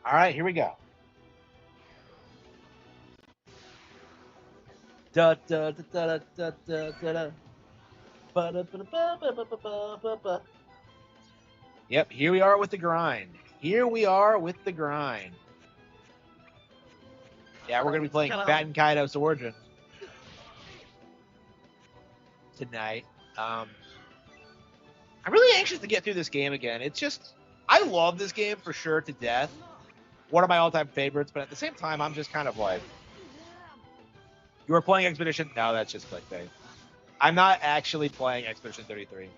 All right, here we go. Da da da da da da da da. Ba-da-ba-da-ba-ba-ba-ba-ba-ba. Yep, here we are with the grind. Here we are with the grind. Yeah, we're gonna be playing Batten Kaido's Origin tonight. I'm really anxious to get through this game again. It's just, I love this game for sure to death. One of my all-time favorites, but at the same time, I'm just kind of like, you are playing Expedition? No, that's just clickbait. I'm not actually playing Expedition 33.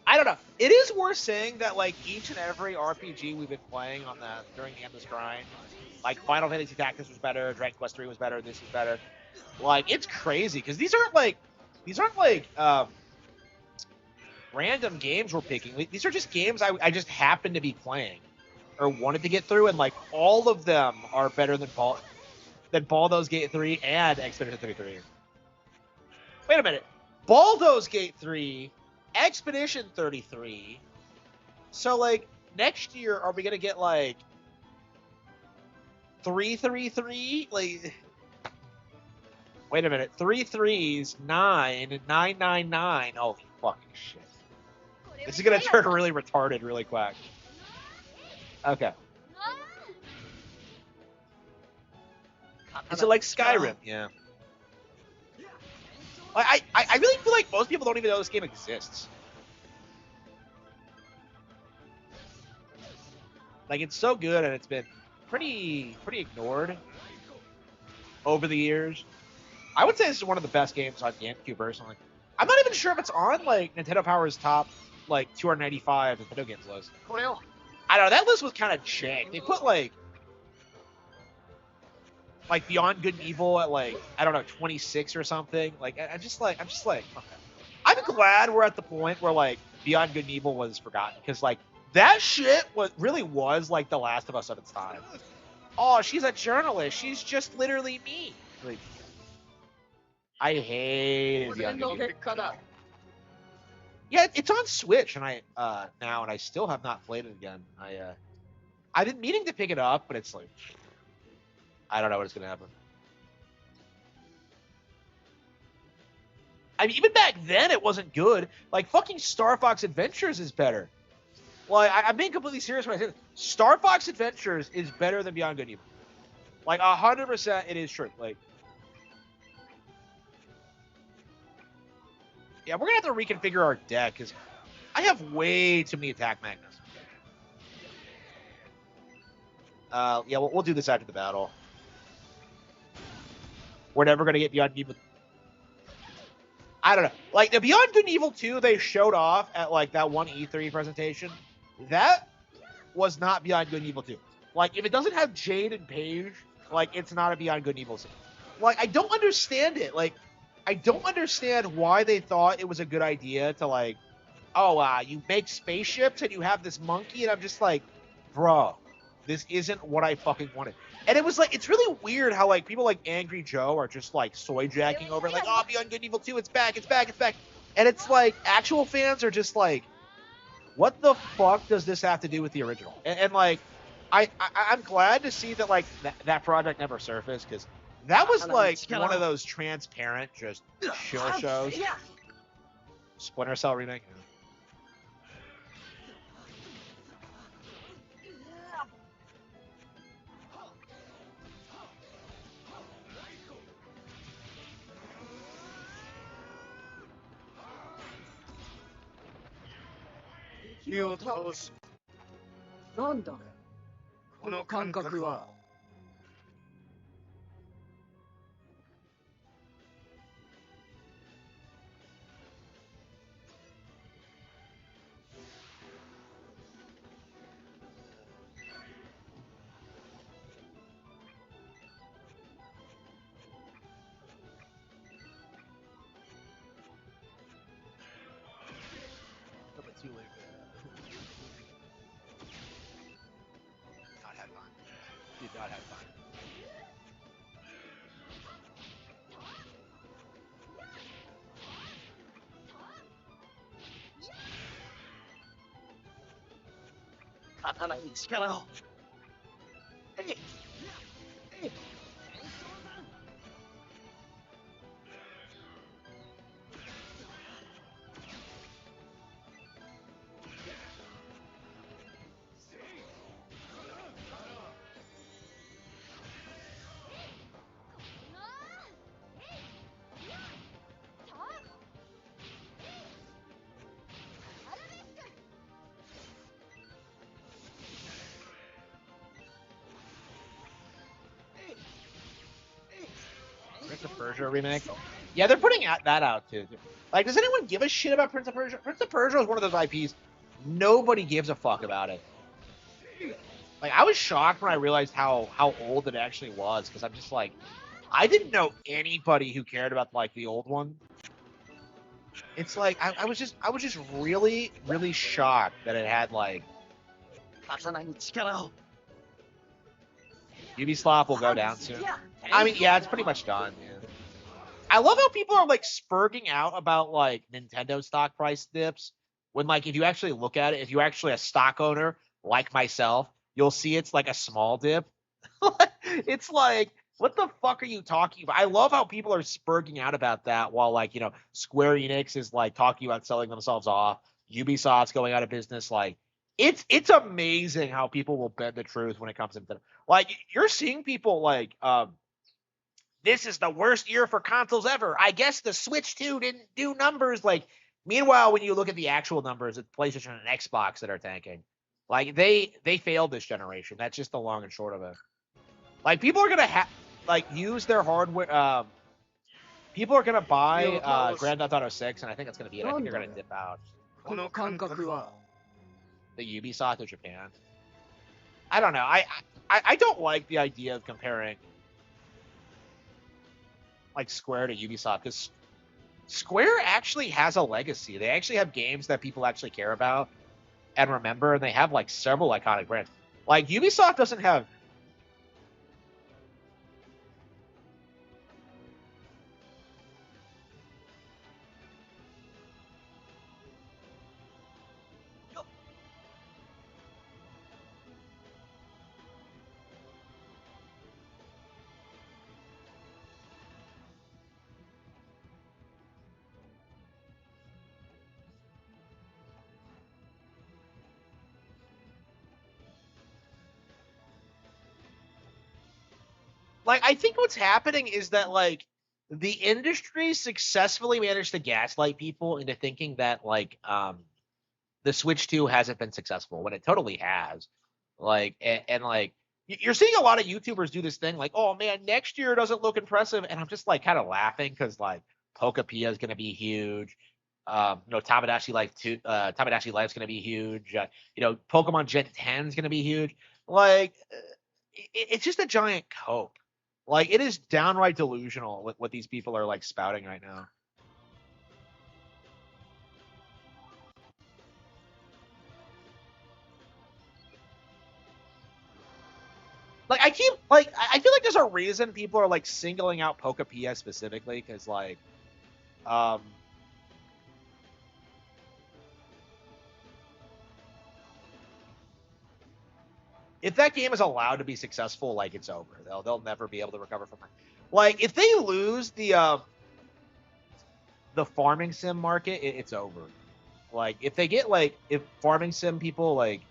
I don't know. It is worth saying that like each and every RPG we've been playing on the during the endless grind, like Final Fantasy Tactics was better, Dragon Quest 3 was better, this is better. Like it's crazy because these aren't like random games we're picking. These are just games I just happen to be playing or wanted to get through, and like all of them are better than Baldur's Gate 3 and Expedition 33. Wait a minute. Baldur's Gate 3, Expedition 33. So like next year, are we gonna get like 333? Like, wait a minute. 3 3s, 9, and 999. Oh fucking shit. This is gonna turn really retarded really quick. Okay. Is it like Skyrim? Yeah. I really feel like most people don't even know this game exists. Like it's so good and it's been pretty ignored over the years. I would say this is one of the best games on GameCube personally. I'm not even sure if it's on like Nintendo Power's top like 295 Nintendo games list. I don't know, that list was kind of jank. They put like Beyond Good and Evil at like, I don't know, 26 or something. Like I'm just like okay. I'm glad we're at the point where like Beyond Good and Evil was forgotten because like that shit was like The Last of Us of its time. Oh, she's a journalist. She's just literally me. Like, I hate Beyond Good and Evil. Yeah, it's on Switch and now, and I still have not played it again. I've been meaning to pick it up, but it's like I don't know what's gonna happen. I mean, even back then, it wasn't good. Like, fucking Star Fox Adventures is better. Well, I'm being completely serious when I say this. Star Fox Adventures is better than Beyond Good and Evil. Like, 100% it is true. Like, yeah, we're going to have to reconfigure our deck, because I have way too many attack magnets. Yeah, we'll do this after the battle. We're never going to get Beyond Good and Evil. I don't know. Like, the Beyond Good and Evil 2 they showed off at, like, that one E3 presentation, that was not Beyond Good and Evil 2. Like, if it doesn't have Jade and Paige, like, it's not a Beyond Good and Evil 2. Like, I don't understand it. Like, I don't understand why they thought it was a good idea to, like, oh, you make spaceships and you have this monkey, and I'm just like, bro, this isn't what I fucking wanted. And it was like, it's really weird how like people like Angry Joe are just like soy jacking over it, like, oh, Beyond Good and Evil 2, it's back, it's back, it's back. And it's like, actual fans are just like, what the fuck does this have to do with the original? And like, I'm glad to see that like that project never surfaced, because that was like one of those transparent, just chill shows. Splinter Cell remake. What? なんだこの感覚は。Too late for that. Not have fun. Did not have fun. 刀に力を。えいえい。Prince of Persia remake. Yeah, they're putting that out too. Like, does anyone give a shit about Prince of Persia? Prince of Persia is one of those IPs. Nobody gives a fuck about it. Like, I was shocked when I realized how old it actually was, because I'm just like, I didn't know anybody who cared about like the old one. It's like I was just really shocked that it had like 刀に力を。 Ubisoft will go down soon. I mean, yeah, it's pretty much done. Yeah. I love how people are like spurging out about like Nintendo stock price dips when, like, if you actually look at it, if you're actually a stock owner like myself, you'll see it's like a small dip. It's like, what the fuck are you talking about? I love how people are spurging out about that while, like, you know, Square Enix is like talking about selling themselves off. Ubisoft's going out of business. Like, it's amazing how people will bend the truth when it comes to Nintendo. Like, you're seeing people like, this is the worst year for consoles ever. I guess the Switch 2 didn't do numbers. Like, meanwhile, when you look at the actual numbers, it's PlayStation and Xbox that are tanking. Like, they failed this generation. That's just the long and short of it. Like, people are gonna use their hardware. People are gonna buy Grand Theft Auto 6, and I think that's gonna be it. I think they're gonna dip out. この感覚は。 The Ubisoft of Japan. I don't know. I don't like the idea of comparing like Square to Ubisoft, because Square actually has a legacy. They actually have games that people actually care about and remember, and they have like several iconic brands. Like, Ubisoft doesn't have. Like, I think what's happening is that, like, the industry successfully managed to gaslight people into thinking that, like, the Switch 2 hasn't been successful when it totally has. Like, and like, you're seeing a lot of YouTubers do this thing like, oh man, next year doesn't look impressive, and I'm just like kind of laughing because like Pokapia is going to be huge. You know, Tamagotchi Life 2, Tamagotchi Life is going to be huge. You know, Pokemon Gen 10 is going to be huge. Like, it's just a giant cope. Like, it is downright delusional what these people are like spouting right now. Like, I feel like there's a reason people are like singling out Pokapia specifically, because like, if that game is allowed to be successful, like, it's over. They'll never be able to recover from that. Like, if they lose the farming sim market, it's over. Like, if they get like, if farming sim people like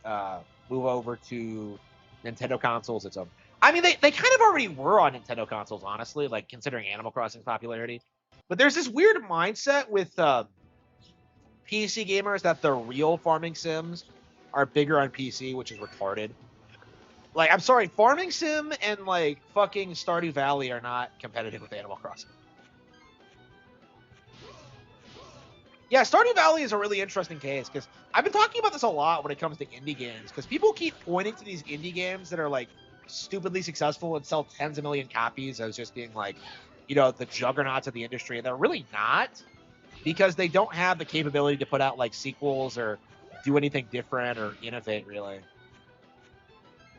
move over to Nintendo consoles, it's over. I mean, they kind of already were on Nintendo consoles, honestly, like, considering Animal Crossing's popularity. But there's this weird mindset with PC gamers that the real farming sims are bigger on PC, which is retarded. Like, I'm sorry, farming sim and like fucking Stardew Valley are not competitive with Animal Crossing. Yeah, Stardew Valley is a really interesting case, because I've been talking about this a lot when it comes to indie games, because people keep pointing to these indie games that are like stupidly successful and sell tens of million copies as just being like, you know, the juggernauts of the industry, and they're really not, because they don't have the capability to put out like sequels or do anything different or innovate, really.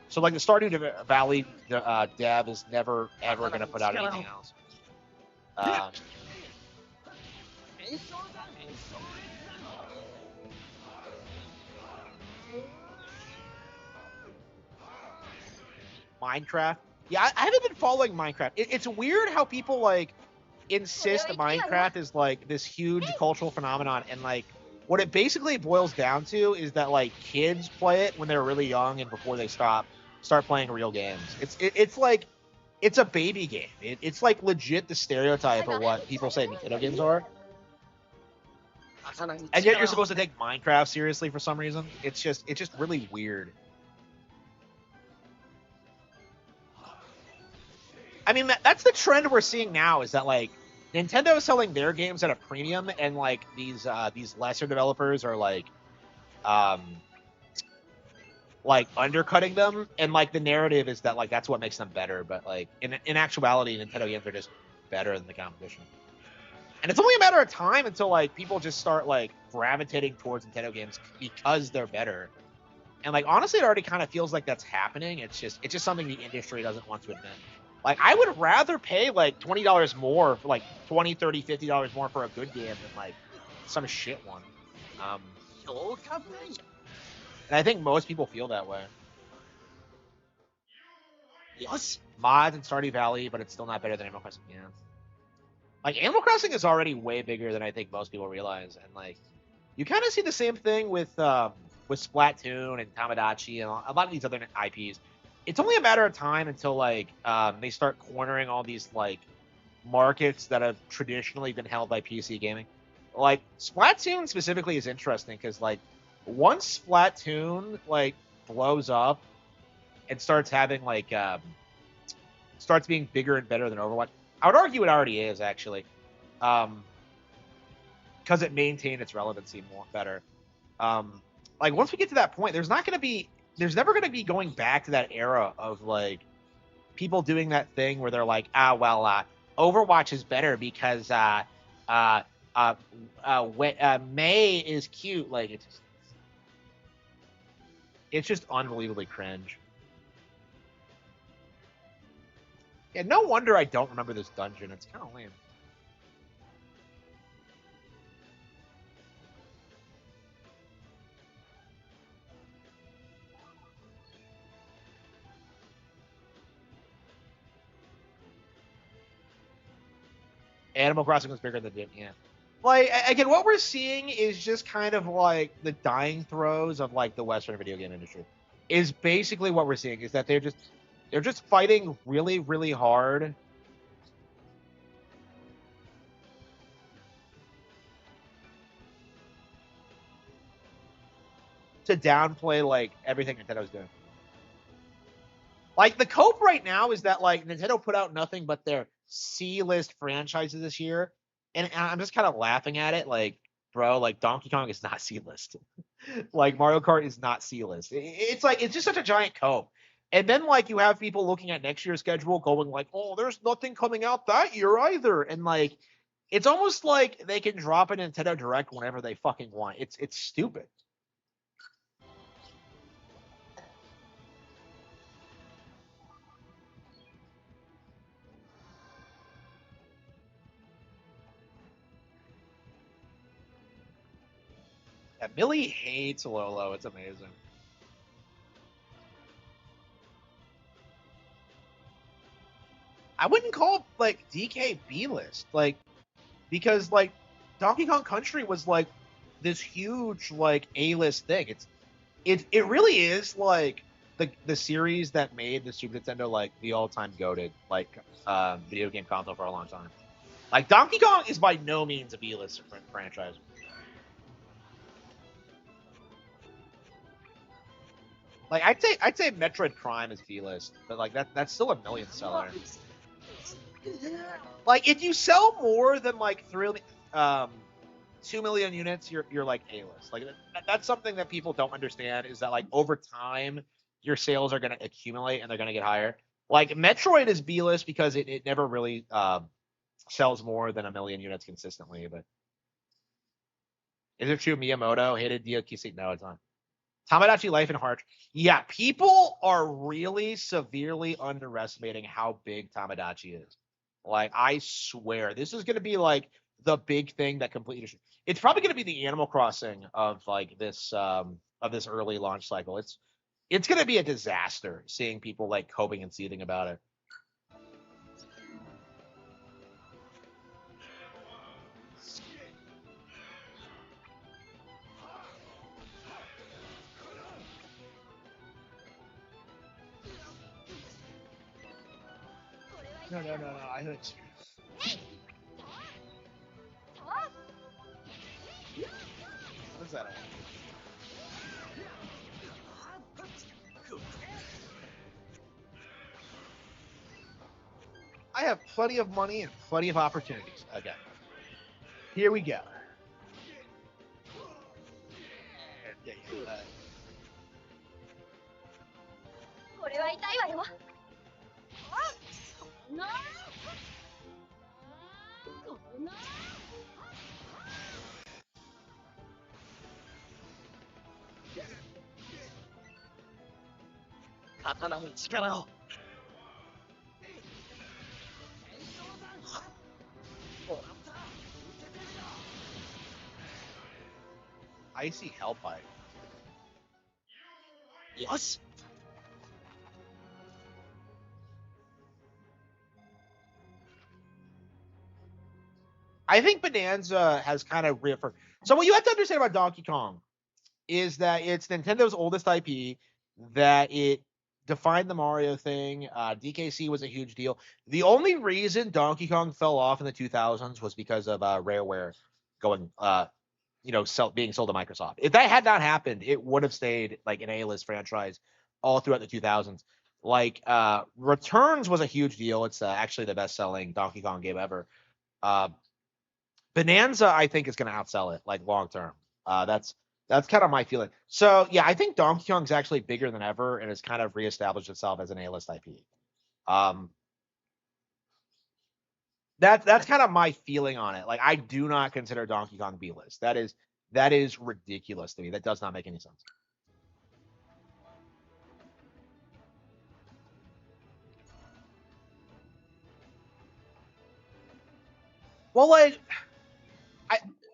So like the Stardew Valley dev is never ever going to put out anything else. Minecraft. Yeah, I haven't been following Minecraft. It's weird how people like insist that Minecraft is like this huge cultural phenomenon, and like what it basically boils down to is that like kids play it when they're really young and before they start playing real games. It's like it's a baby game. It's like legit the stereotype of what people say Nintendo games are. And yet you're supposed to take Minecraft seriously for some reason. It's just really weird. I mean, that's the trend we're seeing now, is that like Nintendo is selling their games at a premium, and like these lesser developers are like undercutting them, and like the narrative is that like that's what makes them better, but like in actuality, Nintendo games are just better than the competition. And it's only a matter of time until like people just start like gravitating towards Nintendo games because they're better. And like honestly, it already kind of feels like that's happening. It's just something the industry doesn't want to admit. Like I would rather pay like $20 more for like $20, $30, $50 more for a good game than like some shit one. And I think most people feel that way. Yes, mods in Stardew Valley, but it's still not better than Animal Crossing. Yeah. Like Animal Crossing is already way bigger than I think most people realize, and like you kind of see the same thing with Splatoon and Tamagotchi and a lot of these other IPs. It's only a matter of time until like they start cornering all these like markets that have traditionally been held by PC gaming. Like Splatoon specifically is interesting because like once Splatoon like blows up and starts having like starts being bigger and better than Overwatch, I would argue it already is actually, because it maintained its relevancy more better. Like once we get to that point, there's never going to be going back to that era of like people doing that thing where they're like, Overwatch is better because May is cute. Like it's just unbelievably cringe. Yeah, no wonder I don't remember this dungeon. It's kind of lame. Animal Crossing was bigger than Dim, yeah. Like again, what we're seeing is just kind of like the dying throes of like the Western video game industry. Is basically what we're seeing, is that they're just fighting really, really hard to downplay like everything Nintendo's doing. Like the cope right now is that like Nintendo put out nothing but their C-list franchises this year, and I'm just kind of laughing at it. Like, bro, like Donkey Kong is not C-list. Like Mario Kart is not C-list. It's like it's just such a giant cope. And then like you have people looking at next year's schedule going like, oh, there's nothing coming out that year either, and like it's almost like they can drop a Nintendo Direct whenever they fucking want. It's stupid. Yeah, Millie hates Lolo. It's amazing. I wouldn't call like DK B list, like because like Donkey Kong Country was like this huge like A list thing. It really is like the series that made the Super Nintendo like the all time goated like video game console for a long time. Like Donkey Kong is by no means a B list franchise. Like I'd say Metroid Prime is B list, but like that's still a million seller. Like if you sell more than like 2 million units, you're like A list. Like that's something that people don't understand, is that like over time your sales are going to accumulate and they're going to get higher. Like Metroid is B list because it never really sells more than 1 million units consistently. But is it true Miyamoto hated DOQC? No, it's not. Tamagotchi Life and Heart. Yeah, people are really severely underestimating how big Tamagotchi is. Like, I swear, this is going to be like the big thing that completely. It's probably going to be the Animal Crossing of like this of this early launch cycle. It's gonna be a disaster seeing people like coping and seething about it. No, I heard you. What's that? I have plenty of money and plenty of opportunities. Okay. Here we go. Icy Hellpipe. Yes. I think Bonanza has kind of reaffirmed. So what you have to understand about Donkey Kong is that it's Nintendo's oldest IP, that it defined the Mario thing. DKC was a huge deal. The only reason Donkey Kong fell off in the 2000s was because of Rareware going, being sold to Microsoft. If that had not happened, it would have stayed like an A-list franchise all throughout the 2000s. Like Returns was a huge deal. It's actually the best-selling Donkey Kong game ever. Bonanza, I think, is going to outsell it like long term. That's kind of my feeling. So yeah, I think Donkey Kong's actually bigger than ever and has kind of reestablished itself as an A-list IP. That's kind of my feeling on it. Like I do not consider Donkey Kong B-list. That is ridiculous to me. That does not make any sense. Well, like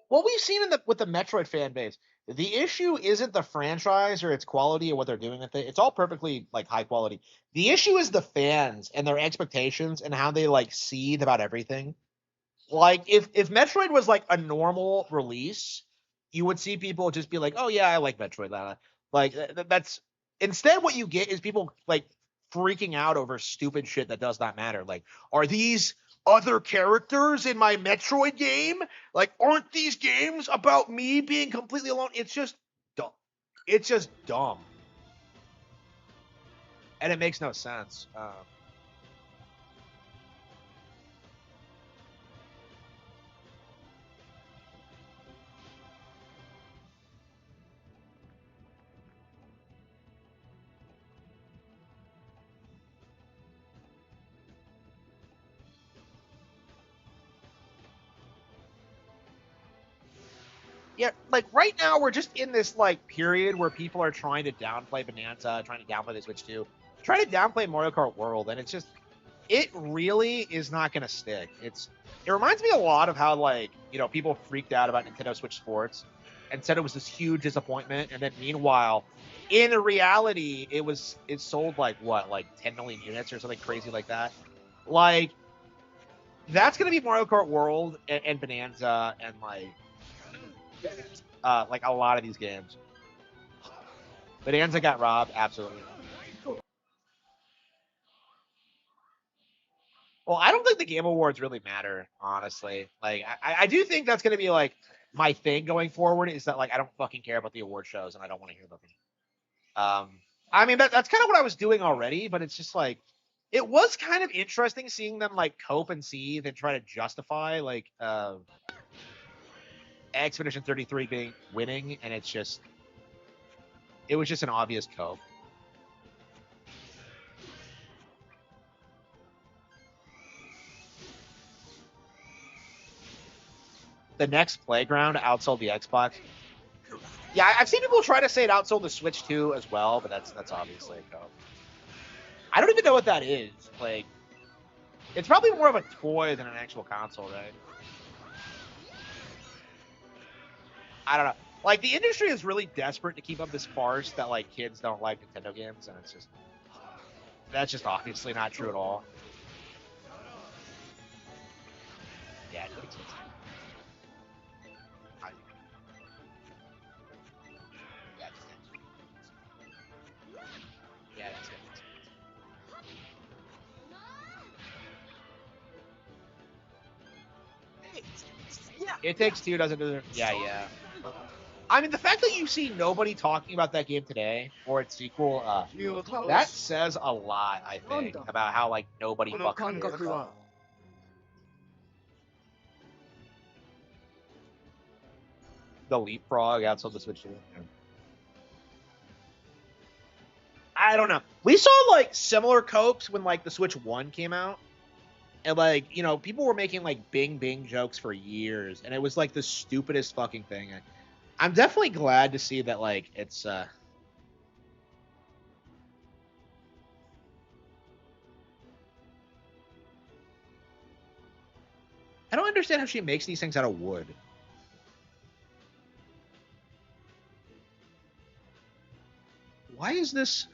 what we've seen with the Metroid fan base, the issue isn't the franchise or its quality or what they're doing with it. It's all perfectly like high quality. The issue is the fans and their expectations and how they like seethe about everything. Like if Metroid was like a normal release, you would see people just be like, "Oh yeah, I like Metroid." Like that's instead what you get is people like freaking out over stupid shit that does not matter. Like, are these other characters in my Metroid game? Like, aren't these games about me being completely alone? It's just dumb. It's just dumb, and it makes no sense. Yeah, like right now we're just in this like period where people are trying to downplay Bonanza, trying to downplay the Switch 2, trying to downplay Mario Kart World, and it's just it really is not going to stick. It reminds me a lot of how like people freaked out about Nintendo Switch Sports and said it was this huge disappointment, and then meanwhile, in reality, it sold like what, like 10 million units or something crazy like that. Like that's going to be Mario Kart World and Bonanza and like a lot of these games. Bonanza got robbed, absolutely. Well, I don't think the Game Awards really matter, honestly. Like, I do think that's going to be like my thing going forward is that like I don't fucking care about the award shows and I don't want to hear about them. I mean that's kind of what I was doing already, but it's just like it was kind of interesting seeing them like cope and seethe and try to justify like Expedition 33 being winning, and it was just an obvious cope. The next Playground outsold the Xbox. Yeah, I've seen people try to say it outsold the Switch 2 as well, but that's obviously a cope. I don't even know what that is. Like, it's probably more of a toy than an actual console, right? I don't know. Like, the industry is really desperate to keep up this farce that, like, kids don't like Nintendo games, and it's just... That's just obviously not true at all. Yeah, it makes sense. Yeah, that's good. It Takes Two doesn't do it. Yeah. I mean, the fact that you see nobody talking about that game today or its sequel, that says a lot, I think, about how, like, nobody fucking cares. The leapfrog outside the Switch 2. Yeah. I don't know. We saw, like, similar copes when, like, the Switch 1 came out. And, like, you know, people were making, like, Bing Bing jokes for years. And it was, like, the stupidest fucking thing. I'm definitely glad to see that, like, it's, I don't understand how she makes these things out of wood. Why is this...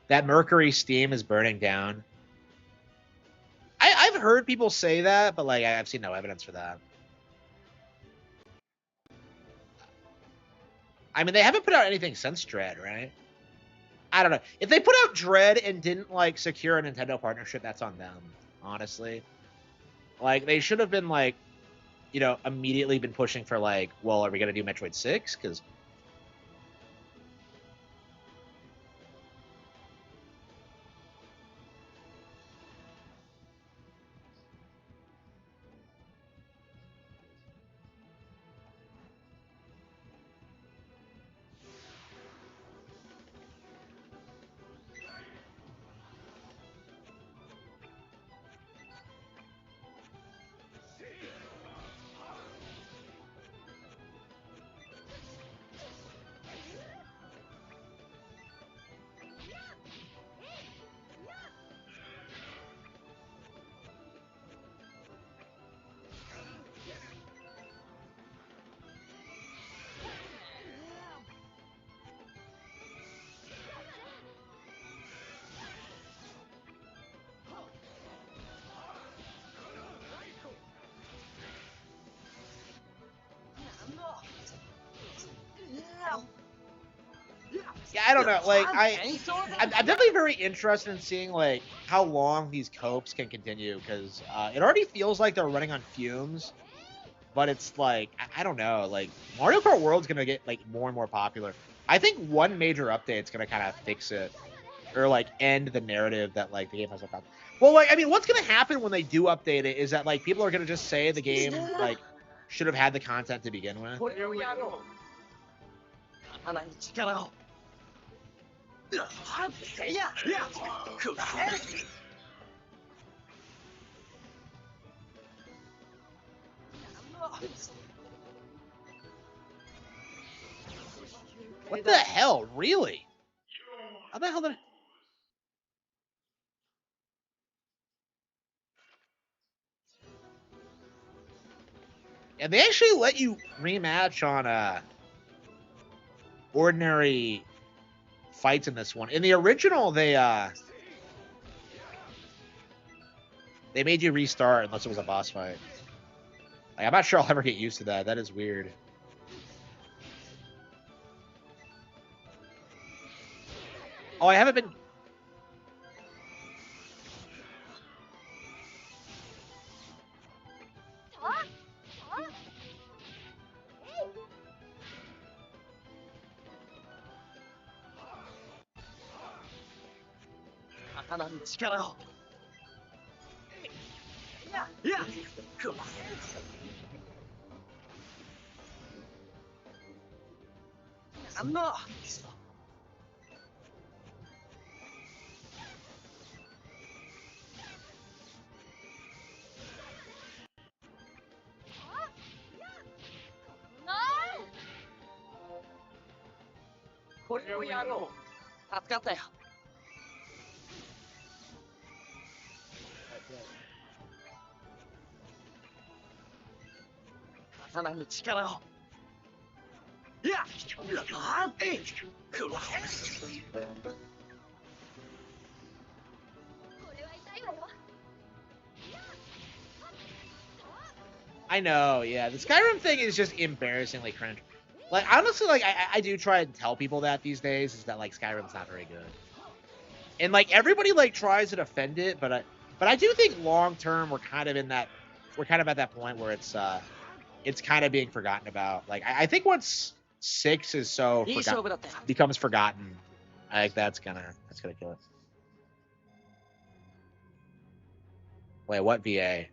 That mercury steam is burning down. I've heard people say that, but, like, I've seen no evidence for that. I mean, they haven't put out anything since Dread, right? I don't know. If they put out Dread and didn't, like, secure a Nintendo partnership, that's on them, honestly. Like, they should have been, like, you know, immediately been pushing for, like, well, are we going to do Metroid 6? Because... Yeah, I don't know. Like, I'm definitely very interested in seeing, like, how long these copes can continue, because it already feels like they're running on fumes. But it's like, I don't know. Like, Mario Kart World's gonna get, like, more and more popular. I think one major update's gonna kind of fix it, or, like, end the narrative that, like, the game has a problem. Well, like, I mean, what's gonna happen when they do update it is that, like, people are gonna just say the game, like, should have had the content to begin with. What the hell? Really? How the hell did... And they actually let you rematch on ordinary fights in this one. In the original, they made you restart unless it was a boss fight. Like, I'm not sure I'll ever get used to that. That is weird. Oh, I haven't been... これをやろう。助かったよ。さらに力を。いや、あーってくわ。I know, yeah. The Skyrim thing is just embarrassingly cringe. Like, honestly, like, I do try and tell people that these days, is that, like, Skyrim's not very good. And, like, everybody, like, tries to defend it, but I do think long-term we're kind of at that point where it's kind of being forgotten about. Like, I think once 6 is becomes forgotten, I think that's gonna kill it. Wait, what VA?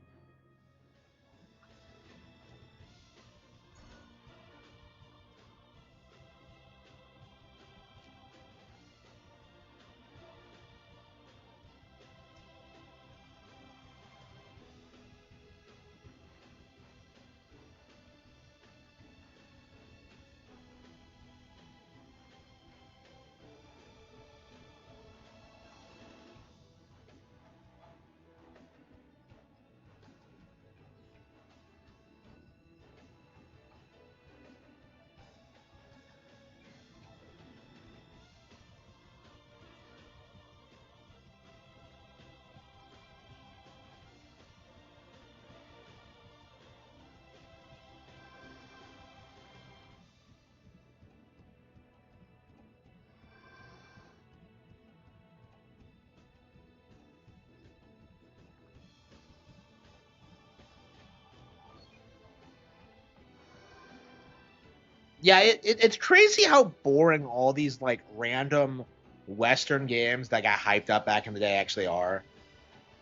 Yeah, it's crazy how boring all these like random Western games that got hyped up back in the day actually are.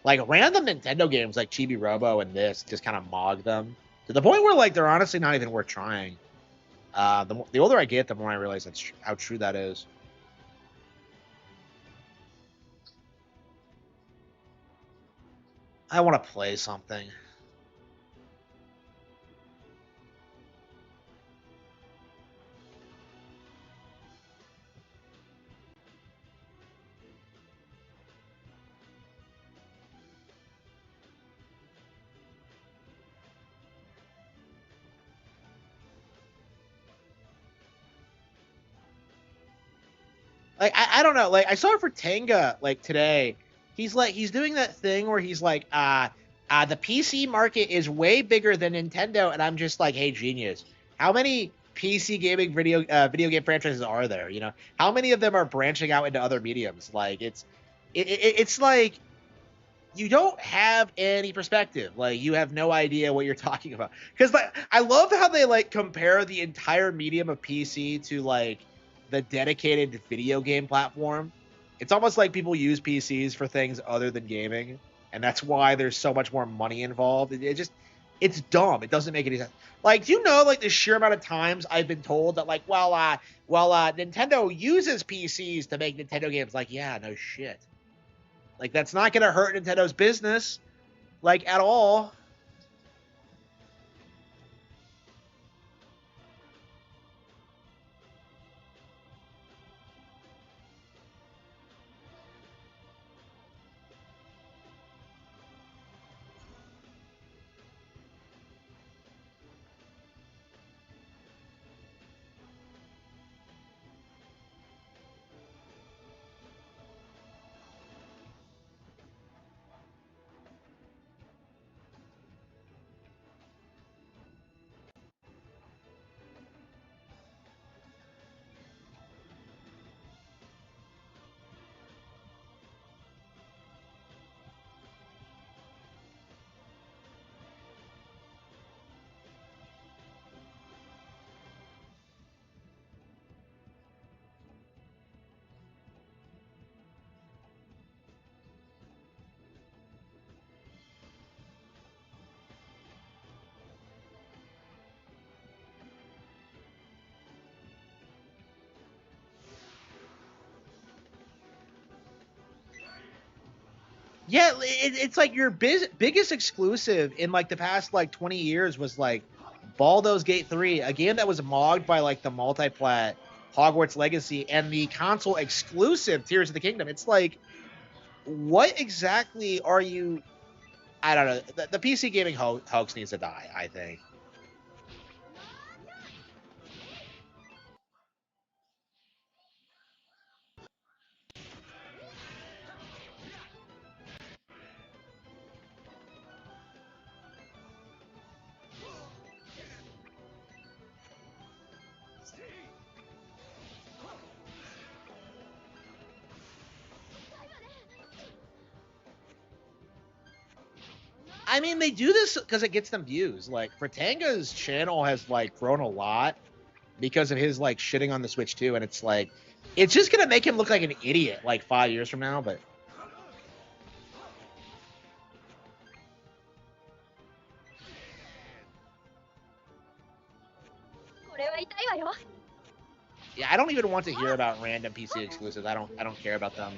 Like random Nintendo games like Chibi Robo and this just kind of mog them to the point where like they're honestly not even worth trying. The older I get, the more I realize how true that is. I want to play something. Like I don't know. Like I saw it for Tenga like today. He's doing that thing where he's like, the PC market is way bigger than Nintendo, and I'm just like, hey, genius. How many PC gaming video game franchises are there? You know, how many of them are branching out into other mediums? Like it's like you don't have any perspective. Like you have no idea what you're talking about. Because like I love how they like compare the entire medium of PC to like the dedicated video game platform. It's almost like people use PCs for things other than gaming, and that's why there's so much more money involved. It's dumb. It doesn't make any sense. Like, do you know like the sheer amount of times I've been told that like, Nintendo uses PCs to make Nintendo games? Like, yeah, no shit. Like, that's not going to hurt Nintendo's business, like, at all. Yeah, it's like your biggest exclusive in like the past like 20 years was like Baldur's Gate 3, a game that was mogged by like the multiplat Hogwarts Legacy and the console exclusive Tears of the Kingdom. It's like, what exactly are you? I don't know. The PC gaming hoax needs to die, I think. I mean, they do this because it gets them views. Like, Fratanga's channel has, like, grown a lot because of his, like, shitting on the Switch too, and it's like, it's just gonna make him look like an idiot, like, 5 years from now, but... Yeah, I don't even want to hear about random PC exclusives. I don't care about them.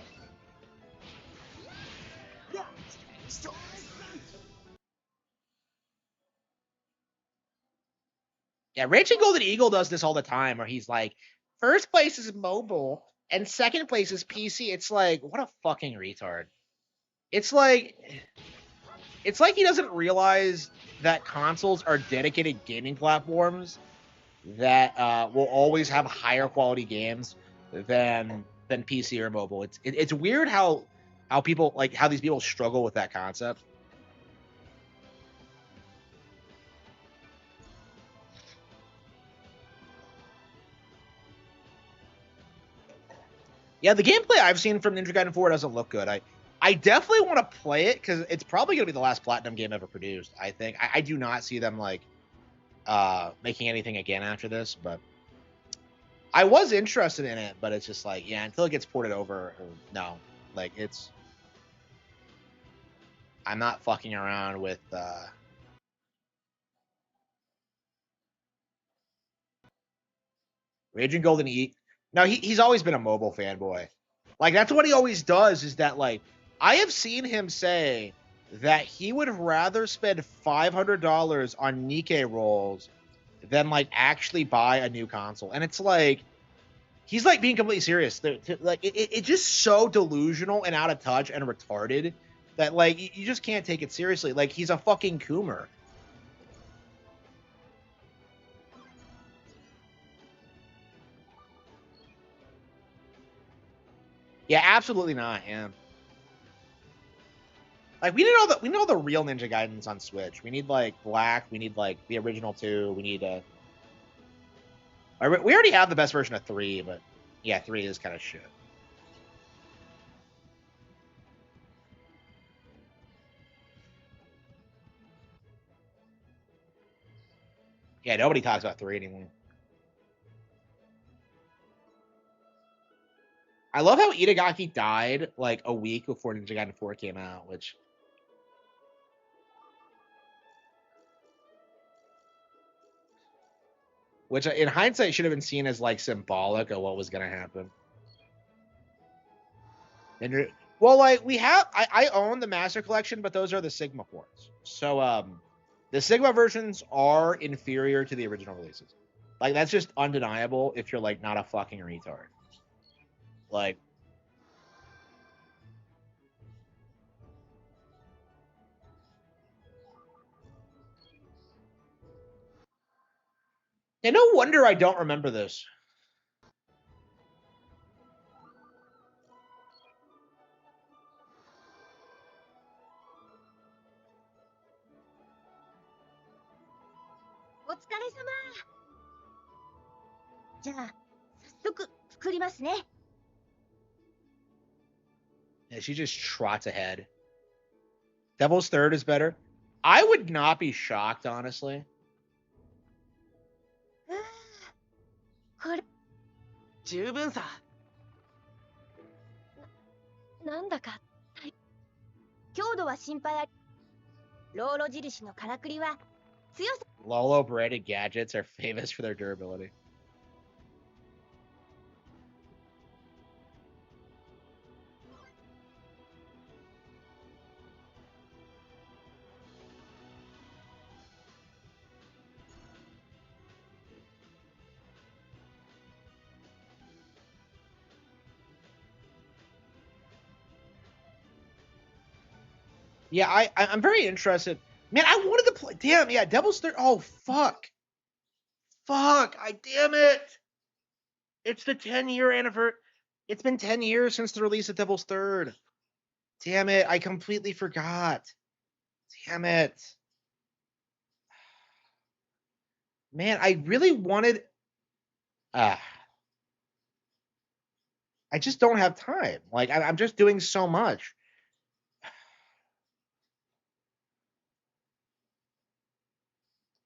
Yeah, Raging Golden Eagle does this all the time, where he's like, first place is mobile, and second place is PC. It's like, what a fucking retard. It's like he doesn't realize that consoles are dedicated gaming platforms that will always have higher quality games than PC or mobile. It's weird how people like how these people struggle with that concept. Yeah, the gameplay I've seen from Ninja Gaiden 4 doesn't look good. I definitely want to play it because it's probably going to be the last Platinum game ever produced. I think I do not see them like making anything again after this, but I was interested in it, but it's just like, yeah, until it gets ported over, no. Like, it's... I'm not fucking around with... Raging Golden Eat. No, he's always been a mobile fanboy. Like, that's what he always does, is that, like, I have seen him say that he would rather spend $500 on Nikkei rolls than, like, actually buy a new console. And it's like, he's, like, being completely serious. Like, it's just so delusional and out of touch and retarded that, like, you just can't take it seriously. Like, he's a fucking Coomer. Yeah, absolutely not, yeah. Like, we need all the real Ninja Gaidens on Switch. We need, like, Black. We need, like, the original 2. We need we already have the best version of 3, but yeah, 3 is kind of shit. Yeah, nobody talks about 3 anymore. I love how Itagaki died, like, a week before Ninja Gaiden 4 came out, which... Which, in hindsight, should have been seen as, like, symbolic of what was going to happen. And, well, like, we have... I own the Master Collection, but those are the Sigma ports. So, the Sigma versions are inferior to the original releases. Like, that's just undeniable if you're, like, not a fucking retard. Like... Yeah, no wonder I don't remember this. Yeah, she just trots ahead. Devil's Third is better. I would not be shocked, honestly. 十分さ。なんだか強度は心配あり。ローロ印のからくりは強さ。Lolo branded gadgets are famous for their durability. Yeah, I'm very interested. Man, I wanted to play. Damn, yeah, Devil's Third. Oh fuck, damn it! It's the 10-year anniversary. It's been 10 years since the release of Devil's Third. Damn it, I completely forgot. Damn it. Man, I really wanted. Ah, I just don't have time. Like I'm just doing so much.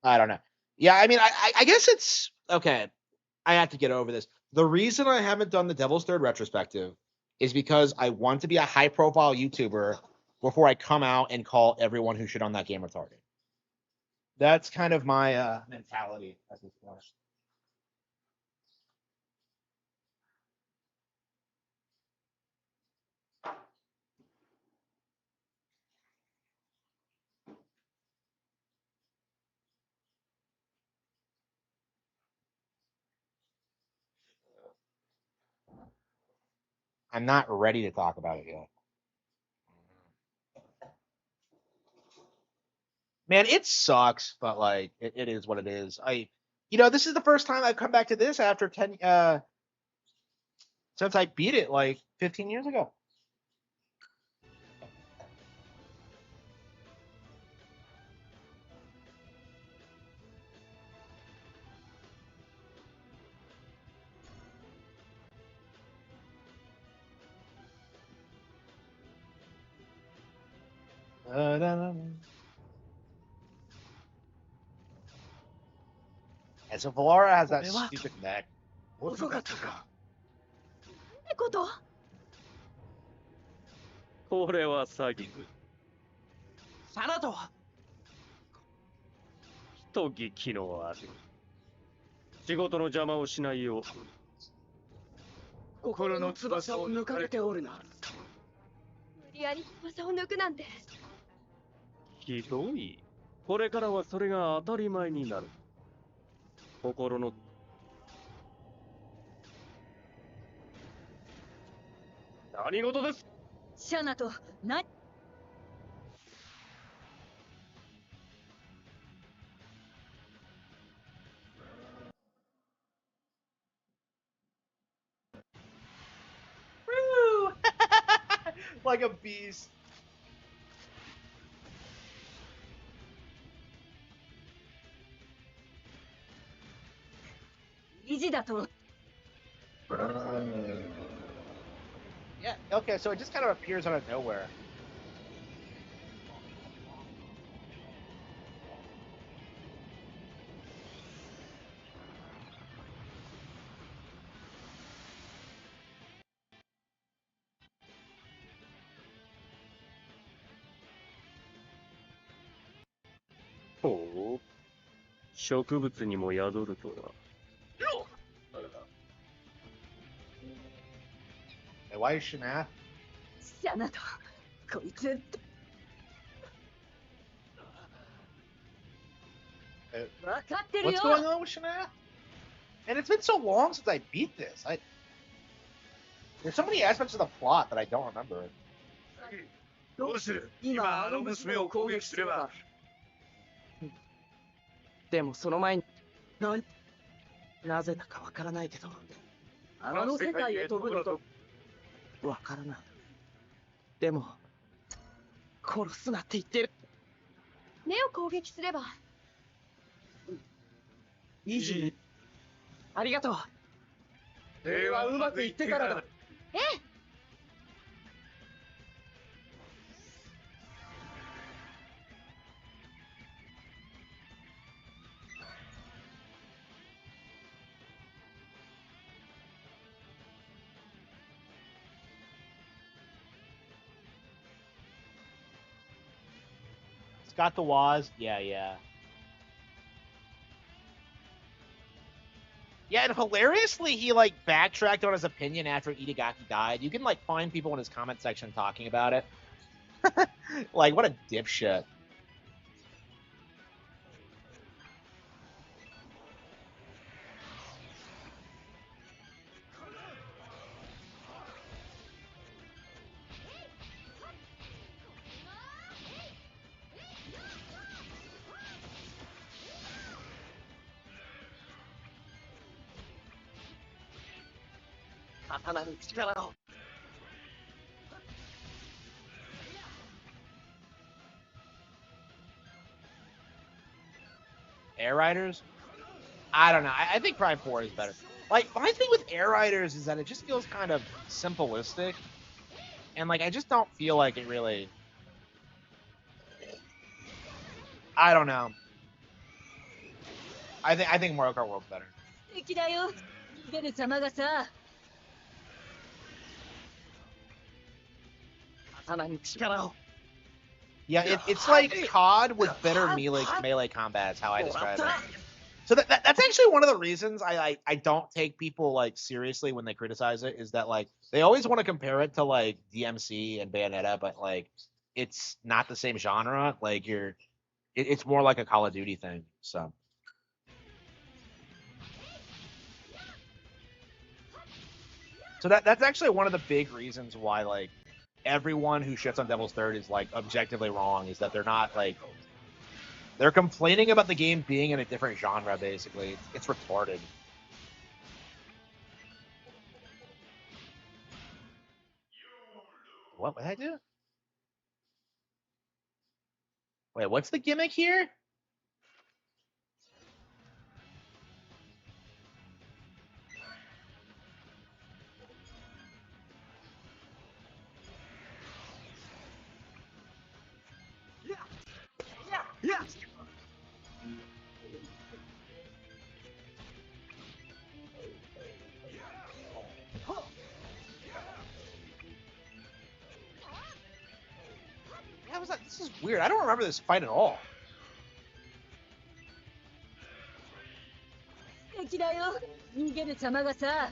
I don't know. Yeah, I mean, I guess it's okay. I have to get over this. The reason I haven't done the Devil's Third retrospective is because I want to be a high profile YouTuber before I come out and call everyone who shit on that game retarded. That's kind of my mentality at this point. I'm not ready to talk about it yet. Man, it sucks, but like it is what it is. This is the first time I've come back to this after 10 since I beat it like 15 years ago. And so Valora has that stupid neck. 遅かったか。ってこと？これは詐欺。サナト。人聞きのある。仕事の邪魔をしないよう。心の翼を抜かれておるな。無理やり翼を抜くなんて。ひどい。これからはそれが当たり前になる。心の何事です。シャナと何？like a beast. 意地だと。Yeah, okay, so it just kind of appears out of nowhere. Oh, 植物にも宿るとは。Hey, why is Shanath? シャナとこいつ。分かってるよ。 What's going on with Shanath? And it's been so long since I beat this. There's so many aspects of the plot that I don't remember. どうする？今あの娘を攻撃すれば。でもその前になぜだかわからないけど、あの世界へ飛ぶのとわからない。でも殺すなって言ってる。目を攻撃すれば。イージー。ありがとう。礼はうまくいってからだ。ええ。It's got the Waz. Yeah. Yeah, and hilariously, he like backtracked on his opinion after Itagaki died. You can like find people in his comment section talking about it. Like, what a dipshit. 刀に力を。 Air Riders? I don't know. I think Prime 4 is better. Like, my thing with Air Riders is that it just feels kind of simplistic. And, like, I just don't feel like it really... I don't know. I think Mario Kart World's better. 敵だよ。ゲル様がさ。 刀に力を。 Yeah, it's like COD with better melee combat is how I describe it. So that's actually one of the reasons I don't take people like seriously when they criticize it, is that like they always want to compare it to like DMC and Bayonetta, but like it's not the same genre. Like it's more like a Call of Duty thing. So that's actually one of the big reasons why like everyone who shits on Devil's Third is like objectively wrong, is that they're not like, they're complaining about the game being in a different genre. Basically, it's retarded. What did I do? Wait, what's the gimmick here? Yeah. How was that? This is weird. I don't remember this fight at all. 敵だよ。逃げる様がさ。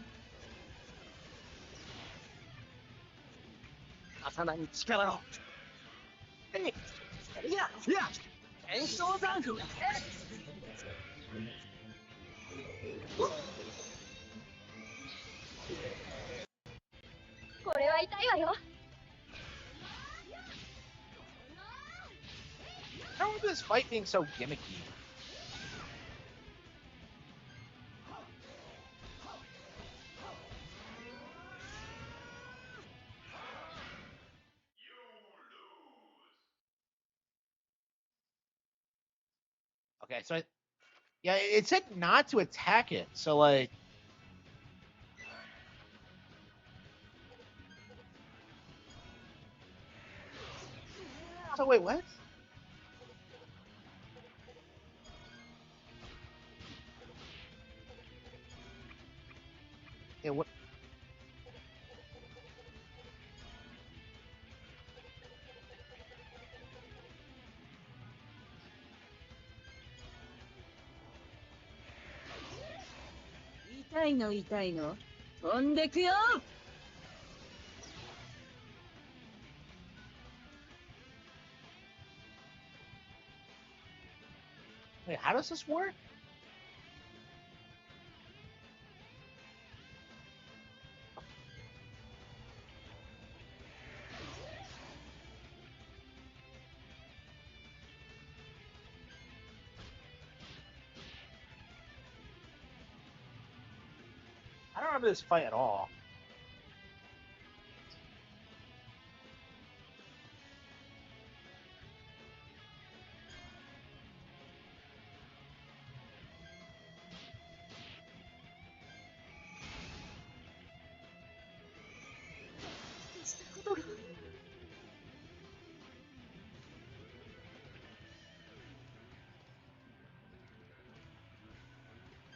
刀に力を。いや。演奏山。 これは痛いわよ。 I don't remember this fight being so gimmicky. Okay, so yeah, it said not to attack it. So like, so wait, what? Yeah, what?痛いの痛いの。飛んでくよ。 Wait, how does this work? I don't remember this fight at all.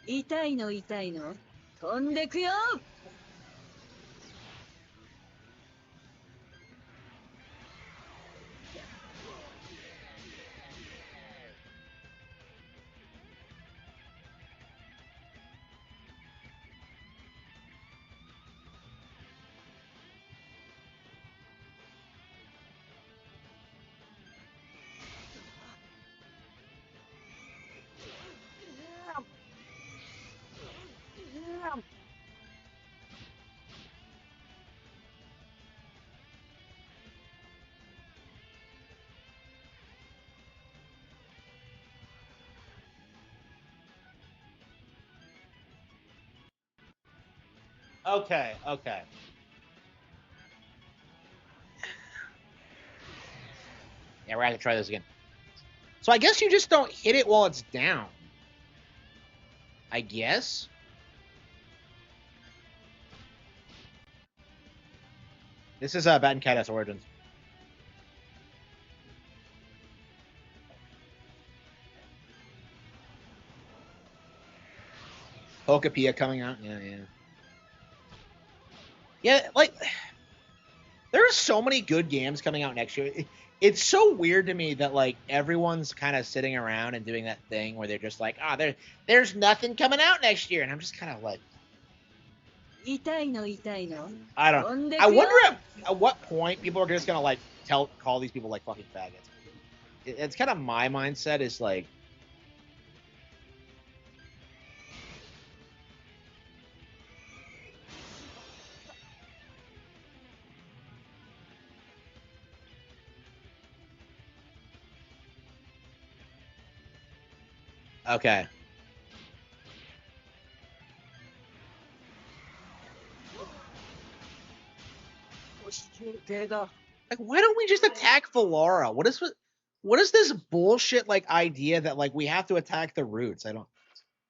"痛いの痛いの。飛んでくよ。Okay, okay. Yeah, we're gonna try this again. So I guess you just don't hit it while it's down. I guess. This is Batten Cat Origins. Pokepia coming out. Yeah, yeah. Yeah, like there are so many good games coming out next year. It's so weird to me that like everyone's kind of sitting around and doing that thing where they're just like, oh, there's nothing coming out next year, and I'm just kind of like, I don't. I wonder at what point people are just gonna like call these people like fucking faggots. It's kind of my mindset is like, okay. Like, why don't we just attack Valora? What is this bullshit like idea that like we have to attack the roots?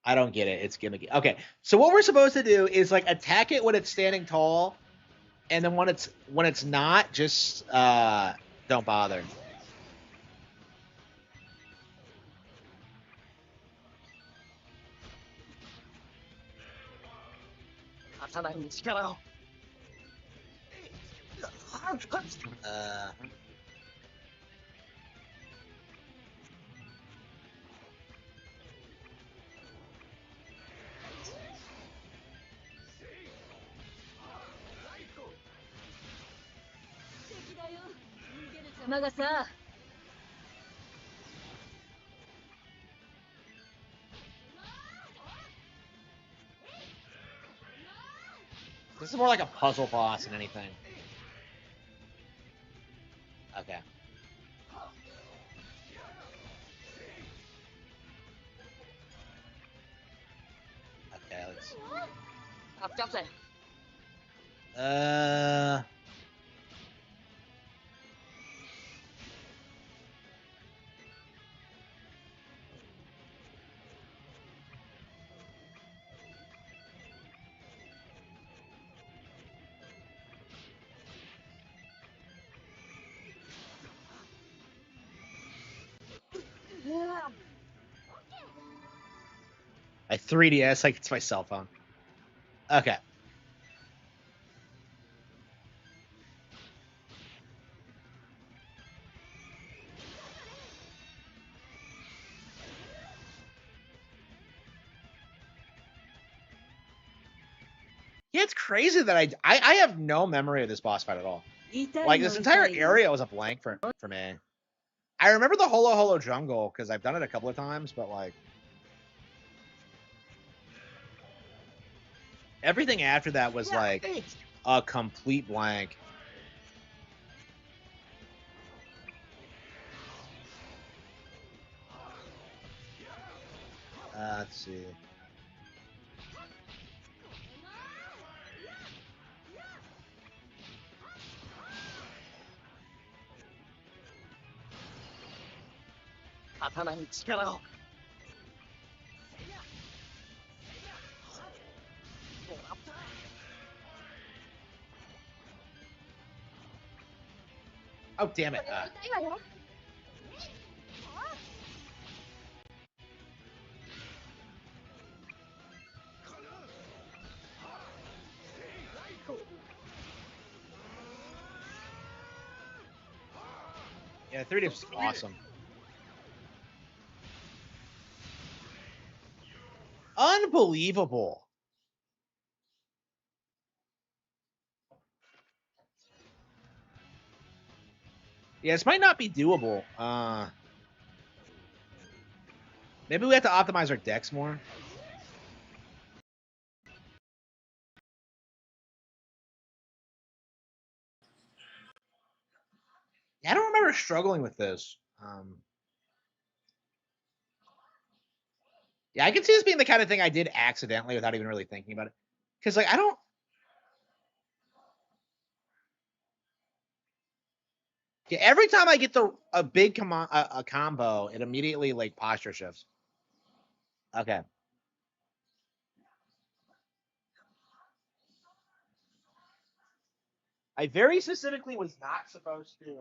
I don't get it. It's gimmicky. Okay, so what we're supposed to do is like attack it when it's standing tall, and then when it's not, just don't bother. This is more like a puzzle boss than anything. Okay. Okay, let's. My 3DS, like it's my cell phone. Okay. Yeah, it's crazy that I have no memory of this boss fight at all. Like this entire area was a blank for me. I remember the Holo Holo Jungle because I've done it a couple of times, but like everything after that was like a complete blank. Let's see. Oh, damn it. Yeah, 3D was awesome. Unbelievable. Yeah, this might not be doable. Maybe we have to optimize our decks more. Yeah, I don't remember struggling with this. Yeah, I can see this being the kind of thing I did accidentally without even really thinking about it. Because like I don't Yeah, every time I get a big a combo, it immediately like posture shifts. Okay. I very specifically was not supposed to.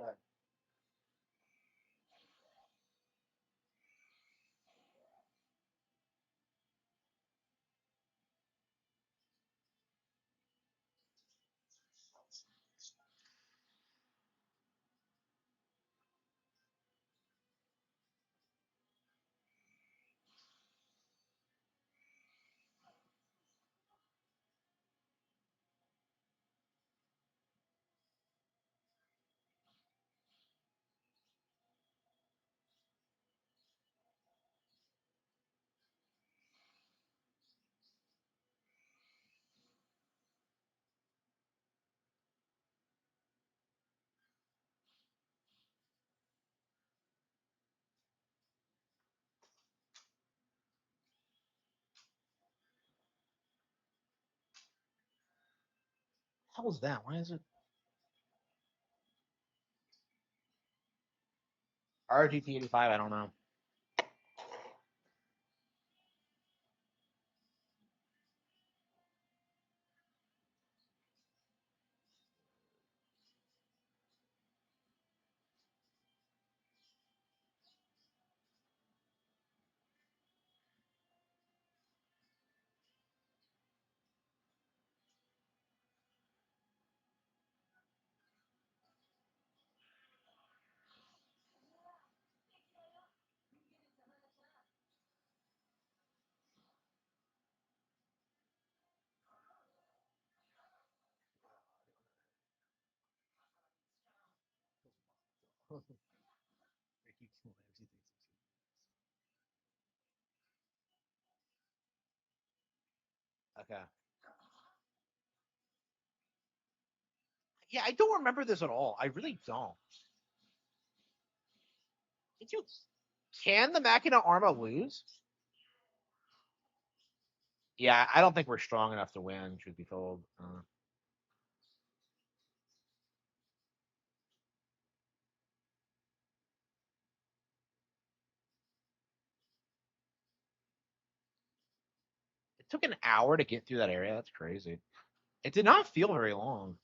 What was that? Why is it RGT 85? I don't know. Okay. Yeah, I don't remember this at all. I really don't. Did you? Can the Machina Arma lose? Yeah, I don't think we're strong enough to win. Truth be told. It took an hour to get through that area. That's crazy. It did not feel very long.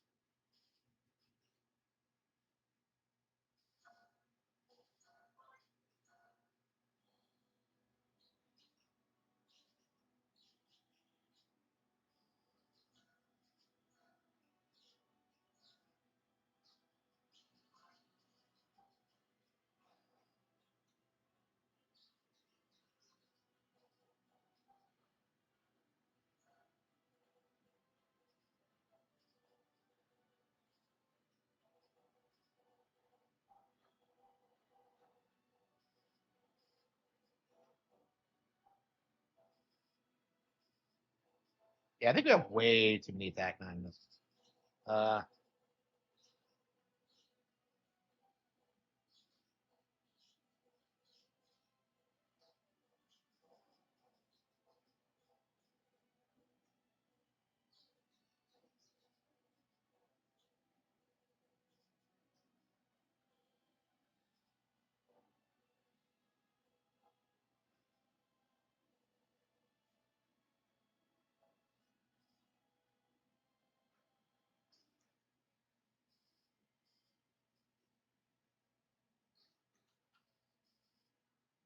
Yeah, I think we have way too many attack nines. Uh,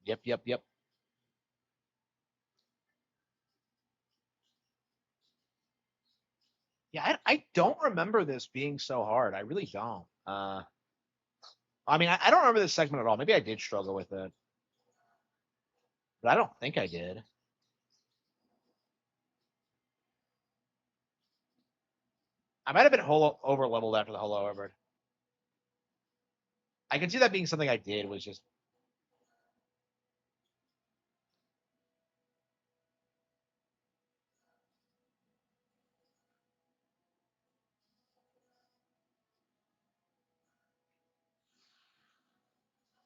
yep, yep, yep. Yeah, I don't remember this being so hard. I really don't. I mean, I don't remember this segment at all. Maybe I did struggle with it, but I don't think I did. I might have been over leveled after the Holo Overbird. I can see that being something I did was just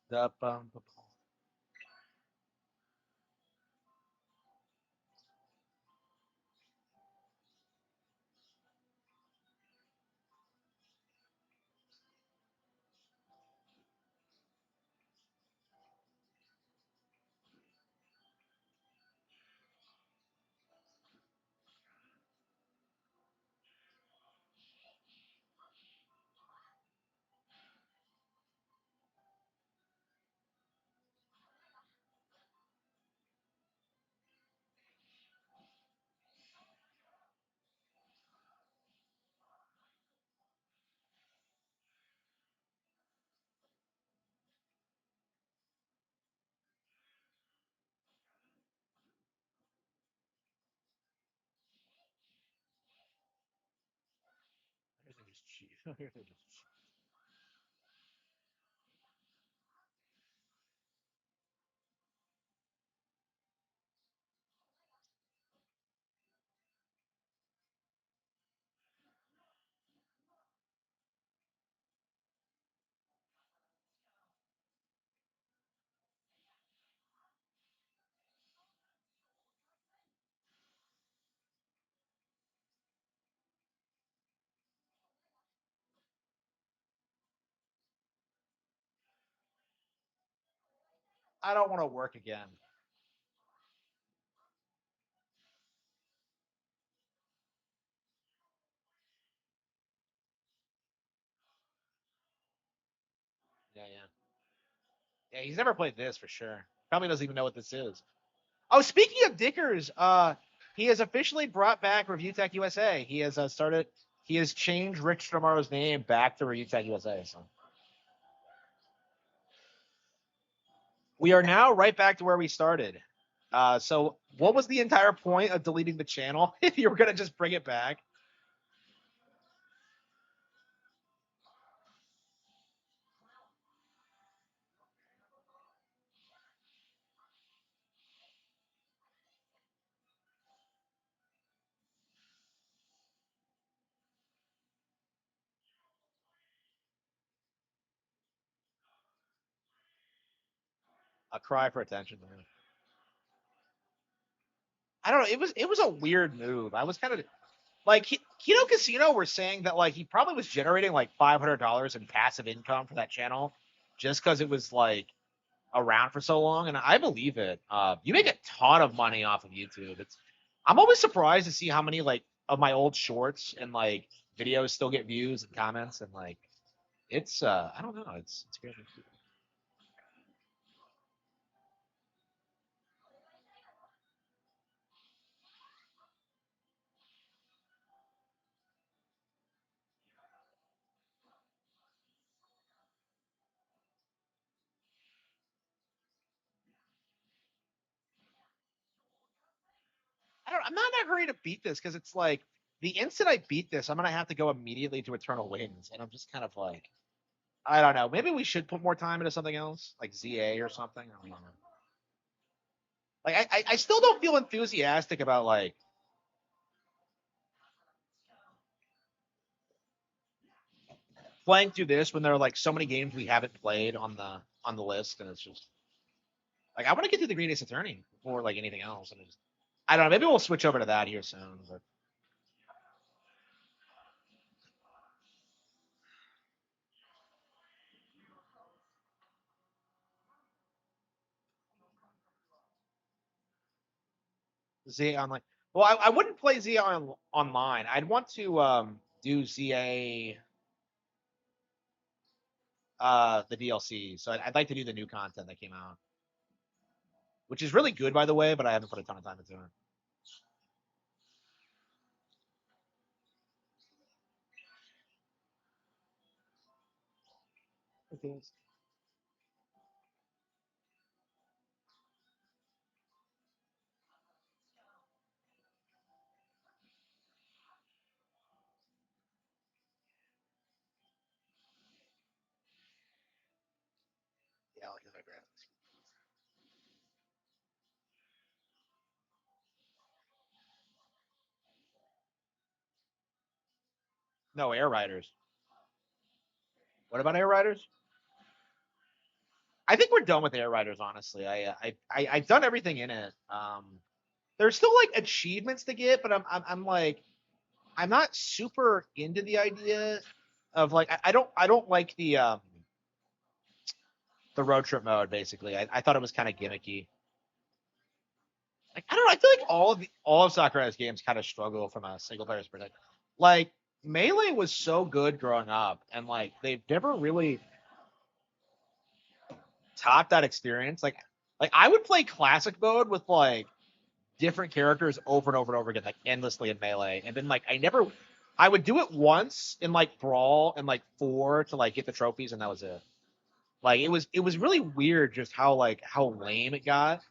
the I don't want to work again. Yeah, yeah. Yeah, he's never played this for sure. Probably doesn't even know what this is. Oh, speaking of Dickers, he has officially brought back Review Tech USA. He has started. He has changed Rich Tomorrow's name back to Review Tech USA. So we are now right back to where we started. So what was the entire point of deleting the channel if you were gonna just bring it back? A cry for attention. I don't know. It was a weird move. I was kind of like Kino Casino were saying that like he probably was generating like $500 in passive income for that channel just because it was like around for so long, and I believe it. You make a ton of money off of YouTube. I'm always surprised to see how many like of my old shorts and like videos still get views and comments, and like it's I don't know, it's crazy. I'm not in a hurry to beat this because it's like the instant I beat this, I'm gonna have to go immediately to Eternal Wings, and I'm just kind of like I don't know. Maybe we should put more time into something else, like ZA or something. I don't know. Like I still don't feel enthusiastic about like playing through this when there are like so many games we haven't played on the list, and it's just like I want to get through the Green Ace Attorney before like anything else, and I don't know. Maybe we'll switch over to that here soon. But ZA online. Well, I wouldn't play ZA online. I'd want to do ZA the DLC. So I'd like to do the new content that came out, which is really good by the way, but I haven't put a ton of time into it. Okay. Yeah, like my graphics. No, Air Riders. What about Air Riders? I think we're done with Air Riders. Honestly, I've done everything in it. There's still like achievements to get, but I'm like I'm not super into the idea of like I don't like the road trip mode. Basically, I thought it was kind of gimmicky. Like I don't know. I feel like all of Sakura's games kind of struggle from a single player perspective. Like Melee was so good growing up, and like they've never really topped that experience. Like I would play classic mode with like different characters over and over and over again, like endlessly in Melee, and then like I would do it once in like Brawl and like 4 to like get the trophies, and that was it. Like it was really weird just how lame it got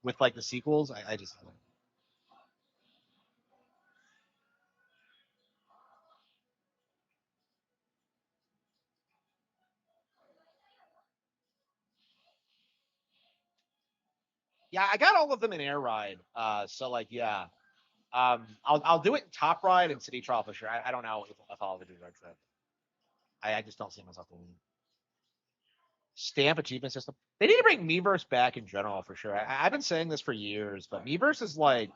with like the sequels. I just Yeah, I got all of them in Air Ride. So like, yeah. I'll do it in Top Ride and City Trial for sure. I don't know if I'll ever do Dark Side. I just don't see myself doing it. Stamp achievement system. They need to bring Miiverse back in general for sure. I've been saying this for years, but Miiverse is like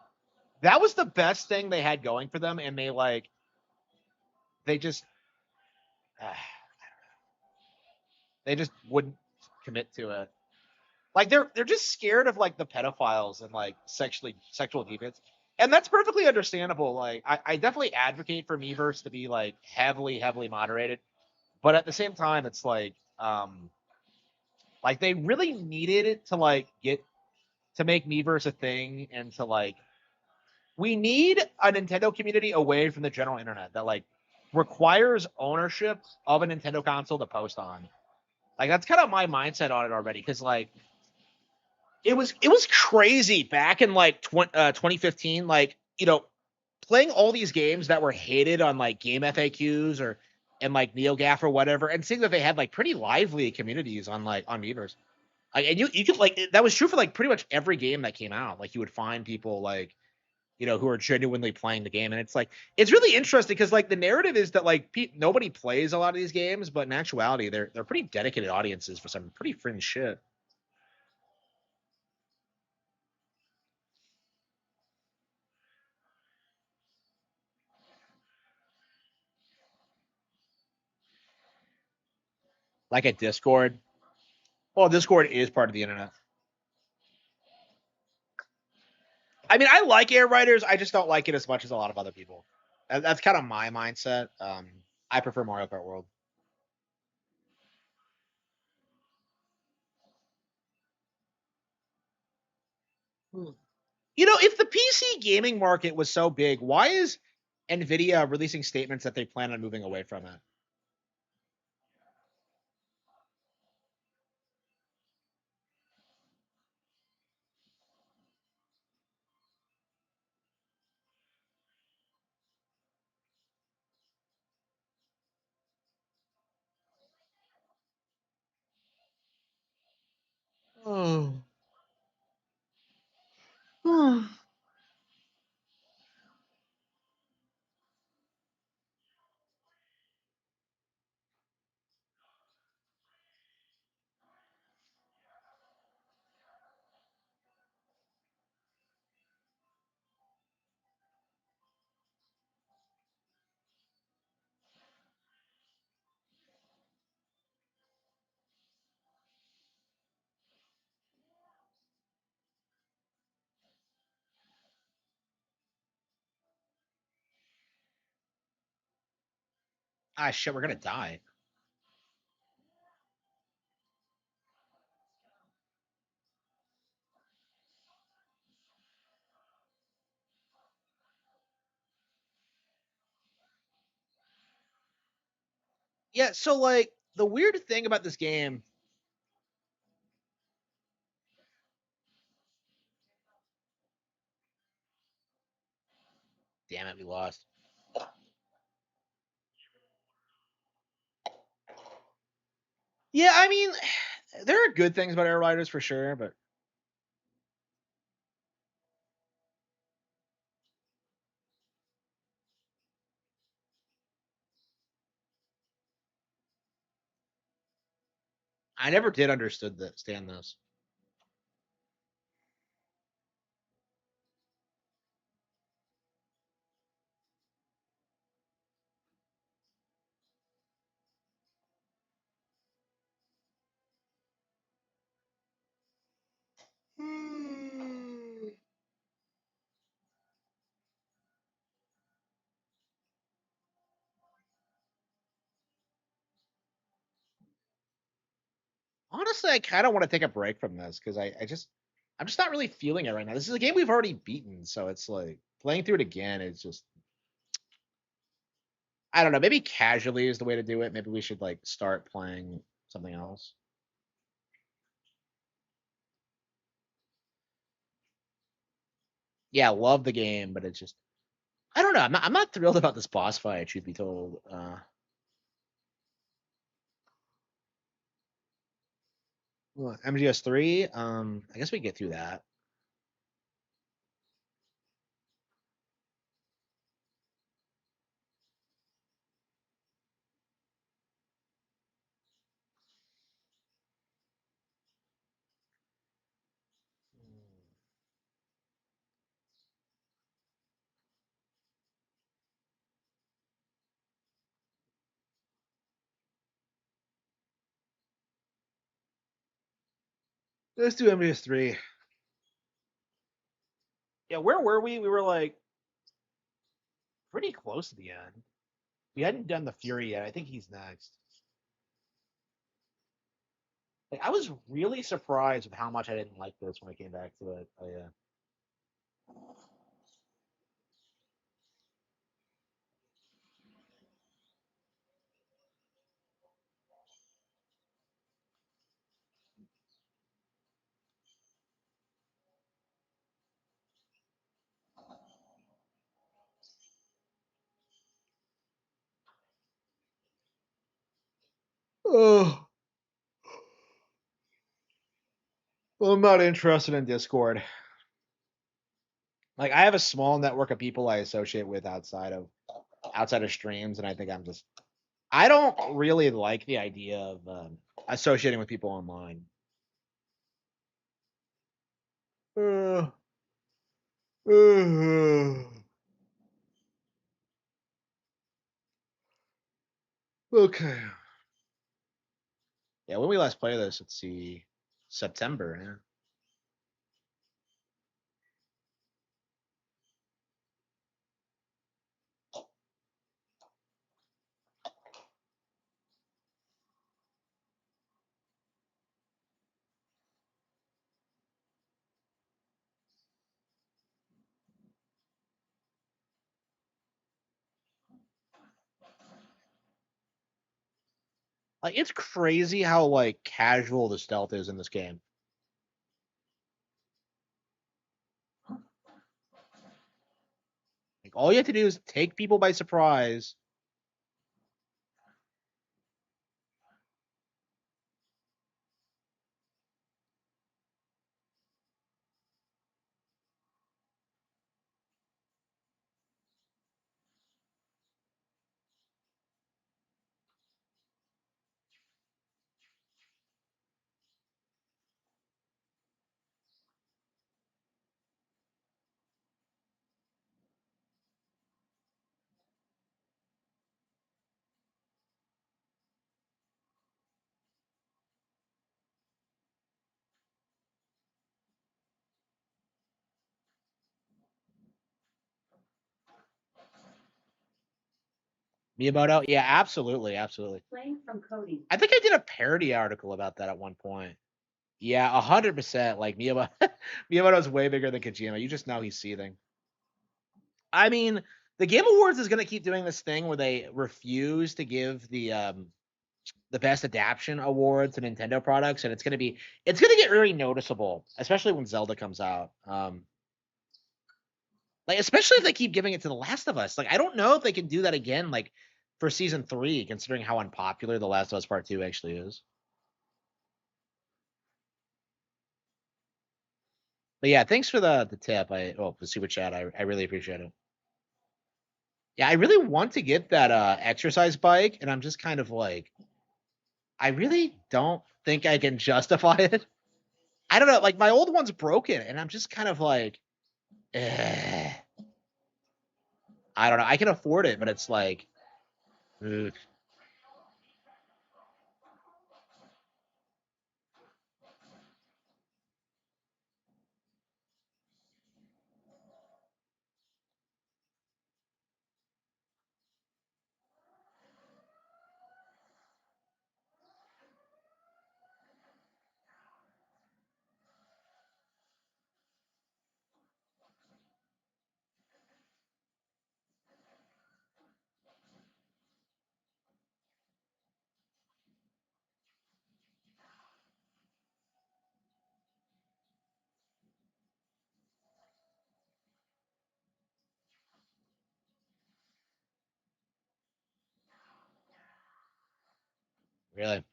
that was the best thing they had going for them, and they just uh, they just wouldn't commit to it. Like they're just scared of like the pedophiles and like sexual deviants, and that's perfectly understandable. Like I definitely advocate for Miiverse to be like heavily moderated, but at the same time, it's like they really needed it to like get to make Miiverse a thing and to like we need a Nintendo community away from the general internet that like requires ownership of a Nintendo console to post on. Like that's kind of my mindset on it already because like it was crazy back in like 2015 like playing all these games that were hated on like game FAQs or and like NeoGAF or whatever and seeing that they had like pretty lively communities on like on Miiverse. Like, and you could like that was true for like pretty much every game that came out. Like you would find people like who are genuinely playing the game, and it's like it's really interesting because like the narrative is that like nobody plays a lot of these games, but in actuality they're pretty dedicated audiences for some pretty fringe shit. Like a Discord. Well, Discord is part of the internet. I mean, I like Air Riders. I just don't like it as much as a lot of other people. That's kind of my mindset. I prefer Mario Kart World. Hmm. If the PC gaming market was so big, why is Nvidia releasing statements that they plan on moving away from it? Oh. Ah, shit, we're gonna die. Yeah, so like the weird thing about this game, damn it, we lost. Yeah, I mean, there are good things about Air Riders for sure, but I never did understand this. Honestly, I kind of want to take a break from this because I'm just not really feeling it right now. This is a game we've already beaten, so it's like playing through it again is just I don't know. Maybe casually is the way to do it. Maybe we should like start playing something else. Yeah, love the game, but it's just I don't know. I'm not thrilled about this boss fight. Truth be told, MGS3. I guess we can get through that. Let's do MDS3. Yeah, where were we? We were like pretty close to the end. We hadn't done the Fury yet. I think he's next. Like, I was really surprised with how much I didn't like this when I came back to it. Oh yeah. Oh, well, I'm not interested in Discord. Like, I have a small network of people I associate with outside of streams, and I think I don't really like the idea of associating with people online. Uh, okay. Yeah, when we last played this, let's see, September. Yeah. Like, it's crazy how like casual the stealth is in this game. Like, all you have to do is take people by surprise. Miyamoto, yeah, absolutely, absolutely. Playing from Cody. I think I did a parody article about that at one point. Yeah, 100%. Like Miyamoto, Miyamoto's way bigger than Kojima. You just know he's seething. I mean, the Game Awards is going to keep doing this thing where they refuse to give the best adaptation award to Nintendo products, and it's going to get really noticeable, especially when Zelda comes out. Like, especially if they keep giving it to The Last of Us. Like, I don't know if they can do that again, like for season 3, considering how unpopular The Last of Us Part 2 actually is. But yeah, thanks for the tip. The super chat. I really appreciate it. Yeah, I really want to get that exercise bike, and I'm just kind of like, I really don't think I can justify it. I don't know, like my old one's broken, and I'm just kind of like, eh. I don't know. I can afford it, but it's like, ugh. Really.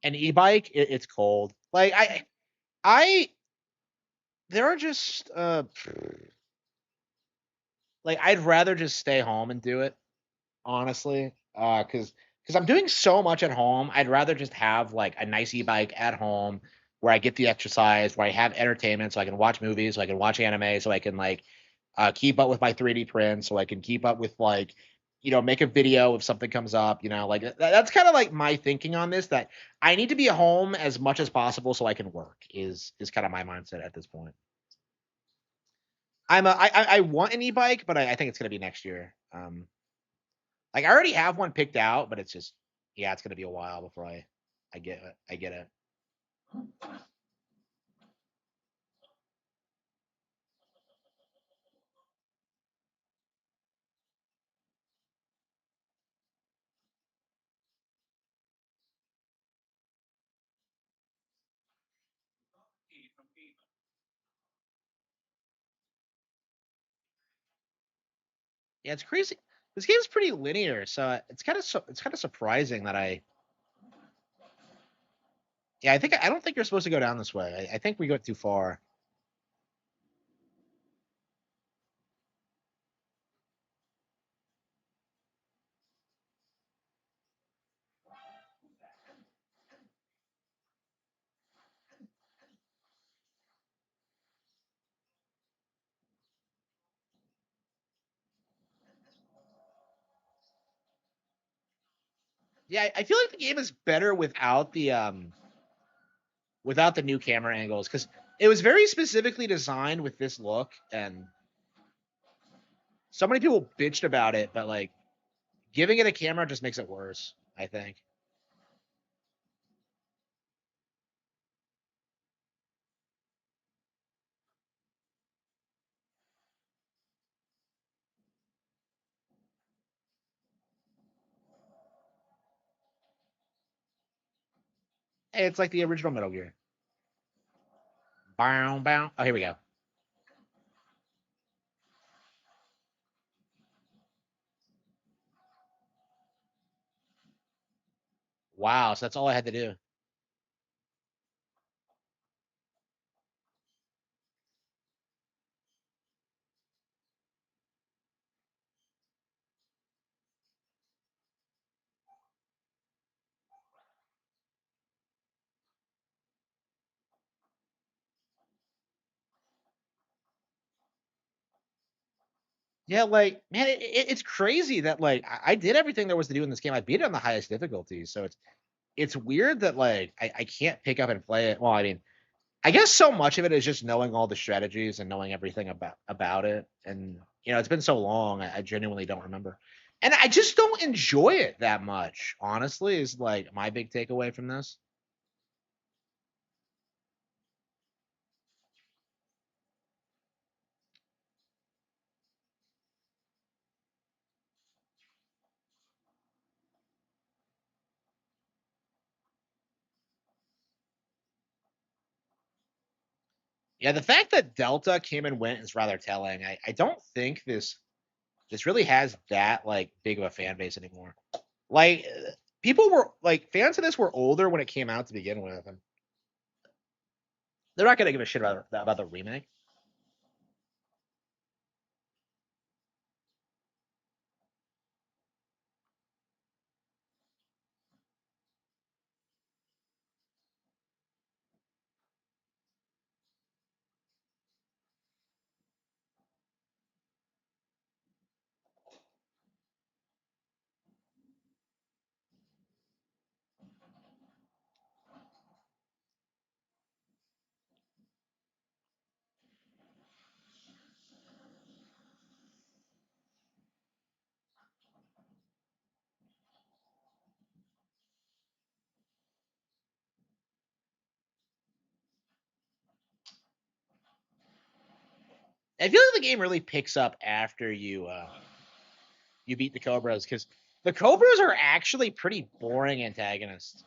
An e-bike, it's cold. Like I, there are just like I'd rather just stay home and do it, honestly. Because I'm doing so much at home, I'd rather just have like a nice e-bike at home where I get the exercise, where I have entertainment, so I can watch movies, so I can watch anime, so I can like keep up with my 3D prints, so I can keep up with like make a video if something comes up. Like that's kind of like my thinking on this. That I need to be home as much as possible so I can work. Is kind of my mindset at this point. I want an e-bike, but I think it's gonna be next year. Like I already have one picked out, but it's just it's gonna be a while before I get it. I get it. Yeah, it's crazy. This game's pretty linear, so it's kind of surprising that I don't think you're supposed to go down this way. I think we go too far. Yeah, I feel like the game is better without the new camera angles because it was very specifically designed with this look, and so many people bitched about it, but like giving it a camera just makes it worse. I think. Hey, it's like the original Metal Gear. Bow, bow. Oh, here we go. Wow, so that's all I had to do. Yeah, like man, it's crazy that like I did everything there was to do in this game. I beat it on the highest difficulty, so it's weird that like I can't pick up and play it. Well, I mean, I guess so much of it is just knowing all the strategies and knowing everything about it. And it's been so long, I genuinely don't remember. And I just don't enjoy it that much, honestly, is like my big takeaway from this. Yeah, the fact that Delta came and went is rather telling. I don't think this really has that like big of a fan base anymore. Like people were like fans of this were older when it came out to begin with, and they're not gonna give a shit about the remake. I feel like the game really picks up after you beat the Cobras because the Cobras are actually pretty boring antagonists.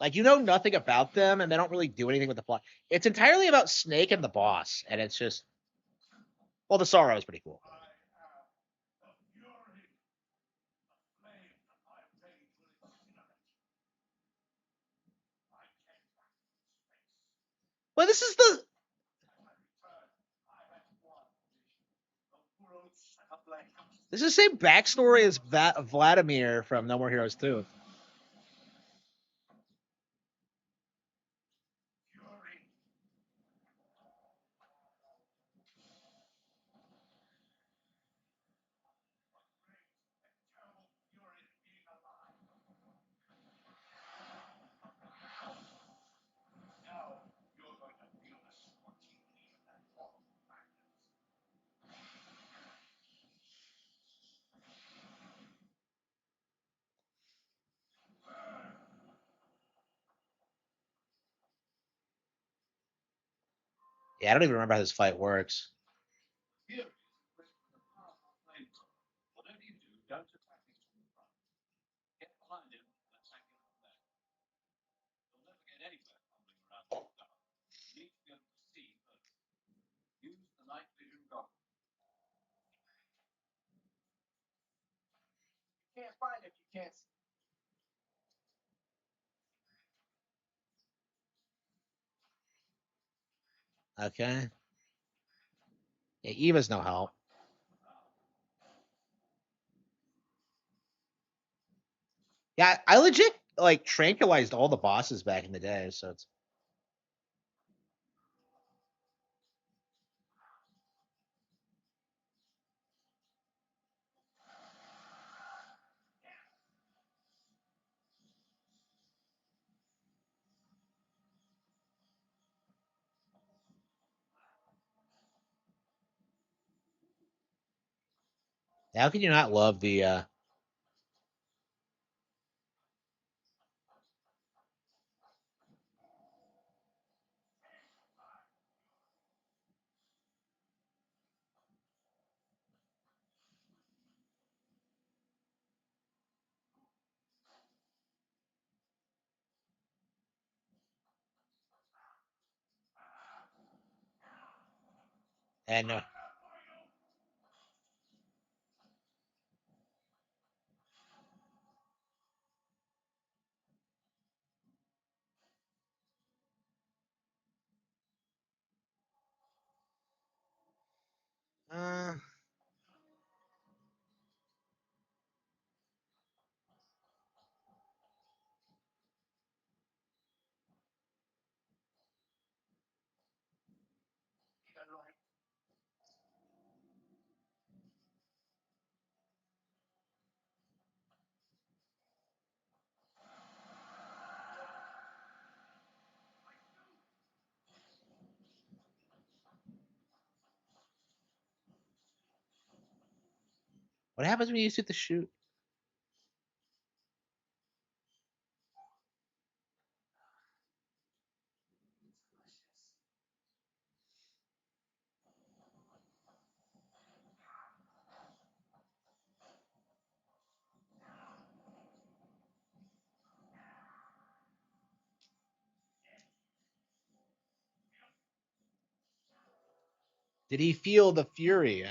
Like you know nothing about them and they don't really do anything with the plot. It's entirely about Snake and the boss, and it's just the Sorrow is pretty cool. But this is the same backstory as Vladimir from No More Heroes 2. Yeah, I don't even remember how this fight works. Okay. Yeah, Eva's no help. Yeah, I legit like tranquilized all the bosses back in the day, so it's how can you not love the and uh, what happens when you use it to shoot? Did he feel the fury?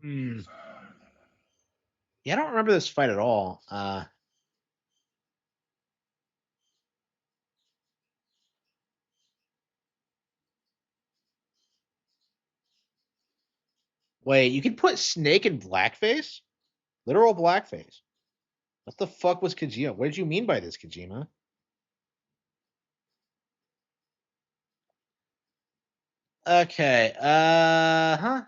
Hmm. Yeah, I don't remember this fight at all. Wait, you can put Snake in blackface? Literal blackface. What the fuck was Kojima? What did you mean by this, Kojima? Okay. Huh.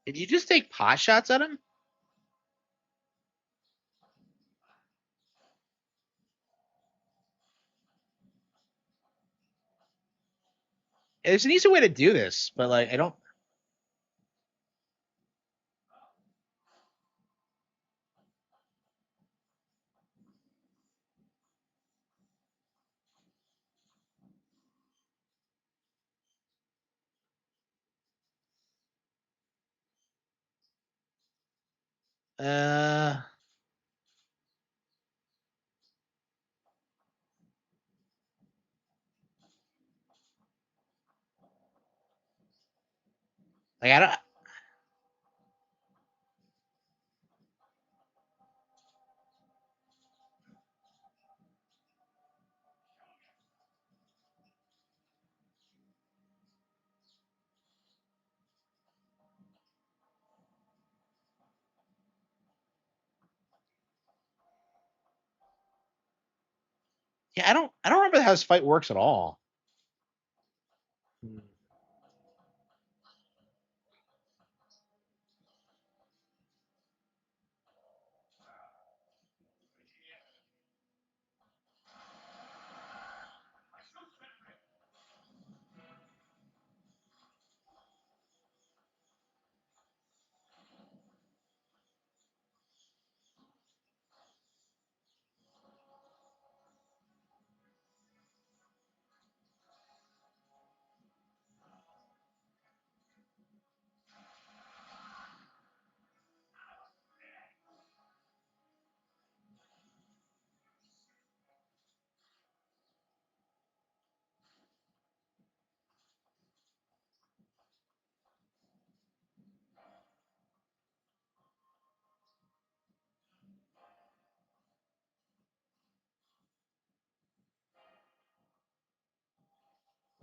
Did you just take pot shots at him? There's an easy way to do this, but like I don't. Uh, like I don't. Yeah, I don't. I don't remember how this fight works at all. Hmm.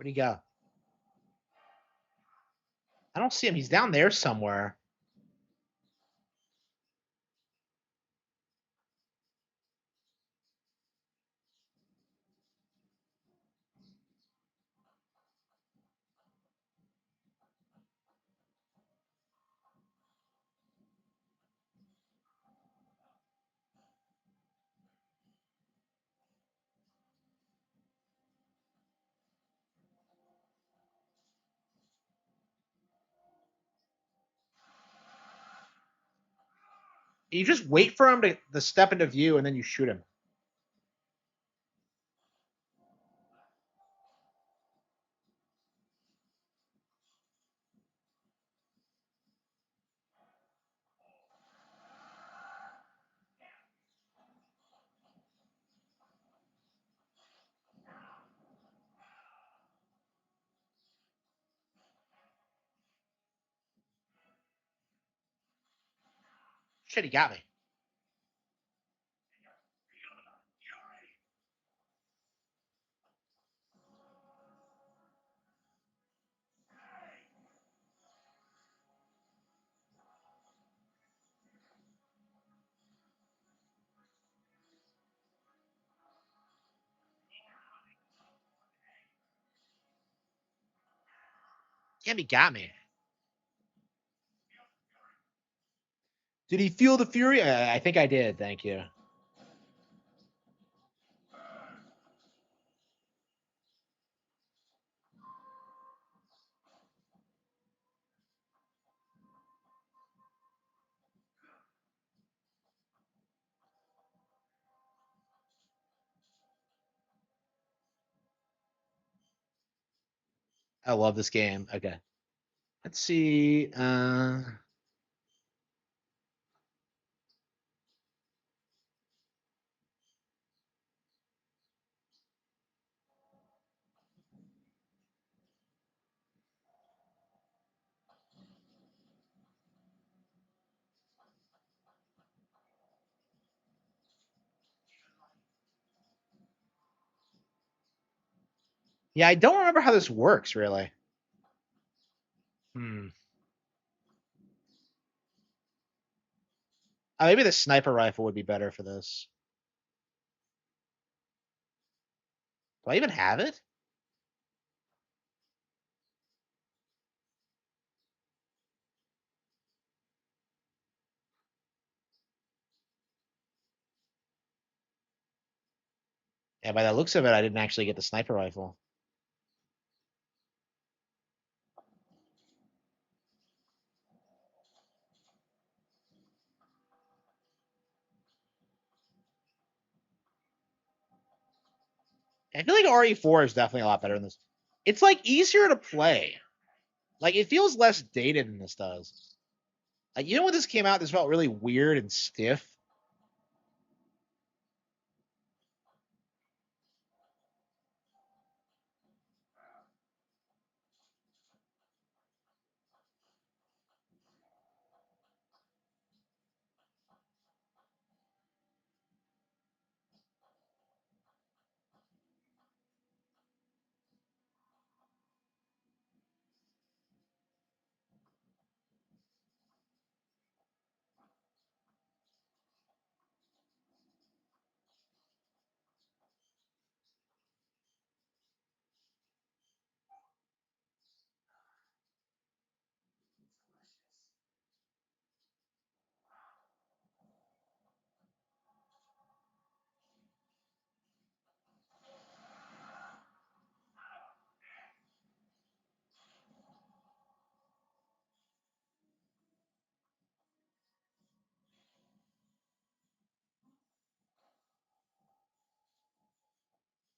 Where'd he go? I don't see him. He's down there somewhere. You just wait for him to step into view and then you shoot him. Shit, he got me. Damn, he got me. Did he feel the fury? I think I did. Thank you. I love this game. Okay. Let's see. Yeah, I don't remember how this works really. Maybe the sniper rifle would be better for this. Do I even have it? Yeah, by the looks of it, I didn't actually get the sniper rifle. I feel like RE4 is definitely a lot better than this. It's like easier to play. Like it feels less dated than this does. Like you know when this came out, this felt really weird and stiff.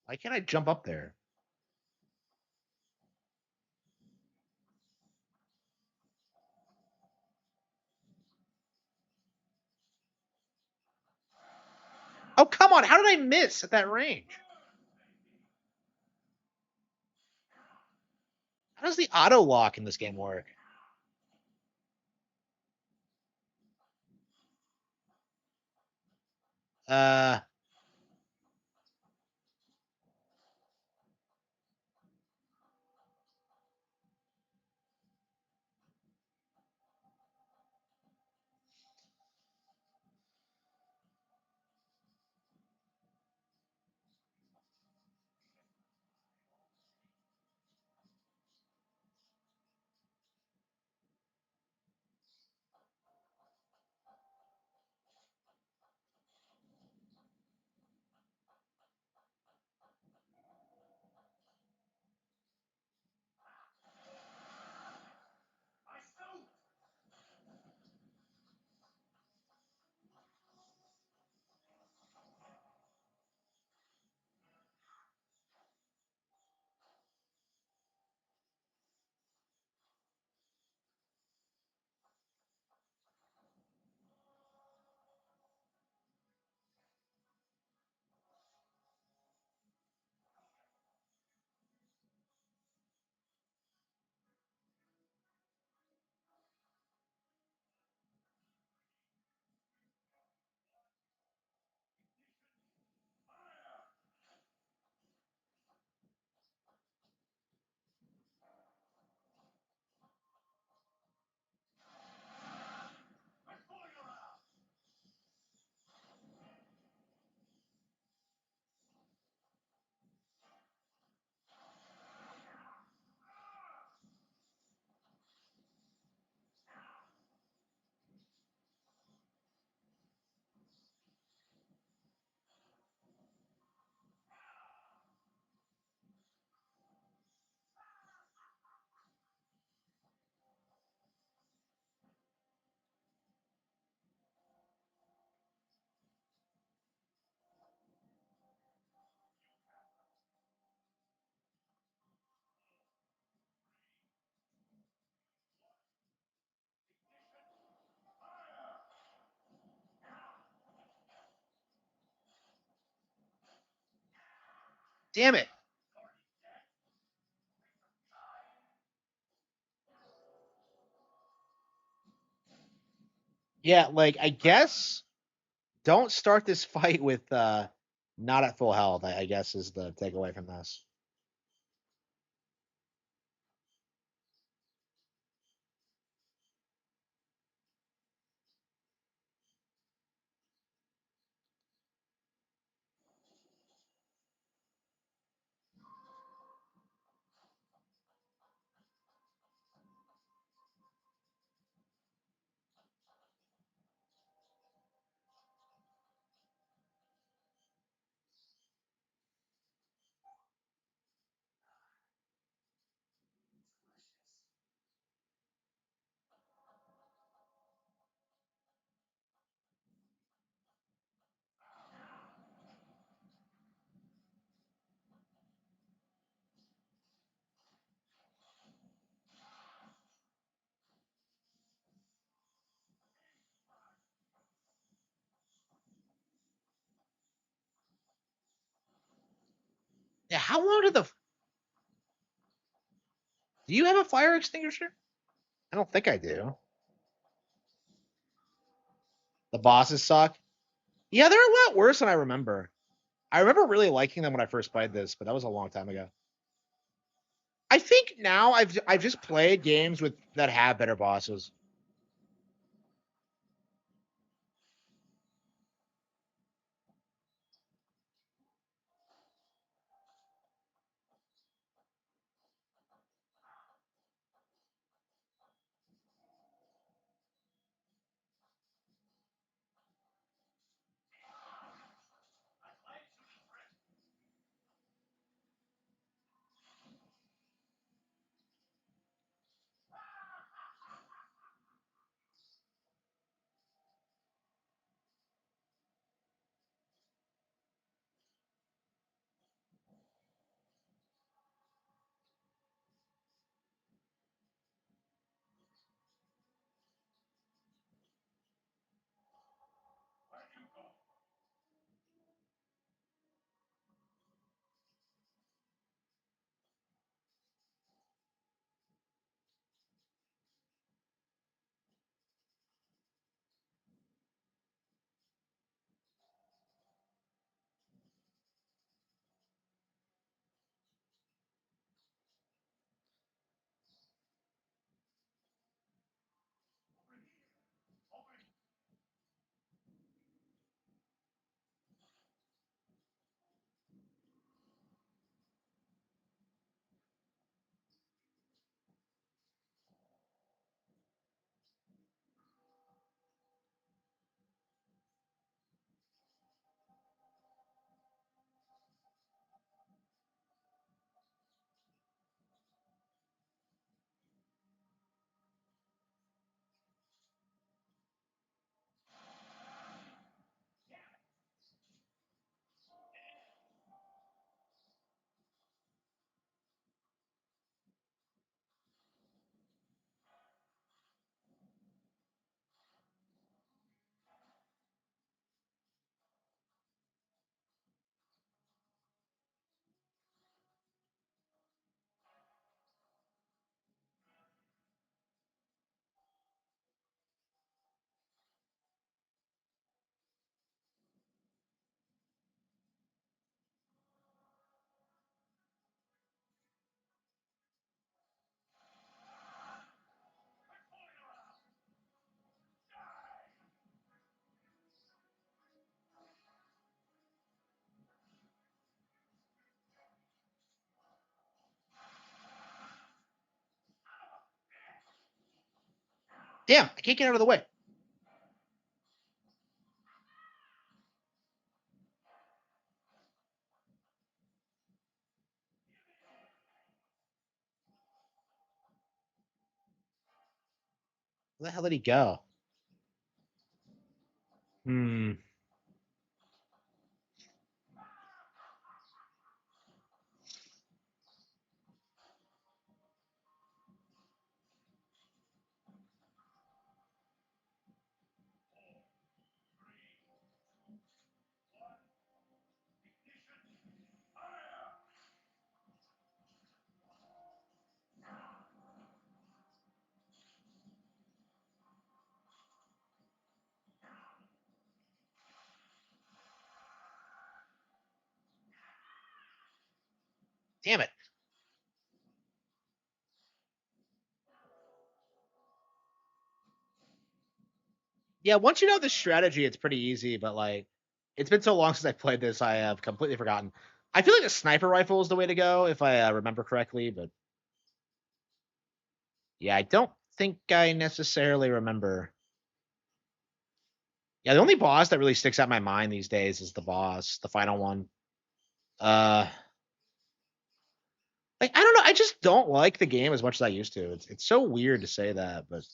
Why can't I jump up there? Oh, come on. How did I miss at that range? How does the auto lock in this game work? Uh, Damn it. Yeah, like, I guess don't start this fight with not at full health, I guess is the takeaway from this. Yeah, how long did the do you have a fire extinguisher? I don't think I do. The bosses suck. Yeah, they're a lot worse than I remember. I remember really liking them when I first played this, but that was a long time ago. I think now I've just played games with that have better bosses. Damn, I can't get out of the way. Where the hell did he go? Hmm. Damn it. Yeah, once you know the strategy, it's pretty easy, but like it's been so long since I played this, I have completely forgotten. I feel like a sniper rifle is the way to go if I remember correctly, but yeah, I don't think I necessarily remember. Yeah, the only boss that really sticks out in my mind these days is the boss, the final one. Uh like I don't know, I just don't like the game as much as I used to. It's so weird to say that, but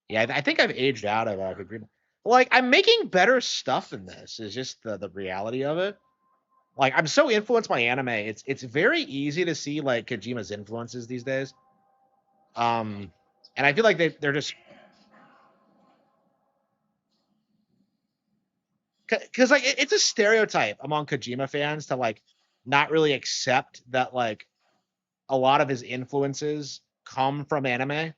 yeah, I think I've aged out of Kojima. Like I'm making better stuff than this. Is just the reality of it. Like I'm so influenced by anime. It's very easy to see like Kojima's influences these days. And I feel like they're just because like it's a stereotype among Kojima fans to like not really accept that like a lot of his influences come from anime.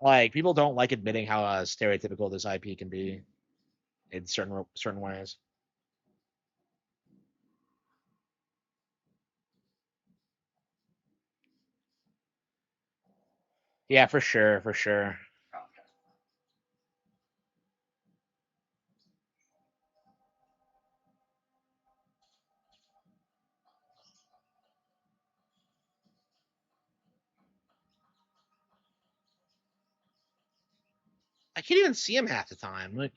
Like people don't like admitting how stereotypical this IP can be in certain ways. Yeah, for sure, for sure. I can't even see him half the time. Like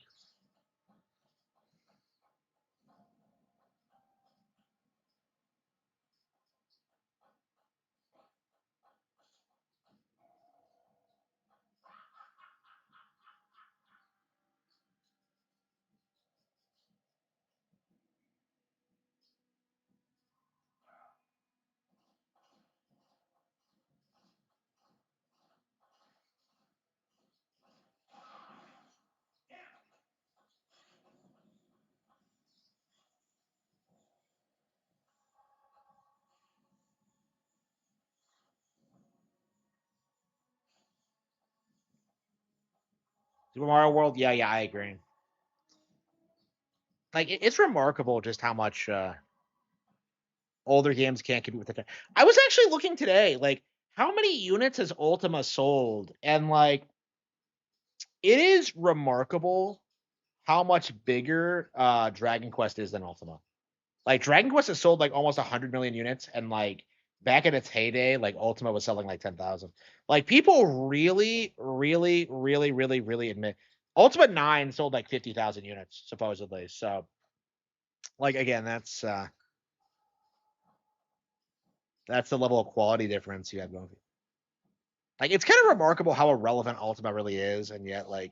Super Mario World, yeah, yeah, I agree. Like it's remarkable just how much older games can't compete with it. I was actually looking today, like how many units has Ultima sold, and like it is remarkable how much bigger Dragon Quest is than Ultima. Like Dragon Quest has sold like almost 100 million units, and like back in its heyday, like Ultima was selling like 10,000. Like people really, really, really, really, really admit Ultima 9 sold like 50,000 units supposedly. So like again, that's the level of quality difference you have going. Like it's kind of remarkable how irrelevant Ultima really is, and yet like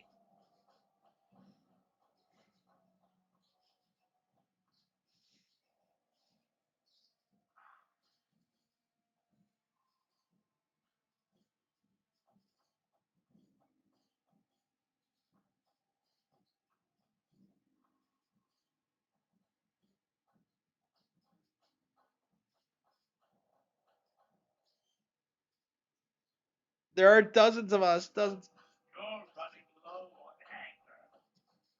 there are dozens of us, dozens.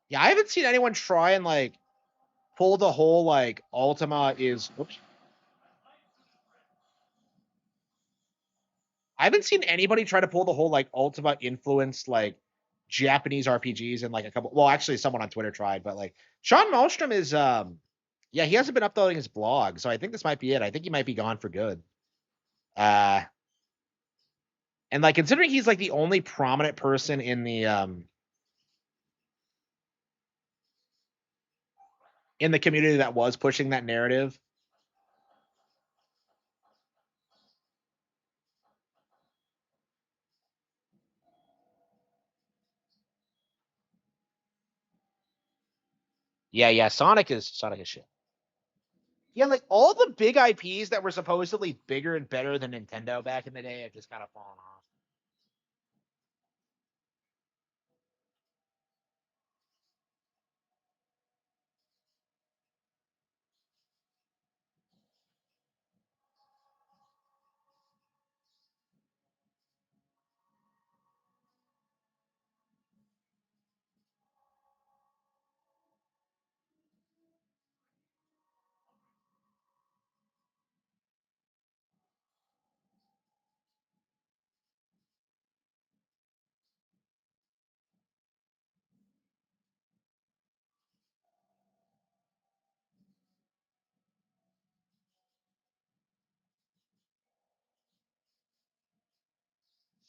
Yeah, I haven't seen anyone try and like pull the whole like Ultima is. Oops. I haven't seen anybody try to pull the whole like Ultima influenced like Japanese RPGs and like a couple. Well, actually, someone on Twitter tried, but like Sean Malmstrom is yeah, he hasn't been uploading his blog, so I think this might be it. I think he might be gone for good. Uh, and like considering he's like the only prominent person in the community that was pushing that narrative. Yeah, yeah, Sonic is shit. Yeah, like all the big IPs that were supposedly bigger and better than Nintendo back in the day have just kind of fallen off.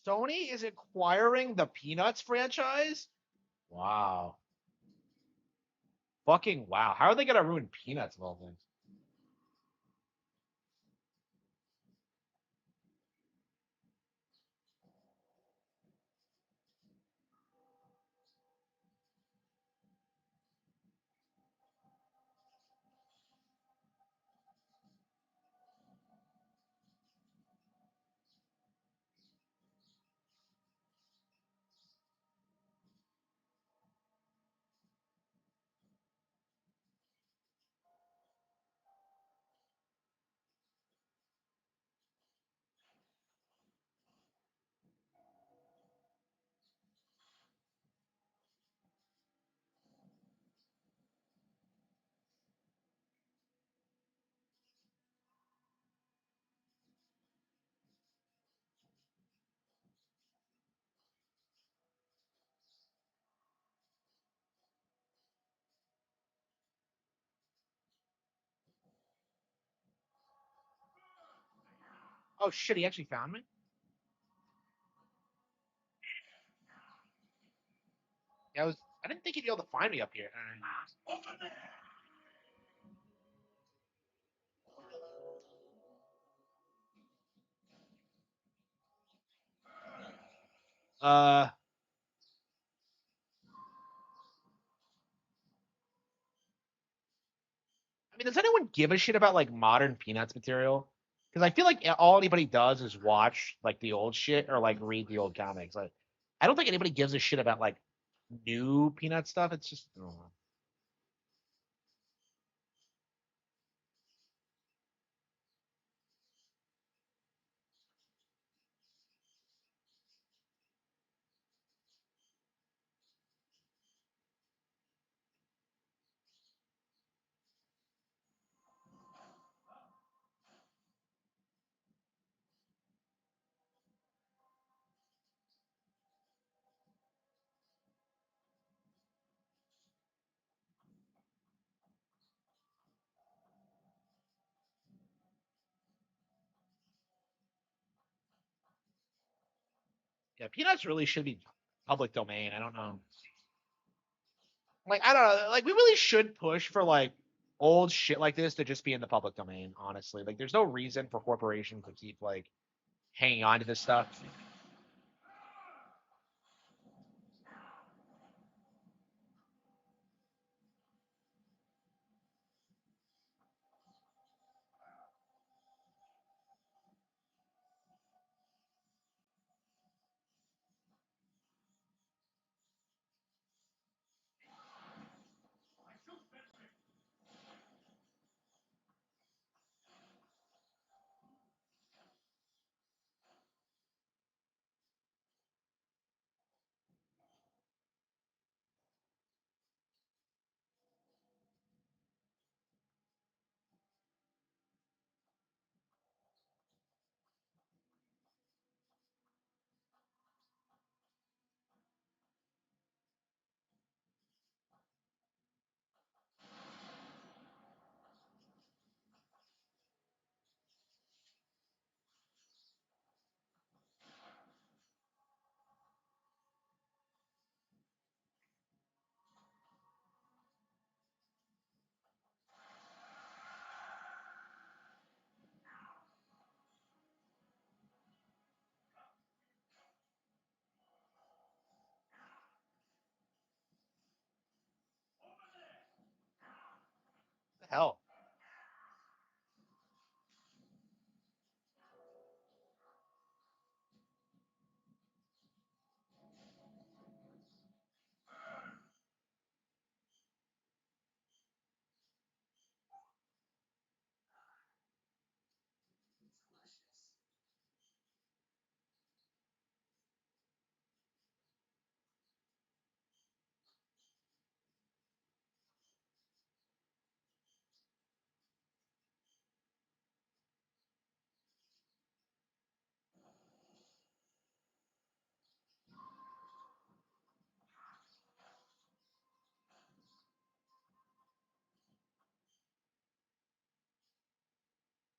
Sony is acquiring the Peanuts franchise? Wow. Fucking wow. How are they gonna ruin Peanuts of all things? Oh shit, he actually found me? Yeah, I didn't think he'd be able to find me up here. Uh I mean, does anyone give a shit about like modern Peanuts material? Because I feel like all anybody does is watch like the old shit or like read the old comics. Like, I don't think anybody gives a shit about like new Peanut stuff. It's just, I don't know. Yeah, Peanuts really should be public domain. I don't know. Like, I don't know. Like, we really should push for like old shit like this to just be in the public domain. Honestly, like, there's no reason for corporations to keep like hanging on to this stuff. The hell.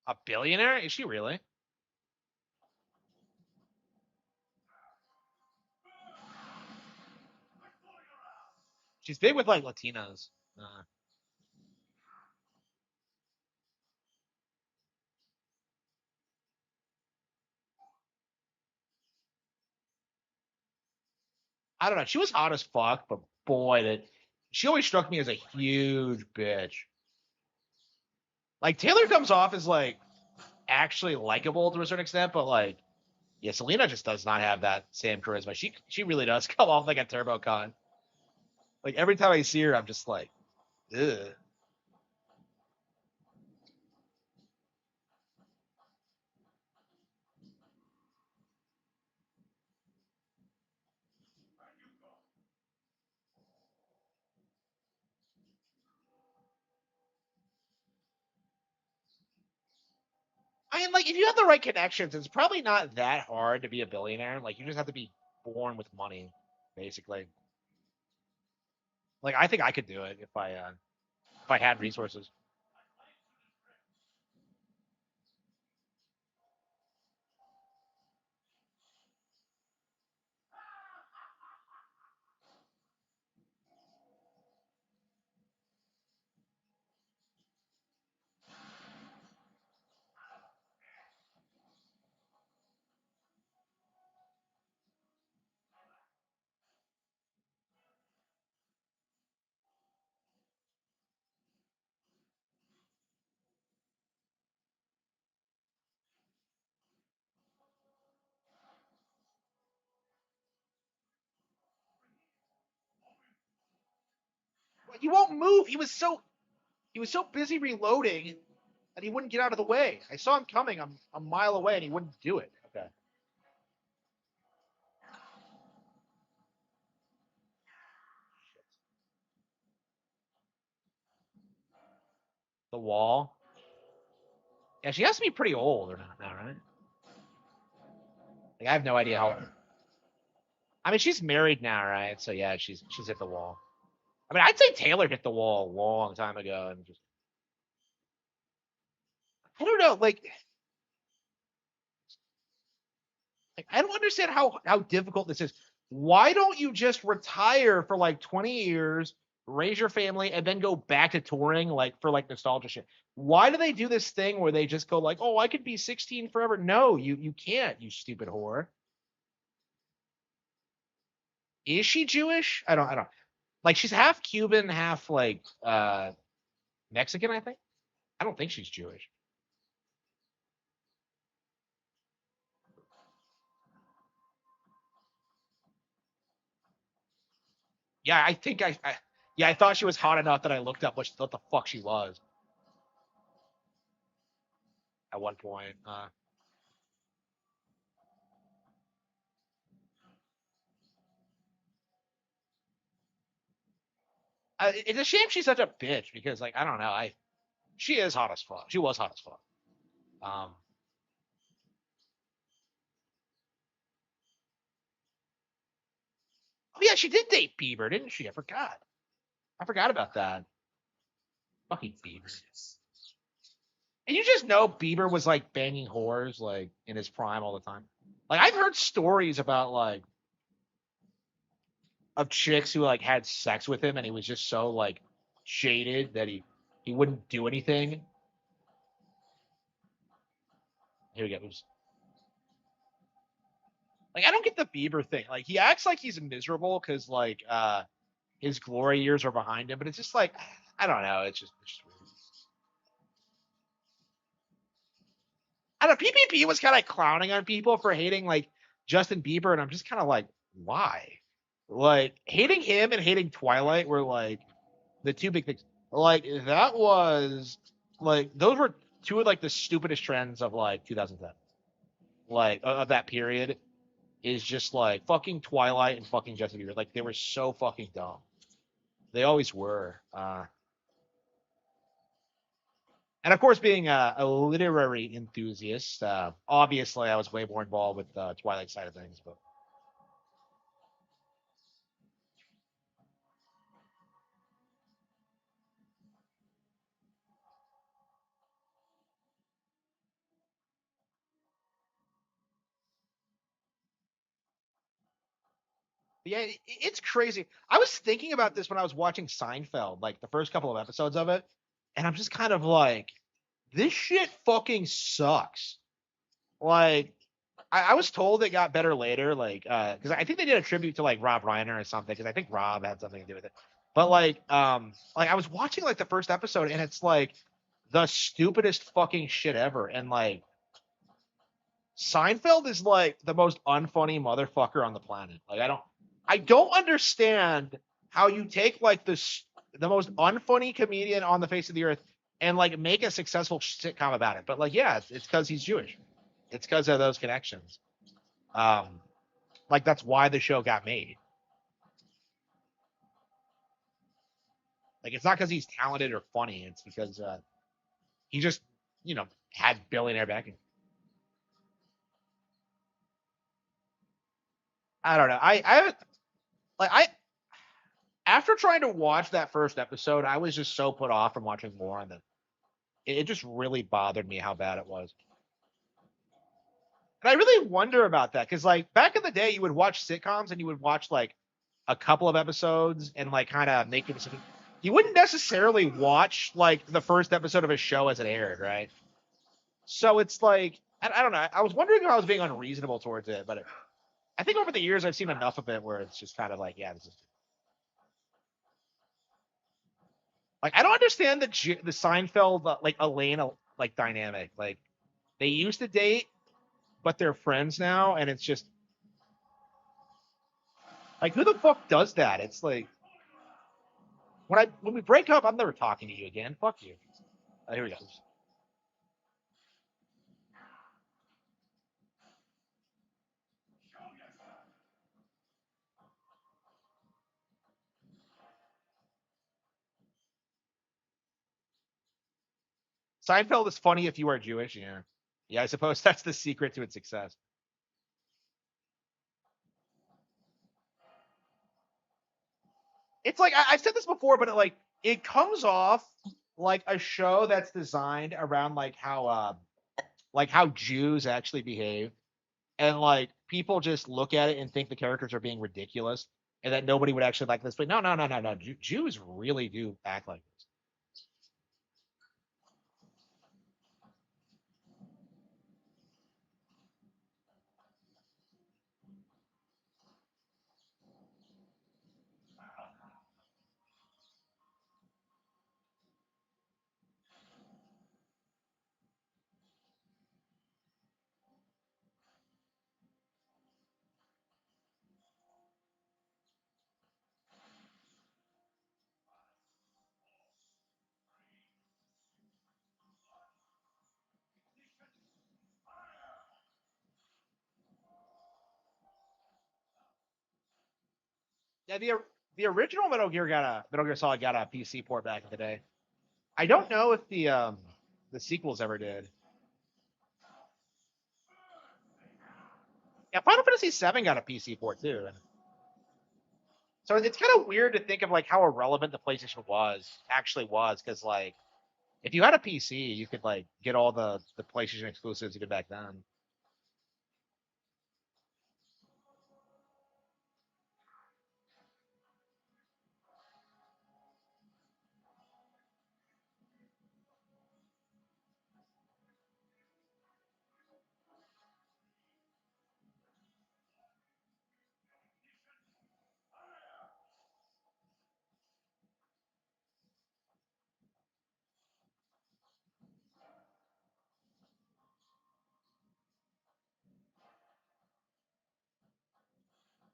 A billionaire? Is she really? She's big with like Latinos. I don't know. She was hot as fuck, but boy, that she always struck me as a huge bitch. Like Taylor comes off as like actually likable to a certain extent, but like yeah, Selena just does not have that same charisma. She really does come off like a turbo con. Like every time I see her, I'm just like, ugh. I mean, like if you have the right connections, it's probably not that hard to be a billionaire. Like you just have to be born with money, basically. Like I think I could do it if I had resources. He won't move. He was so busy reloading that he wouldn't get out of the way. I saw him coming. I'm a mile away, and he wouldn't do it. Okay. The wall. Yeah, she has to be pretty old or not now, right? Like I have no idea how. I mean, she's married now, right? So yeah, she's hit the wall. I mean, I'd say Taylor hit the wall a long time ago, and just I don't know. Like I don't understand how difficult this is. Why don't you just retire for like 20 years, raise your family, and then go back to touring like for like nostalgia shit? Why do they do this thing where they just go like, "Oh, I could be 16 forever"? No, you can't, you stupid whore. Is she Jewish? I don't like she's half Cuban, half like Mexican, I think. I don't think she's Jewish. Yeah, I think yeah, I thought she was hot enough that I looked up what the fuck she was at one point. It's a shame she's such a bitch because like I don't know, I she is hot as fuck. She was hot as fuck. Um, oh yeah, she did date Bieber, didn't she? I forgot. I forgot about that. Fucking Bieber. And you just know Bieber was like banging whores like in his prime all the time. Like I've heard stories about like of chicks who like had sex with him and he was just so like jaded that he wouldn't do anything. Here we go. Oops. Like I don't get the Bieber thing. Like he acts like he's miserable because like his glory years are behind him, but it's just like I don't know. It's just weird. I don't know. PPP was kind of clowning on people for hating like Justin Bieber, and I'm just kind of like, why? Like hating him and hating Twilight were like the two big things. Like that was like those were two of like the stupidest trends of like 2010, like of that period. Is just like fucking Twilight and fucking Justin Bieber. Like they were so fucking dumb. They always were. And of course, being a literary enthusiast, obviously I was way more involved with the Twilight side of things. But Yeah, it's crazy. I was thinking about this when I was watching Seinfeld, like the first couple of episodes of it, and I'm just kind of like, this shit fucking sucks. Like, I was told it got better later, like, because I think they did a tribute to like Rob Reiner or something, because I think Rob had something to do with it. But like I was watching like the first episode, and it's like the stupidest fucking shit ever, and like Seinfeld is like the most unfunny motherfucker on the planet. Like I don't understand how you take like the most unfunny comedian on the face of the earth and like make a successful sitcom about it. But like, yeah, it's because he's Jewish. It's because of those connections. Um, like that's why the show got made. Like it's not because he's talented or funny. It's because he just had billionaire backing. I don't know. I after trying to watch that first episode, I was just so put off from watching more, and then it just really bothered me how bad it was. And I really wonder about that because, like, back in the day, you would watch sitcoms and you would watch like a couple of episodes and like kind of make your decision. You wouldn't necessarily watch like the first episode of a show as it aired, right? So it's like I don't know. I was wondering if I was being unreasonable towards it, but I think over the years I've seen enough of it where it's just kind of like, yeah, this is like I don't understand the Seinfeld like Elena like dynamic. Like they used to date, but they're friends now, and it's just like who the fuck does that? It's like when we break up, I'm never talking to you again. Fuck you. Here we go. Seinfeld is funny if you are Jewish. Yeah, yeah. I suppose that's the secret to its success. It's like I've said this before, but it comes off like a show that's designed around like how Jews actually behave, and like people just look at it and think the characters are being ridiculous, and that nobody would actually like this. But no, no, no, no, no. Jews really do act like this. Yeah, the original Metal Gear Solid got a PC port back in the day. I don't know if the sequels ever did. Yeah, Final Fantasy VII got a PC port too. So it's kind of weird to think of like how irrelevant the PlayStation was because like if you had a PC, you could like get all the PlayStation exclusives you did back then.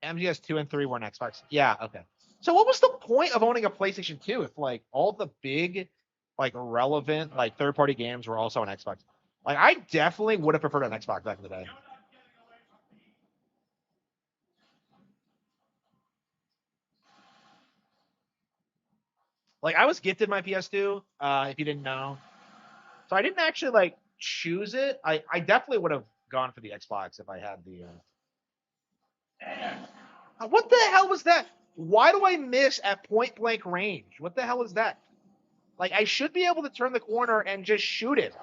MGS 2 and 3 were on Xbox. Yeah, okay. So what was the point of owning a PlayStation 2 if like all the big like relevant like third party games were also on Xbox? Like I definitely would have preferred an Xbox back in the day. Like I was gifted my PS2, if you didn't know. So I didn't actually like choose it. I definitely would have gone for the Xbox if I had the what the hell was that? Why do I miss at point blank range? What the hell is that? Like I should be able to turn the corner and just shoot it.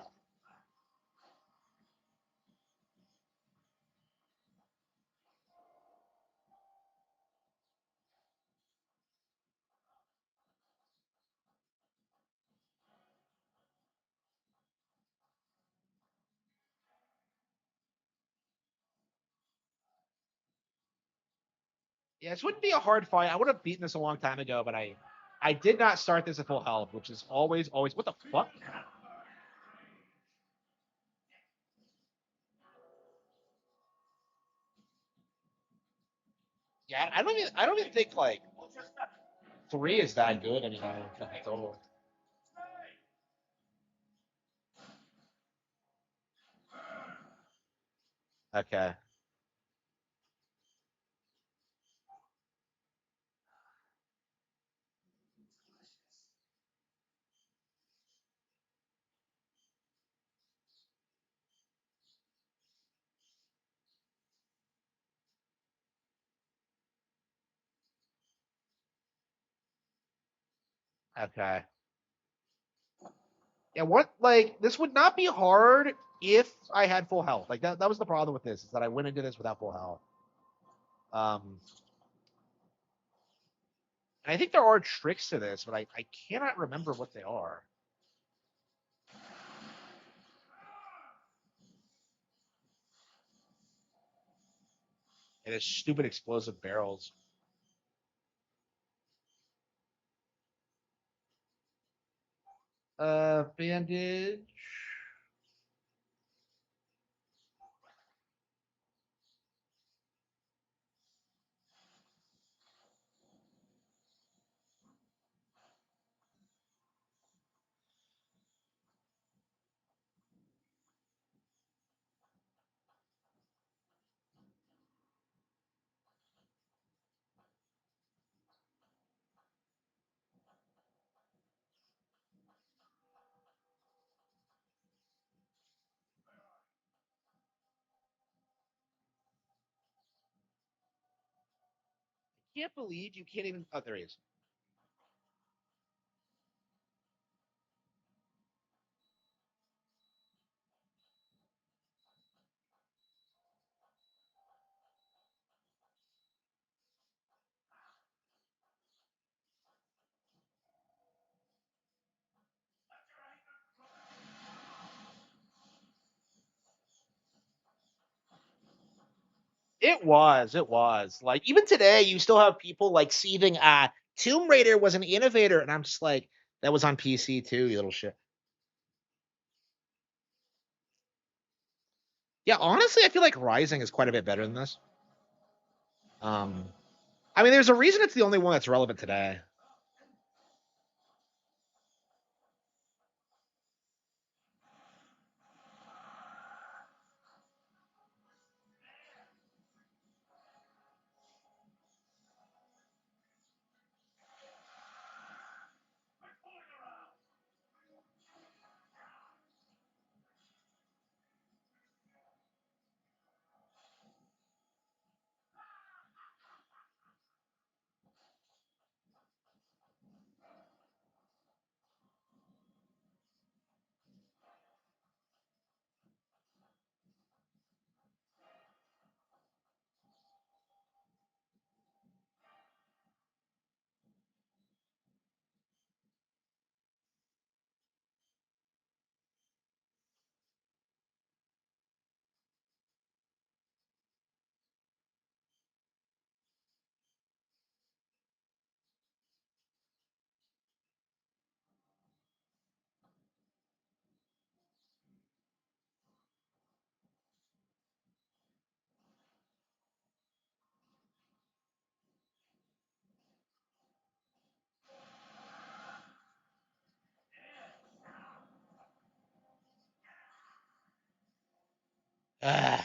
Yeah, this wouldn't be a hard fight. I would have beaten this a long time ago, but I did not start this at full health, which is always what the fuck? Yeah, I don't even think like 3 is that good anymore. Total. Okay. Okay. Yeah, what like this would not be hard if I had full health. Like that was the problem with this, is that I went into this without full health. Um and I think there are tricks to this, but I cannot remember what they are. And it's stupid explosive barrels. Bandage. Can't believe you can't even. Oh, there he is. It was. It was. Like even today, you still have people like seething. Tomb Raider was an innovator, and I'm just like, that was on PC too, you little shit. Yeah, honestly, I feel like Rising is quite a bit better than this. Um, I mean, there's a reason it's the only one that's relevant today. Ugh.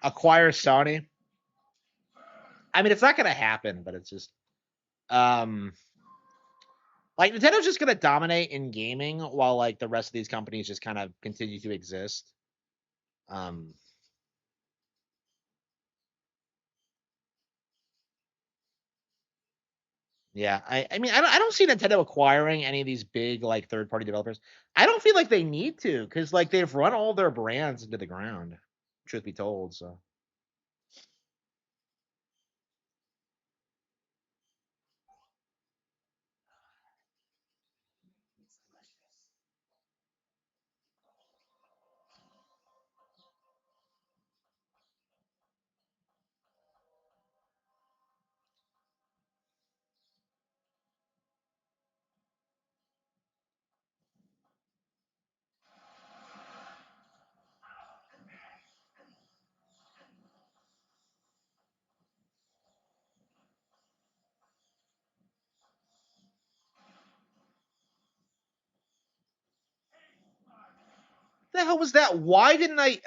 Acquire Sony. I mean, it's not gonna happen, but it's just um like Nintendo's just gonna dominate in gaming while like the rest of these companies just kind of continue to exist. Um yeah, I mean I don't see Nintendo acquiring any of these big like third party developers. I don't feel like they need to, because like they've run all their brands into the ground, truth be told. So The hell was that? Why didn't I?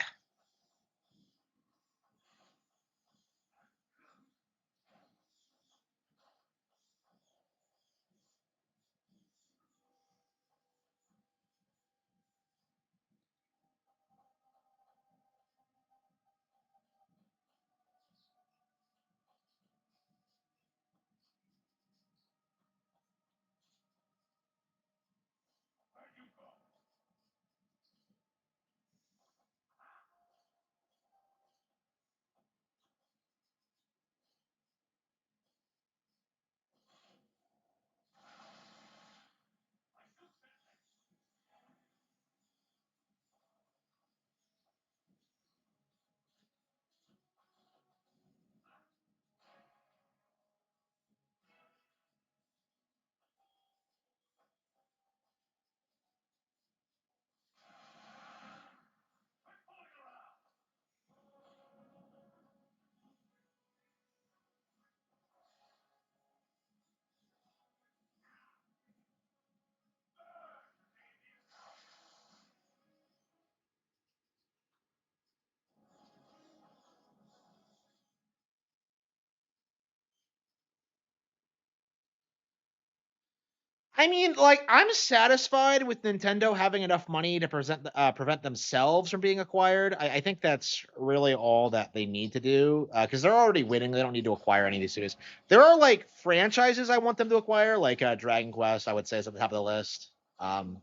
I mean, like, I'm satisfied with Nintendo having enough money to prevent themselves from being acquired. I think that's really all that they need to do because they're already winning. They don't need to acquire any of these studios. There are like franchises I want them to acquire, like Dragon Quest. I would say is at the top of the list. Um,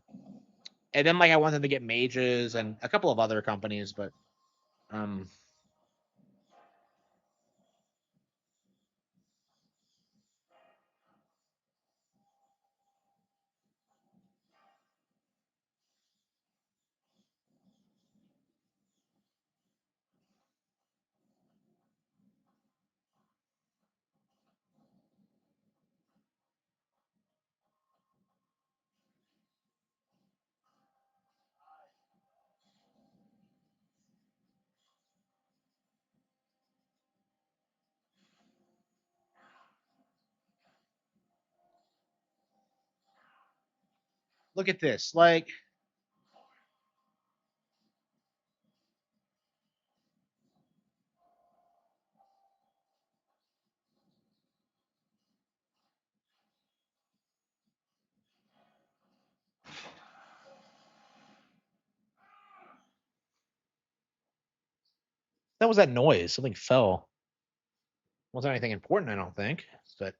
and then like I want them to get Mages and a couple of other companies, but um, look at this. Like, that was that noise. Something fell. Wasn't anything important, I don't think. But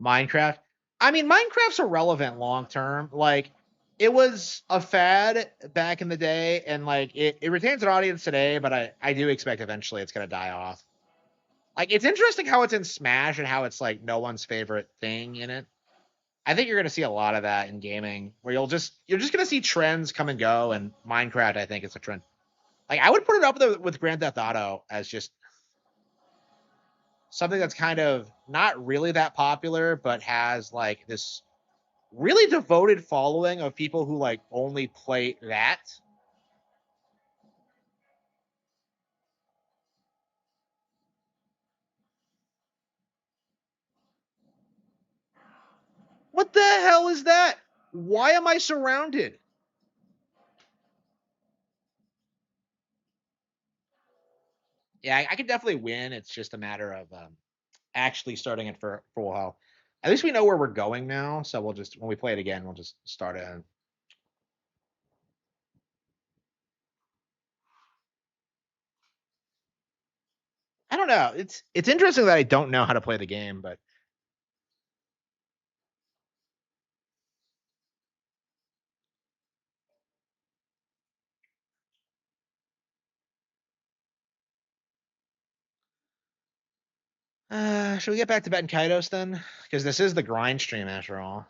Minecraft. I mean, Minecraft's irrelevant long term. Like, it was a fad back in the day, and like it retains an audience today, but I do expect eventually it's gonna die off. Like, it's interesting how it's in Smash and how it's like no one's favorite thing in it. I think you're gonna see a lot of that in gaming, where you're just gonna see trends come and go, and Minecraft, I think, is a trend. Like, I would put it up there with Grand Theft Auto as just something that's kind of not really that popular, but has like this really devoted following of people who like only play that. What the hell is that? Why am I surrounded? Yeah, I could definitely win. It's just a matter of actually starting it for a while. At least we know where we're going now, so we'll just when we play it again, we'll just start it. I don't know. It's interesting that I don't know how to play the game, but should we get back to betting Kaidos then? Because this is the grind stream after all.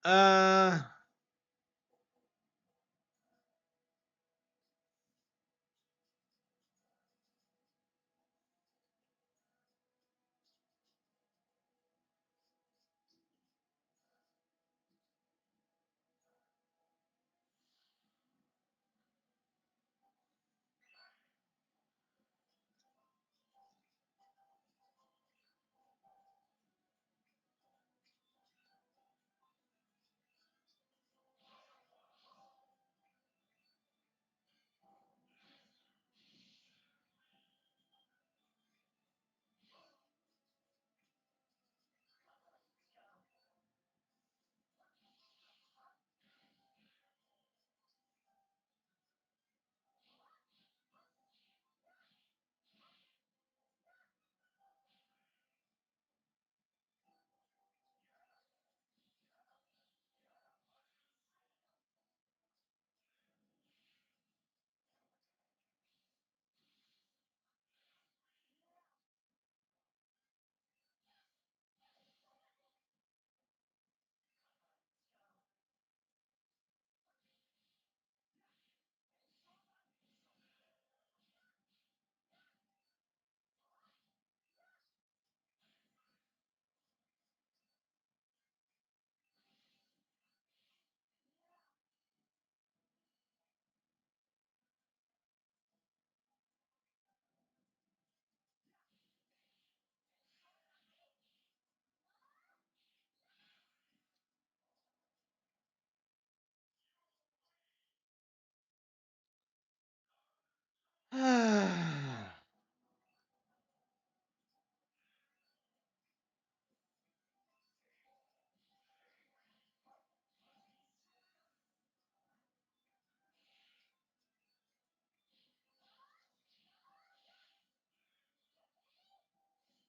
Uh.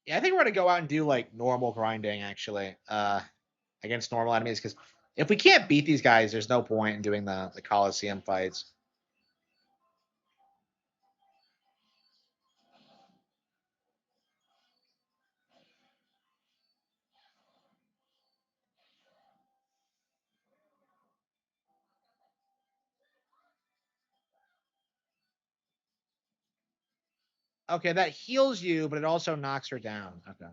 Yeah, I think we're gonna go out and do like normal grinding actually, against normal enemies because if we can't beat these guys, there's no point in doing the Coliseum fights. Okay, that heals you, but it also knocks her down. Okay.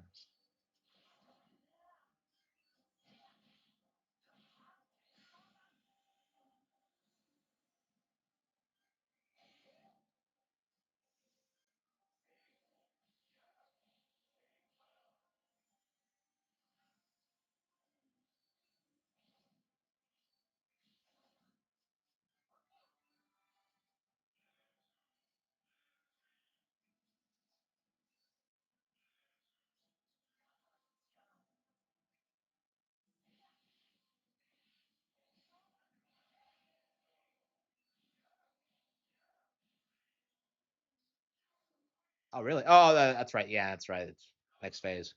Oh, really? Oh, that's right. Yeah, that's right. It's next phase.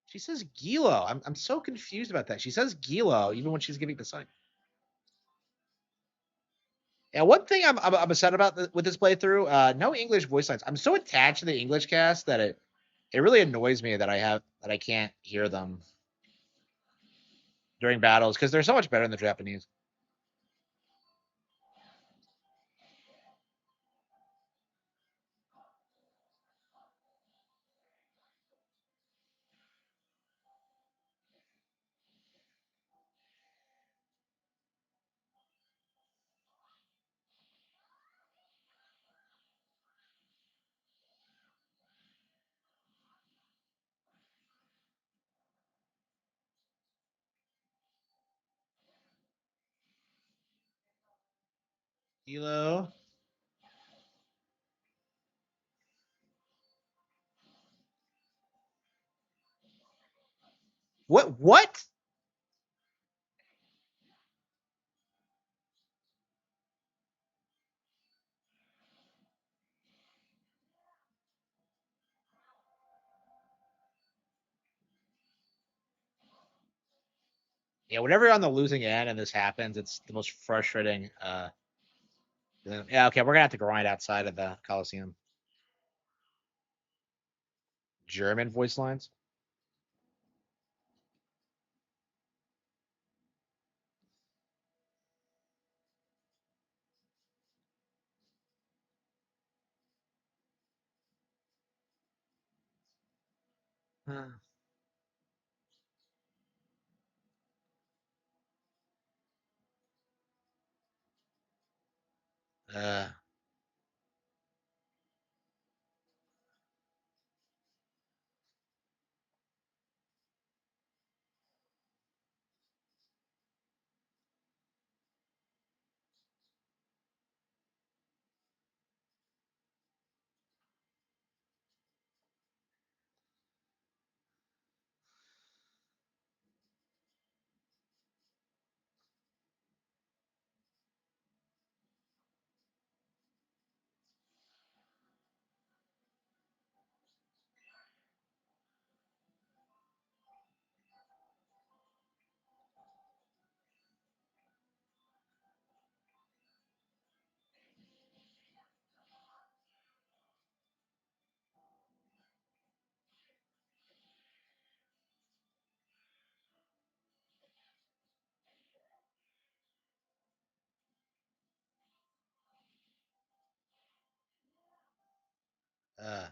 She says Gilo. I'm so confused about that. She says Gilo even when she's giving the sign. Yeah, one thing I'm upset about with this playthrough, no English voice lines. I'm so attached to the English cast that it really annoys me that I can't hear them during battles because they're so much better in the Japanese. Gilo. What? What? Yeah, whenever you're on the losing end and this happens, it's the most frustrating. Yeah, okay, we're gonna have to grind outside of the Coliseum. German voice lines. Uh, uh, uh,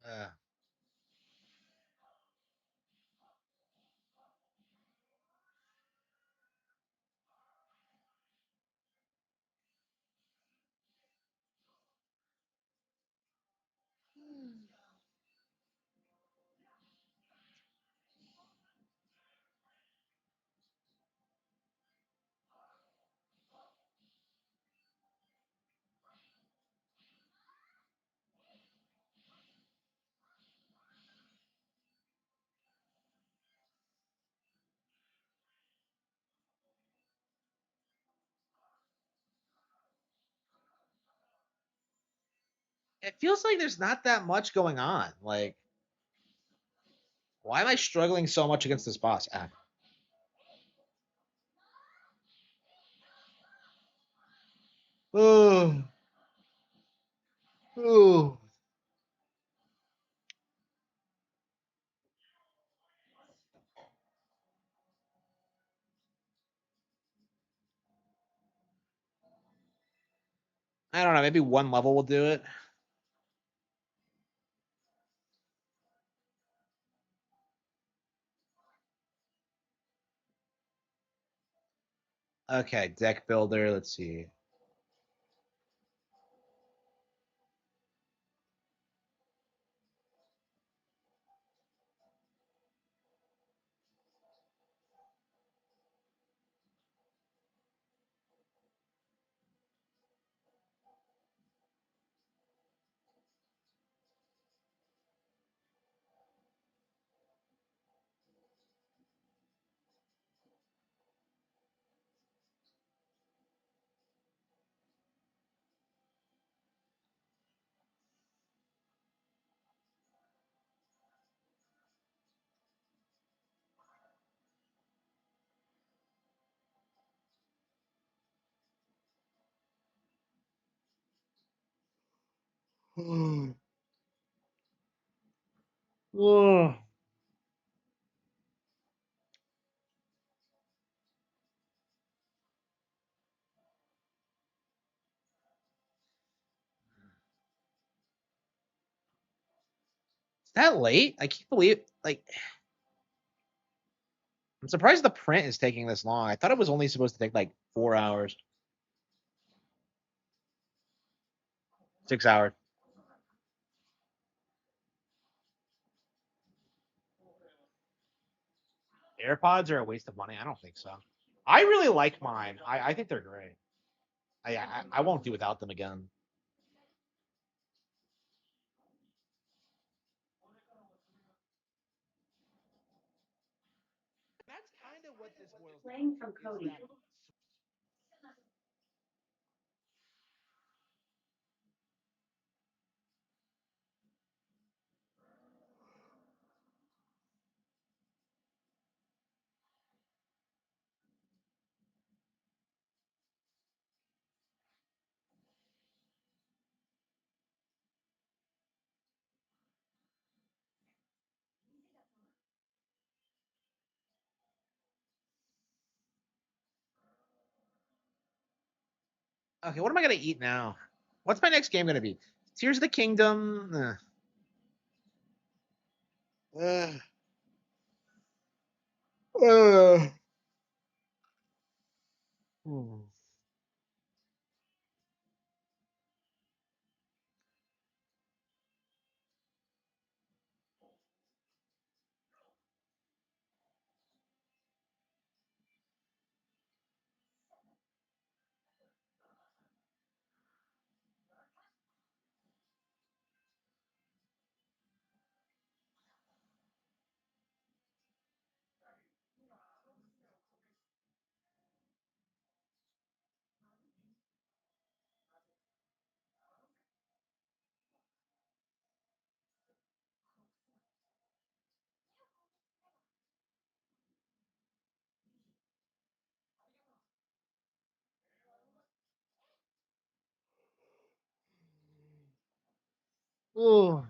uh. It feels like there's not that much going on. Like, why am I struggling so much against this boss? Ah. Oh. Oh. I don't know. Maybe one level will do it. Okay, deck builder. Let's see. Is that late? I can't believe like I'm surprised the print is taking this long. I thought it was only supposed to take like 4 hours. 6 hours. AirPods are a waste of money. I don't think so. I really like mine. I think they're great. I won't do without them again. That's kind of what this boils down Playing to. from Is Cody. that okay? What am I gonna eat now? What's my next game gonna be? Tears of the Kingdom. Ugh. Ugh. Hmm. Ugh.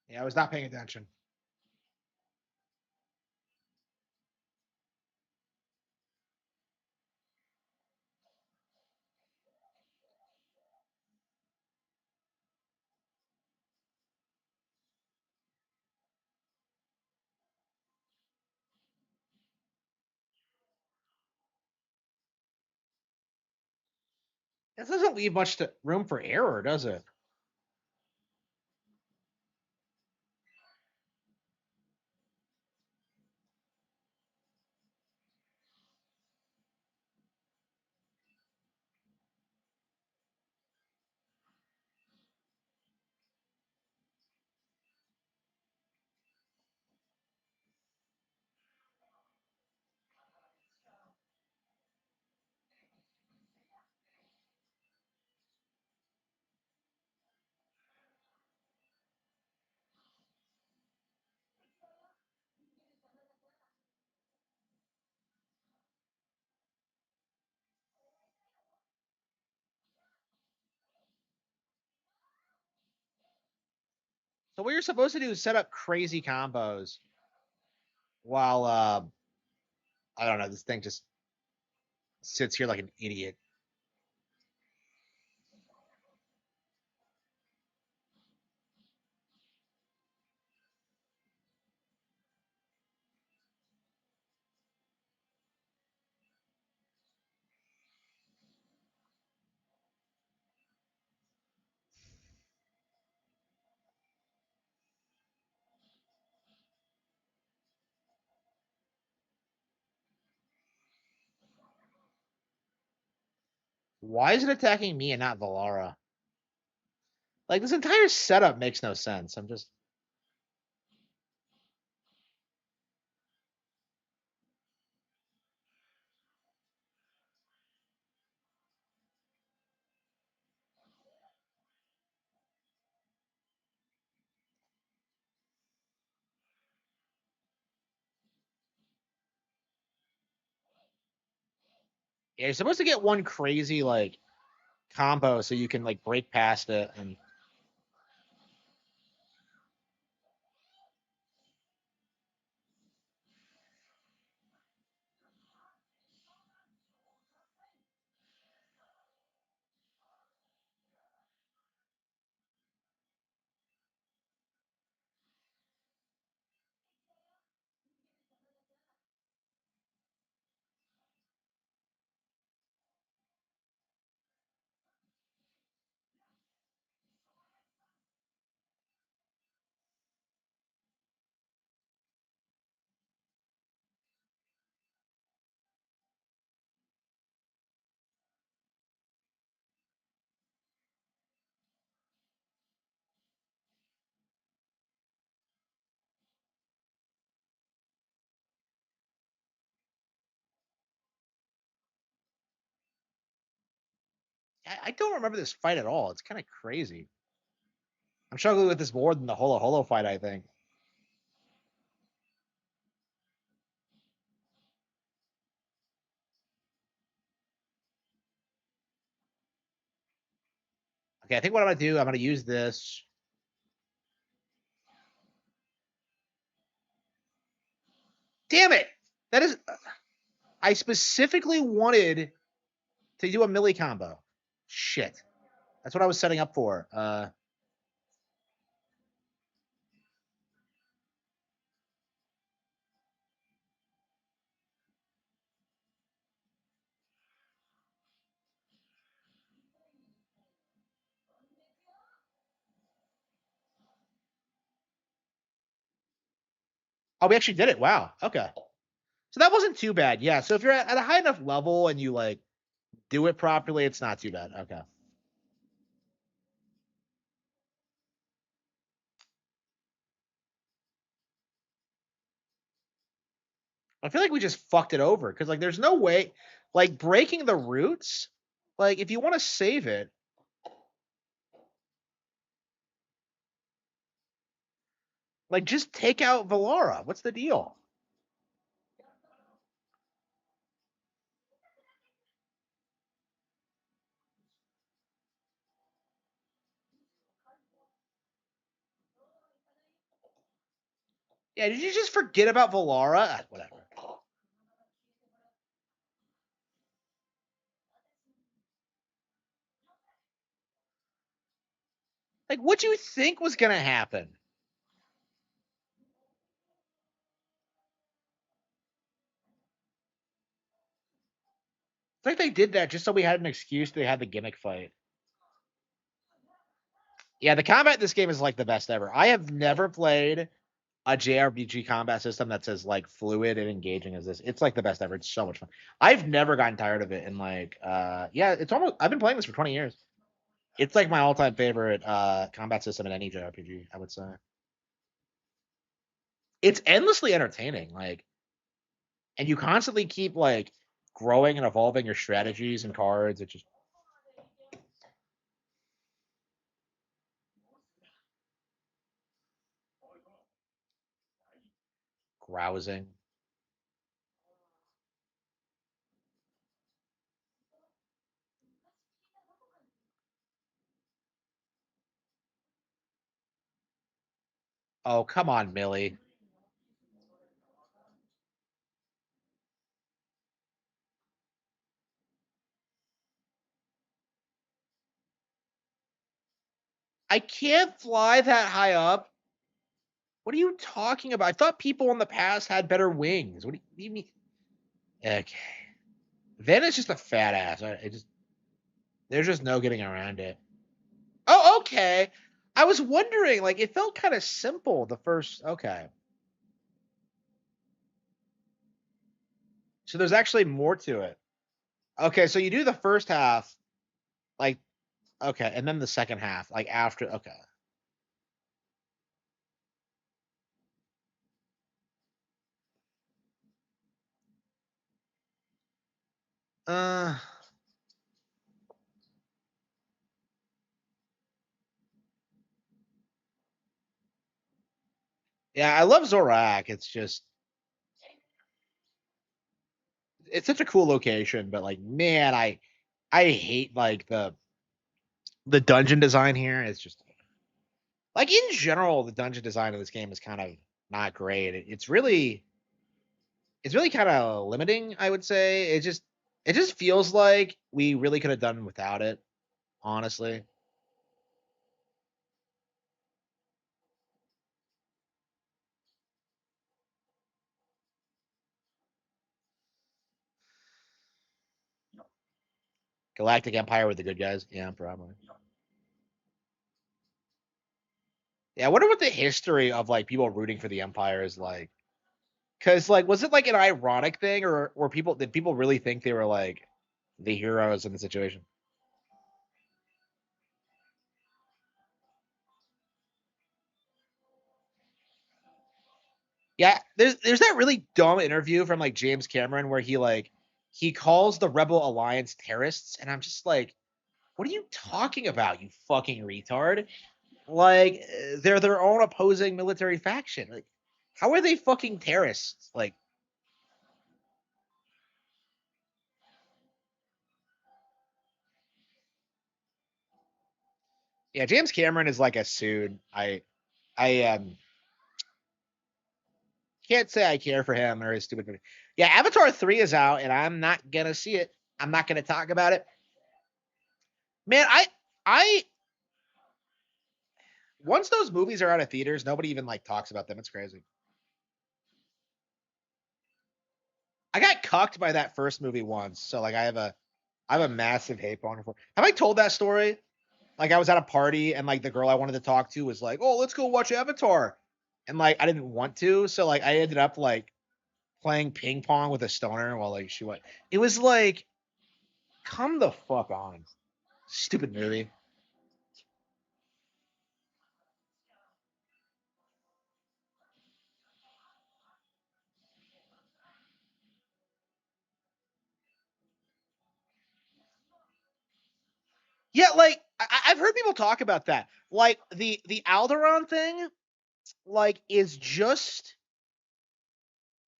Yeah, I was not paying attention. This doesn't leave much room for error, does it? So what you're supposed to do is set up crazy combos while I don't know, this thing just sits here like an idiot. Why is it attacking me and not Valara? Like, this entire setup makes no sense. I'm just. Yeah, you're supposed to get one crazy, like, combo so you can, like, break past it. And I don't remember this fight at all. It's kind of crazy. I'm struggling with this more than the Holo Holo fight, I think. Okay, I think what I'm going to do, I'm going to use this. Damn it! That is. I specifically wanted to do a melee combo. Shit. That's what I was setting up for. Oh, we actually did it. Wow. Okay. So that wasn't too bad. Yeah. So if you're at a high enough level and you like do it properly, it's not too bad. Okay. I feel like we just fucked it over because like there's no way, like breaking the roots. Like if you want to save it, like just take out Valara. What's the deal? Yeah. Did you just forget about Valara? Whatever. Like what do you think was gonna happen? It's like they did that just so we had an excuse. They had the gimmick fight. Yeah, the combat in this game is like the best ever. I have never played a JRPG combat system that's as like fluid and engaging as this. It's like the best ever. It's so much fun. I've never gotten tired of it. And like, yeah, it's almost. I've been playing this for 20 years. It's like my all-time favorite combat system in any JRPG. I would say it's endlessly entertaining. Like, and you constantly keep like growing and evolving your strategies and cards. It's just grousing. Oh, come on, Millie. I can't fly that high up. What are you talking about? I thought people in the past had better wings. What do you mean? Okay. Then it's just a fat ass. There's just no getting around it. Oh, okay. I was wondering, like, it felt kind of simple the first. Okay. So there's actually more to it. Okay, so you do the first half, like, okay, and then the second half, like after. Okay. Uh, yeah, I love Zorak. It's such a cool location, but like, man, I hate like the dungeon design here. It's just like in general, the dungeon design of this game is kind of not great. It's really kind of limiting, I would say. It just feels like we really could have done without it, honestly. Galactic Empire with the good guys, yeah, probably. Yeah, I wonder what the history of like people rooting for the Empire is like. Because like, was it like an ironic thing, or were people did people really think they were like the heroes in the situation? Yeah, there's that really dumb interview from like James Cameron where he calls the Rebel Alliance terrorists, and I'm just like, what are you talking about, you fucking retard? Like they're their own opposing military faction. Like, how are they fucking terrorists? Like, yeah, James Cameron is like a soon. I can't say I care for him or his stupid movie. Yeah, Avatar 3 is out, and I'm not gonna see it. I'm not gonna talk about it. Man, I once those movies are out of theaters, nobody even like talks about them. It's crazy. I got cucked by that first movie once, so like I have a massive hate boner for. Have I told that story? Like I was at a party and like the girl I wanted to talk to was like, "Oh, let's go watch Avatar," and like I didn't want to, so like I ended up like playing ping pong with a stoner while like she went. It was like, come the fuck on, stupid movie. Yeah, like I've heard people talk about that. Like the Alderaan thing, like is just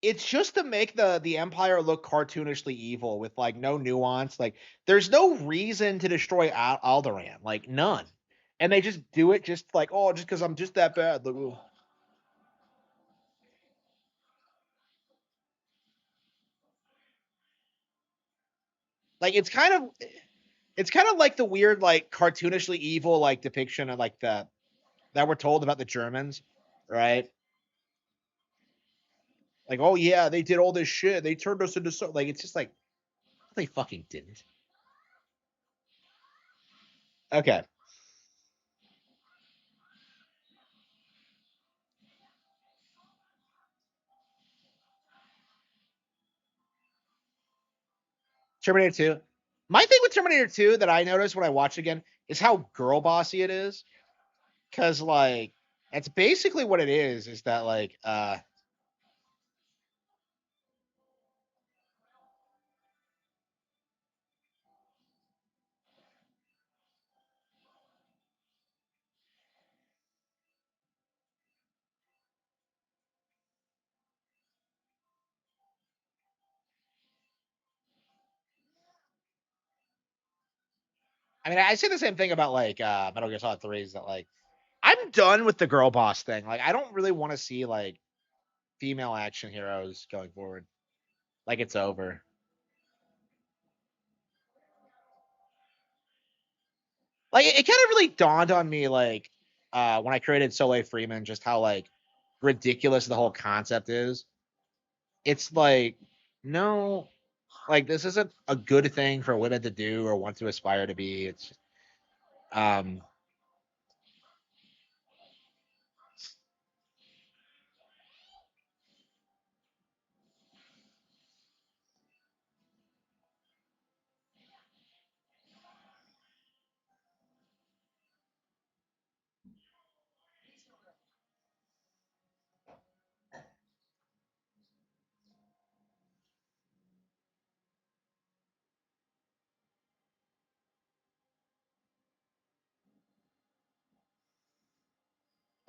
it's just to make the Empire look cartoonishly evil with like no nuance. Like there's no reason to destroy Alderaan, like none. And they just do it just like, oh, just because I'm just that bad. Like it's kind of like the weird like cartoonishly evil like depiction of like the that we're told about the Germans, right? Like, oh yeah, they did all this shit. They turned us into so like it's just like they fucking didn't. Okay. Terminator 2. My thing with Terminator 2 that I noticed when I watch again is how girl bossy it is. Cause like that's basically what it is that like I mean I say the same thing about like Metal Gear Solid 3 is that like I'm done with the girl boss thing. Like, I don't really want to see like female action heroes going forward. Like, it's over. Like, it kind of really dawned on me, like, when I created Soleil Freeman, just how like ridiculous the whole concept is. It's like, no, like this isn't a good thing for women to do or want to aspire to be. It's um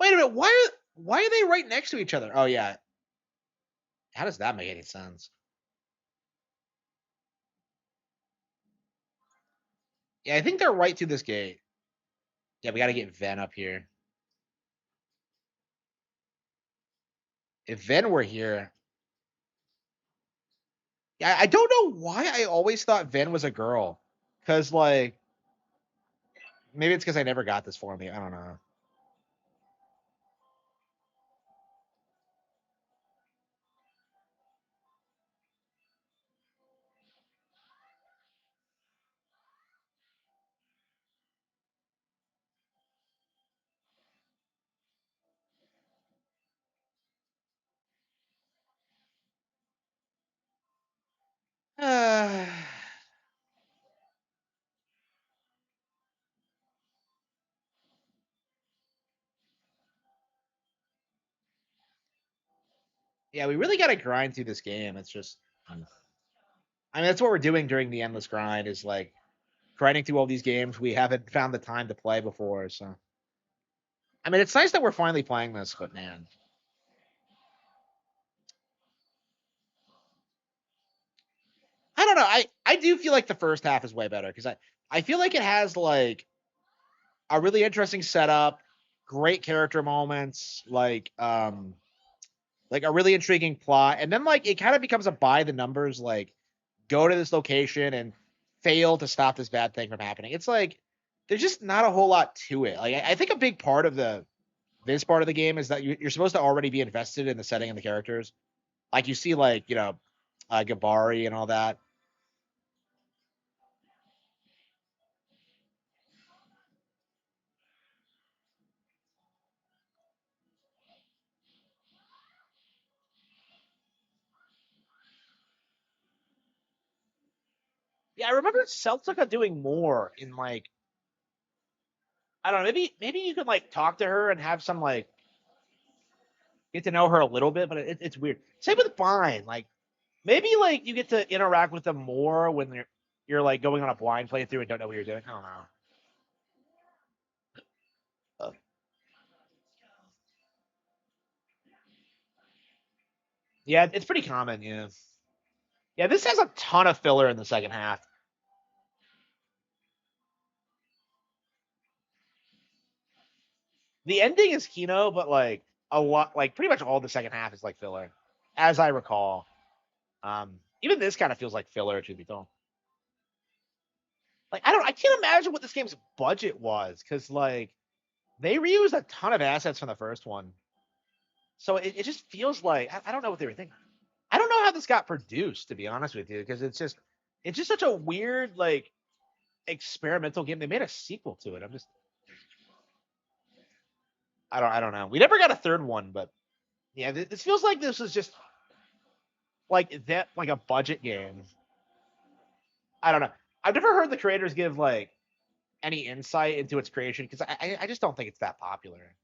wait a minute, why are they right next to each other? Oh yeah. How does that make any sense? Yeah, I think they're right through this gate. Yeah, we gotta get Ven up here. If Ven were here. Yeah, I don't know why I always thought Ven was a girl. Cause like maybe it's because I never got this for me. I don't know. Yeah, we really gotta grind through this game. It's just I mean that's what we're doing during the endless grind is like grinding through all these games we haven't found the time to play before. So I mean, it's nice that we're finally playing this, but man, I don't know. I do feel like the first half is way better because I feel like it has like a really interesting setup, great character moments, like a really intriguing plot, and then like it kind of becomes a by the numbers like go to this location and fail to stop this bad thing from happening. It's like there's just not a whole lot to it. Like I think a big part of the this part of the game is that you're supposed to already be invested in the setting and the characters. Like you see, like Gabari and all that. Yeah, I remember Celtica doing more in like I don't know, maybe you could like talk to her and have some like get to know her a little bit, but it's weird. Same with Vine, like maybe like you get to interact with them more when you're like going on a blind playthrough and don't know what you're doing. I don't know. Uh, yeah, it's pretty common. Yeah, yeah. This has a ton of filler in the second half. The ending is Kino, but like a lot, like pretty much all the second half is like filler, as I recall. Even this kind of feels like filler, to be told. Like I can't imagine what this game's budget was because like they reused a ton of assets from the first one, so it just feels like I don't know what they were thinking. I don't know how this got produced, to be honest with you, because it's just such a weird like experimental game. They made a sequel to it. I don't know. We never got a third one, but yeah, this feels like this was just like that like a budget game. I don't know. I've never heard the creators give like any insight into its creation because I just don't think it's that popular.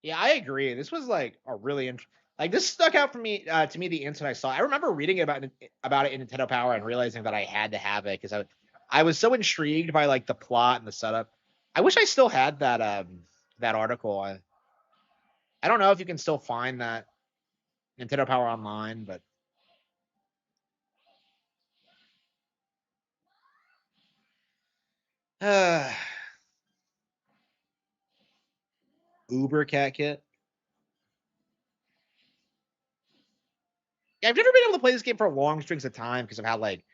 Yeah, I agree. This was like a really like this stuck out for me to me the instant I saw it. I remember reading about it in Nintendo Power and realizing that I had to have it because I was so intrigued by like the plot and the setup. I wish I still had that article. I don't know if you can still find that Nintendo Power online, but uh, Uber Cat Kit. Yeah, I've never been able to play this game for long stretches of time because of how like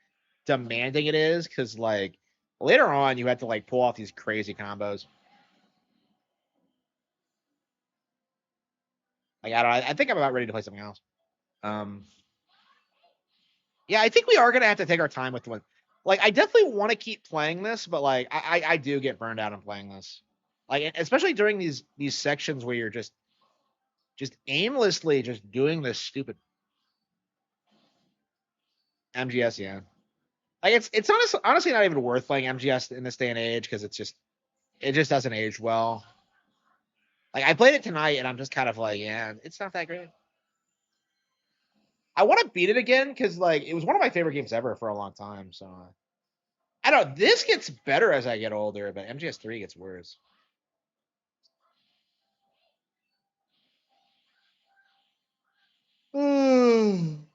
demanding it is. Because like later on, you had to like pull off these crazy combos. Like I don't. I think I'm about ready to play something else. Um, yeah, I think we are gonna have to take our time with the one. Like, I definitely want to keep playing this, but like, I do get burned out on playing this. Like, especially during these sections where you're just aimlessly just doing this stupid MGS. Yeah, like it's honestly not even worth playing MGS in this day and age because it just doesn't age well. Like, I played it tonight and I'm just kind of like, yeah, it's not that great. I want to beat it again because like it was one of my favorite games ever for a long time. So I don't know. This gets better as I get older, but MGS3 gets worse. Mm.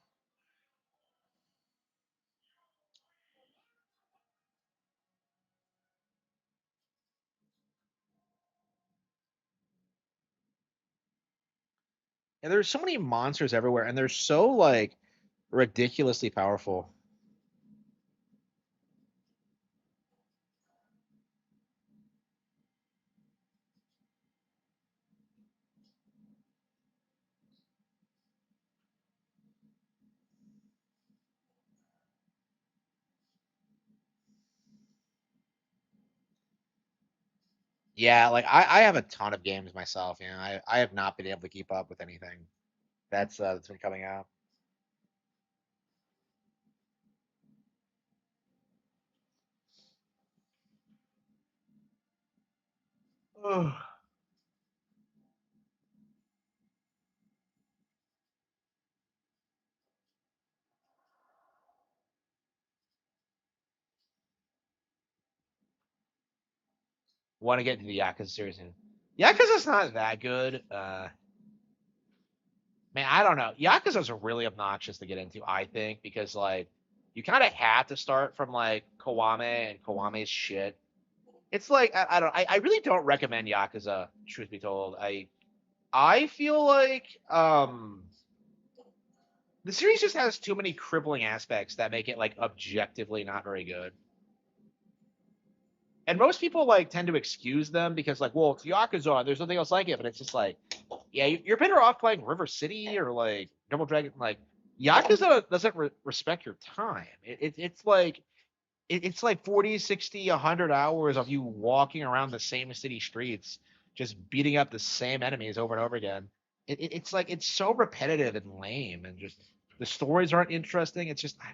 And there's so many monsters everywhere, and they're so like ridiculously powerful. Yeah, like I have a ton of games myself. You know, I have not been able to keep up with anything that's been coming out. Want to get into the Yakuza series? Yakuza's not that good. Man, I don't know. Yakuza's really obnoxious to get into, I think, because like you kind of have to start from like Kiwame and Kiwame's shit. It's like I really don't recommend Yakuza, truth be told. I feel like the series just has too many crippling aspects that make it like objectively not very good. And most people like tend to excuse them because like, well, it's Yakuza, there's nothing else like it. But it's just like, yeah, you're better off playing River City or like Double Dragon. Like Yakuza doesn't respect your time. It's like it's like 40, 60, 100 hours of you walking around the same city streets, just beating up the same enemies over and over again. It's like it's so repetitive and lame, and just the stories aren't interesting. It's just I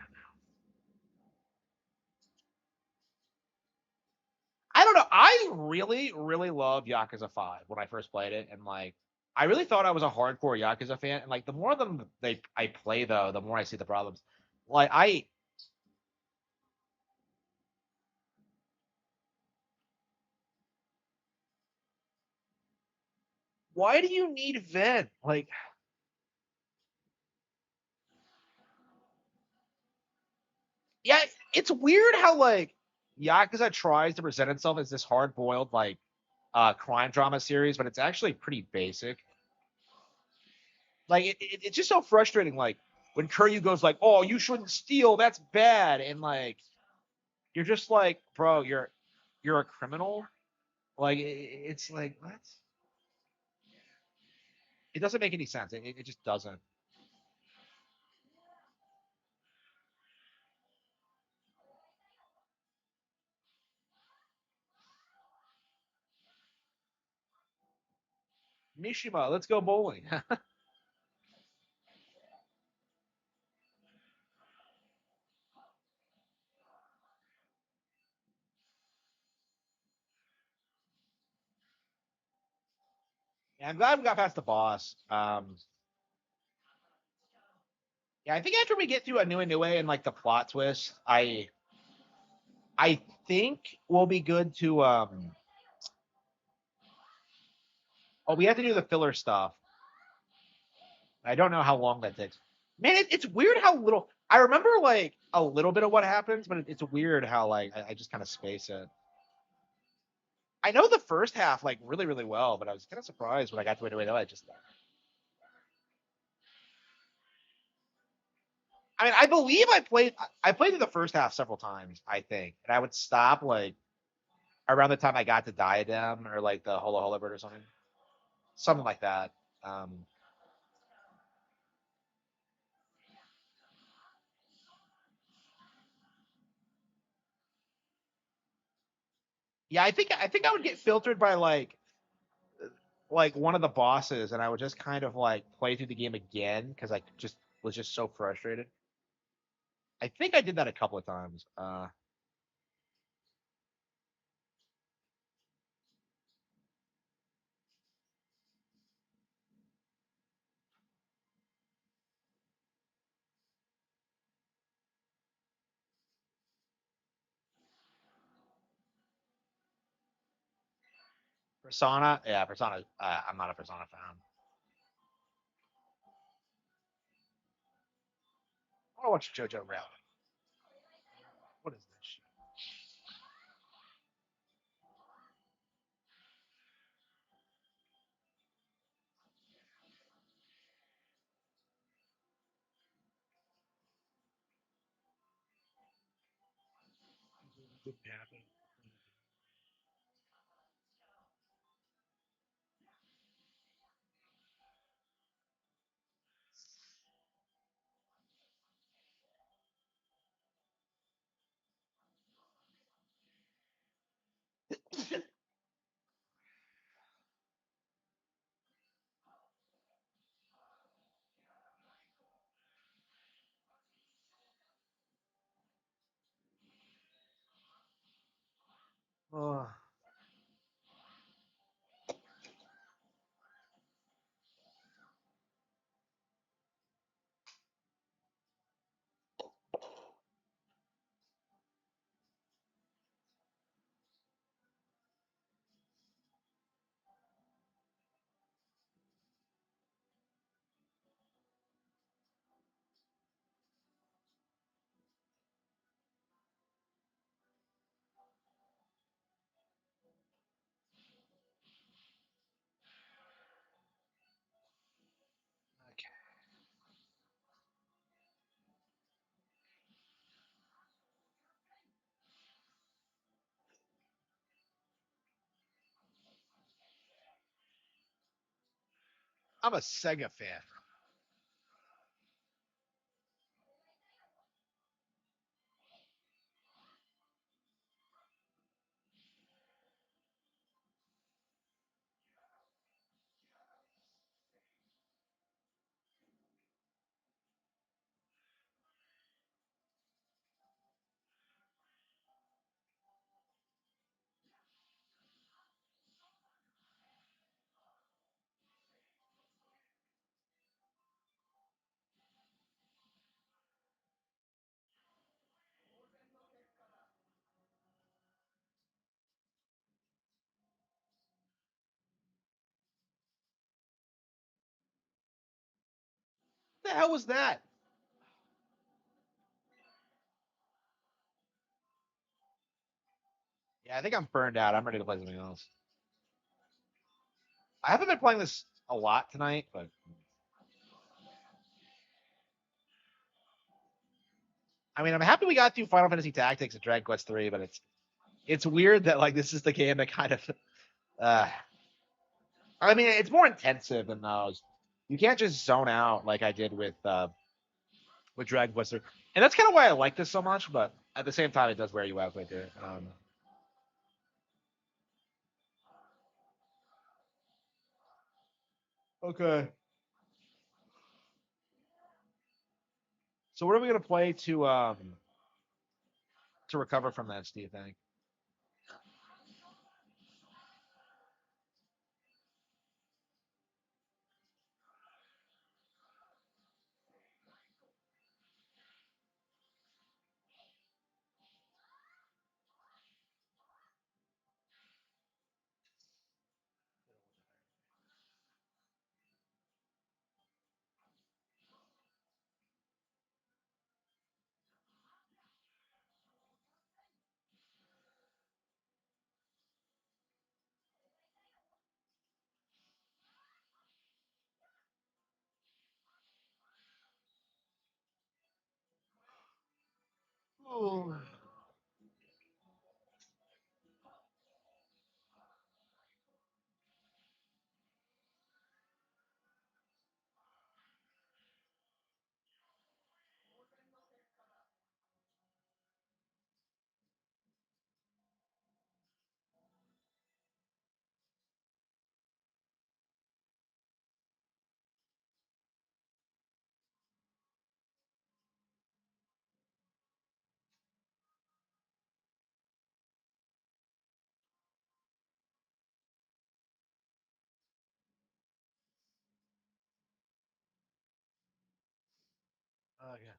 don't know. I really, really loved Yakuza 5 when I first played it, and like I really thought I was a hardcore Yakuza fan. And like the more of them I play though, the more I see the problems. Like why do you need Ven? Like yeah, it's weird how like Yakuza tries to present itself as this hard boiled like crime drama series, but it's actually pretty basic. Like it's just so frustrating. Like when Kiryu goes like, "Oh, you shouldn't steal. That's bad," and like you're just like, bro, you're a criminal. Like it's like what? It doesn't make any sense. It just doesn't. Mishima, let's go bowling. Yeah, I'm glad we got past the boss. Yeah, I think after we get through a new and like the plot twist, I think we'll be good to oh, we have to do the filler stuff. I don't know how long that takes. Man, it's weird how little. I remember like a little bit of what happens, but it's weird how like I just kind of space it. I know the first half like really really well, but I was kind of surprised when I got to it. I just. I mean, I believe I played through the first half several times. I think, and I would stop like around the time I got to Diadem or like the Hola Hola Bird or something like that. Um, yeah, I think I would get filtered by like one of the bosses, and I would just kind of like play through the game again because I just was just so frustrated. I think I did that a couple of times. Persona, yeah, Persona. I'm not a Persona fan. I want to watch JoJo Rabbit. What is this shit? Oh. Okay. I'm a Sega fan. What the hell was that? Yeah, I think I'm burned out. I'm ready to play something else. I haven't been playing this a lot tonight, but I mean, I'm happy we got through Final Fantasy Tactics and Dragon Quest 3, but it's weird that like this is the game that kind of uh I mean, it's more intensive than those. You can't just zone out like I did with Dragon Quest 3. And that's kind of why I like this so much, but at the same time it does wear you out quite a bit. Okay. So what are we gonna play to recover from this, do you think? Oh. Okay.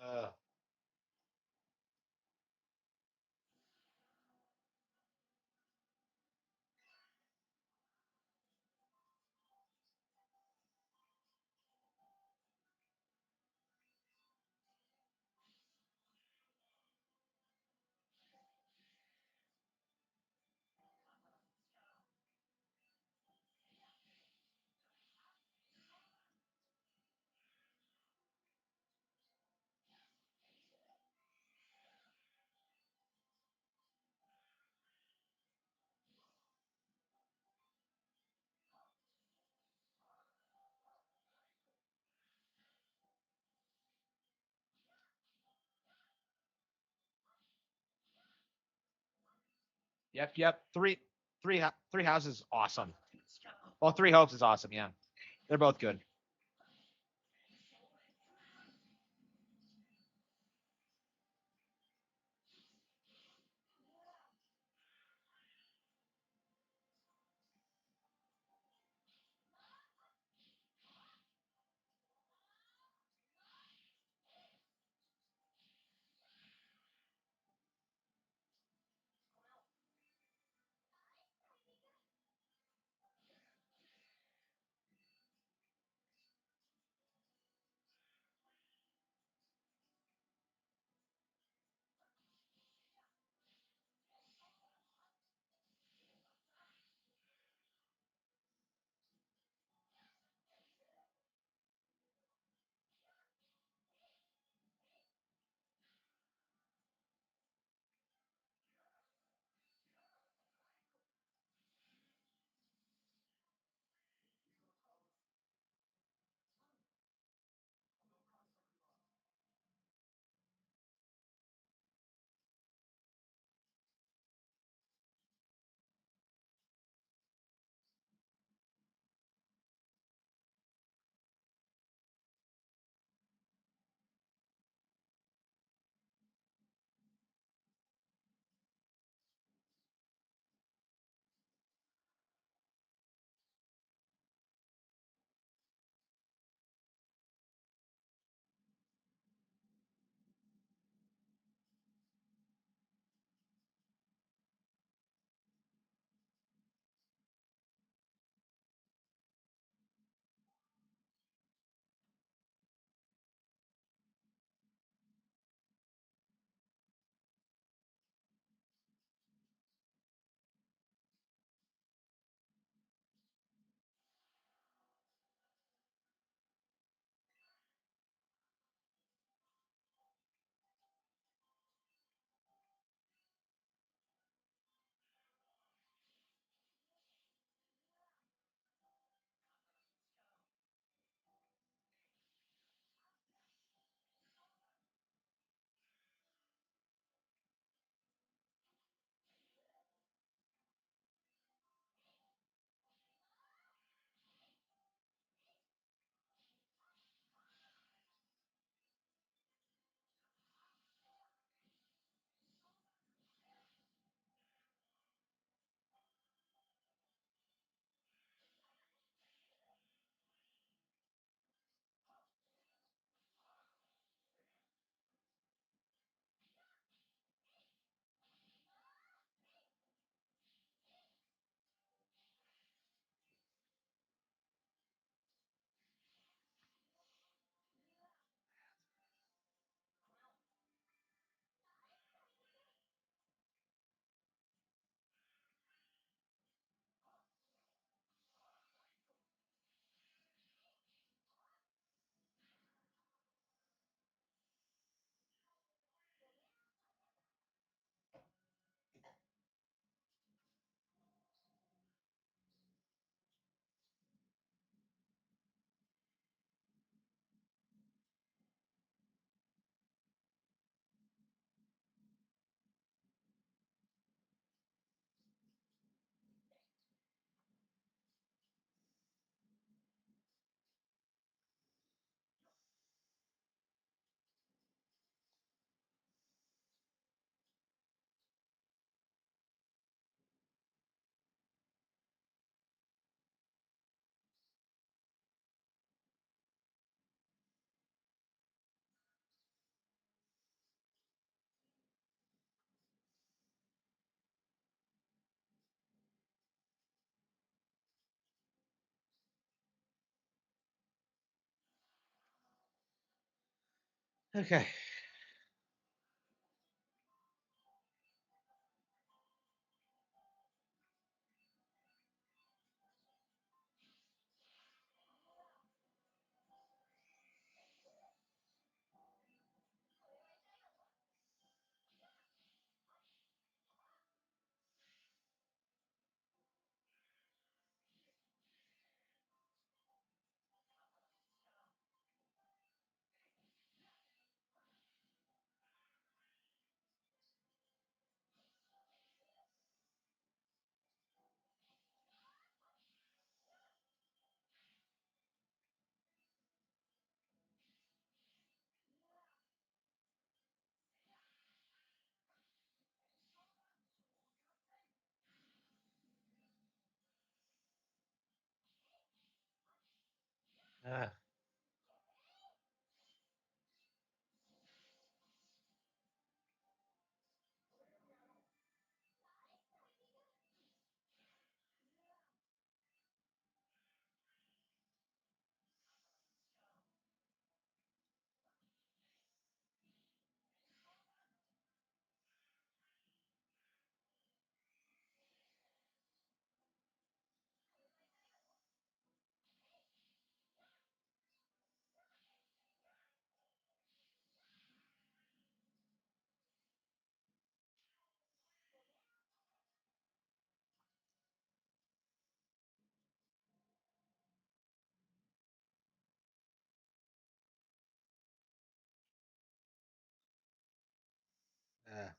Uh, Yep. Three houses is awesome. Well, Three Hopes is awesome. Yeah, they're both good. Okay. Uh, uh,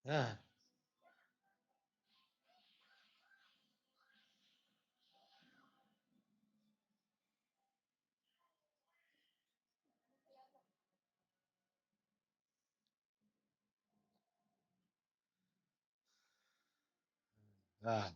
uh, uh,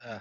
Uh.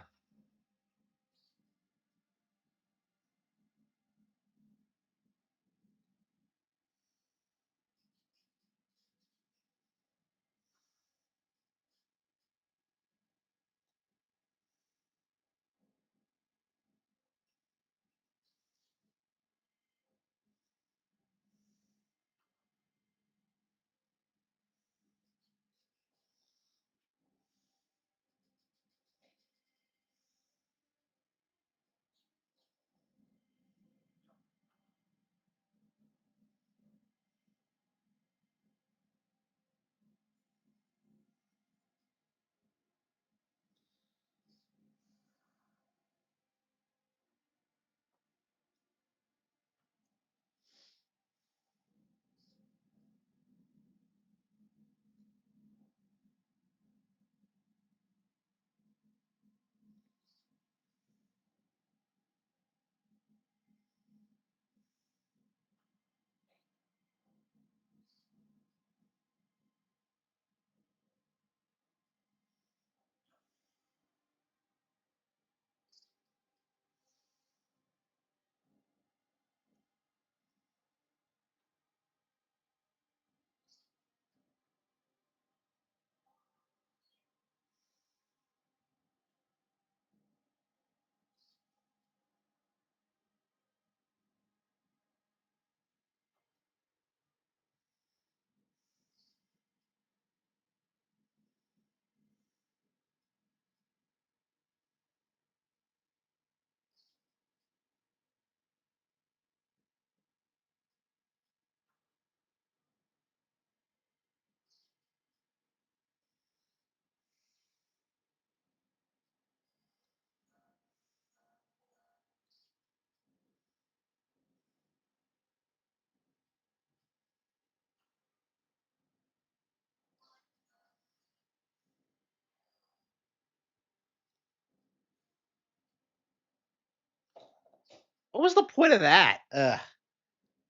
What was the point of that? Ugh.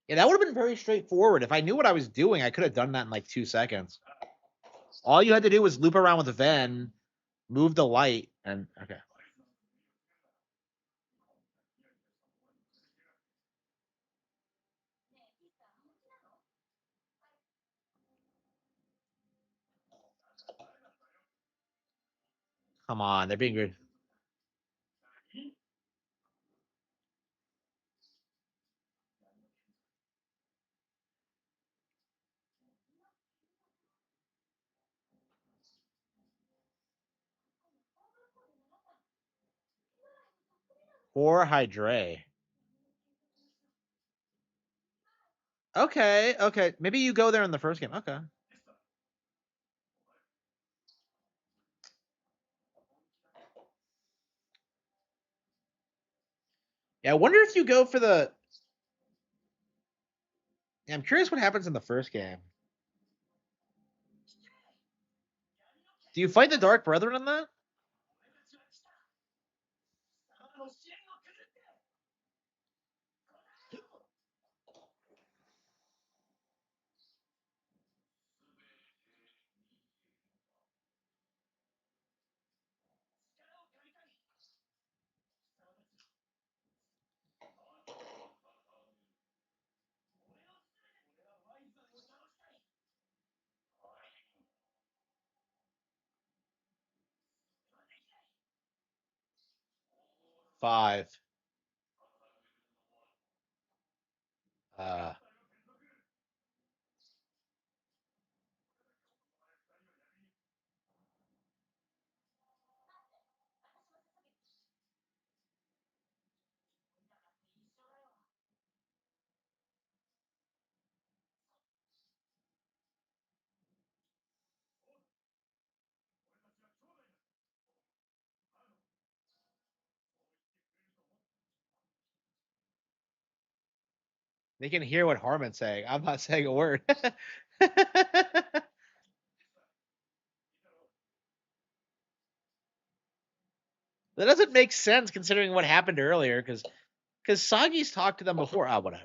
Yeah, that would have been very straightforward. If I knew what I was doing, I could have done that in like 2 seconds. All you had to do was loop around with the Ven, move the light, and okay. Come on, they're being good. Poor Hydre. Okay, okay. Maybe you go there in the first game. Okay. Yeah, I wonder if you go for the. Yeah, I'm curious what happens in the first game. Do you fight the Dark Brethren in that? Five. Uh, 'They can hear what Harman's saying. I'm not saying a word. That doesn't make sense considering what happened earlier, because Sagi's talked to them before. Ah, whatever.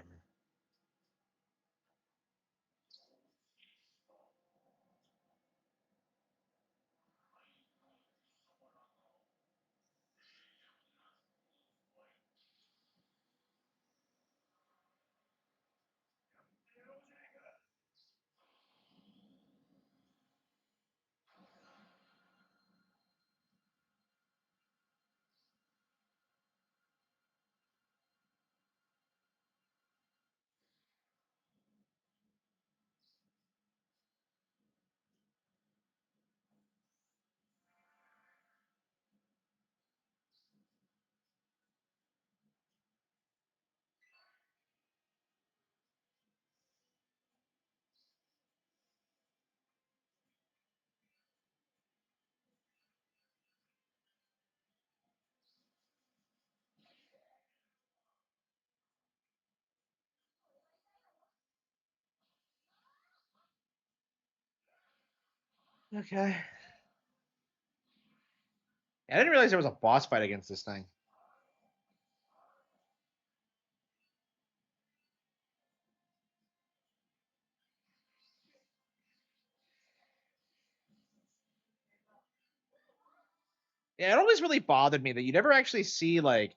Okay. I didn't realize there was a boss fight against this thing. Yeah, it always really bothered me that you never actually see like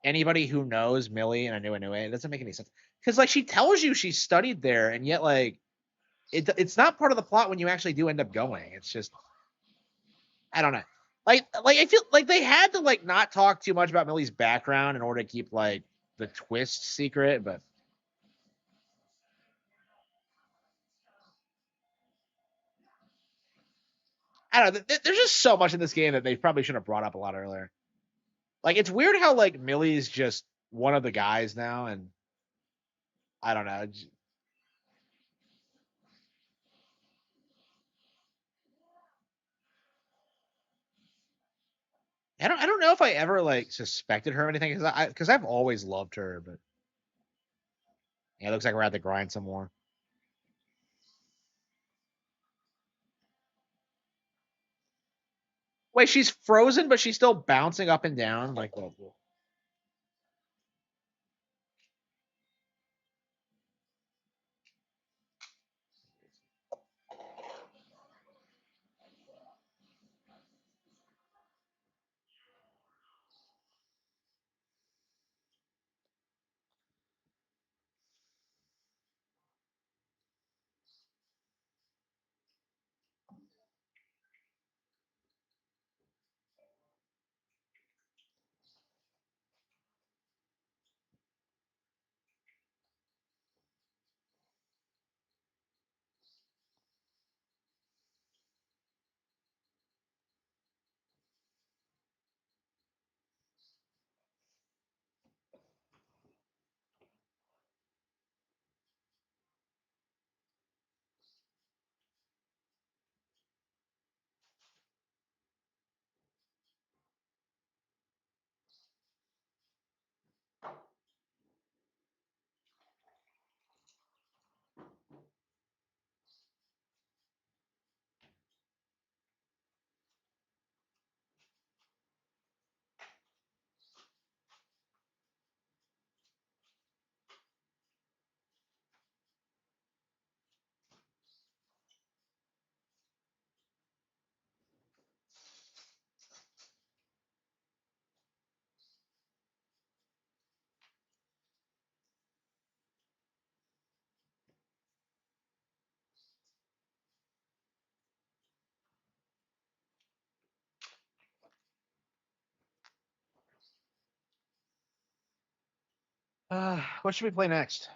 anybody who knows Millie in a new It doesn't make any sense because like she tells you she studied there, and yet like it's not part of the plot when you actually do end up going. It's just I don't know. Like I feel like they had to like not talk too much about Millie's background in order to keep like the twist secret, but I don't know. There's just so much in this game that they probably should have brought up a lot earlier. Like it's weird how like Millie's just one of the guys now, and I don't know. I don't know if I ever like suspected her of anything because I've always loved her, but yeah, it looks like we're at the grind some more. Wait, she's frozen, but she's still bouncing up and down. Like, well, what should we play next?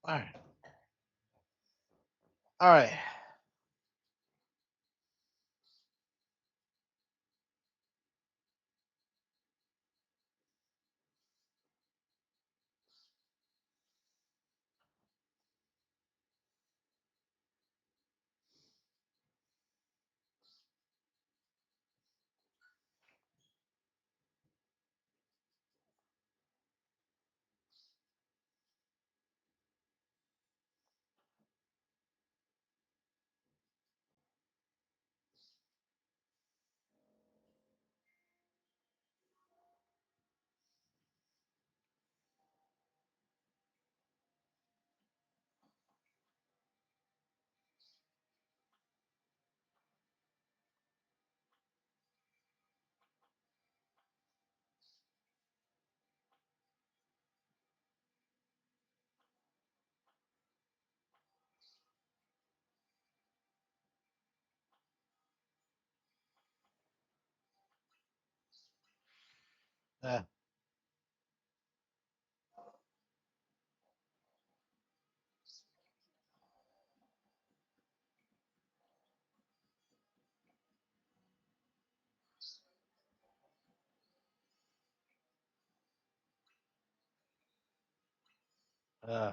All right. All right. Uh, uh,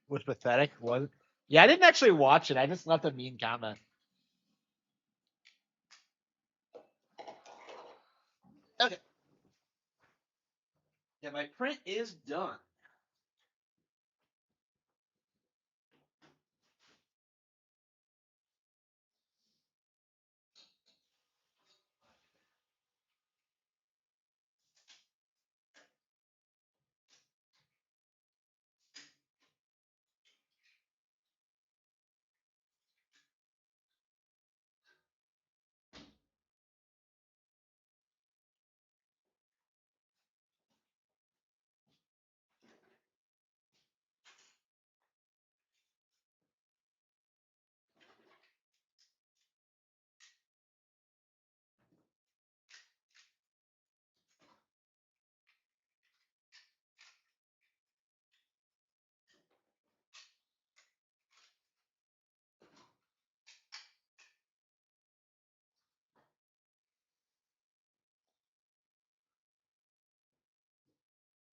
Was pathetic. Was Yeah, I didn't actually watch it. I just left a mean comment. Okay. Yeah, my print is done.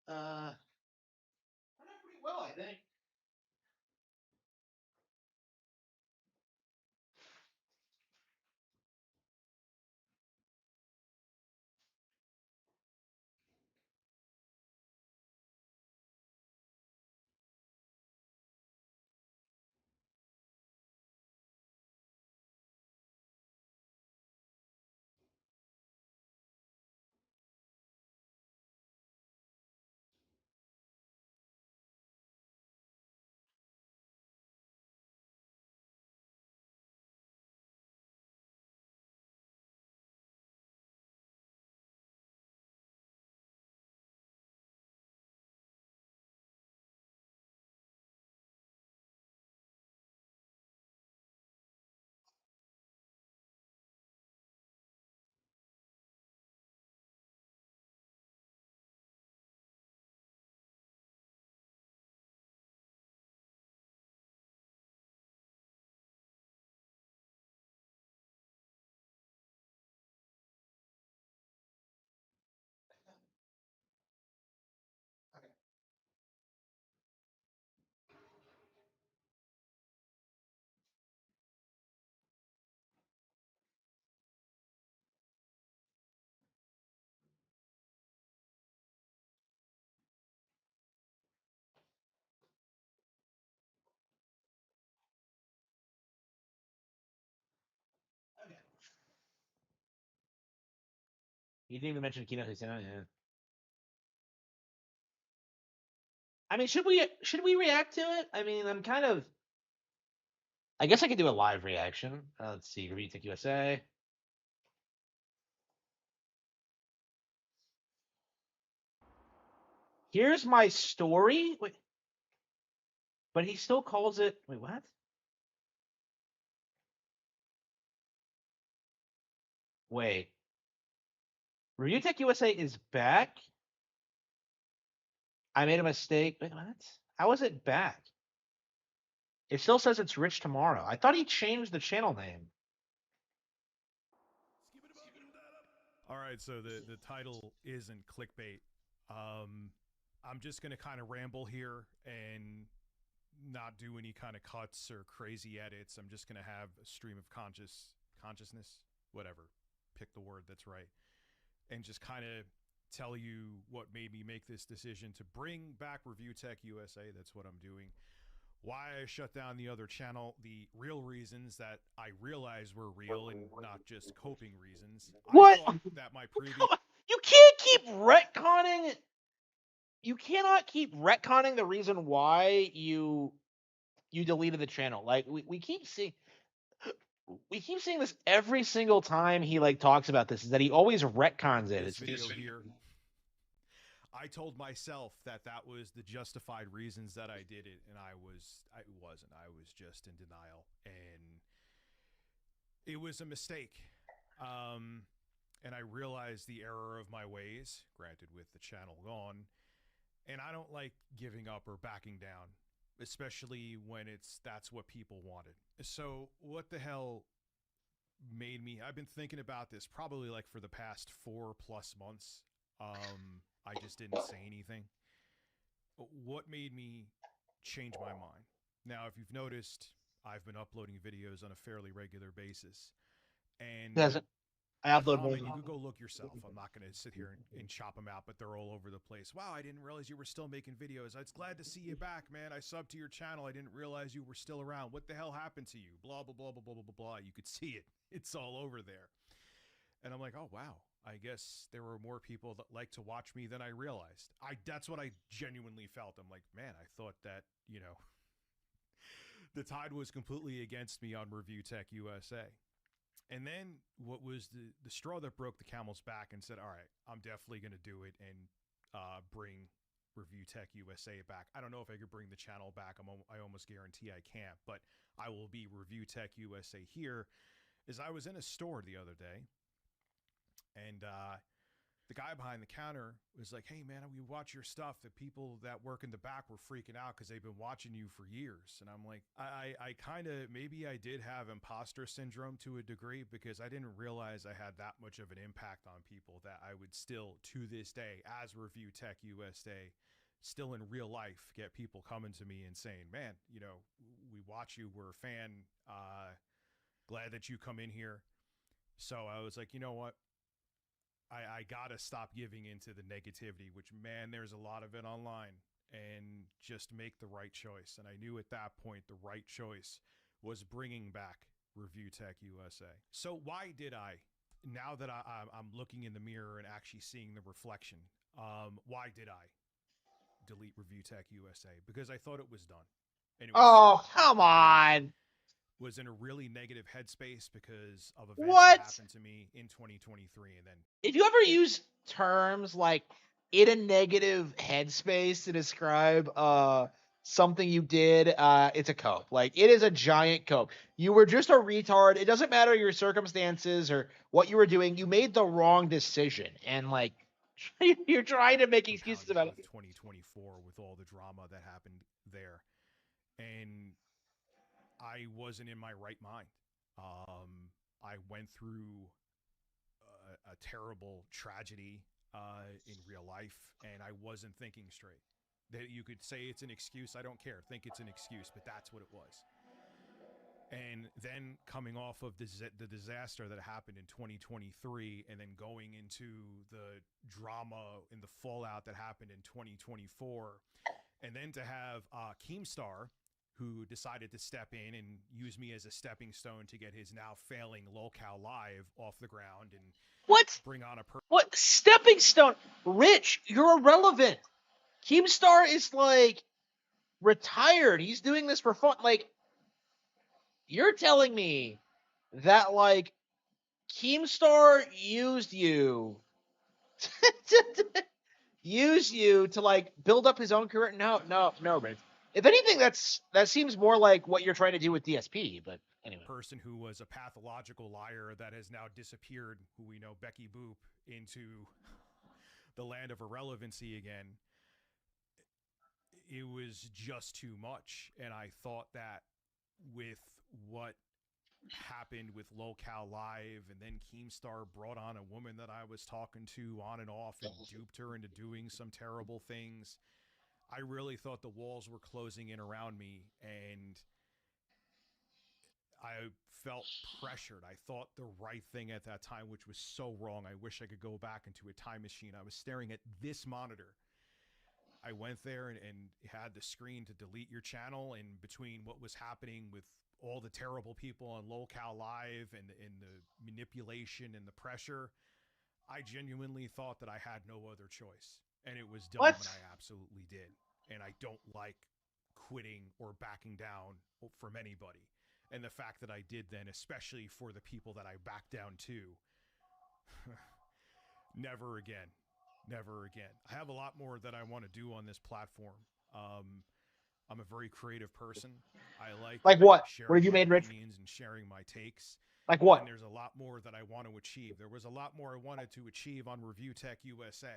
Turned out pretty well, I think. Okay. Okay. You didn't even mention Kino Hisano, yeah. I mean, should we react to it? I mean, I'm kind of. I guess I could do a live reaction. Let's see, Rekieta USA. Here's my story. Wait, but he still calls it. Wait, what? Wait. Rekieta USA is back. I made a mistake. Wait, what? How is it back? It still says it's Rich Tomorrow. I thought he changed the channel name. All right, so the title isn't clickbait. I'm just gonna kind of ramble here and not do any kind of cuts or crazy edits. I'm just gonna have a stream of consciousness, whatever. Pick the word that's right, and just kind of tell you what made me make this decision to bring back Review Tech USA. That's what I'm doing. Why I shut down the other channel, the real reasons that I realized were real and not just coping reasons. What? I thought that my previous You can't keep retconning. You cannot keep retconning the reason why you deleted the channel. Like we keep seeing. We keep seeing this every single time he like talks about this. Is that he always retcons it? It's video here. I told myself that that was the justified reasons that I did it, and I wasn't. I was just in denial, and it was a mistake. And I realized the error of my ways, granted with the channel gone, and I don't like giving up or backing down, especially when that's what people wanted. So what the hell made me, I've been thinking about this probably like for the past 4+ months. I just didn't say anything. What made me change my mind? Now, if you've noticed, I've been uploading videos on a fairly regular basis. And I upload comment, you could go look yourself. I'm not going to sit here and chop them out, but they're all over the place. Wow, I didn't realize you were still making videos. It's glad to see you back, man. I subbed to your channel. I didn't realize you were still around. What the hell happened to you? Blah, blah, blah, blah, blah, blah, blah, blah. You could see it. It's all over there. And I'm like, oh, wow. I guess there were more people that like to watch me than I realized. That's what I genuinely felt. I'm like, man, I thought that, the tide was completely against me on Review Tech USA. And then what was the straw that broke the camel's back and said, all right, I'm definitely going to do it and bring Review Tech USA back. I don't know if I could bring the channel back. I almost guarantee I can't, but I will be Review Tech USA here. Is I was in a store the other day, and the guy behind the counter was like, "Hey man, we watch your stuff. The people that work in the back were freaking out because they've been watching you for years." And I'm like, I kind of, maybe I did have imposter syndrome to a degree, because I didn't realize I had that much of an impact on people, that I would still, to this day, as Review Tech USA, still in real life, get people coming to me and saying, "Man, you know, we watch you. We're a fan. Glad that you come in here." So I was like, you know what? I gotta stop giving into the negativity, which, man, there's a lot of it online, and just make the right choice. And I knew at that point the right choice was bringing back Review Tech USA. So why did I, now that I'm looking in the mirror and actually seeing the reflection, why did I delete Review Tech USA? Because I thought it was done. And it was Oh, come on. Was in a really negative headspace because of events What? that happened to me in 2023. And then, If you ever use terms like in a negative headspace to describe something you did, it's a cope. Like, it is a giant cope. You were just a retard. It doesn't matter your circumstances or what you were doing. You made the wrong decision, and like you're trying to make excuses about with it. 2024, with all the drama that happened there, and I wasn't in my right mind. I went through a terrible tragedy in real life, and I wasn't thinking straight. That you could say it's an excuse. I don't care. Think it's an excuse, but that's what it was. And then coming off of the disaster that happened in 2023, and then going into the drama and the fallout that happened in 2024, and then to have Keemstar, who decided to step in and use me as a stepping stone to get his now failing Locale Live off the ground and What? bring on a What stepping stone? Rich, you're irrelevant. Keemstar is like retired. He's doing this for fun. Like, you're telling me that like Keemstar used you to like build up his own career? No, Rich. If anything, that seems more like what you're trying to do with DSP. But anyway, person who was a pathological liar that has now disappeared, who we know, Becky Boop, into the land of irrelevancy again. It was just too much, and I thought that with what happened with Locale Live, and then Keemstar brought on a woman that I was talking to on and off and duped her into doing some terrible things, I really thought the walls were closing in around me, and I felt pressured. I thought the right thing at that time, which was so wrong. I wish I could go back into a time machine. I was staring at this monitor. I went there and had the screen to delete your channel, and between what was happening with all the terrible people on Locale Live and the manipulation and the pressure, I genuinely thought that I had no other choice. And it was dumb, and I absolutely did. And I don't like quitting or backing down from anybody. And the fact that I did then, especially for the people that I backed down to, never again. Never again. I have a lot more that I want to do on this platform. I'm a very creative person. I like what? Sharing What have you made, Rich? opinions and sharing my takes. Like what? And there's a lot more that I want to achieve. There was a lot more I wanted to achieve on Review Tech USA.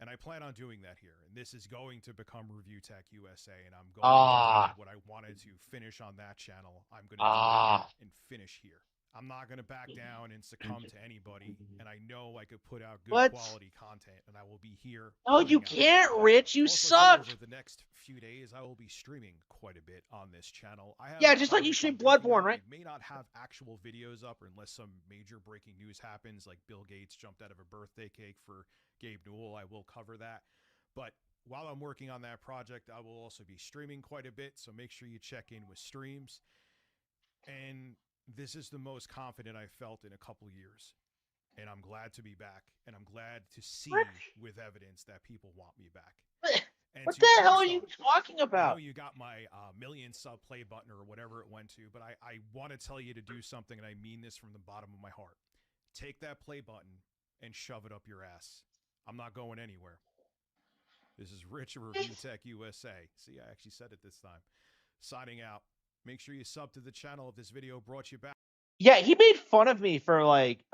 And I plan on doing that here. And this is going to become Review Tech USA. And I'm going to do what I wanted to finish on that channel. I'm going to do it and finish here. I'm not going to back down and succumb to anybody. And I know I could put out good quality content, and I will be here. No, you can't, Rich. You suck. Over the next few days, I will be streaming quite a bit on this channel. Just like you stream Bloodborne, right? We may not have actual videos up unless some major breaking news happens, like Bill Gates jumped out of a birthday cake for Gabe Newell. I will cover that. But while I'm working on that project, I will also be streaming quite a bit, so make sure you check in with streams. And this is the most confident I've felt in a couple years. And I'm glad to be back. And I'm glad to see with evidence that people want me back. And what the hell are you talking about? I know you got my million sub play button or whatever it went to, but I want to tell you to do something, and I mean this from the bottom of my heart. Take that play button and shove it up your ass. I'm not going anywhere. This is Rich of Review Tech USA. See, I actually said it this time. Signing out. Make sure you sub to the channel if this video brought you back. Yeah, he made fun of me for like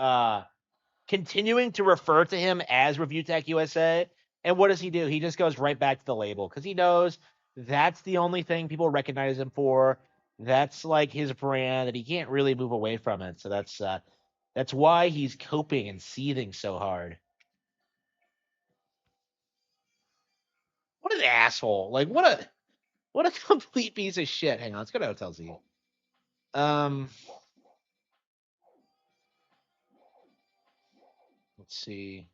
continuing to refer to him as Review Tech USA. And what does he do? He just goes right back to the label because he knows that's the only thing people recognize him for. That's like his brand, and he can't really move away from it. So that's why he's coping and seething so hard. What an asshole! Like what a complete piece of shit. Hang on, let's go to Hotel Z. Let's see.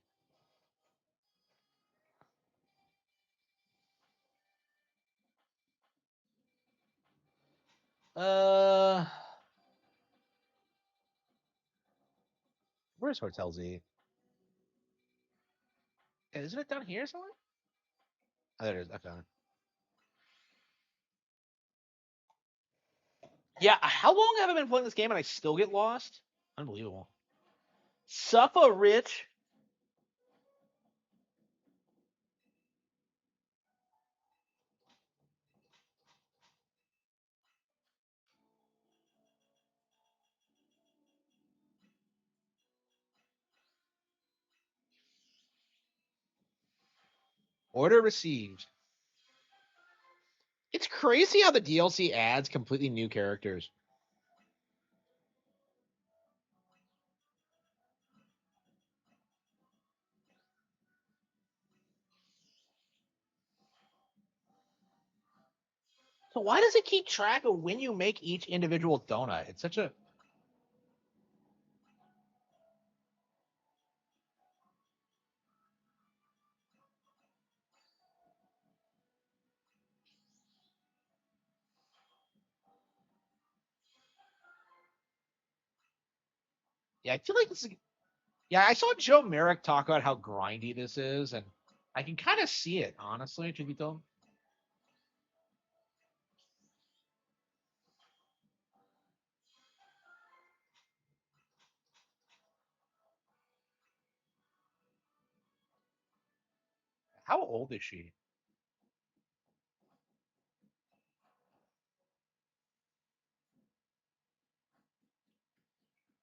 Where's Hotel Z? Isn't it down here somewhere? Oh, there it is. Okay. Yeah, how long have I been playing this game and I still get lost? Unbelievable. Suffer Rich. Order received. It's crazy how the DLC adds completely new characters. So why does it keep track of when you make each individual donut? It's such a... Yeah, I feel like this is... Yeah, I saw Joe Merrick talk about how grindy this is, and I can kind of see it, honestly, truth be told. How old is she?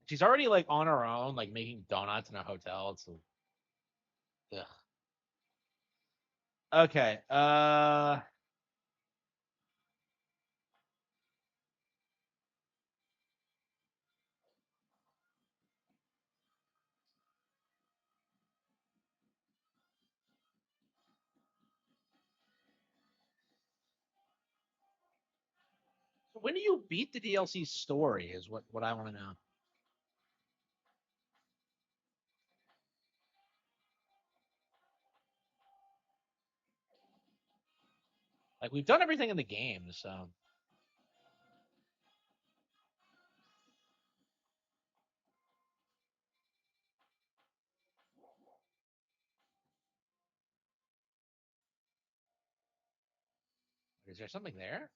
She's already like on her own, like making donuts in a hotel. It's ugh. Okay. When do you beat the DLC story? Is what I want to know. Like we've done everything in the game, so is there something there?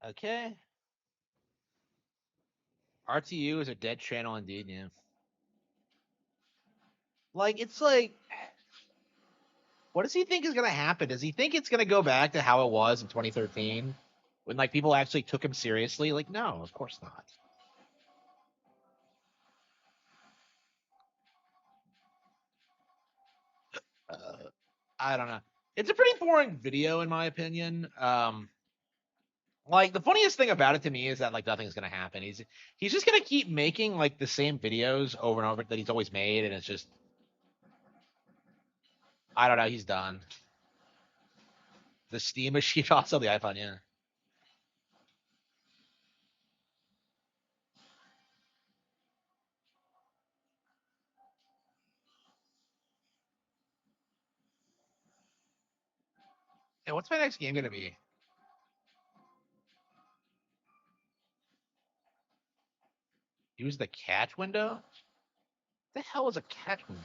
Okay. RTU is a dead channel indeed, yeah. Like, it's like, what does he think is going to happen? Does he think it's going to go back to how it was in 2013 when, like, people actually took him seriously? Like, no, of course not. I don't know. It's a pretty boring video, in my opinion. Like, the funniest thing about it to me is that, like, nothing's going to happen. He's just going to keep making, like, the same videos over and over that he's always made, and it's just, I don't know, he's done. The Steam machine, also the iPhone, yeah. Hey, what's my next game going to be? Use the catch window? What the hell is a catch window?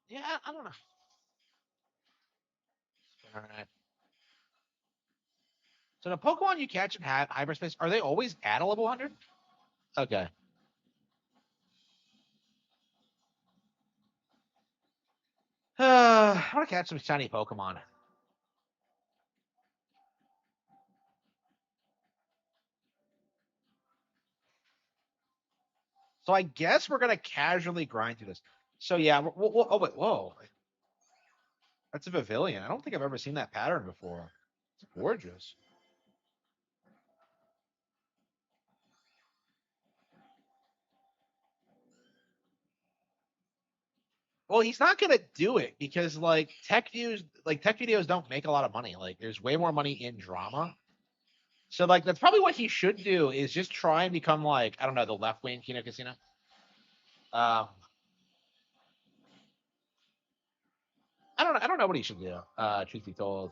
Yeah, I don't know. All right. So the Pokemon you catch in hyperspace, are they always at a level 100? Okay. I want to catch some shiny Pokemon. So I guess we're gonna casually grind through this. So yeah, oh wait, whoa, that's a Pavilion. I don't think I've ever seen that pattern before. It's gorgeous. Well, he's not gonna do it because like tech videos don't make a lot of money. Like there's way more money in drama. So like that's probably what he should do is just try and become like I don't know the left wing Kino Casino. Um, I don't know what he should do. Truth be told,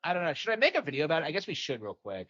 I don't know. Should I make a video about it? I guess we should real quick.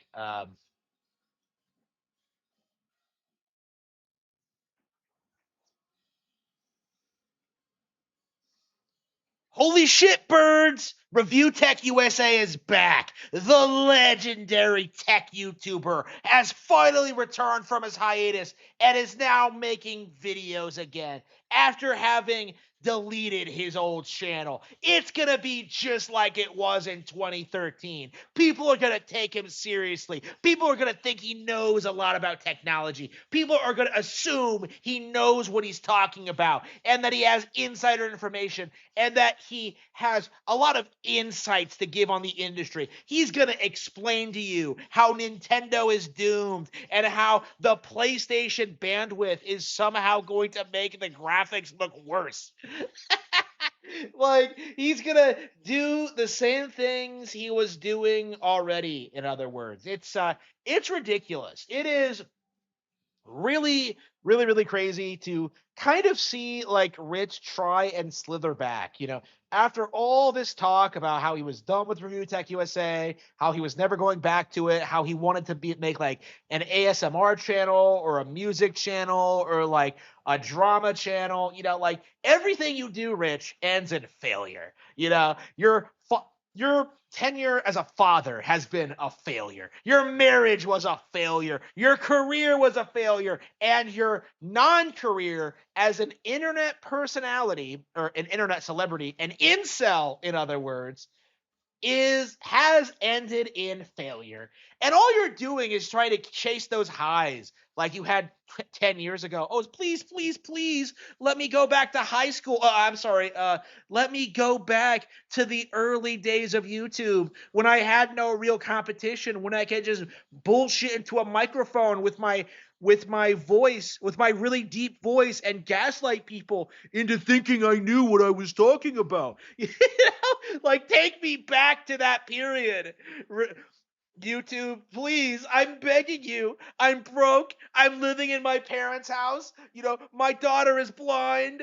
Holy shit, birds! Review Tech USA is back. The legendary tech YouTuber has finally returned from his hiatus and is now making videos again after having deleted his old channel. It's going to be just like it was in 2013. People are going to take him seriously. People are going to think he knows a lot about technology. People are going to assume he knows what he's talking about and that he has insider information and that he has a lot of insights to give on the industry. He's going to explain to you how Nintendo is doomed and how the PlayStation bandwidth is somehow going to make the graphics look worse. Like he's going to do the same things he was doing already, in other words. It's ridiculous. It is really, really, really crazy to kind of see like Rich try and slither back. You know, after all this talk about how he was done with Review Tech USA, how he was never going back to it, how he wanted to make like an ASMR channel or a music channel or like a drama channel, you know, like everything you do, Rich, ends in failure. You know, your tenure as a father has been a failure. Your marriage was a failure. Your career was a failure. And your non-career as an internet personality or an internet celebrity, an incel, in other words, has ended in failure. And all you're doing is trying to chase those highs like you had 10 years ago. Oh, please, please, please let me go back to high school. I'm sorry. Let me go back to the early days of YouTube when I had no real competition, when I could just bullshit into a microphone with my with my voice, with my really deep voice, and gaslight people into thinking I knew what I was talking about. You know, like take me back to that period. YouTube, please, I'm begging you. I'm broke. I'm living in my parents' house. You know, my daughter is blind.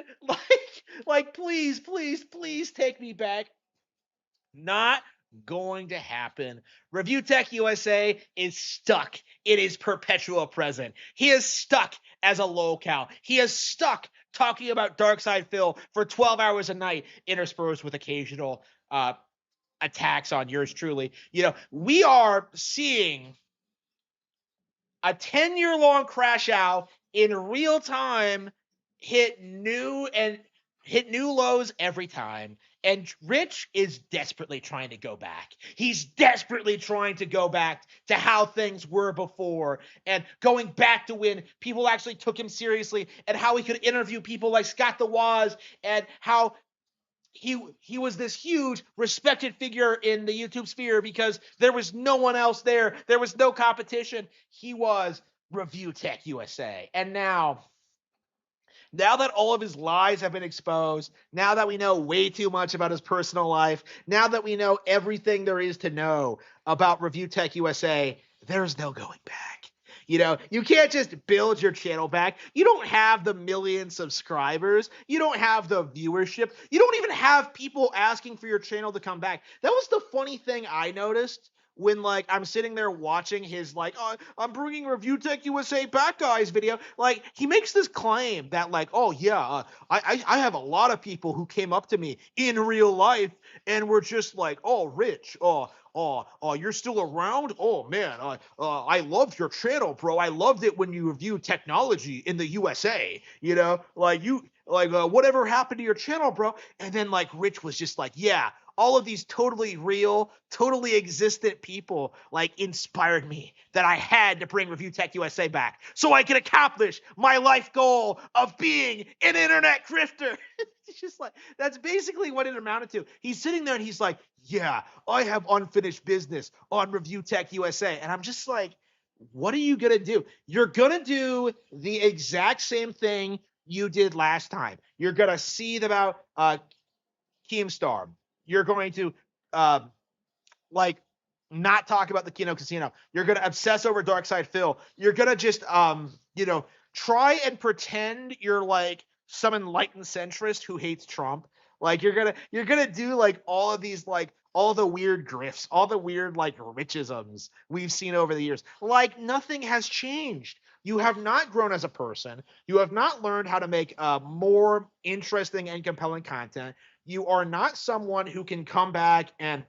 Like, please, please, please take me back. Not going to happen. Review Tech USA is stuck in his perpetual present. He is stuck as a locale. He is stuck talking about Darkside Phil for 12 hours a night, interspersed with occasional attacks on yours truly. You know, we are seeing a 10-year-long crash out in real time hit new lows every time. And Rich is desperately trying to go back. He's desperately trying to go back to how things were before and going back to when people actually took him seriously and how he could interview people like Scott the Woz and how he was this huge respected figure in the YouTube sphere because there was no one else there. There was no competition. He was Review Tech USA. And now that all of his lies have been exposed, now that we know way too much about his personal life, now that we know everything there is to know about Review Tech USA, there's no going back. You know, you can't just build your channel back. You don't have the million subscribers. You don't have the viewership. You don't even have people asking for your channel to come back. That was the funny thing I noticed when, like, I'm sitting there watching his, like, oh, I'm bringing Review Tech USA back, guys video. Like, he makes this claim that, like, oh, yeah, I have a lot of people who came up to me in real life and were just like, oh, Rich, you're still around? Oh, man, I loved your channel, bro. I loved it when you reviewed technology in the USA. You know, like, whatever happened to your channel, bro? And then, like, Rich was just like, yeah, all of these totally real, totally existent people, like, inspired me that I had to bring Review Tech USA back so I could accomplish my life goal of being an internet grifter. It's just like, that's basically what it amounted to. He's sitting there and he's like, yeah, I have unfinished business on Review Tech USA. And I'm just like, what are you going to do? You're going to do the exact same thing you did last time. You're going to seethe about Keemstar. You're going to like not talk about the Kino Casino. You're going to obsess over Darkside Phil. You're going to just try and pretend you're like some enlightened centrist who hates Trump. Like you're going to do like all of these, like all the weird grifts, all the weird like richisms we've seen over the years. Like nothing has changed. You have not grown as a person. You have not learned how to make more interesting and compelling content. You are not someone who can come back and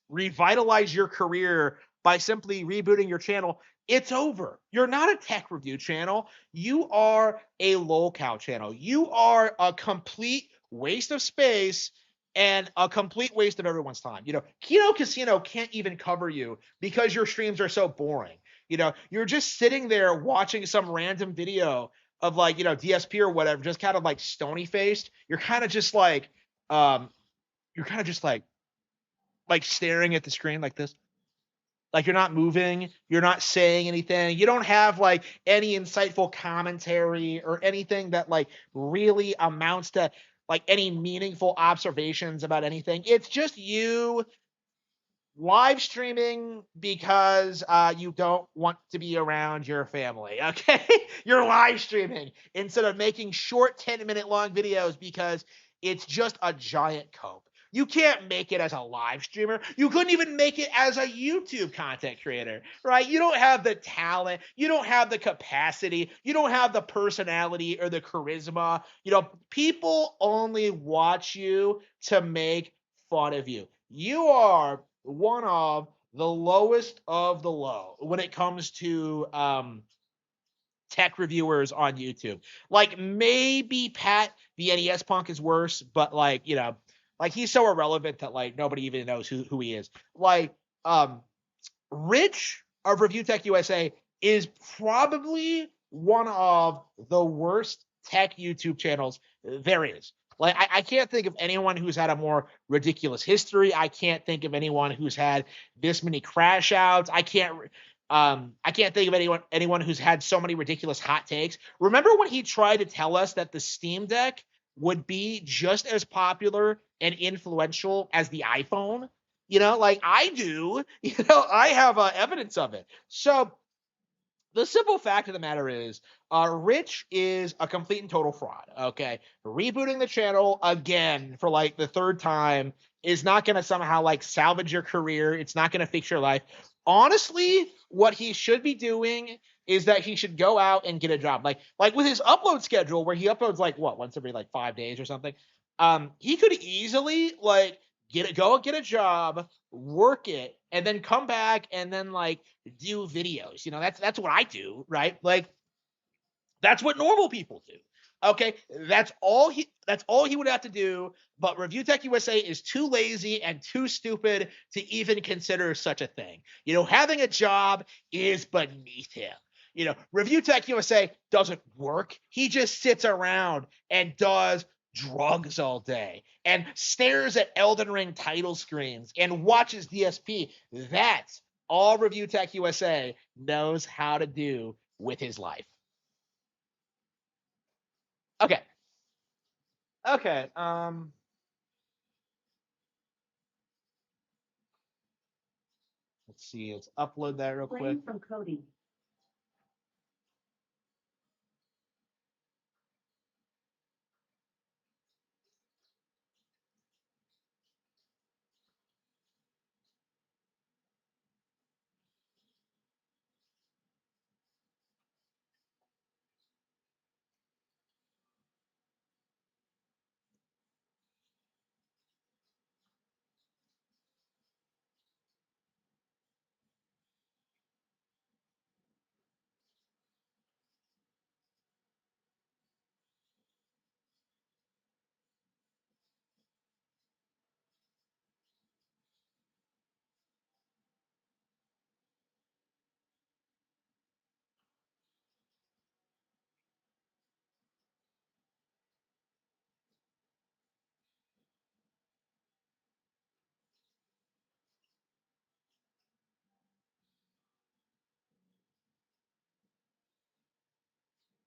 revitalize your career by simply rebooting your channel. It's over. You're not a tech review channel. You are a lolcow channel. You are a complete waste of space and a complete waste of everyone's time. You know, Kino Casino can't even cover you because your streams are so boring. You know, you're just sitting there watching some random video of like, you know, DSP or whatever, just kind of like stony faced. You're kind of just like staring at the screen like this. Like you're not moving, you're not saying anything. You don't have like any insightful commentary or anything that like really amounts to like any meaningful observations about anything. It's just you live streaming because you don't want to be around your family, okay? You're live streaming instead of making short 10-minute long videos because it's just a giant cope. You can't make it as a live streamer. You couldn't even make it as a YouTube content creator, right? You don't have the talent. You don't have the capacity. You don't have the personality or the charisma. You know, people only watch you to make fun of you. You are one of the lowest of the low when it comes to tech reviewers on YouTube. Like maybe Pat the NES Punk is worse, but like, you know, like he's so irrelevant that like nobody even knows who he is. Like Rich of Review Tech USA is probably one of the worst tech YouTube channels there is. Like I can't think of anyone who's had a more ridiculous history. I can't think of anyone who's had this many crash outs. I can't I can't think of anyone who's had so many ridiculous hot takes. Remember when he tried to tell us that the Steam Deck would be just as popular and influential as the iPhone? You know, like I do. You know, I have evidence of it. So the simple fact of the matter is, Rich is a complete and total fraud. Okay, rebooting the channel again for like the third time is not going to somehow like salvage your career. It's not going to fix your life. Honestly, what he should be doing is that he should go out and get a job. Like with his upload schedule, where he uploads like what once every like 5 days or something. He could easily like get a job, work it, and then come back and then like do videos. You know, that's what I do, right? Like that's what normal people do. Okay, that's all he would have to do. But Review Tech USA is too lazy and too stupid to even consider such a thing. You know, having a job is beneath him. You know, Review Tech USA doesn't work. He just sits around and does drugs all day and stares at Elden Ring title screens and watches DSP. That's all Review Tech USA knows how to do with his life. Okay. Okay. Let's see. Let's upload that real quick. From Cody.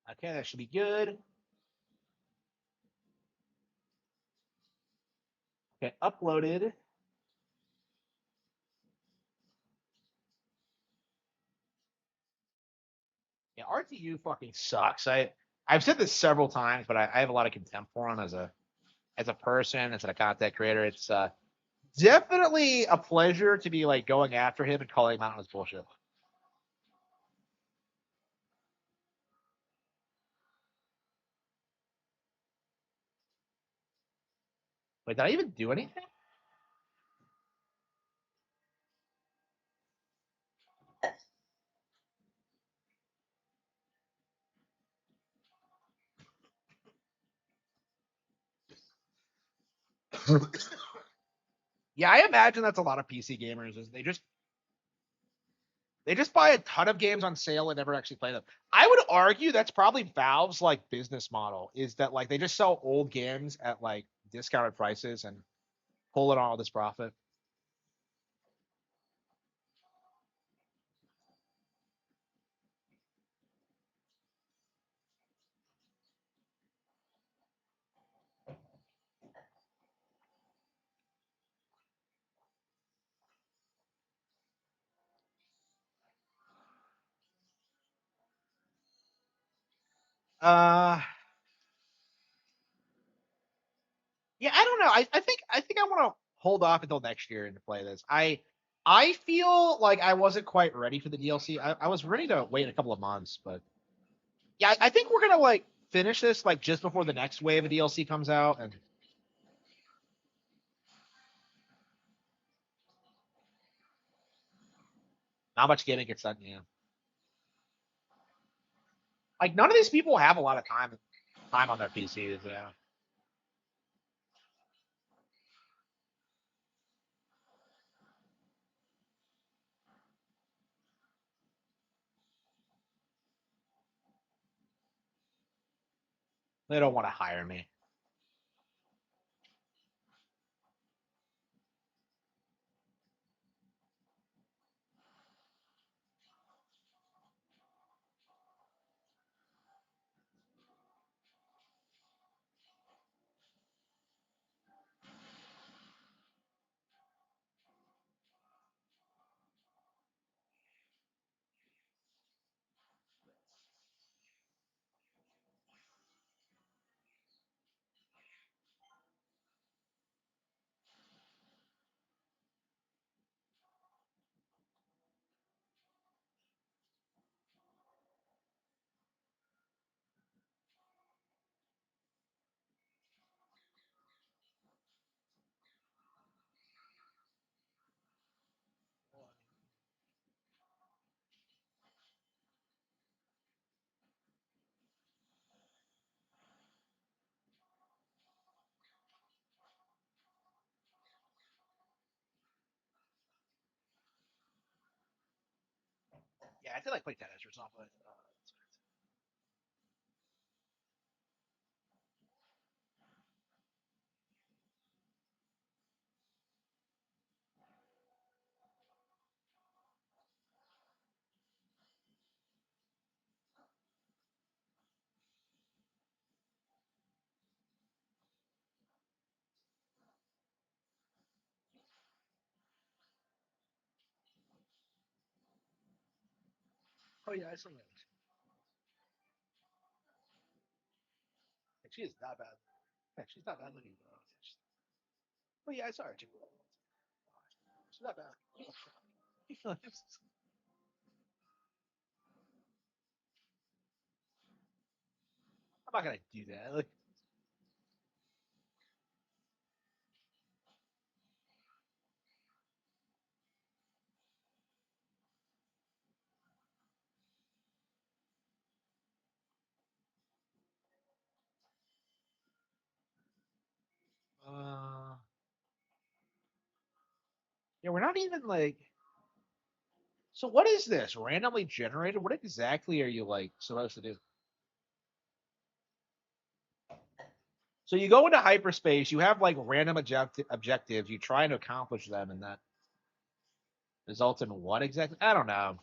Okay, that should be good. Okay, uploaded. Yeah, RTU fucking sucks. I've said this several times, but I have a lot of contempt for him as a person, as a content creator. It's definitely a pleasure to be like going after him and calling him out on his bullshit. Wait, did I even do anything? Yeah, I imagine that's a lot of PC gamers. Is they just buy a ton of games on sale and never actually play them. I would argue that's probably Valve's like business model is that like they just sell old games at like discounted prices and pull it on all this profit. Uh yeah, I don't know. I think I want to hold off until next year and play this. I feel like I wasn't quite ready for the DLC. I was ready to wait a couple of months, but yeah, I think we're gonna like finish this like just before the next wave of DLC comes out, and not much gaming gets done. Yeah, like none of these people have a lot of time on their PCs. Yeah, they don't want to hire me. Yeah, I feel like play tennis or something. Oh yeah, I saw that. She is not bad. Yeah, she's not bad looking. Oh yeah, I saw her too. She's not bad. I'm not gonna do that. Like, uh, yeah, we're not even like. So what is this? Randomly generated? What exactly are you like supposed to do? So you go into hyperspace, you have like random objectives, you try to accomplish them, and that results in what exactly? I don't know.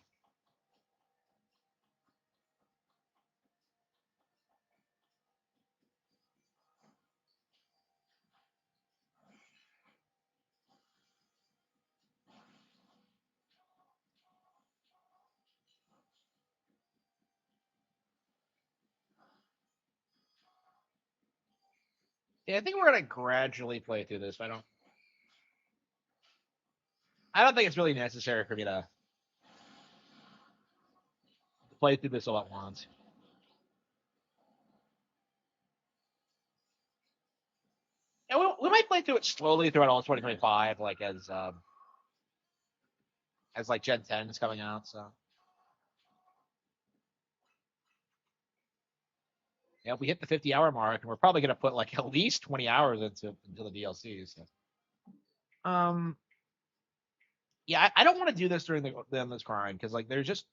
Yeah, I think we're gonna gradually play through this. I don't think it's really necessary for me to play through this all at once. And we might play through it slowly throughout all of 2025, like as like Gen 10 is coming out. So yeah, if we hit the 50-hour mark, and we're probably gonna put like at least 20 hours into the DLCs. So. Yeah, I don't want to do this during this grind because like there's just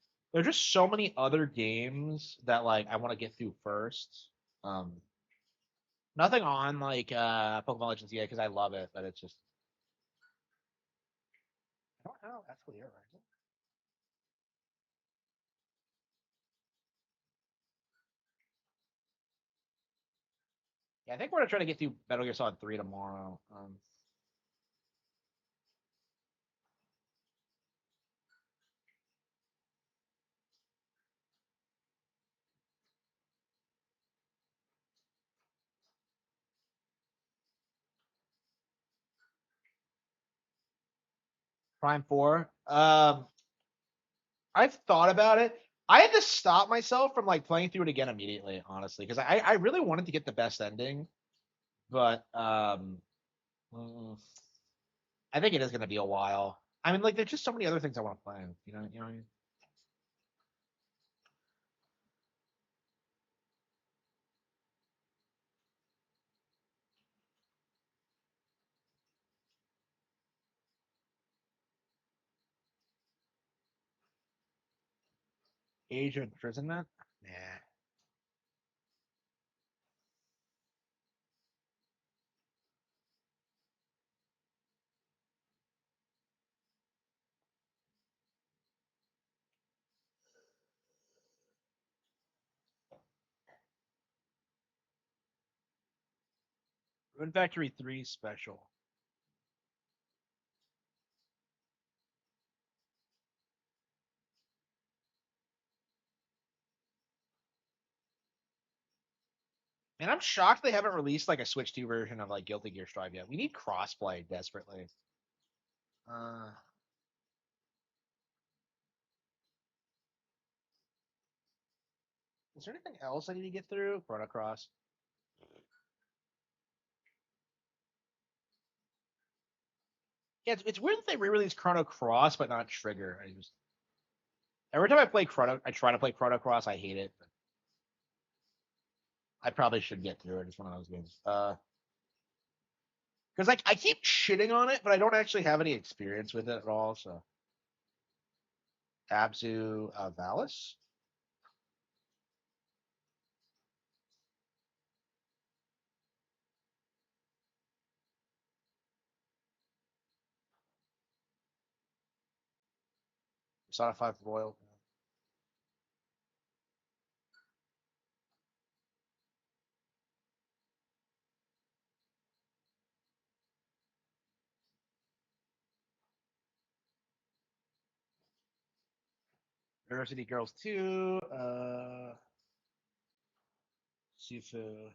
so many other games that like I want to get through first. Um, Nothing on like Pokemon Legends yet because I love it, but it's just I don't know. That's clear, right? Yeah, I think we're gonna try to get through Metal Gear Solid 3 tomorrow. Prime 4. I've thought about it. I had to stop myself from like playing through it again immediately, honestly, because I really wanted to get the best ending, but mm, I think it is gonna be a while. I mean, like, there's just so many other things I want to play. You know what I mean? Age of Imprisonment? Nah. Rune Factory 3 special. And I'm shocked they haven't released like a Switch 2 version of like Guilty Gear Strive yet. We need crossplay desperately. Uh, is there anything else I need to get through? Chrono Cross. Yeah, it's weird that they re-released Chrono Cross but not Trigger. I just every time I try to play Chrono Cross, I hate it. I probably should get through it. It's one of those games. Because like I keep shitting on it, but I don't actually have any experience with it at all. So Abzu Valis. Persona 5 Royal. University Girls 2. Sifu.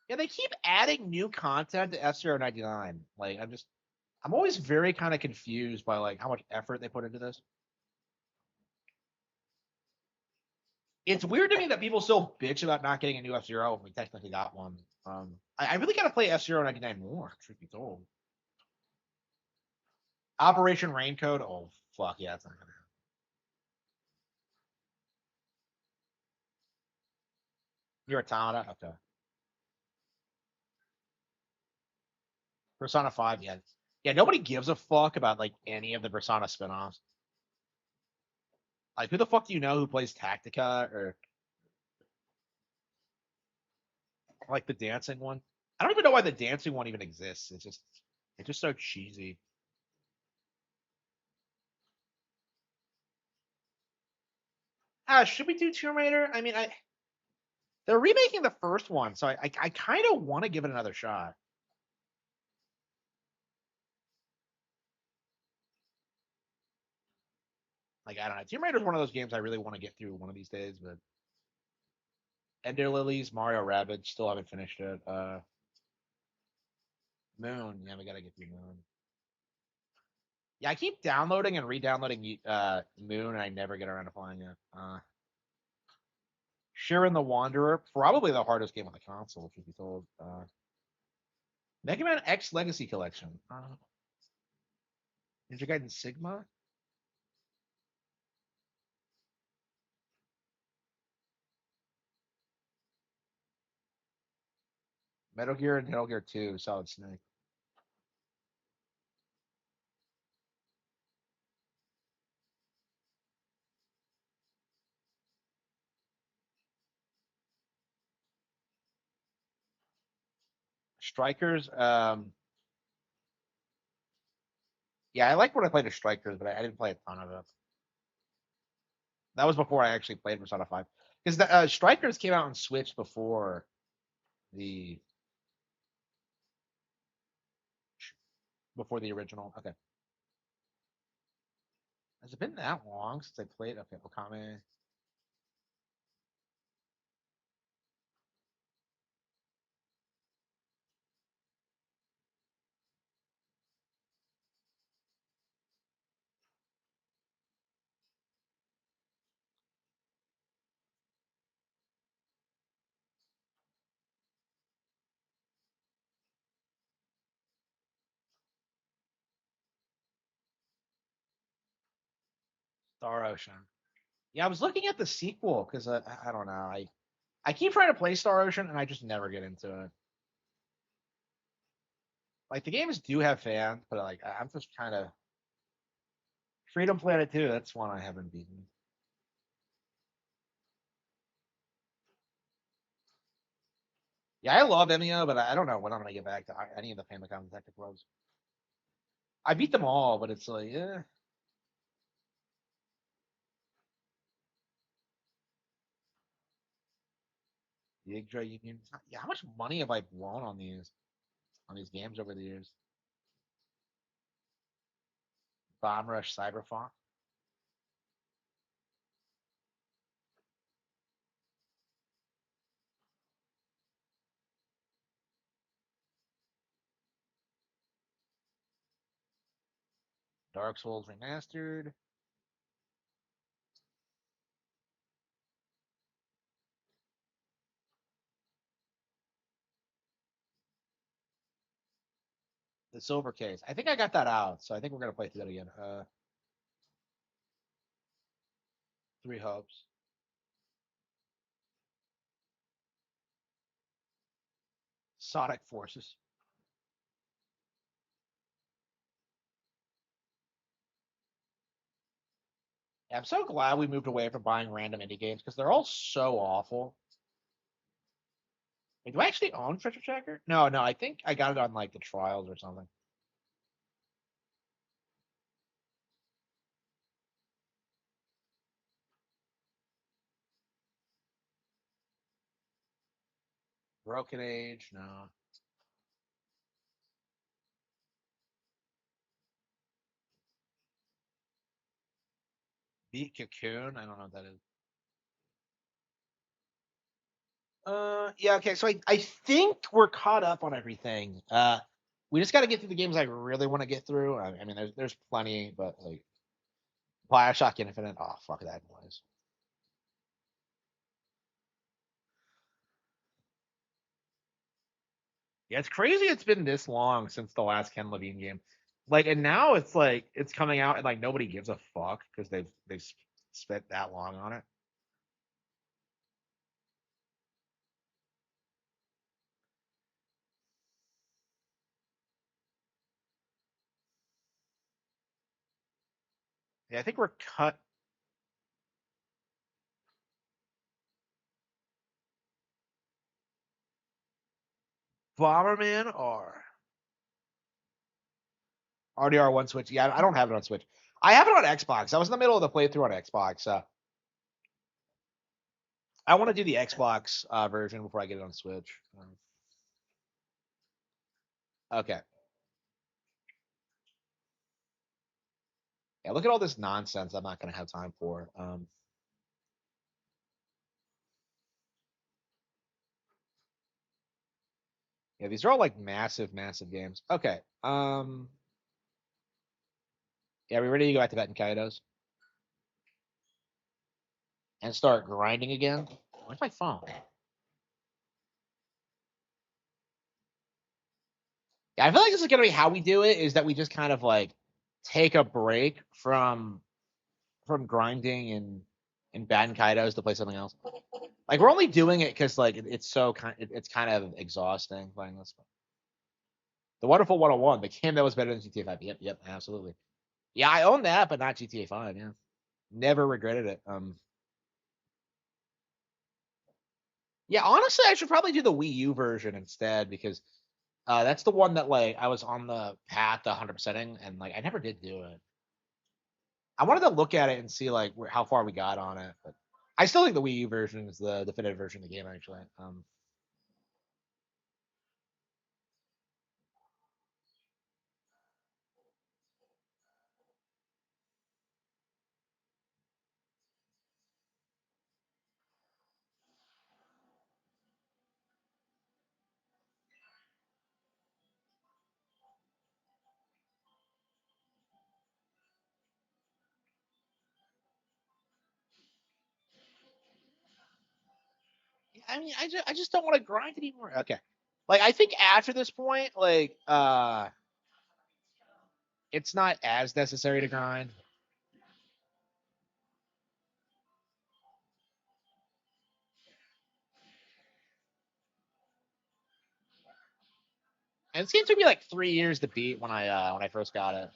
Yeah, they keep adding new content to F-Zero 99. Like, I'm always very kind of confused by like how much effort they put into this. It's weird to me that people still bitch about not getting a new F-Zero when we technically got one. I really gotta play F-Zero 99 more, truth be told. Operation Raincoat. Oh fuck yeah, it's not gonna happen. Your Automata. Okay. Persona 5. Yeah. Yeah. Nobody gives a fuck about like any of the Persona spinoffs. Like, who the fuck do you know who plays Tactica or like the dancing one? I don't even know why the dancing one even exists. It's just so cheesy. Should we do Tomb Raider? I mean, they're remaking the first one, so I kind of want to give it another shot. Like, I don't know. Tomb Raider is one of those games I really want to get through one of these days, but Ender Lilies, Mario Rabbids, still haven't finished it. Moon, yeah, we gotta get through Moon. Yeah, I keep downloading and re-downloading Moon, and I never get around to playing it. Shiren the Wanderer, probably the hardest game on the console, truth be told. Mega Man X Legacy Collection. Ninja Gaiden Sigma. Metal Gear and Metal Gear 2, Solid Snake. Strikers. Yeah, I like when I played the Strikers, but I didn't play a ton of it. That was before I actually played Persona 5. Because the Strikers came out on Switch the before the original. Okay. Has it been that long since I played? Okay, Okame. Star Ocean. Yeah, I was looking at the sequel because I don't know. I keep trying to play Star Ocean and I just never get into it. Like the games do have fans, but like I'm just kind of Freedom Planet 2. That's one I haven't beaten. Yeah, I love Emio, but I don't know when I'm gonna get back to any of the Famicom Detective Clubs. I beat them all, but it's like, yeah. The Yggdra Union. Yeah, how much money have I blown on these games over the years? Bomb Rush Cyberpunk. Dark Souls Remastered. The Silver Case. I think I got that out, so I think we're gonna play through that again. Three Hopes. Sonic Forces. Yeah, I'm so glad we moved away from buying random indie games because they're all so awful. Wait, do I actually own Treasure Tracker? No, I think I got it on like the trials or something. Broken Age, no. Beat Cocoon, I don't know what that is. Yeah, okay, so I think we're caught up on everything. We just got to get through the games I really want to get through. I mean, there's plenty, but like Bioshock Infinite, oh fuck that noise. Yeah, it's crazy. It's been this long since the last Ken Levine game. Like, and now it's like it's coming out and like nobody gives a fuck because they've spent that long on it. Yeah, I think we're cut. Bomberman or RDR1 Switch. Yeah, I don't have it on Switch. I have it on Xbox. I was in the middle of the playthrough on Xbox. I want to do the Xbox version before I get it on Switch. Okay. Yeah, look at all this nonsense I'm not going to have time for. Yeah, these are all like massive, massive games. Okay. Yeah, we ready to go back to Vet and Kaidos and start grinding again? Where's my phone? Yeah, I feel like this is gonna be how we do it. Is that we just kind of like take a break from grinding and Bad and Kaidos to play something else. Like we're only doing it because like it's so it's kind of exhausting playing this. The Wonderful 101, the game that was better than GTA 5. Yep, absolutely. Yeah, I own that, but not GTA 5. Yeah, never regretted it. Yeah, honestly, I should probably do the Wii U version instead because that's the one that like I was on the path to 100%ing and like I never did do it. I wanted to look at it and see like how far we got on it, but I still think the Wii U version is the definitive version of the game actually. I mean, I just don't want to grind anymore. Okay, like I think after this point, like it's not as necessary to grind. And this game took me like 3 years to beat when I first got it.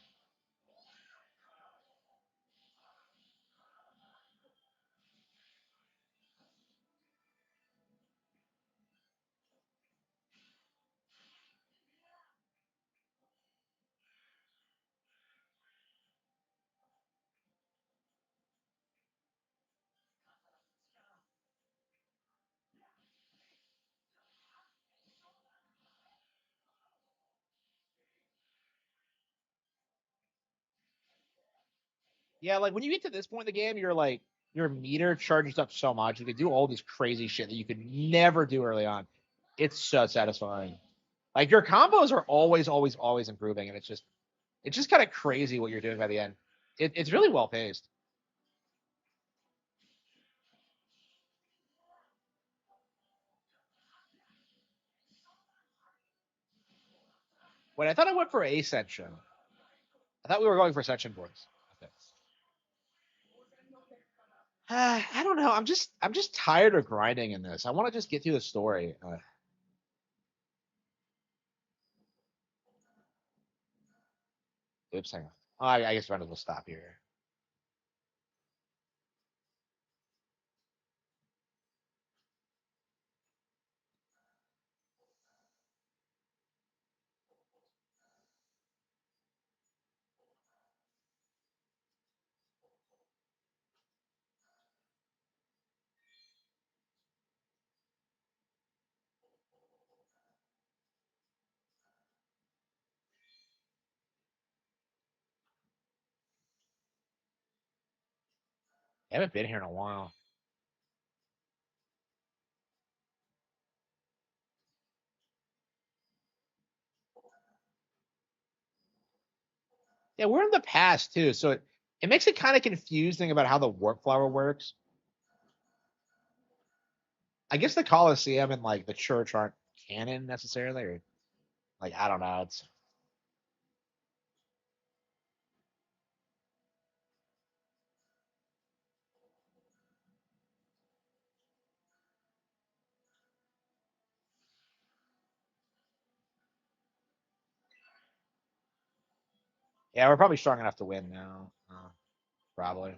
Yeah, like when you get to this point in the game, you're like your meter charges up so much. You can do all this crazy shit that you could never do early on. It's so satisfying. Like your combos are always, always, always improving, and it's just kind of crazy what you're doing by the end. It's really well paced. Wait, I thought I went for Ascension. I thought we were going for Ascension boards. Okay. I don't know. I'm just tired of grinding in this. I want to just get through the story. Oops, hang on. Oh, I guess I might as well stop here. I haven't been here in a while. Yeah, we're in the past too, so it makes it kind of confusing about how the warp flower works. I guess the Colosseum and like the church aren't canon necessarily, or like I don't know. It's yeah, we're probably strong enough to win now. Probably.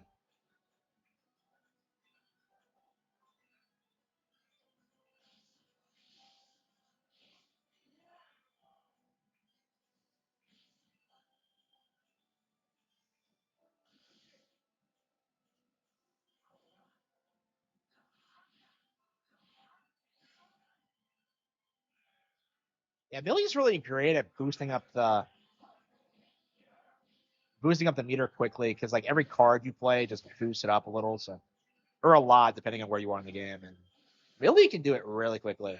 Yeah, Millie's really great at boosting up the meter quickly because like every card you play just boosts it up a little, so or a lot depending on where you are in the game. And Millie can do it really quickly.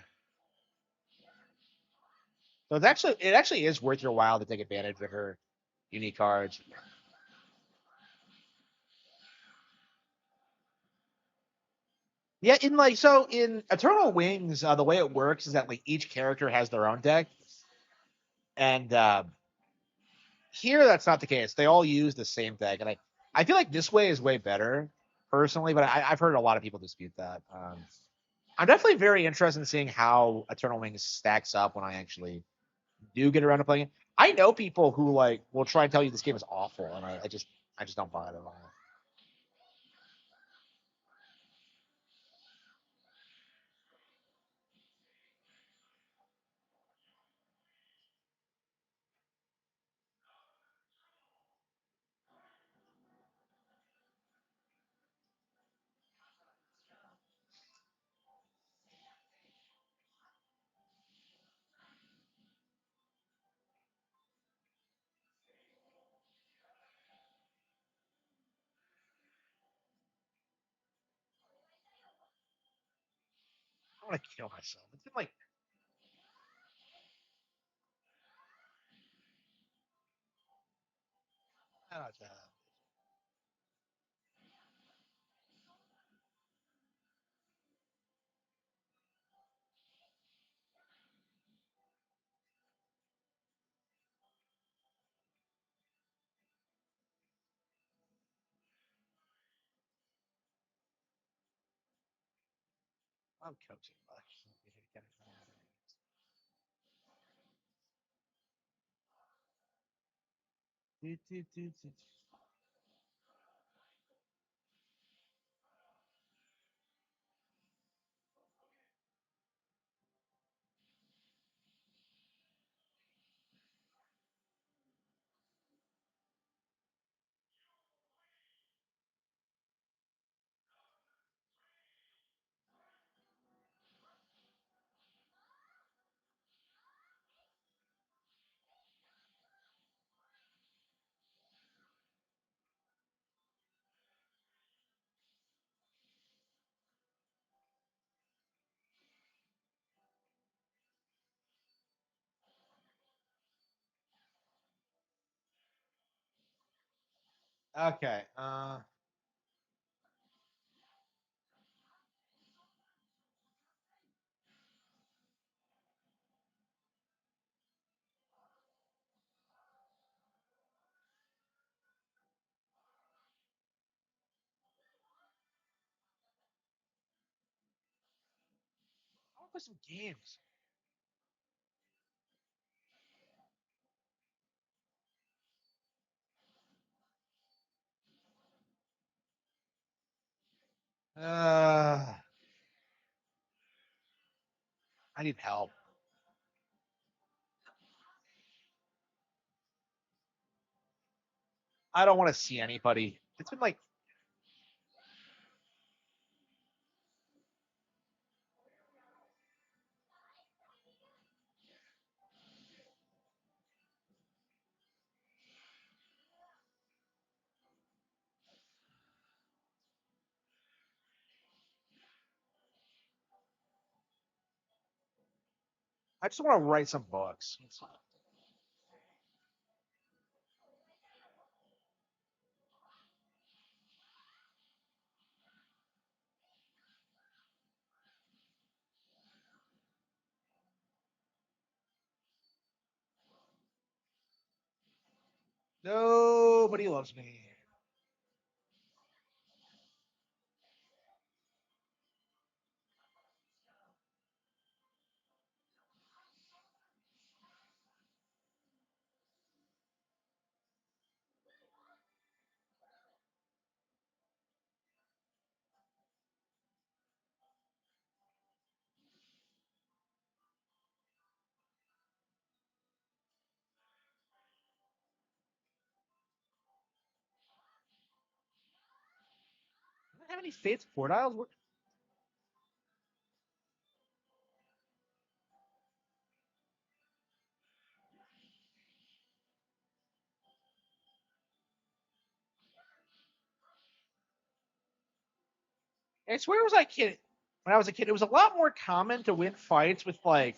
So it actually is worth your while to take advantage of her unique cards. Yeah, in Eternal Wings, the way it works is that like each character has their own deck, and here that's not the case. They all use the same deck, and I feel like this way is way better personally, but I've heard a lot of people dispute that. I'm definitely very interested in seeing how Eternal Wings stacks up when I actually do get around to playing it. I know people who like will try and tell you this game is awful, and I just don't buy it at all. I want to kill myself. It's been like I don't know. I'm coaching much. Okay. I want to play some games. I need help. I don't want to see anybody. It's been like I just want to write some books. Nobody loves me. Do I have any Fates quartiles? I swear it was like when I was a kid, it was a lot more common to win fights with like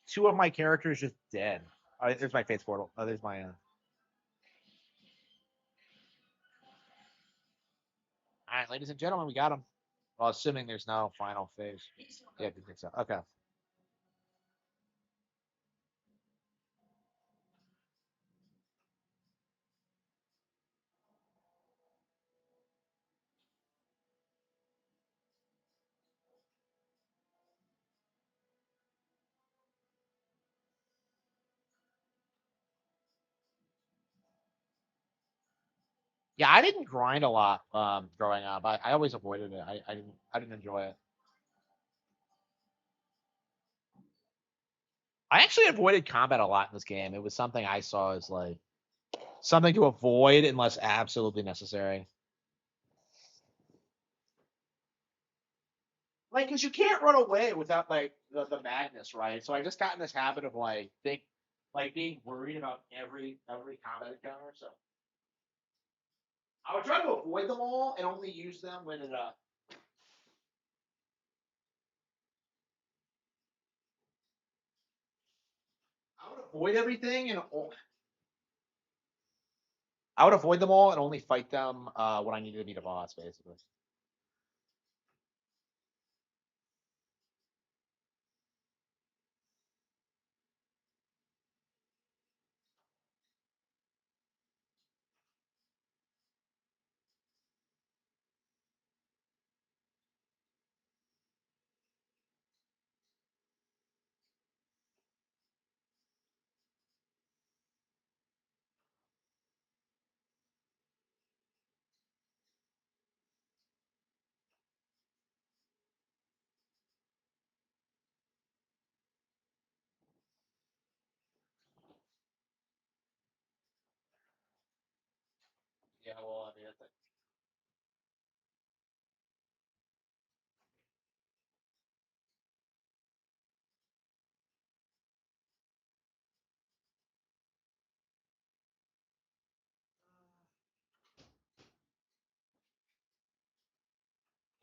two of my characters just dead. There's my Fates portal. Oh, there's my. All right, ladies and gentlemen, we got him. Well, assuming there's no final phase. Yeah, I think so. Okay. Yeah, I didn't grind a lot growing up. I always avoided it. I didn't enjoy it. I actually avoided combat a lot in this game. It was something I saw as like something to avoid unless absolutely necessary. Like, because you can't run away without like the madness, right? So I just got in this habit of like being worried about every combat encounter. So I would try to avoid them all and only use them when it I would avoid everything and I would avoid them all and only fight them when I needed to beat a boss, basically. Yeah, well, I mean,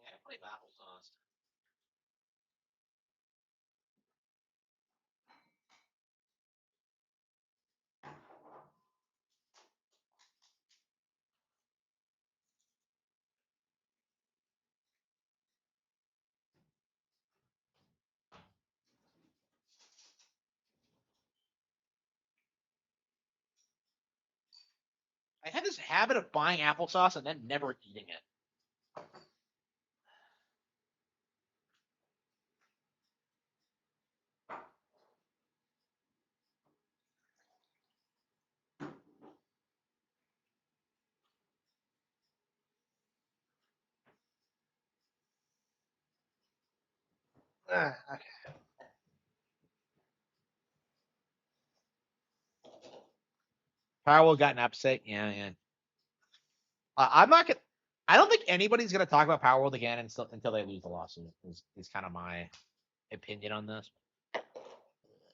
yeah, I play applesauce. I had this habit of buying applesauce and then never eating it. Okay. Powell got an upset. Yeah, yeah. I'm not gonna. I don't think anybody's gonna talk about Power World again until they lose the lawsuit. Is kind of my opinion on this.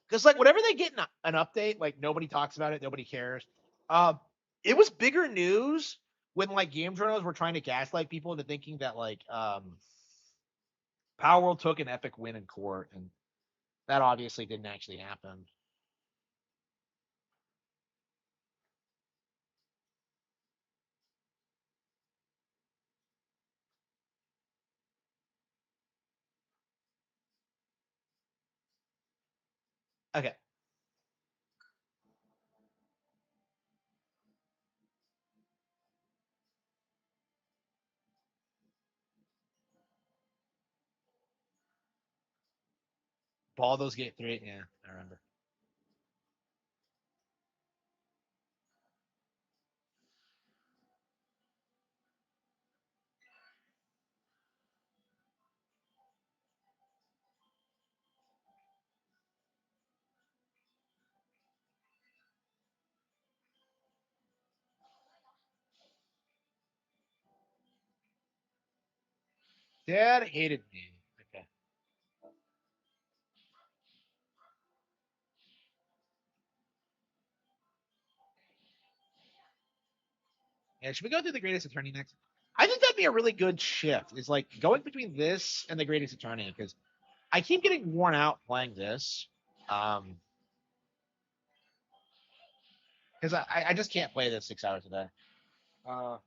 Because like whenever they get an update, like nobody talks about it, nobody cares. Um, it was bigger news when like game journals were trying to gaslight people into thinking that like Power World took an epic win in court, and That obviously didn't actually happen. Okay. Baldur's Gate 3. Yeah, I remember. Dad hated me. Okay. Yeah, should we go through the Greatest Attorney next? I think that'd be a really good shift. Is like going between this and the Greatest Attorney because I keep getting worn out playing this. Because I just can't play this 6 hours a day. Uh,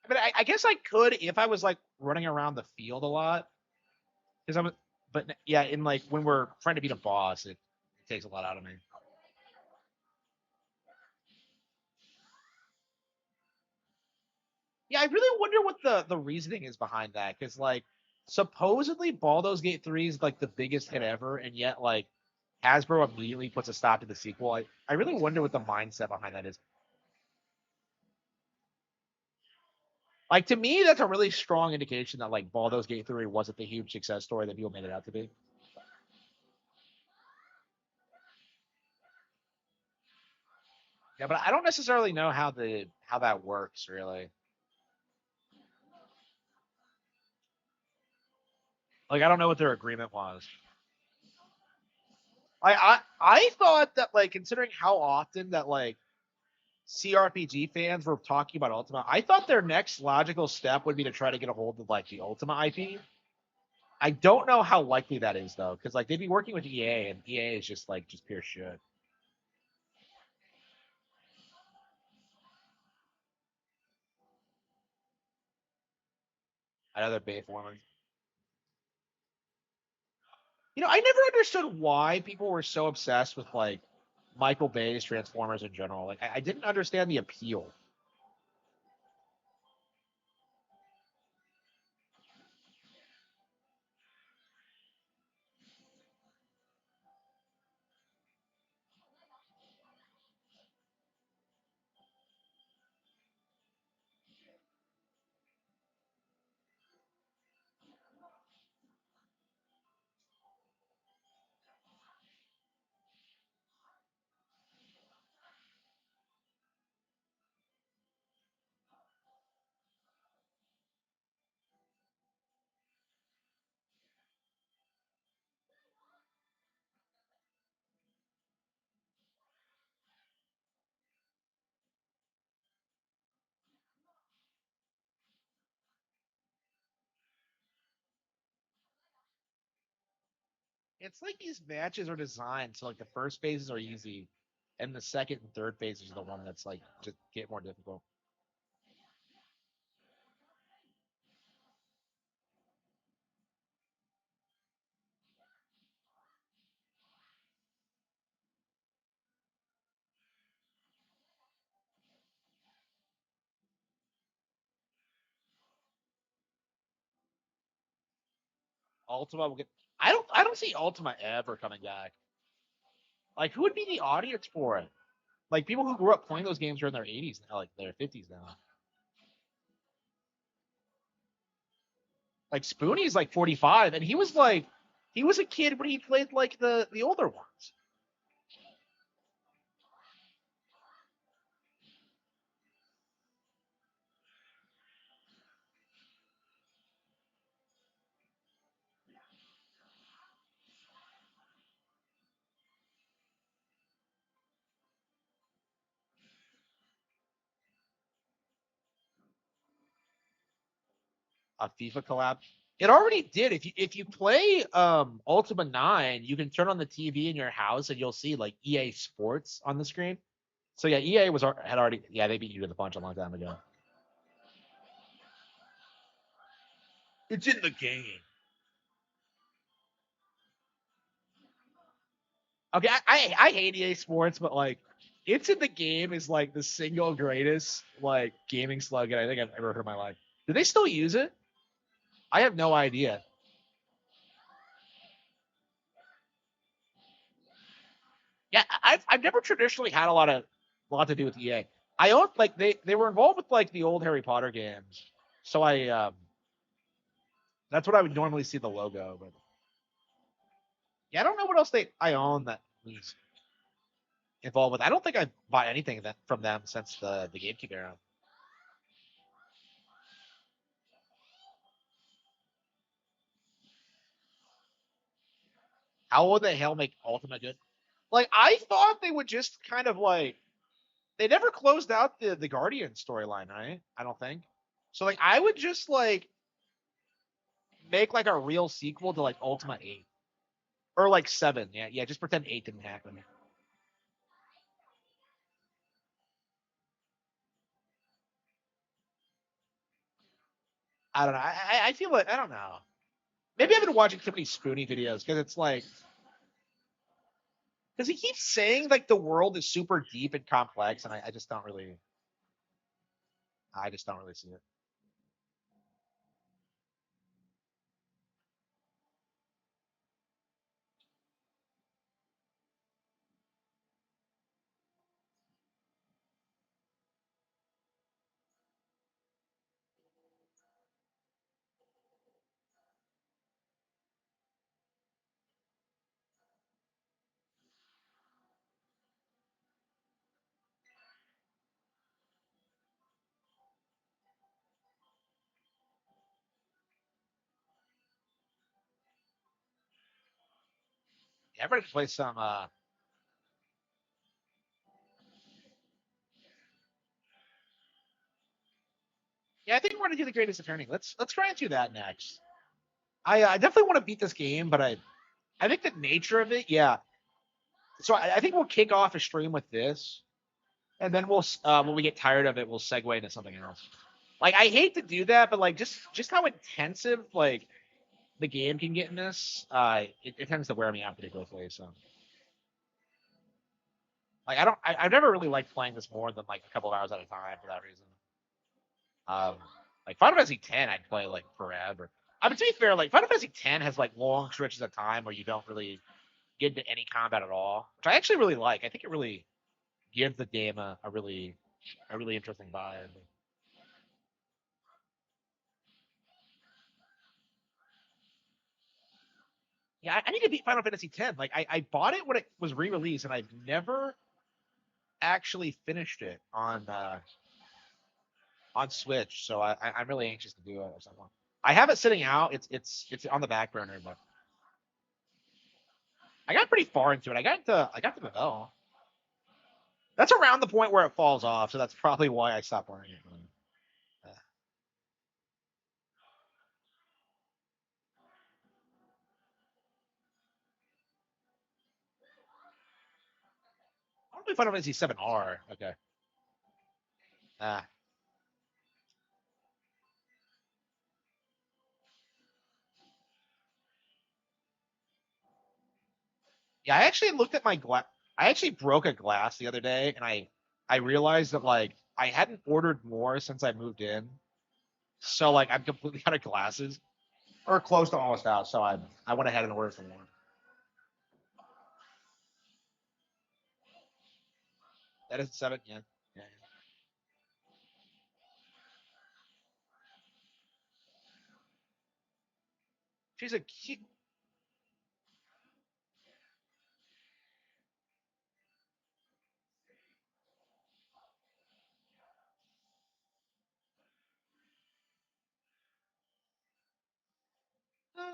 I mean, I guess I could if I was like running around the field a lot. Because but yeah, in like when we're trying to beat a boss, it takes a lot out of me. Yeah, I really wonder what the reasoning is behind that. Because like supposedly Baldur's Gate 3 is like the biggest hit ever, and yet like Hasbro immediately puts a stop to the sequel. I really wonder what the mindset behind that is. Like to me, that's a really strong indication that like Baldur's Gate 3 wasn't the huge success story that people made it out to be. Yeah, but I don't necessarily know how that works really. Like I don't know what their agreement was. I thought that like considering how often that like CRPG fans were talking about Ultima, I thought their next logical step would be to try to get a hold of like the Ultima IP. I don't know how likely that is though, because like they'd be working with EA, and EA is just like just pure shit. Another Bayformers. I never understood why people were so obsessed with like Michael Bay's Transformers in general. Like I didn't understand the appeal. It's like these matches are designed so like the first phases are easy, and the second and third phases are the one that's like just get more difficult. Ultima will get. I don't see Ultima ever coming back. Like who would be the audience for it? Like people who grew up playing those games are in their 80s now, like their 50s now. Like Spoonie's like 45, and he was a kid when he played like the older ones. A FIFA collab. It already did. If you play Ultima 9, you can turn on the TV in your house and you'll see like EA Sports on the screen. So yeah, EA had already they beat you to the punch a long time ago. It's in the game. Okay, I hate EA Sports, but like it's in the game is like the single greatest like gaming slogan I think I've ever heard in my life. Do they still use it? I have no idea. Yeah, I've never traditionally had a lot to do with EA. I own like they were involved with like the old Harry Potter games, so I that's what I would normally see the logo. But yeah, I don't know what else I own that was involved with. I don't think I bought anything that from them since the GameCube era. How would the hell make Ultimate good? Like I thought they would just kind of like they never closed out the Guardian storyline, right? I don't think. So like I would just like make like a real sequel to like Ultima 8 or like 7. Yeah, yeah, just pretend 8 didn't happen. I don't know. I feel like I don't know. Maybe I've been watching too many Spoony videos because it's like because he keeps saying like the world is super deep and complex, and I just don't really see it. Yeah, everybody play some. Yeah, I think we're gonna do the greatest attorney. Let's try and do that next. I definitely want to beat this game, but I think the nature of it, yeah. So I think we'll kick off a stream with this, and then we'll when we get tired of it, we'll segue into something else. Like I hate to do that, but like just how intensive like the game can get in this, it tends to wear me out particularly. So like I've never really liked playing this more than like a couple of hours at a time for that reason. Um, like Final Fantasy X, I'd play like forever. I mean, to be fair, like Final Fantasy X has like long stretches of time where you don't really get into any combat at all, which I actually really like. I think it really gives the game a really interesting vibe. Yeah, I need to beat Final Fantasy X. Like I bought it when it was re-released, and I've never actually finished it on Switch. So I'm really anxious to do it or something. I have it sitting out. It's on the back burner, but I got pretty far into it. I got to the bell. That's around the point where it falls off, so that's probably why I stopped playing it. I don't know if Final Fantasy 7R. Okay. Uh, yeah, I actually looked at my glass. I actually broke a glass the other day, and I realized that like I hadn't ordered more since I moved in, so like I'm completely out of glasses or close to almost out. So I went ahead and ordered some more. That is 7. Yeah. Yeah. She's a cute.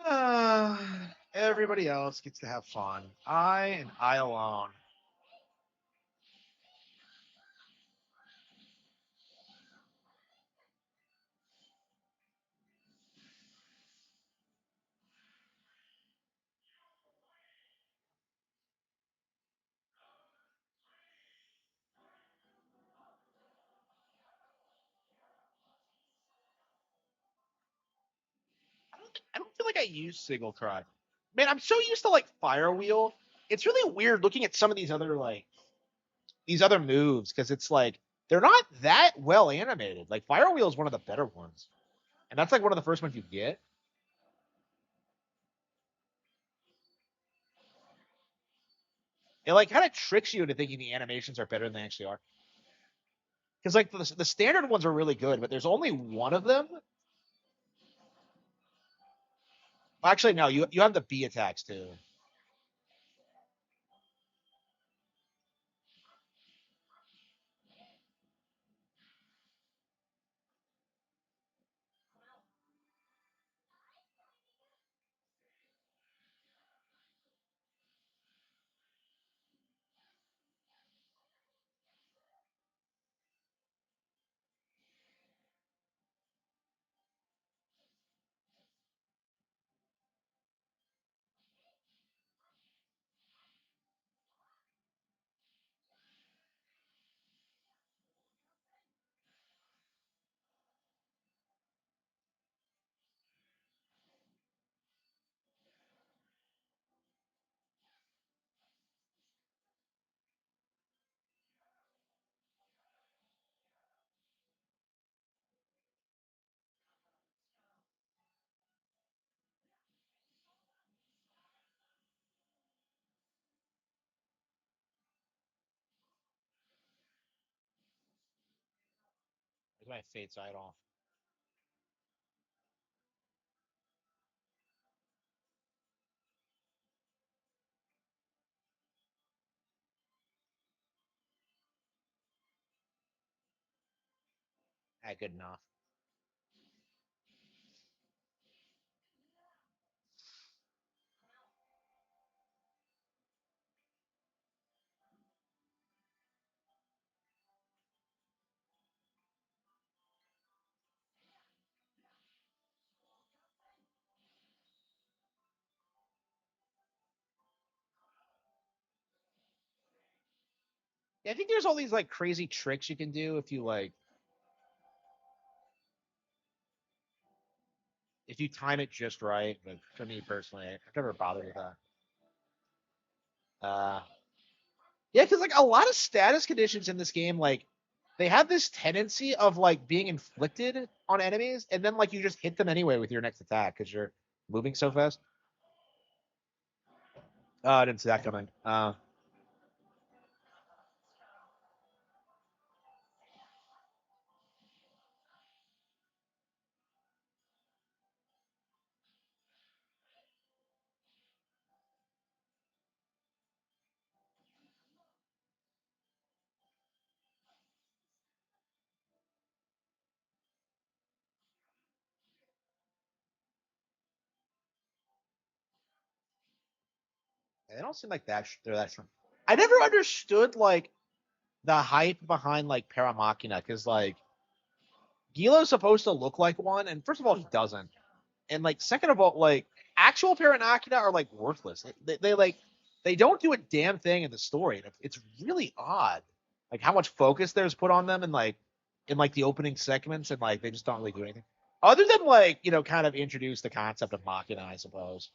Uh, everybody else gets to have fun. I alone. don't feel like I use single cry. Man, I'm so used to like Fire Wheel. It's really weird looking at some of these other moves because it's like they're not that well animated. Like Fire Wheel is one of the better ones, and that's like one of the first ones you get. It like kind of tricks you into thinking the animations are better than they actually are. Because like the standard ones are really good, but there's only one of them. Actually, no, you have the B attacks too. There's my Fate's Idol. Good enough. Yeah, I think there's all these like crazy tricks you can do if you time it just right. But for me personally, I've never bothered with that. Yeah, because like a lot of status conditions in this game, like they have this tendency of like being inflicted on enemies, and then like you just hit them anyway with your next attack because you're moving so fast. I didn't see that coming. They don't seem like they're that strong. I never understood like the hype behind like Paramachina because like Gilo's supposed to look like one, and first of all, he doesn't. And like second of all, like actual Paranakina are like worthless. They like they don't do a damn thing in the story. It's really odd, like how much focus there's put on them in like the opening segments, and like they just don't really do anything other than like kind of introduce the concept of Machina, I suppose.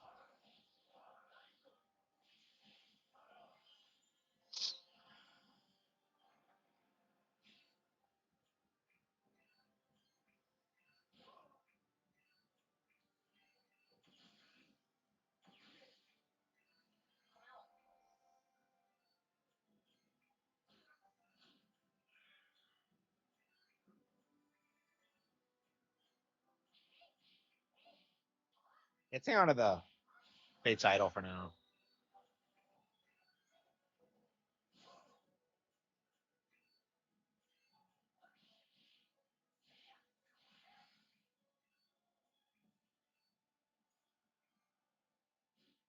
It's hang on to the Fate's Idol for now.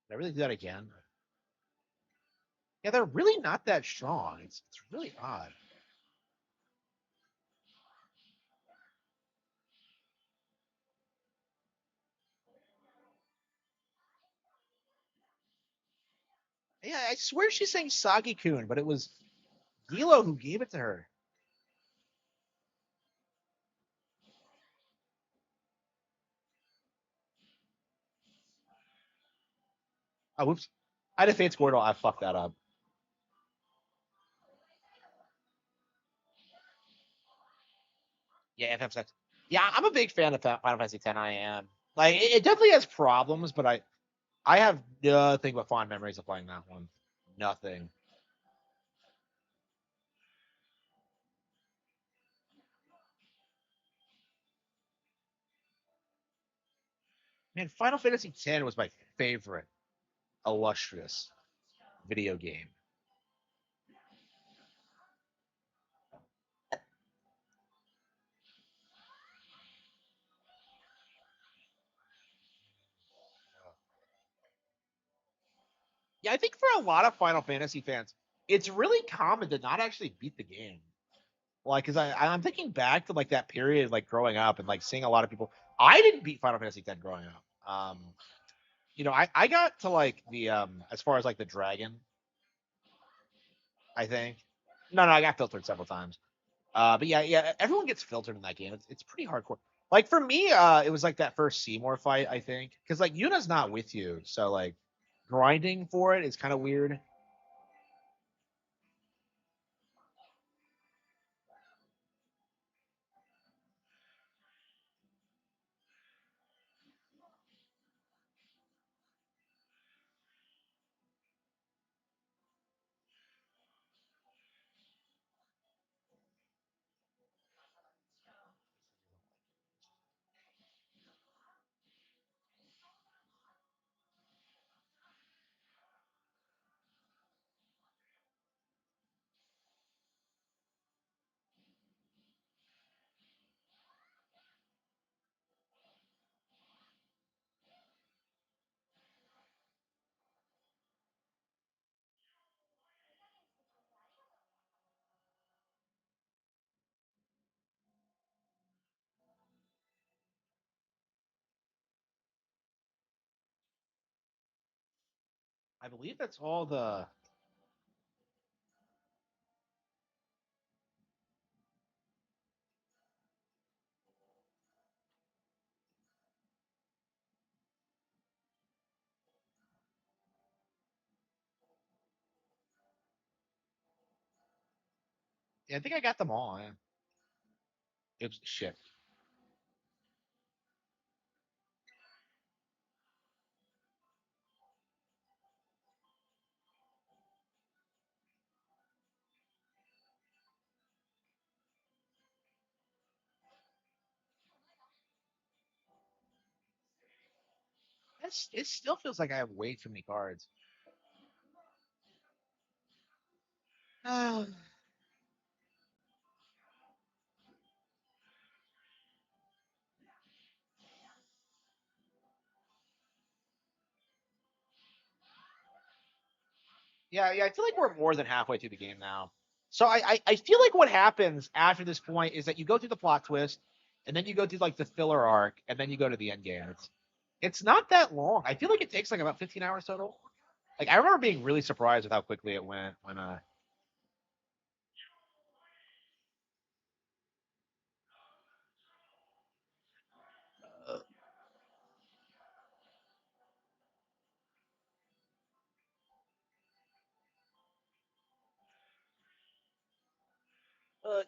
Did I really do that again? Yeah, they're really not that strong. It's really odd. Yeah, I swear she's saying Sagi-kun, but it was Gilo who gave it to her. Oh, whoops. I had a Fate Squirtle. I fucked that up. Yeah, FF6. Yeah, I'm a big fan of Final Fantasy X. I am. Like, it definitely has problems, but I have nothing but fond memories of playing that one. Nothing. Man, Final Fantasy X was my favorite illustrious video game. Yeah, I think for a lot of Final Fantasy fans, it's really common to not actually beat the game. Like, because I'm thinking back to like that period, like growing up and like seeing a lot of people. I didn't beat Final Fantasy X growing up. I got to like the as far as like the dragon, I think. No, I got filtered several times. But yeah, everyone gets filtered in that game. It's pretty hardcore. Like for me, it was like that first Seymour fight, I think, because like Yuna's not with you, so like grinding for it is kind of weird. I believe that's all the. Yeah, I think I got them all. Yeah. Oops, shit. It still feels like I have way too many cards. Yeah. I feel like we're more than halfway through the game now. So I feel like what happens after this point is that you go through the plot twist, and then you go through like the filler arc, and then you go to the end game. It's not that long. I feel like it takes like about 15 hours total. Like I remember being really surprised with how quickly it went when uh,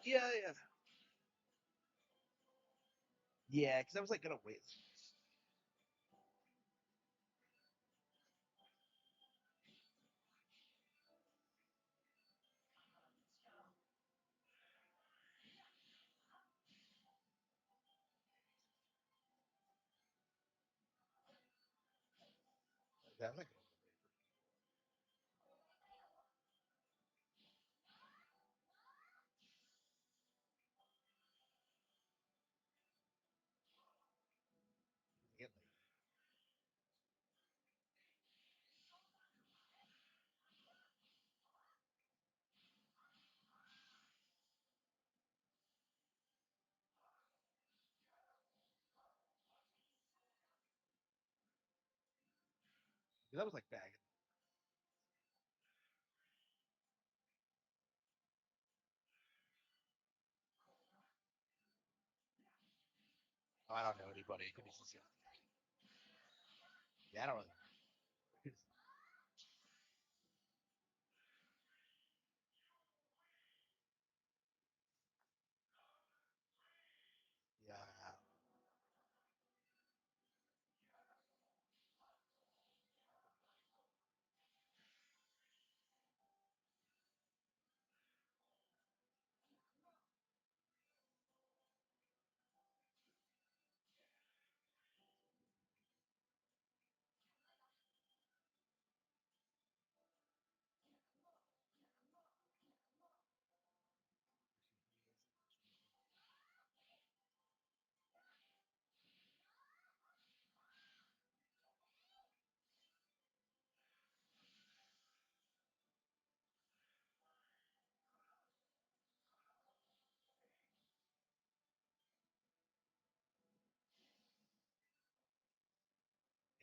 yeah. Yeah, because I was like gonna wait. I was like, that was like bag. Oh, I don't know anybody. It could be sincere. Yeah, I don't know.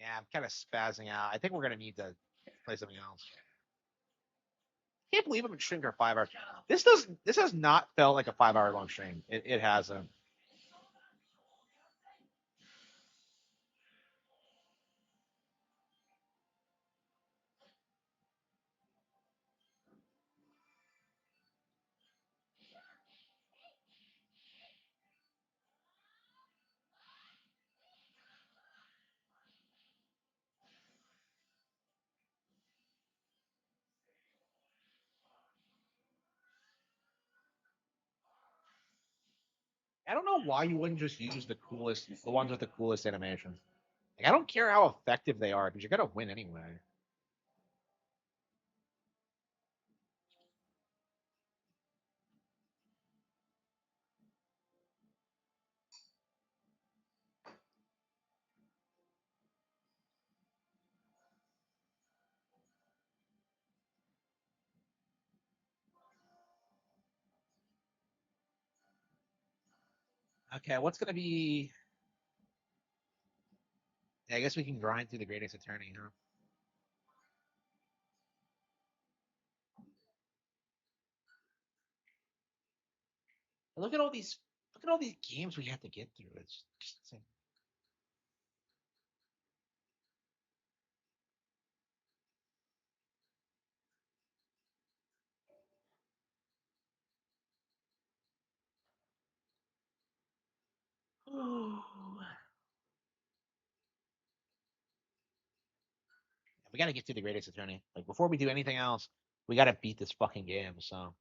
Yeah, I'm kind of spazzing out. I think we're gonna need to play something else. Can't believe I've been streaming for 5 hours. This has not felt like a 5 hour long stream. It hasn't. I don't know why you wouldn't just use the ones with the coolest animations. Like, I don't care how effective they are because you're gonna win anyway. Okay, what's gonna be? Yeah, I guess we can grind through the greatest attorney, huh? Look at all these. Look at all these games we have to get through. It's just insane. We gotta get through the greatest attorney. Like before we do anything else, we gotta beat this fucking game. So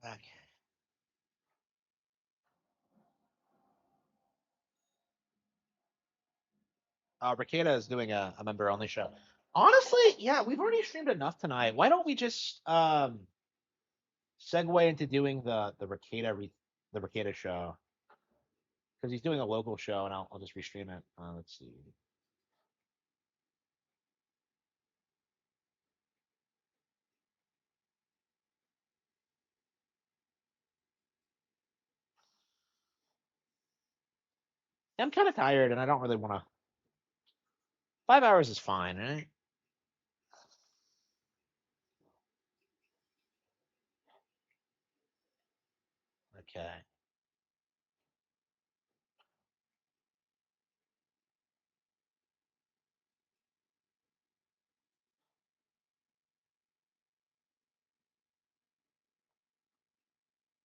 okay. Rekieta is doing a member only show. Honestly, yeah, we've already streamed enough tonight. Why don't we just segue into doing the Rekieta show? Because he's doing a local show, and I'll just restream it. Let's see. I'm kind of tired, and I don't really want to. 5 hours is fine, right? Okay.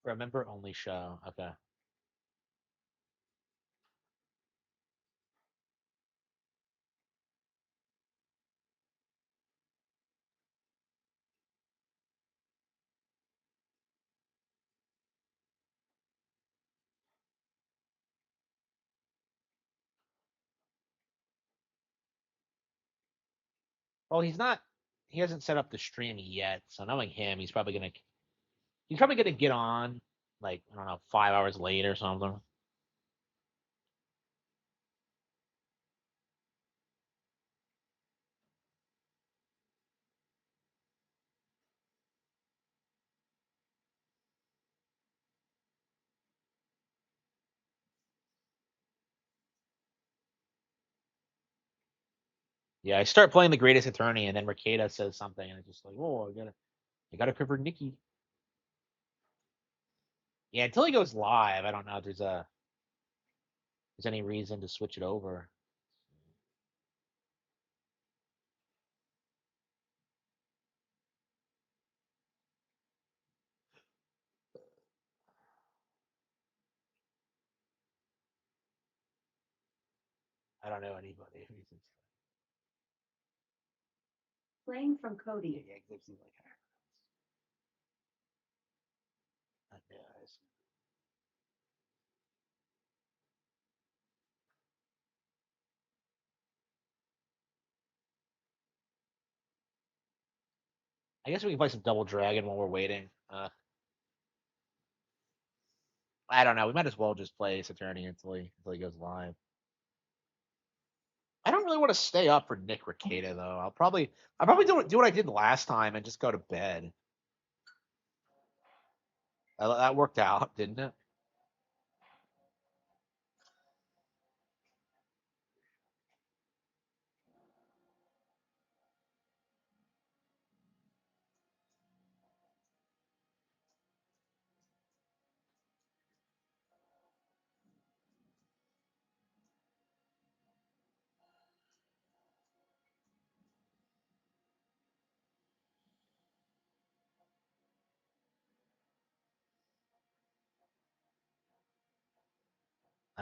For a member only show. Okay. Well, he's not. He hasn't set up the stream yet, so knowing him, he's probably gonna get on like I don't know 5 hours late or something. Yeah, I start playing the greatest attorney, and then Rekieta says something, and it's just like, oh, I gotta cover Nikki. Yeah, until he goes live, I don't know if there's any reason to switch it over. I don't know anybody. Playing from Cody. Yeah, it seems like guys. I guess we can play some Double Dragon while we're waiting. I don't know. We might as well just play Ace Attorney until he goes live. I don't don't really want to stay up for Nick Rekieta though. I'll probably do what I did last time and just go to bed. That worked out, didn't it?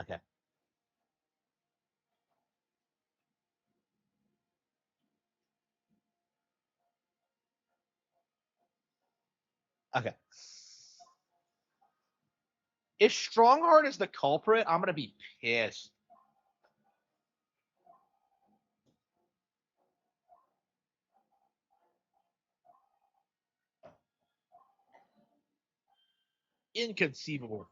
Okay. Okay. If Strongheart is the culprit, I'm gonna be pissed. Inconceivable.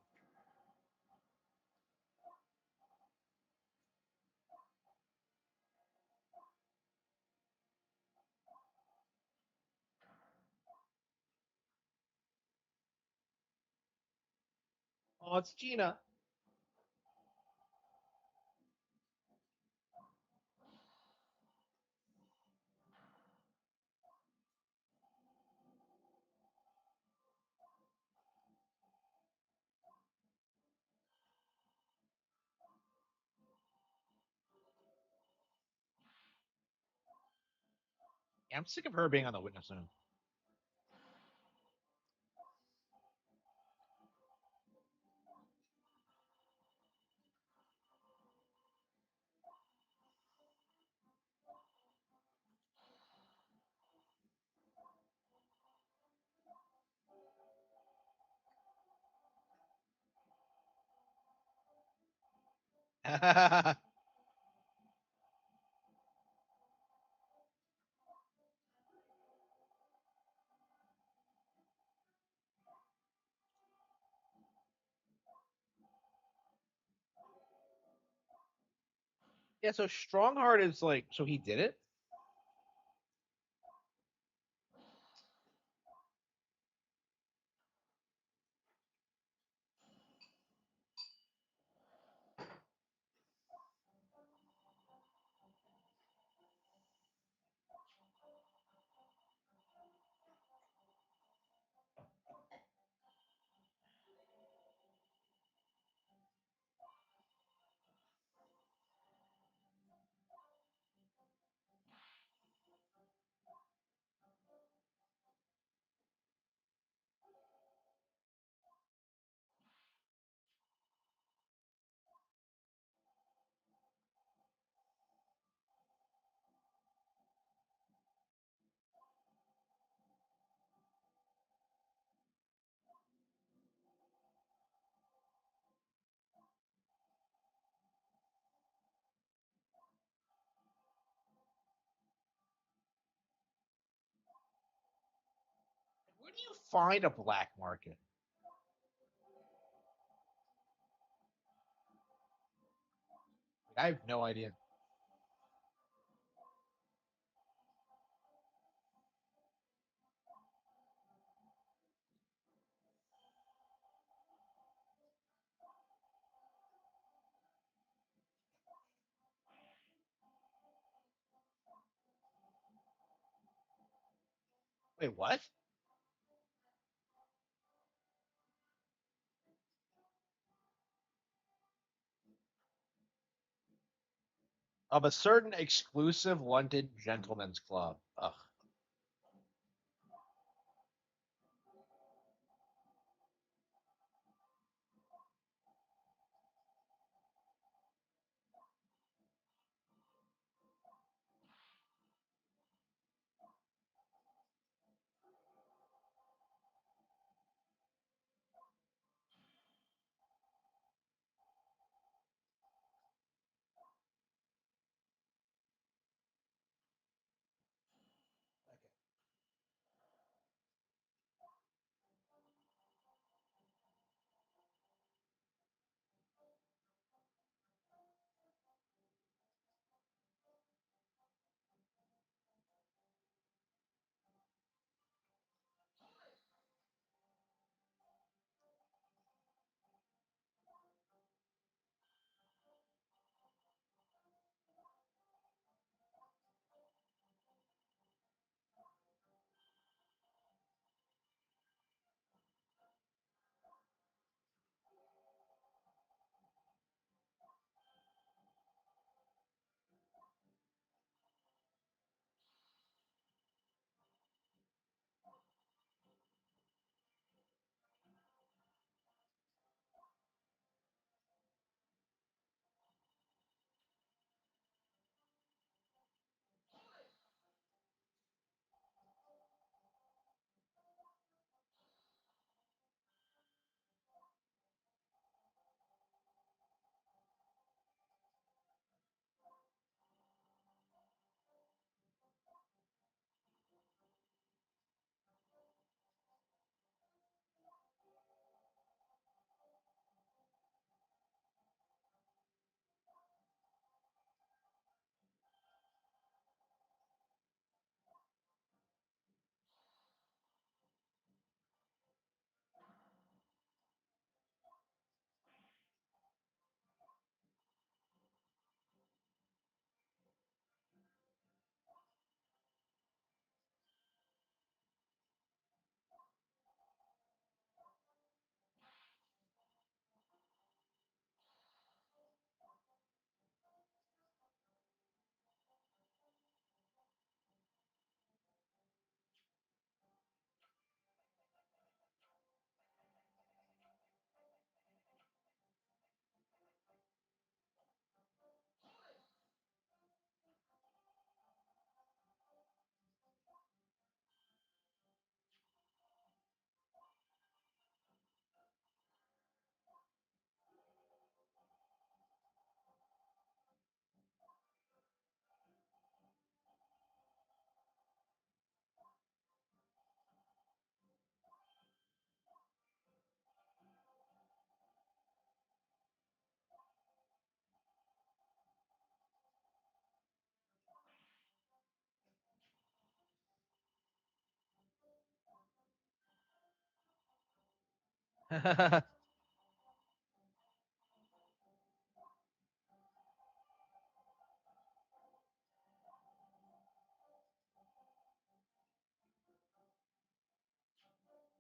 Oh, it's Gina. Yeah, I'm sick of her being on the witness stand. Yeah, so Strongheart is like, so he did it? Where do you find a black market? I have no idea. Wait, what? Of a certain exclusive London gentleman's club. Ugh.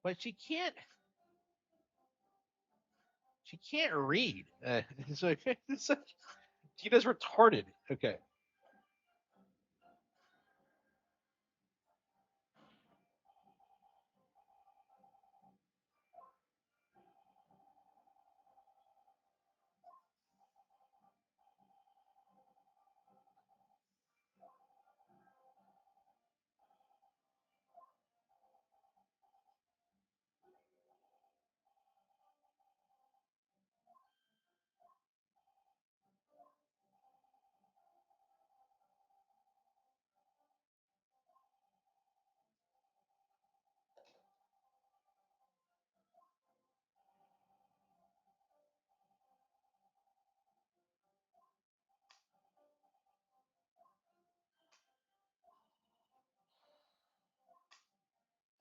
But she can't. She can't read. It's like, Gina's retarded. Okay.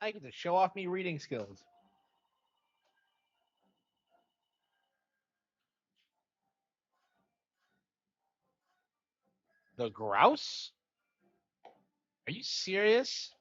I get to show off me reading skills. The grouse? Are you serious?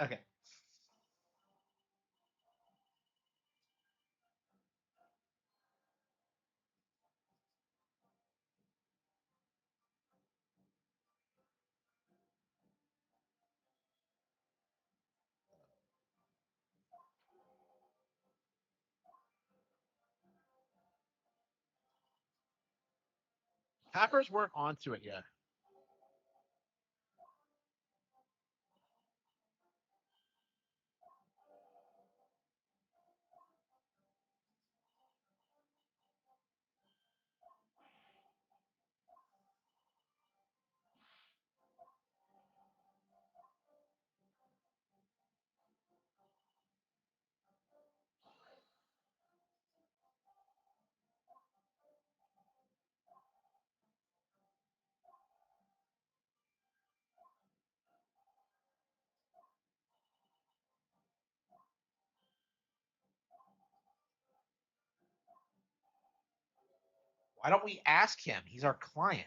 Okay. Hackers weren't onto it yet. Why don't we ask him? He's our client.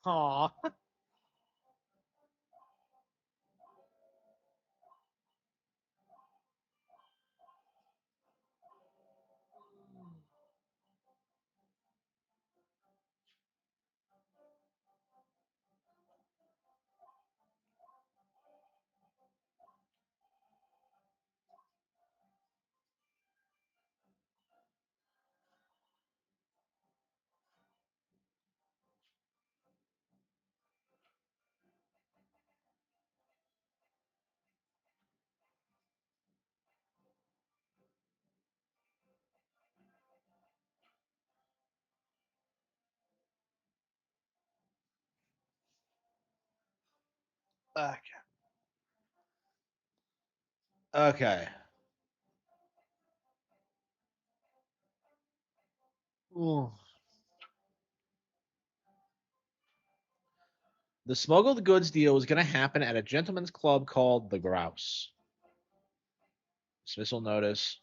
Aw. Okay. Okay. Ooh. The smuggled goods deal was going to happen at a gentleman's club called the Grouse. Dismissal notice.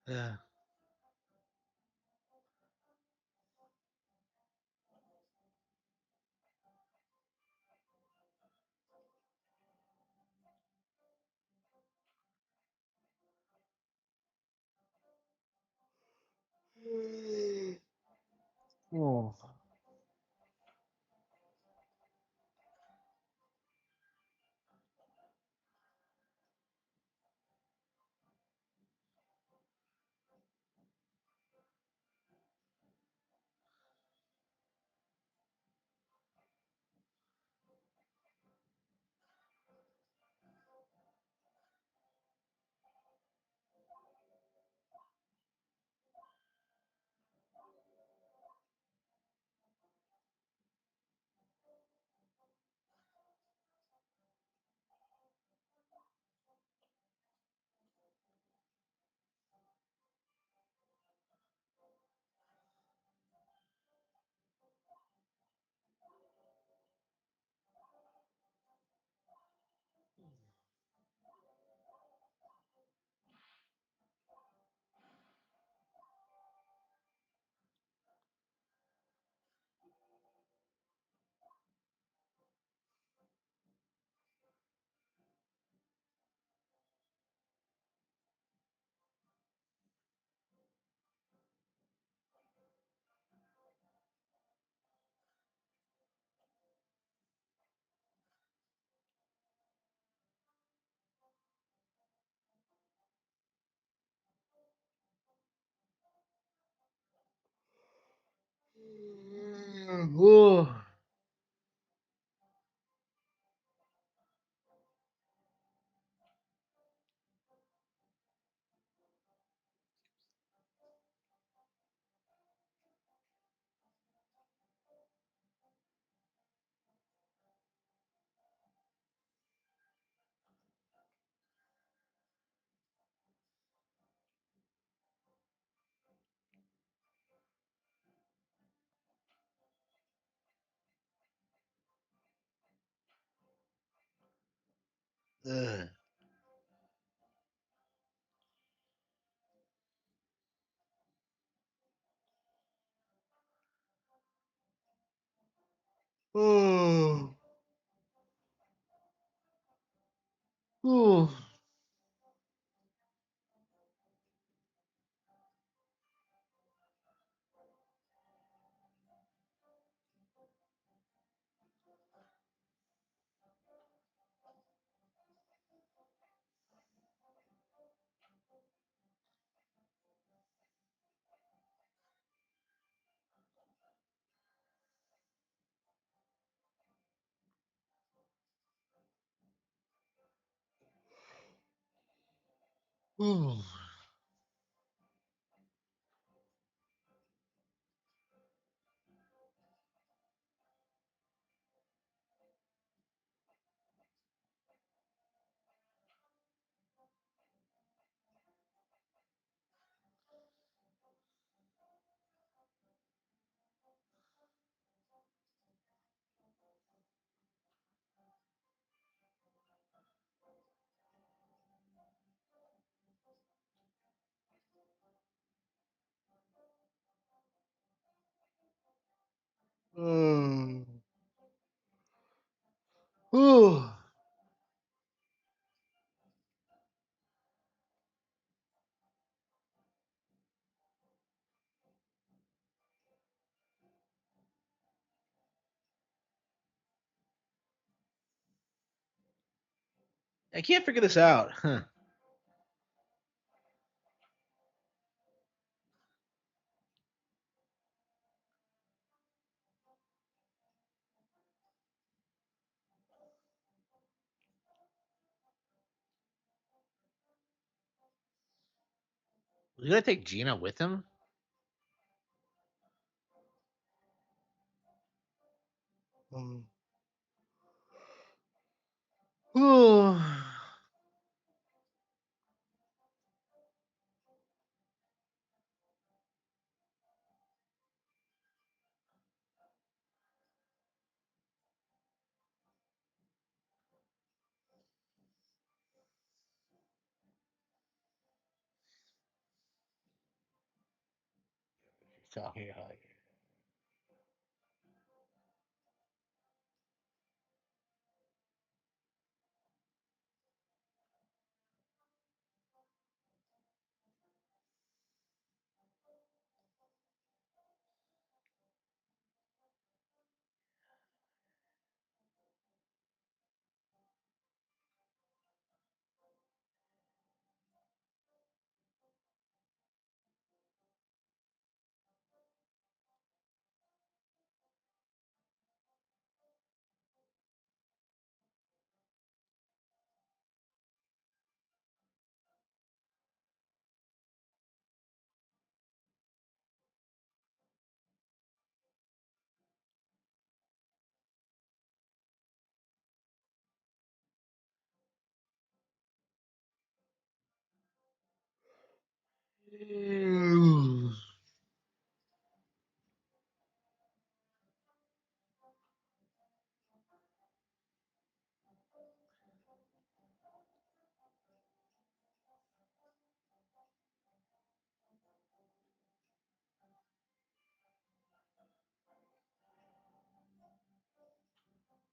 Yeah. Oh. Oh. Ugh. Oh. Oh. Oh. Oh. Oh. I can't figure this out. Huh. Was he gonna take Gina with him? Um, oh.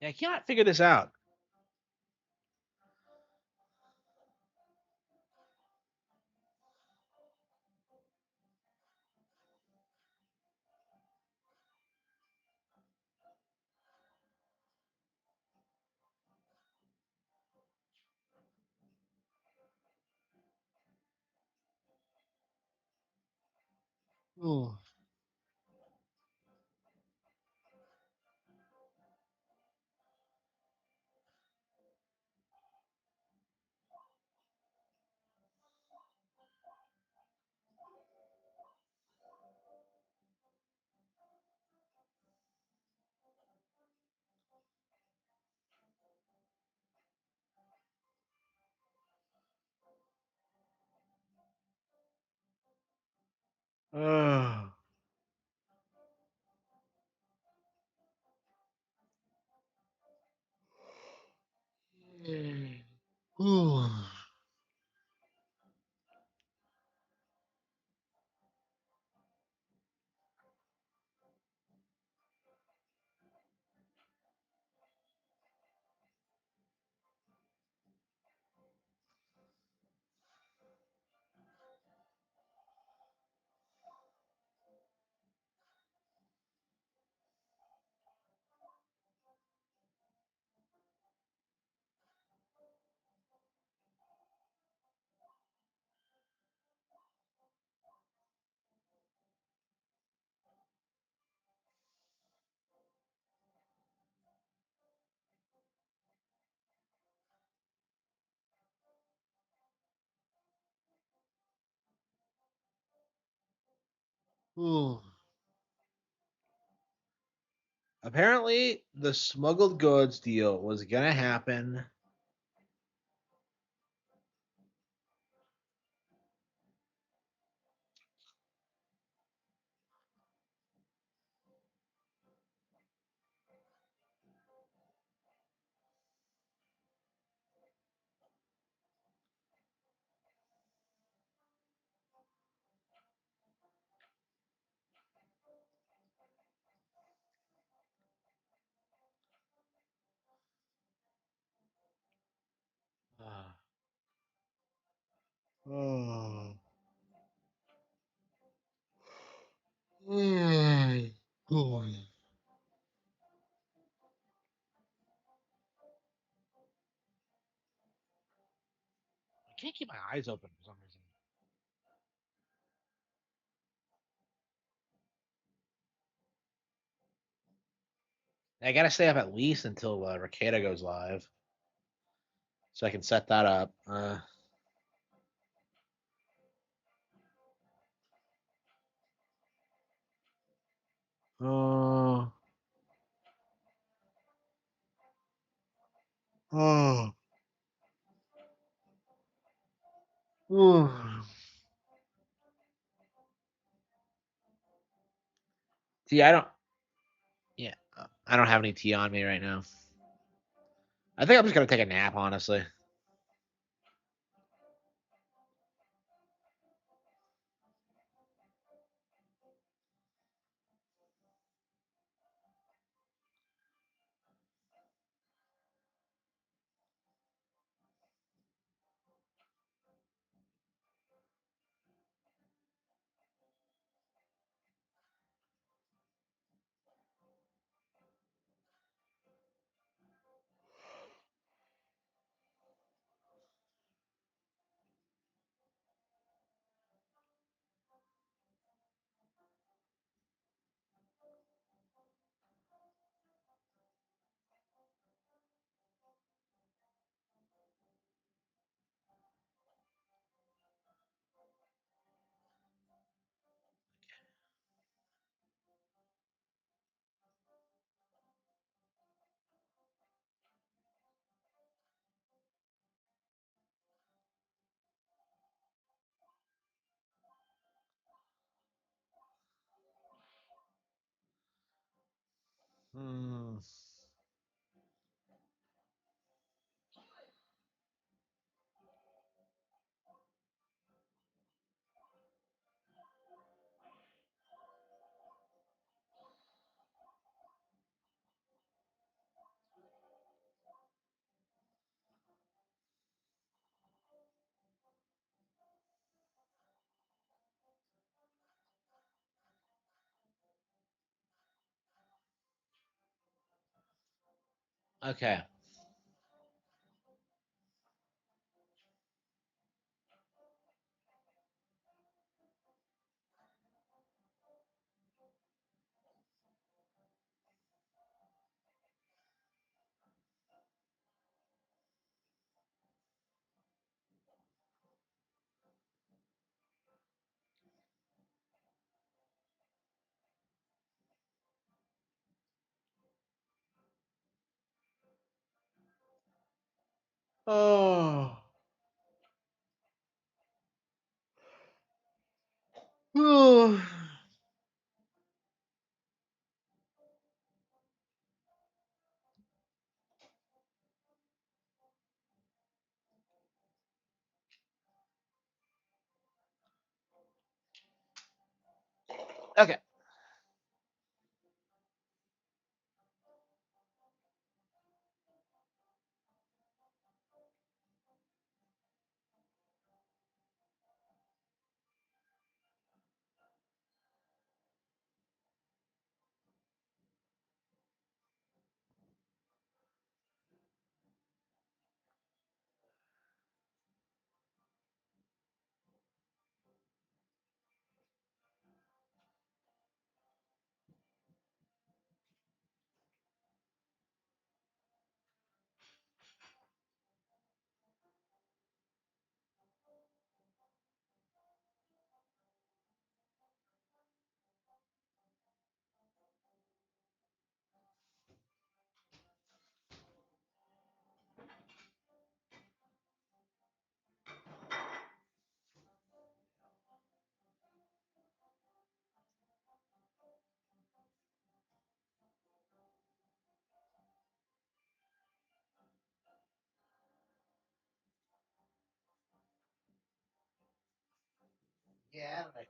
Yeah, I cannot figure this out. Ooh. Ooh. Ooh. Apparently, the smuggled goods deal was gonna happen. Oh. Mm. Oh. I can't keep my eyes open for some reason. I gotta stay up at least until Rekieta goes live, so I can set that up. Oh. Oh. Oh. See, I don't. Yeah, I don't have any tea on me right now. I think I'm just gonna take a nap, honestly. Hmm. Okay. Oh. Okay. Yeah, right.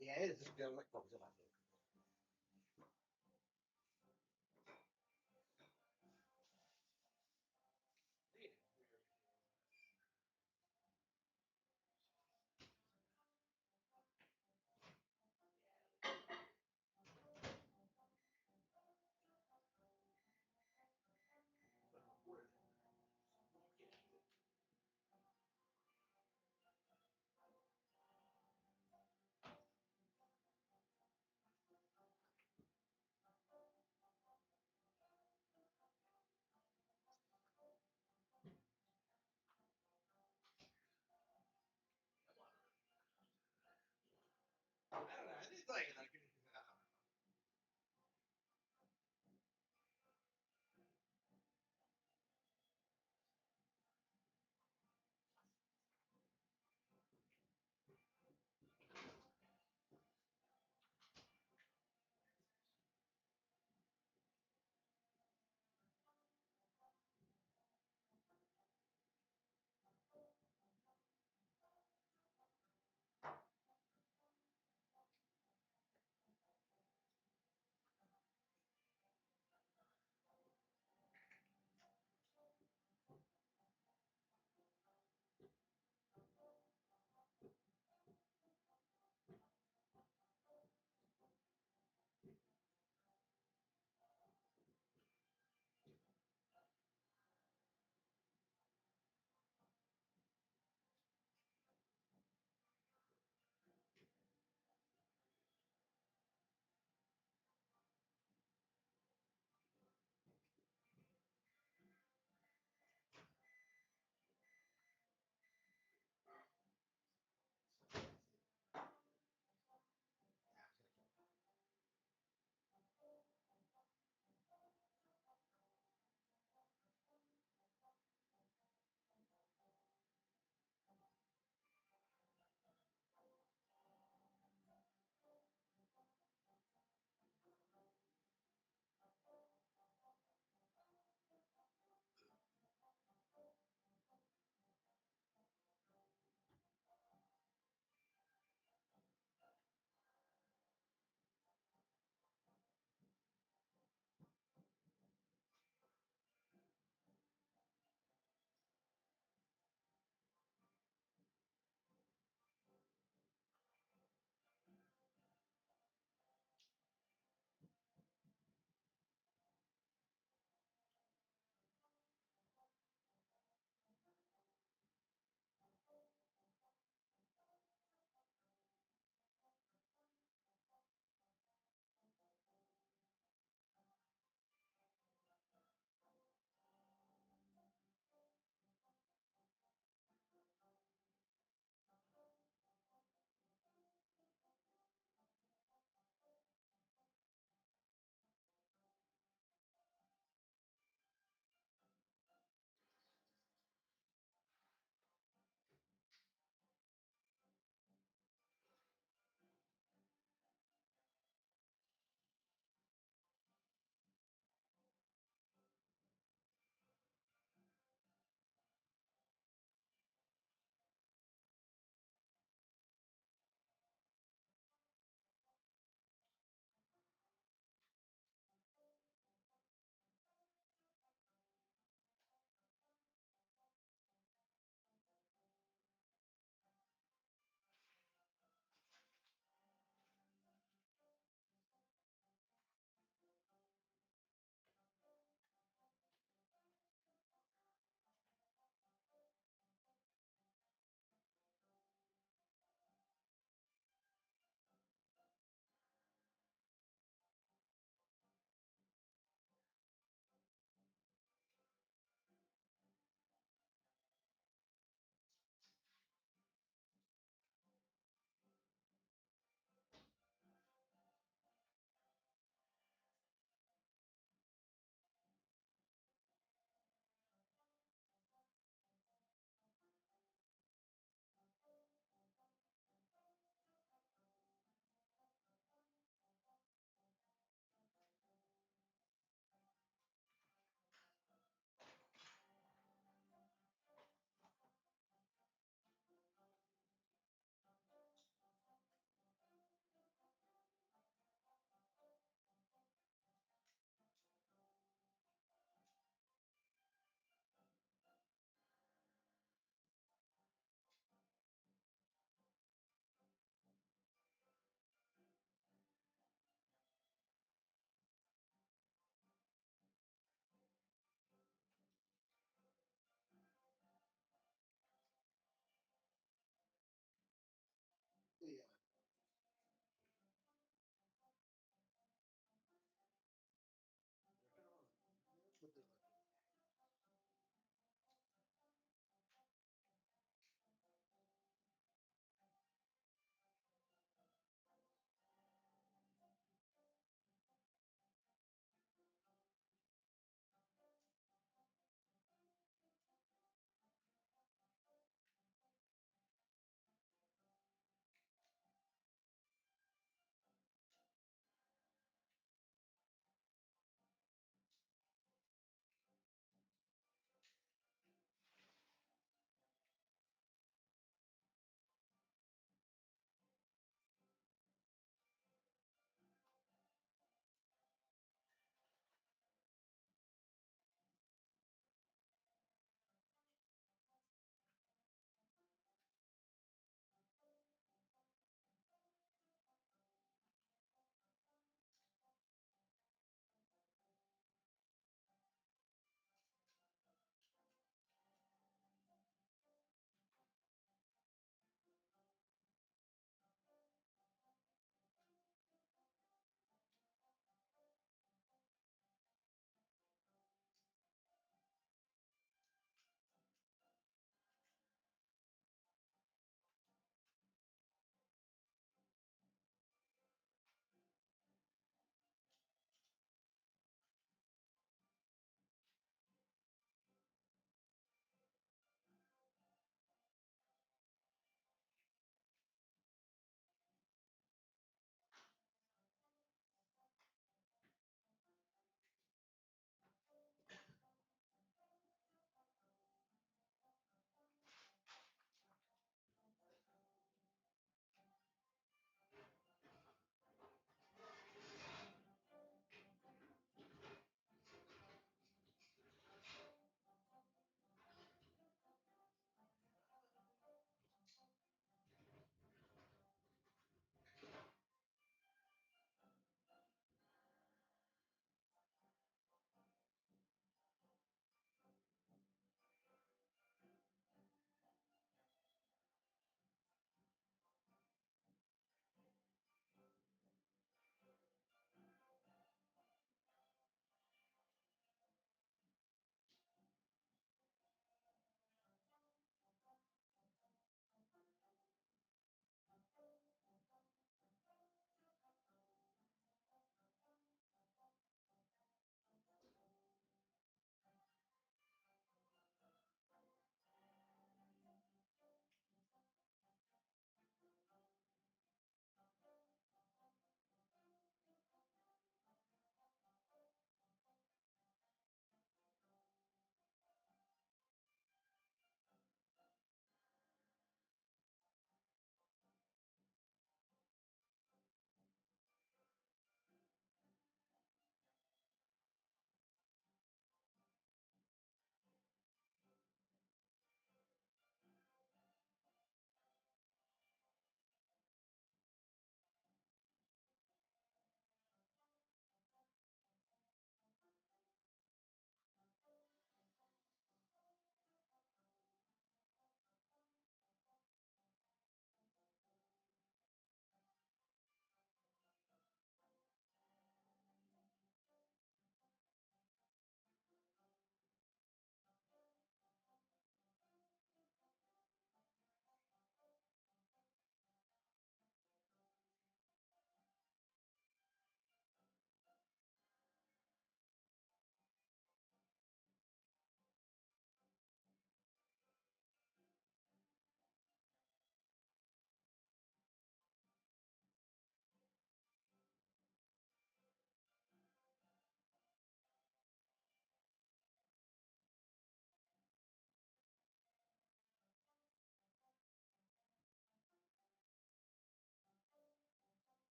Yeah, it's just good. Like,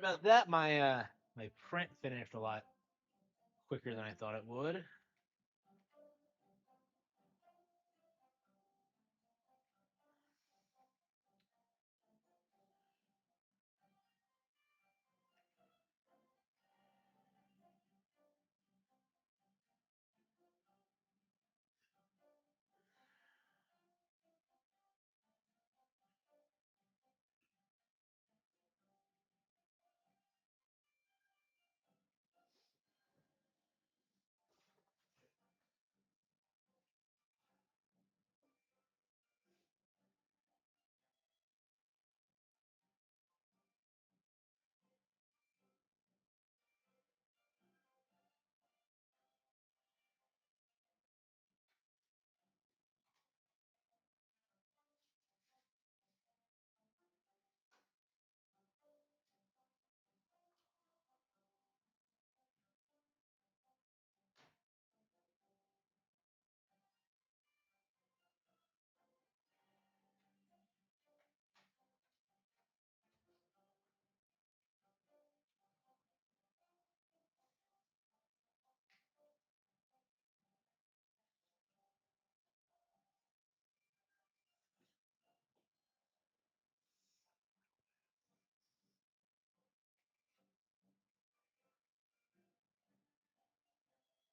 about that. My print finished a lot quicker than I thought it would.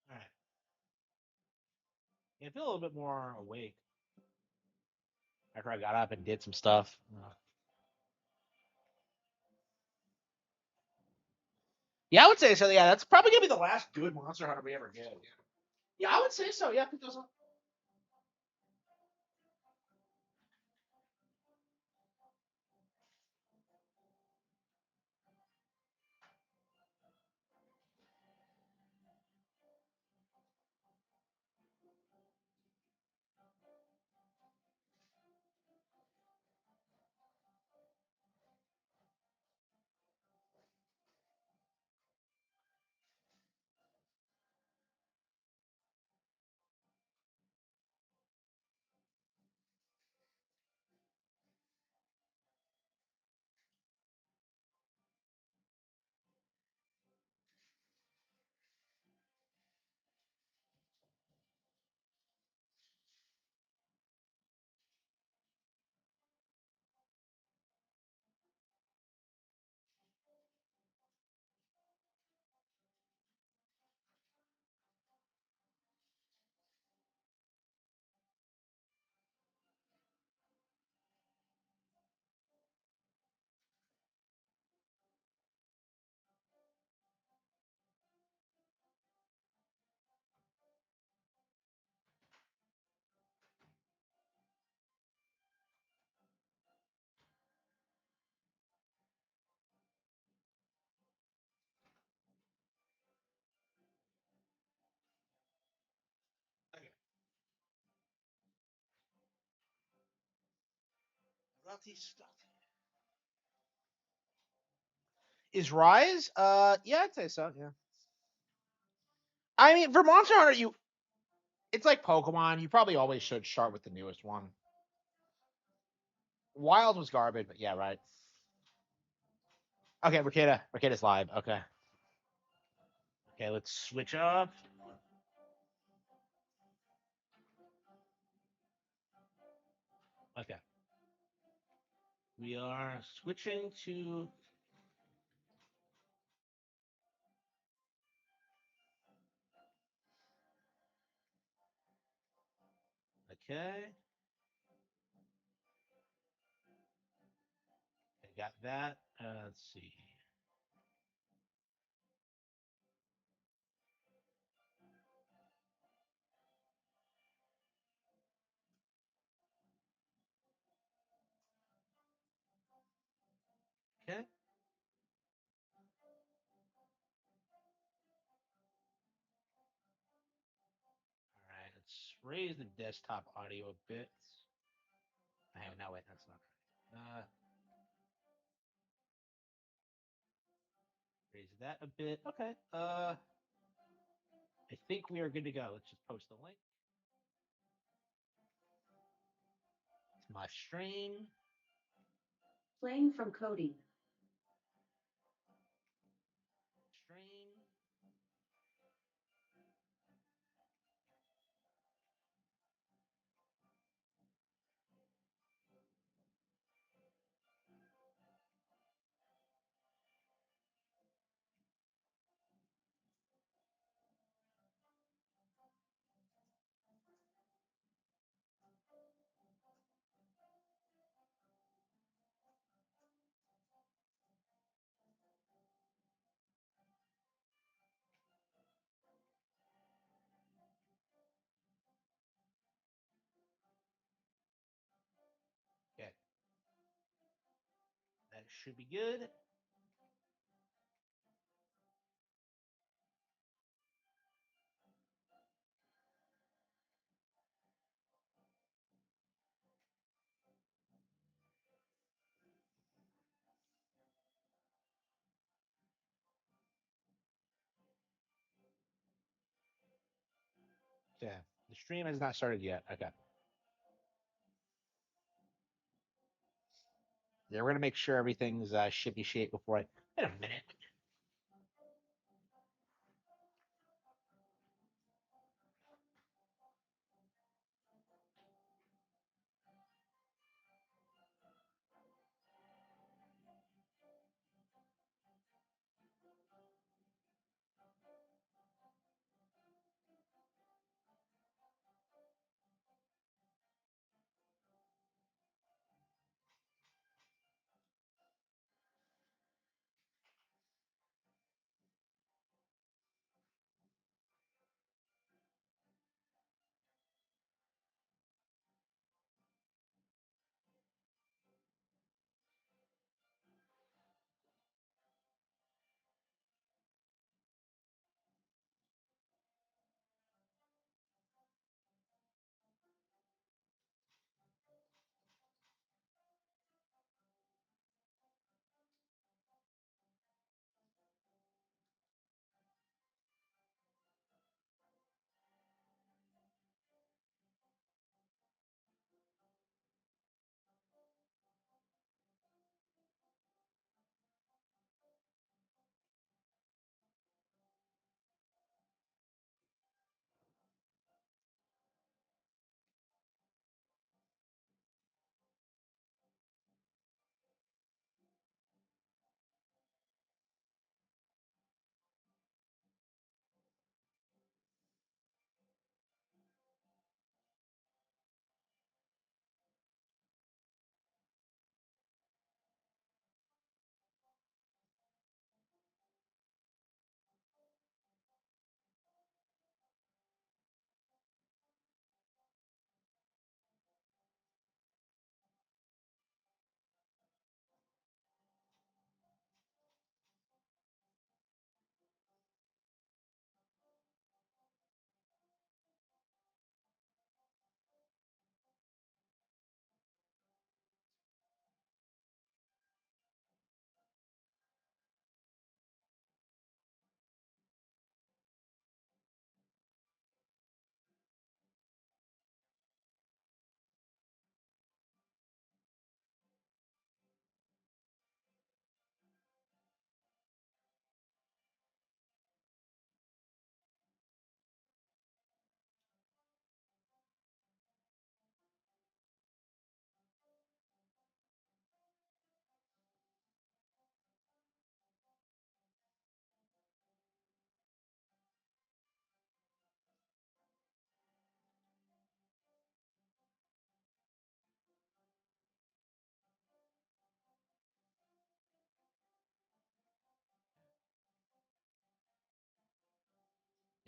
All right. Yeah, I feel a little bit more awake after I got up and did some stuff. Yeah, I would say so. Yeah, that's probably gonna be the last good Monster Hunter we ever get. Yeah, I would say so. Yeah, 2000. Okay. Is Rise? Yeah, I'd say so. Yeah. I mean, for Monster Hunter, it's like Pokemon. You probably always should start with the newest one. Wild was garbage, but yeah, right. Okay, Rekieta's live. Okay. Okay, let's switch up. Okay. We are switching to. Okay. I got that. Let's see. Okay. All right. Let's raise the desktop audio a bit. Oh, no, wait, that's not right. Raise that a bit. Okay. I think we are good to go. Let's just post the link to my stream. Playing from Cody. should be good. Yeah, the stream has not started yet. Okay. Yeah, we're gonna make sure everything's shippy shape before I. Wait a minute.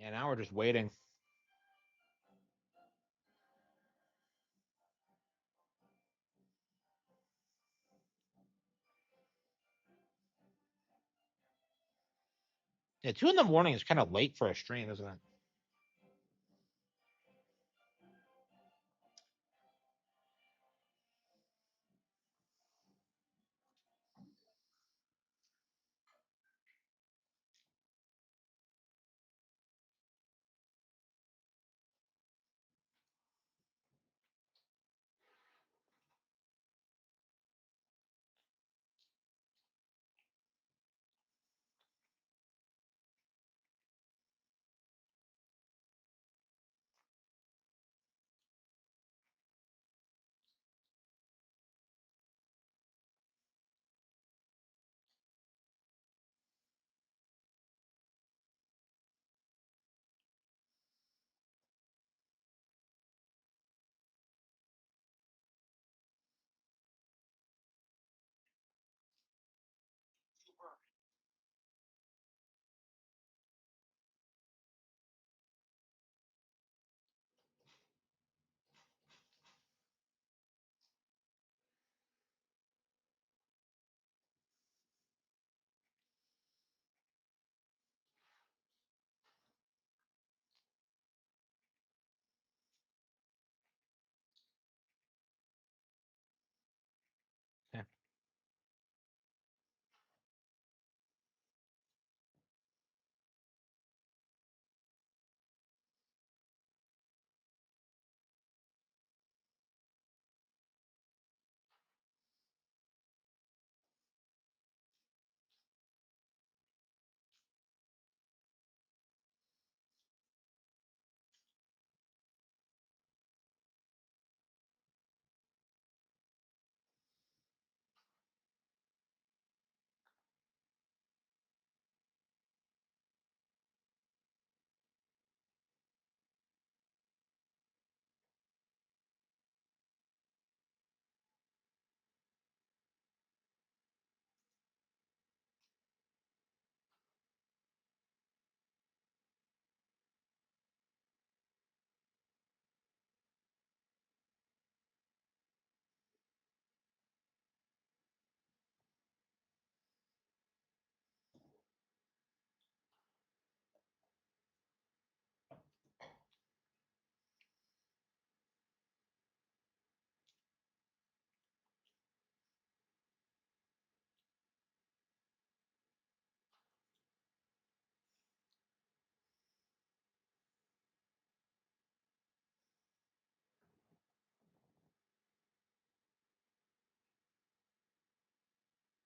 Yeah, now we're just waiting. Yeah, 2 in the morning is kind of late for a stream, isn't it?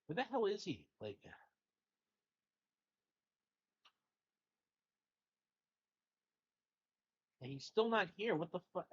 Where the hell is he? Like, he's still not here. What the fuck?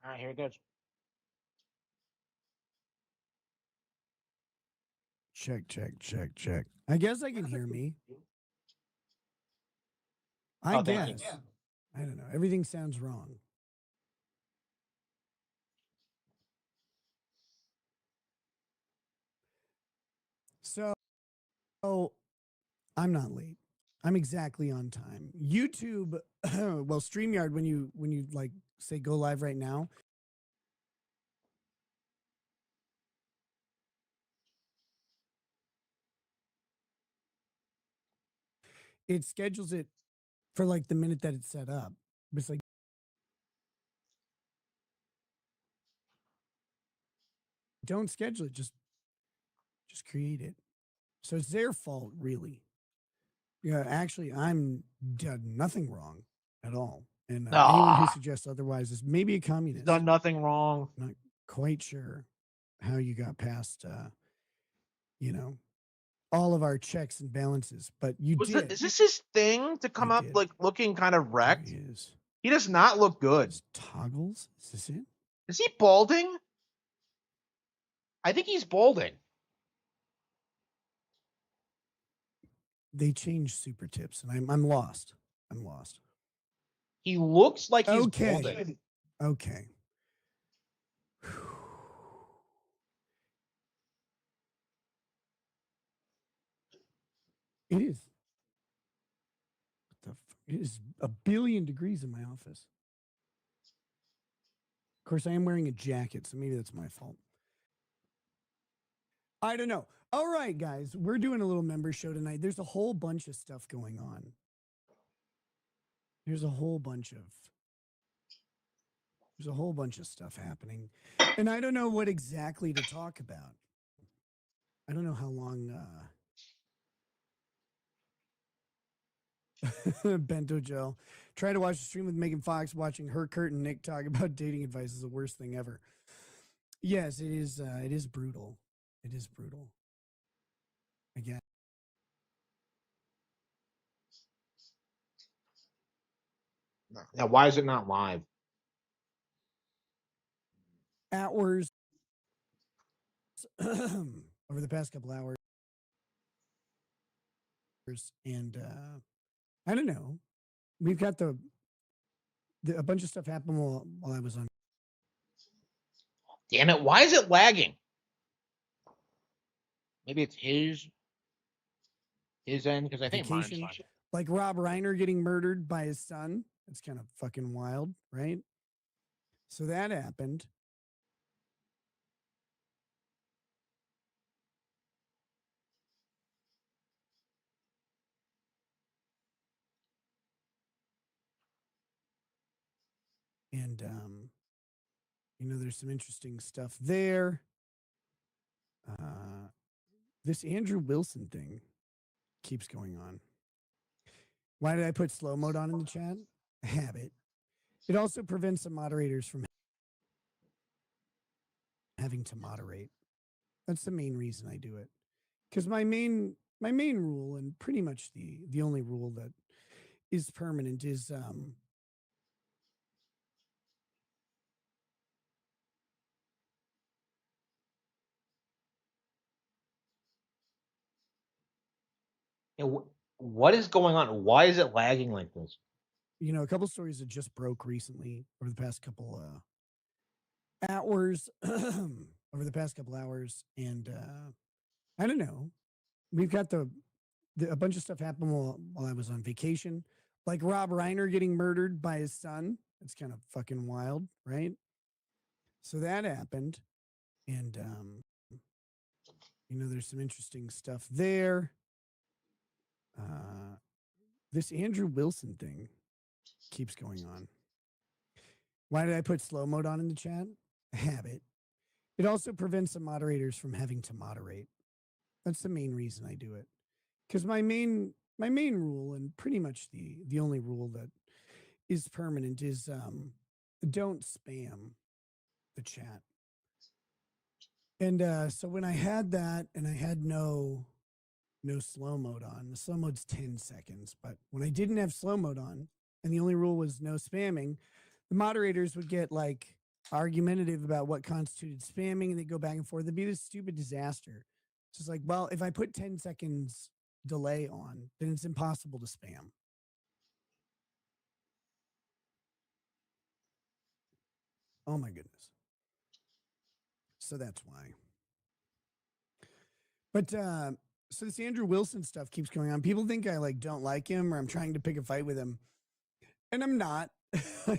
All right, here it goes. Check, check, check, check. I guess I can hear me. I Oh, thank you. guess. I don't know. Everything sounds wrong. So I'm not late. I'm exactly on time. YouTube, well, StreamYard, when you like say go live right now, it schedules it for like the minute that it's set up. It's like, don't schedule it, just create it. So it's their fault, really. Yeah, actually, I'm done nothing wrong at all. And anyone who suggests otherwise is maybe a communist. Done nothing wrong. Not quite sure how you got past, all of our checks and balances, but you did. Is this his thing to come up like looking kind of wrecked? There he is. He does not look good. His toggles? Is this it? Is he balding? I think he's balding. They changed super tips, and I'm lost. I'm lost. He looks like he's balding. Okay. It is. What the it is 1 billion degrees in my office. Of course, I am wearing a jacket, so maybe that's my fault. I don't know. All right, guys, we're doing a little member show tonight. There's a whole bunch of stuff going on. There's a whole bunch of stuff happening, and I don't know what exactly to talk about. I don't know how long. Bento Joe. Try to watch the stream with Megan Fox. Watching her, Kurt, and Nick talk about dating advice is the worst thing ever. Yes, it is. It is brutal. It is brutal. Again. Now, why is it not live? Hours over the past couple hours, and I don't know. We've got a bunch of stuff happened while I was on. Damn it! Why is it lagging? Maybe it's his end, because I think mine's fine. Like Rob Reiner getting murdered by his son. It's kind of fucking wild, right? So that happened. And there's some interesting stuff there. This Andrew Wilson thing keeps going on. Why did I put slow mode on in the chat? Habit. It also prevents some moderators from having to moderate. That's the main reason I do it. Because my main rule, and pretty much the only rule that is permanent, is what is going on? Why is it lagging like this? A couple stories that just broke recently over the past couple hours. Over the past couple hours, and I don't know. We've got a bunch of stuff happened while I was on vacation. Like Rob Reiner getting murdered by his son. It's kind of fucking wild, right? So that happened. And, there's some interesting stuff there. This Andrew Wilson thing keeps going on. Why did I put slow mode on in the chat? Habit. It also prevents some moderators from having to moderate. That's the main reason I do it. Because my main rule, and pretty much the only rule that is permanent, is don't spam the chat. And so when I had that, and I had no slow mode on, the slow mode's 10 seconds. But when I didn't have slow mode on, and the only rule was no spamming, the moderators would get like argumentative about what constituted spamming, and they'd go back and forth. It'd be this stupid disaster. It's just like, well, if I put 10 seconds delay on, then it's impossible to spam. Oh my goodness. So that's why. But so this Andrew Wilson stuff keeps going on. People think I like don't like him or I'm trying to pick a fight with him. And I'm not.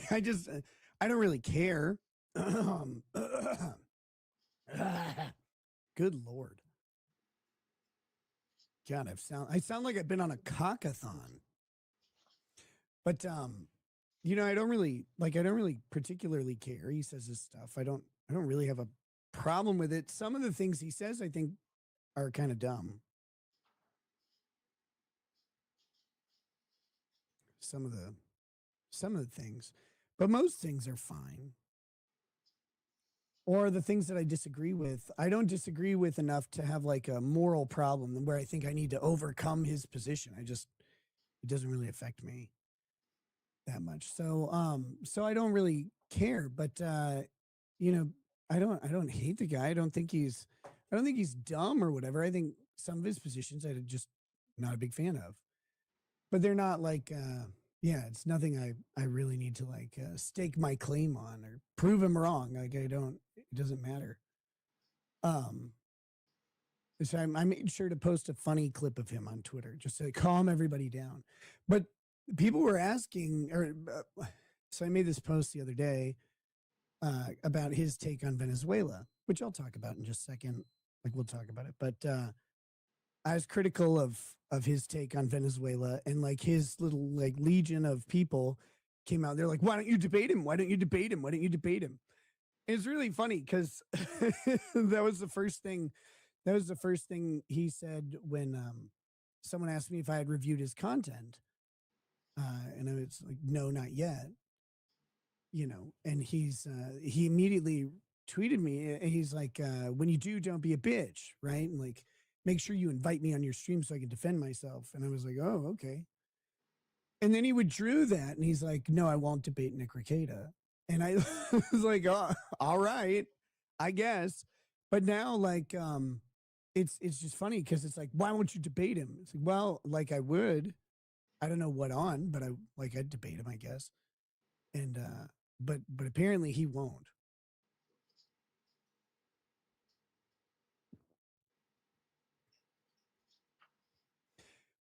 I just I don't really care. Good Lord. God, I sound like I've been on a cockathon. But you know, I don't really particularly care. He says this stuff. I don't really have a problem with it. Some of the things he says I think are kind of dumb. Some of the things. But most things are fine. Or the things that I disagree with, I don't disagree with enough to have like a moral problem where I think I need to overcome his position. It doesn't really affect me that much. So I don't really care, but you know, I don't hate the guy. I don't think he's dumb or whatever. I think some of his positions I'm just not a big fan of. But they're not like yeah, it's nothing I really need to like stake my claim on or prove him wrong. Like it doesn't matter. So I made sure to post a funny clip of him on Twitter just to calm everybody down. But people were asking, or so I made this post the other day about his take on Venezuela, which I'll talk about in just a second. Like we'll talk about it, but I was critical of his take on Venezuela, and like his little like legion of people came out. They're like, "Why don't you debate him? Why don't you debate him? Why don't you debate him?" It's really funny because that was the first thing. That was the first thing he said when someone asked me if I had reviewed his content, and I was like, "No, not yet." You know, and he immediately tweeted me. And he's like, "When you do, don't be a bitch, right? And like, make sure you invite me on your stream so I can defend myself." And I was like, "Oh, okay." And then he withdrew that, and he's like, "No, I won't debate Nick Rekieta." And I was like, "Oh, all right, I guess." But now, like, it's just funny because it's like, why won't you debate him? It's like, well, like I would. I don't know what on, but I'd debate him, I guess. And but apparently he won't.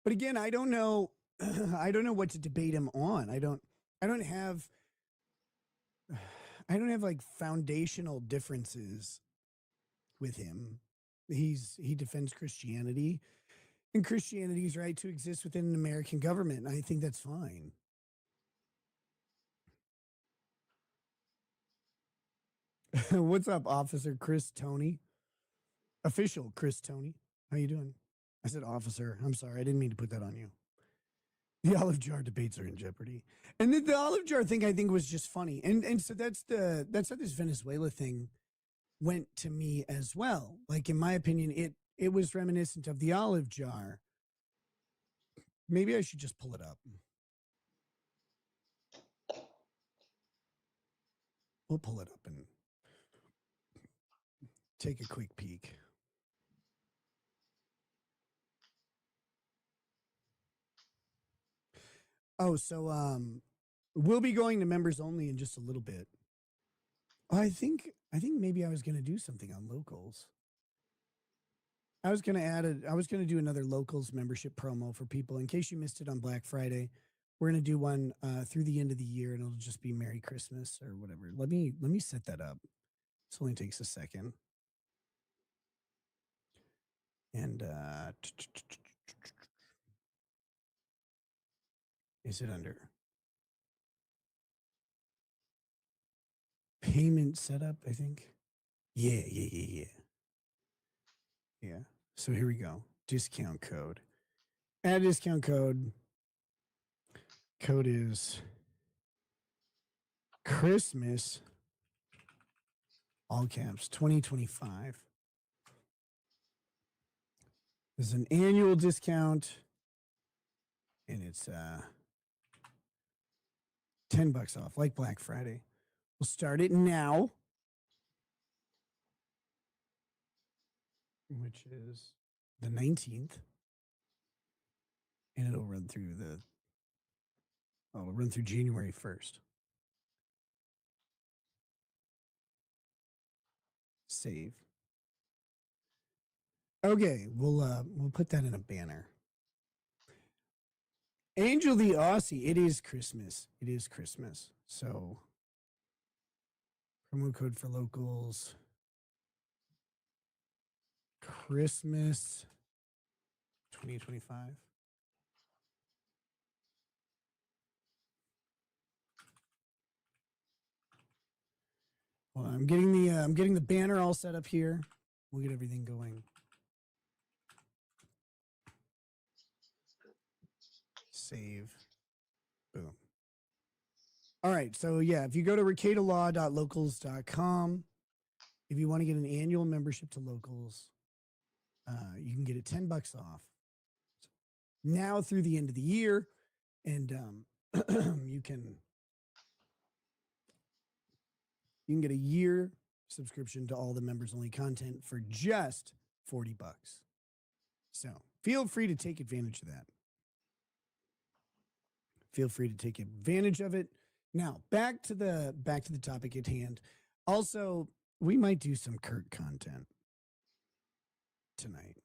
But again, I don't know. I don't know what to debate him on. I don't have. I don't have like foundational differences with him. He defends Christianity, and Christianity's right to exist within an American government. I think that's fine. What's up, Officer Chris Tony? Official Chris Tony. How you doing? I said officer. I'm sorry. I didn't mean to put that on you. The olive jar debates are in jeopardy. And the olive jar thing I think was just funny. And so that's how this Venezuela thing went to me as well. Like in my opinion, it was reminiscent of the olive jar. Maybe I should just pull it up. We'll pull it up and take a quick peek. Oh, so we'll be going to members only in just a little bit. I think maybe I was going to do something on locals. I was going to do another locals membership promo for people in case you missed it on Black Friday. We're going to do one through the end of the year, and it'll just be Merry Christmas or whatever. Let me set that up. This only takes a second. And is it under payment setup? I think. Yeah. Yeah. So here we go. Discount code. Add discount code. Code is Christmas. All caps 2025. There's an annual discount. And it's $10 off, like Black Friday. We'll start it now. Which is the 19th. And it'll run through January 1st. Save. Okay, we'll put that in a banner. Angel the Aussie. It is Christmas. It is Christmas. So promo code for locals. Christmas 2025. Well, I'm getting the banner all set up here. We'll get everything going. Save. Boom. All right. So yeah, if you go to rekietalaw.locals.com, if you want to get an annual membership to Locals, you can get it $10 off now through the end of the year, and you can get a year subscription to all the members only content for just $40. So feel free to take advantage of that. Feel free to take advantage of it. Now back to the topic at hand. Also, we might do some Kurt content tonight.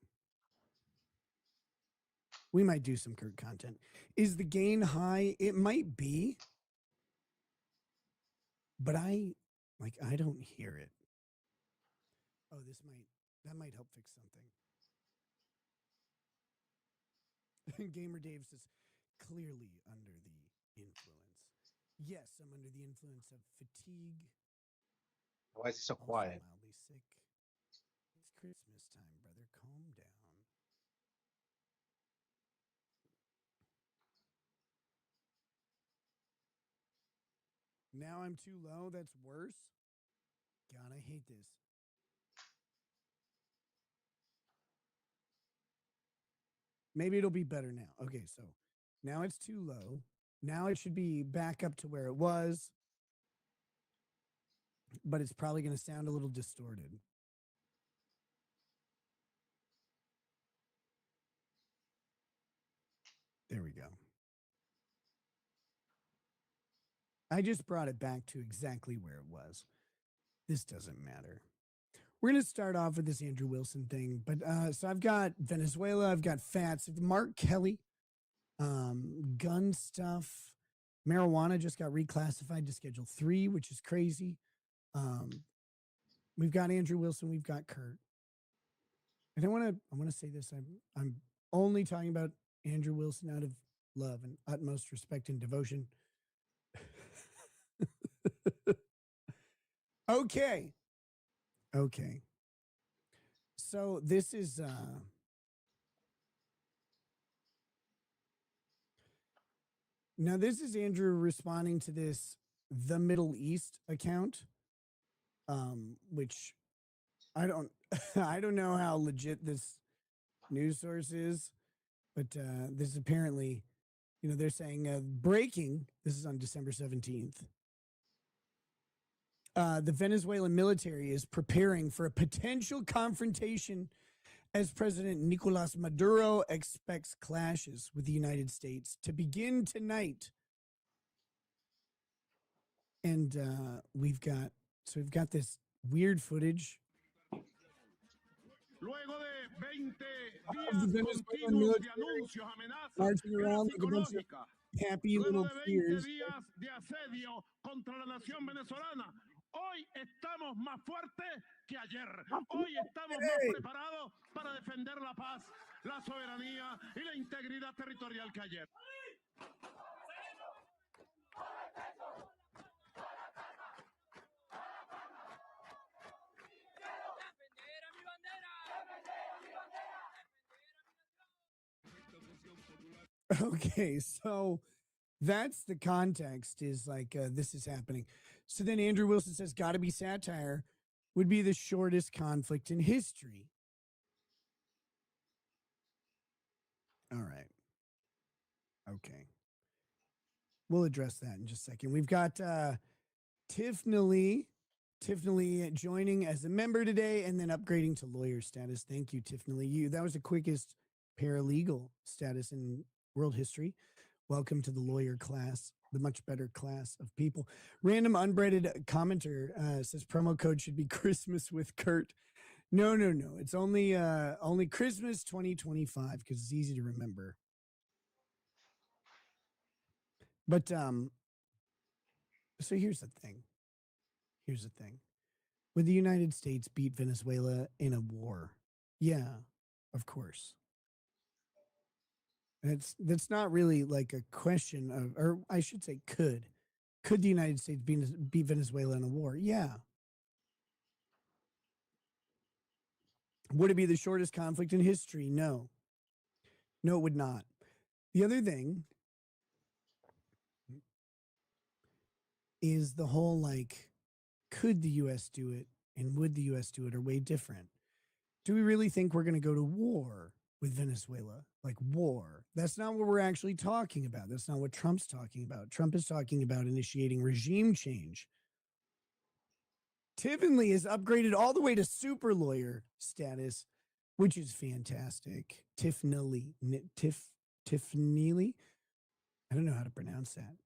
We might do some Kurt content. Is the gain high? It might be, but I don't hear it. Oh, that might help fix something. Gamer Dave says, clearly under the influence. Yes, I'm under the influence of fatigue. Why is he so Also quiet? mildly sick. It's Christmas time, brother. Calm down. Now I'm too low. That's worse. God, I hate this. Maybe it'll be better now. Okay, so now it's too low. Now it should be back up to where it was, but it's probably going to sound a little distorted. There we go. I just brought it back to exactly where it was. This doesn't matter. We're going to start off with this Andrew Wilson thing. But so I've got Venezuela, I've got Fats, Mark Kelly, gun stuff. Marijuana just got reclassified to Schedule 3, which is crazy. We've got Andrew Wilson, we've got Kurt. And I want to say this. I'm only talking about Andrew Wilson out of love and utmost respect and devotion. Okay. So this is now this is Andrew responding to this The Middle East account, which I don't I don't know how legit this news source is, but this is apparently, they're saying breaking. This is on December 17th. The Venezuelan military is preparing for a potential confrontation as President Nicolas Maduro expects clashes with the United States to begin tonight. And we've got this weird footage of the Venezuelan military marching around like a bunch of happy little kids. Hoy estamos más fuertes que ayer. Hoy estamos más preparados para defender la paz, la soberanía y la integridad territorial que ayer. Okay, so that's the context, is like this is happening. So then Andrew Wilson says, gotta be satire, would be the shortest conflict in history. All right. Okay. We'll address that in just a second. We've got Tiffany joining as a member today and then upgrading to lawyer status. Thank you, Tiffany. That was the quickest paralegal status in world history. Welcome to the lawyer class. the much better class of people. Random unbreaded commenter says promo code should be Christmas with Kurt. No. It's only Christmas 2025 because it's easy to remember. But so here's the thing. Would the United States beat Venezuela in a war? Yeah, of course. That's not really like a question of, or I should say, could the United States beat Venezuela in a war? Yeah. Would it be the shortest conflict in history? No, it would not. The other thing is the whole like, could the U.S. do it and would the U.S. do it are way different. Do we really think we're going to go to war with Venezuela? Like war. That's not what we're actually talking about. That's not what Trump's talking about. Trump is talking about initiating regime change. Tiffany is upgraded all the way to super lawyer status, which is fantastic. Tiffany. I don't know how to pronounce that,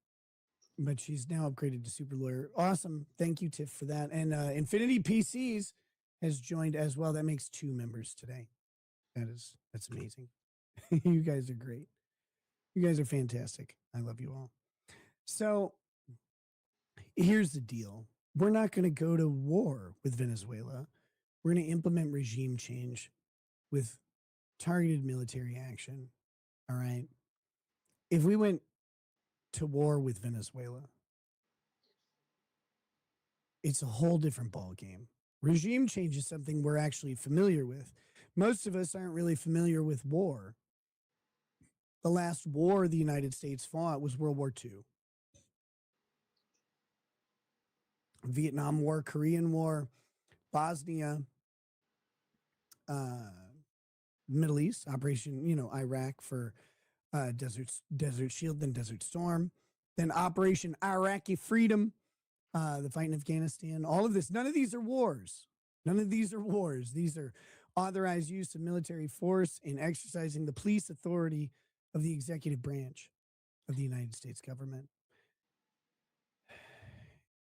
but she's now upgraded to super lawyer. Awesome. Thank you, Tiff, for that. And Infinity PCs has joined as well. That makes 2 members today. That's amazing. You guys are great. You guys are fantastic. I love you all. So here's the deal. We're not going to go to war with Venezuela. We're going to implement regime change with targeted military action. All right. If we went to war with Venezuela, it's a whole different ballgame. Regime change is something we're actually familiar with. Most of us aren't really familiar with war. The last war the United States fought was World War II. Vietnam War, Korean War, Bosnia, Middle East, Operation, Iraq for Desert Shield, then Desert Storm, then Operation Iraqi Freedom, the fight in Afghanistan, all of this. None of these are wars. These are authorized use of military force in exercising the police authority of the executive branch of the United States government.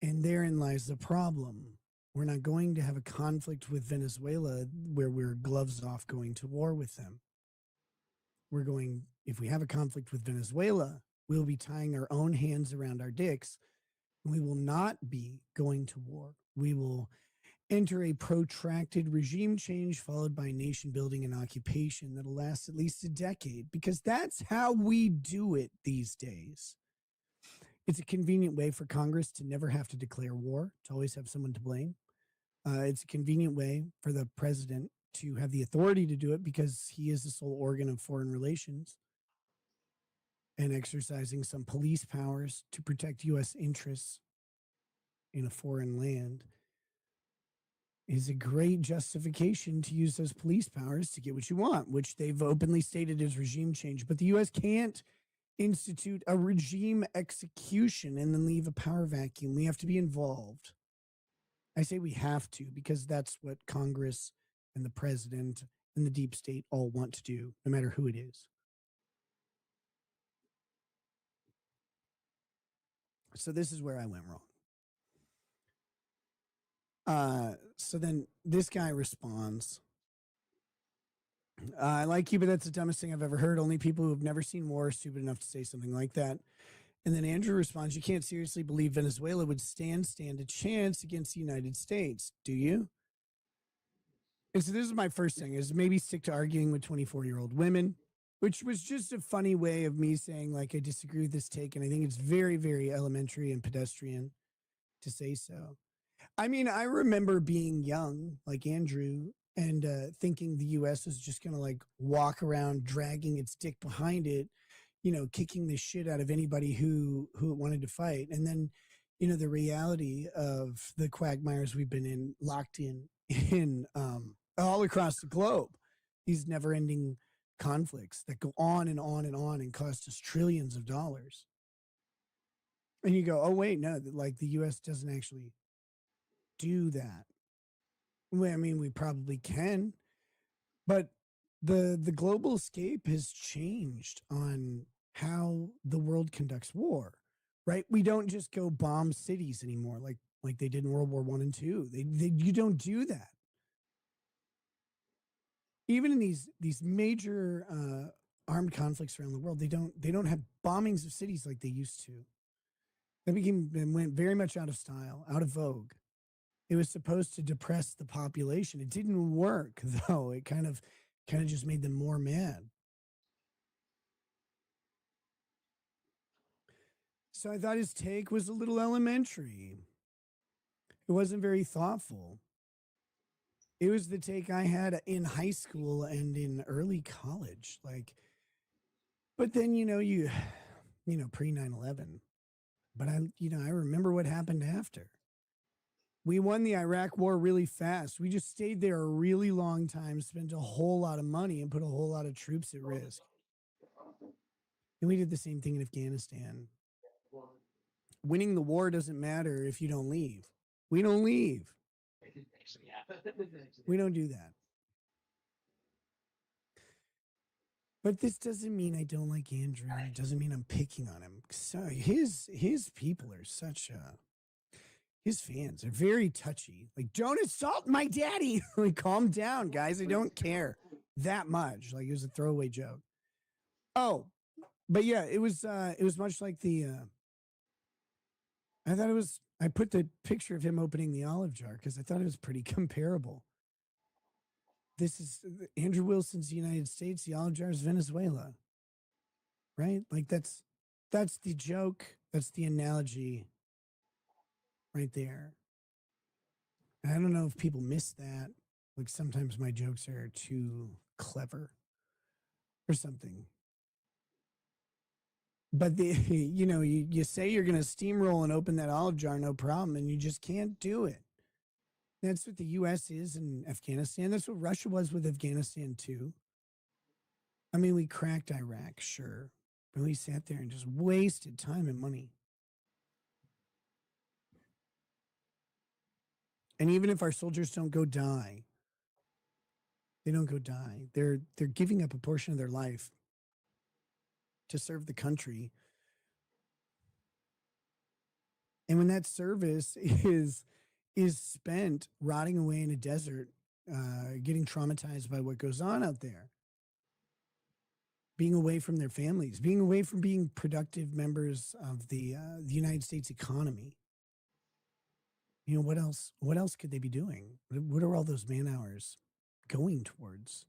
And therein lies the problem. We're not going to have a conflict with Venezuela where we're gloves off going to war with them. If we have a conflict with Venezuela, we'll be tying our own hands around our dicks. And we will not be going to war. We will enter a protracted regime change followed by nation building and occupation that'll last at least a decade, because that's how we do it these days. It's a convenient way for Congress to never have to declare war, to always have someone to blame. It's a convenient way for the president to have the authority to do it because he is the sole organ of foreign relations and exercising some police powers to protect U.S. interests in a foreign land is a great justification to use those police powers to get what you want, which they've openly stated as regime change. But the U.S. can't institute a regime execution and then leave a power vacuum. We have to be involved. I say we have to because that's what Congress and the president and the deep state all want to do, no matter who it is. So this is where I went wrong. So then this guy responds, I like you, but that's the dumbest thing I've ever heard. Only people who have never seen war are stupid enough to say something like that. And then Andrew responds, you can't seriously believe Venezuela would stand a chance against the United States, do you? And so this is my first thing, is maybe stick to arguing with 24-year-old women, which was just a funny way of me saying, like, I disagree with this take, and I think it's very, very elementary and pedestrian to say so. I mean, I remember being young, like Andrew, and thinking the U.S. was just going to, like, walk around dragging its dick behind it, kicking the shit out of anybody who wanted to fight. And then, the reality of the quagmires we've been in, locked in all across the globe, these never-ending conflicts that go on and on and on and cost us trillions of dollars. And you go, oh, wait, no, like the U.S. doesn't actually do that. Well, I mean, we probably can, but the global scape has changed on how the world conducts war, right? We don't just go bomb cities anymore like they did in World War I and II. You don't do that. Even in these major armed conflicts around the world, they don't have bombings of cities like they used to. That went very much out of style, out of vogue. It was supposed to depress the population. It didn't work though. It kind of just made them more mad. So I thought his take was a little elementary. It wasn't very thoughtful. It was the take I had in high school and in early college. But then, pre 9/11. But I remember what happened after. We won the Iraq war really fast. We just stayed there a really long time, spent a whole lot of money, and put a whole lot of troops at risk. And we did the same thing in Afghanistan. Winning the war doesn't matter if you don't leave. We don't leave. We don't do that. But this doesn't mean I don't like Andrew. It doesn't mean I'm picking on him. So his people are such his fans are very touchy. Like, don't insult my daddy. Like, calm down, guys. I don't care that much. Like, it was a throwaway joke. Oh, but yeah, it was much like the I put the picture of him opening the olive jar because I thought it was pretty comparable. This is Andrew Wilson's the United States, the olive jar is Venezuela. Right? Like that's the joke, that's the analogy right there. And I don't know if people miss that. Like sometimes my jokes are too clever or something. But you say you're going to steamroll and open that olive jar, no problem, and you just can't do it. That's what the U.S. is in Afghanistan. That's what Russia was with Afghanistan too. I mean, we cracked Iraq, sure, but we sat there and just wasted time and money. And even if our soldiers don't go die, they don't go die. They're giving up a portion of their life to serve the country. And when that service is spent rotting away in a desert, getting traumatized by what goes on out there, being away from their families, being away from being productive members of the United States economy. What else could they be doing? What are all those man hours going towards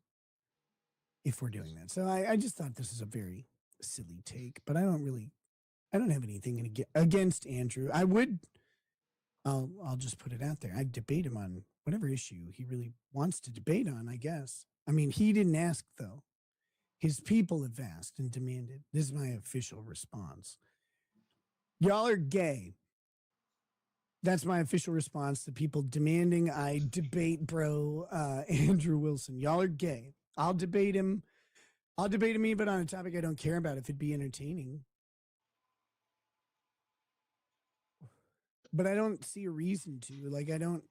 if we're doing that? So I just thought this is a very silly take, but I don't have anything against Andrew. I'll just put it out there. I'd debate him on whatever issue he really wants to debate on, I guess. I mean, he didn't ask, though. His people have asked and demanded. This is my official response. Y'all are gay. That's my official response to people demanding I debate bro Andrew Wilson. Y'all are gay. I'll debate him even on a topic I don't care about if it'd be entertaining. But I don't see a reason to. Like, I don't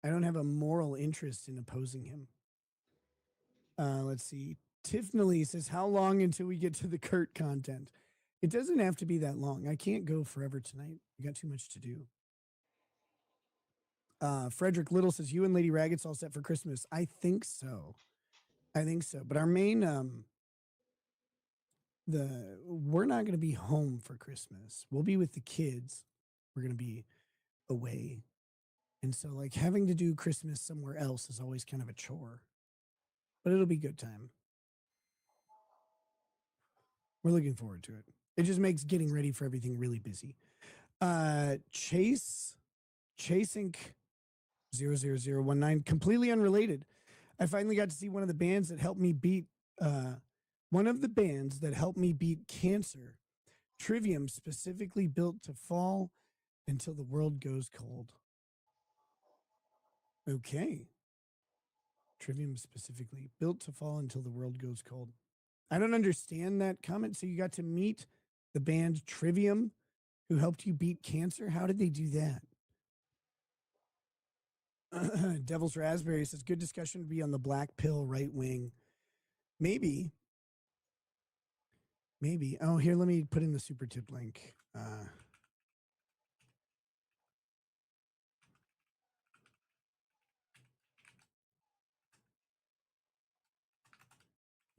have a moral interest in opposing him. Let's see. Tiffany says, how long until we get to the Kurt content? It doesn't have to be that long. I can't go forever tonight. We got too much to do. Frederick Little says, you and Lady Ragged's all set for Christmas. I think so. But our main, we're not going to be home for Christmas. We'll be with the kids. We're going to be away. And so like having to do Christmas somewhere else is always kind of a chore, but it'll be a good time. We're looking forward to it. It just makes getting ready for everything really busy. Chase Inc. 00019, completely unrelated. I finally got to see one of the bands that helped me beat cancer. Trivium, specifically built to fall until the world goes cold. Okay. Trivium specifically built to fall until the world goes cold. I don't understand that comment. So you got to meet the band Trivium who helped you beat cancer? How did they do that? Devil's Raspberry says, good discussion to be on the black pill right wing. Maybe. Oh, here, let me put in the super tip link.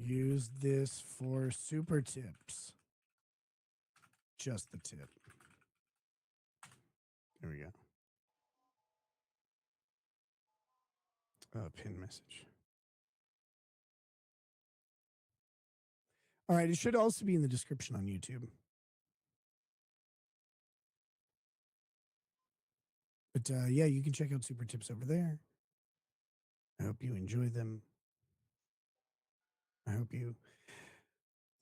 Use this for super tips. Just the tip. There we go. Pin message. All right. It should also be in the description on YouTube. But yeah, you can check out super tips over there. I hope you enjoy them. I hope you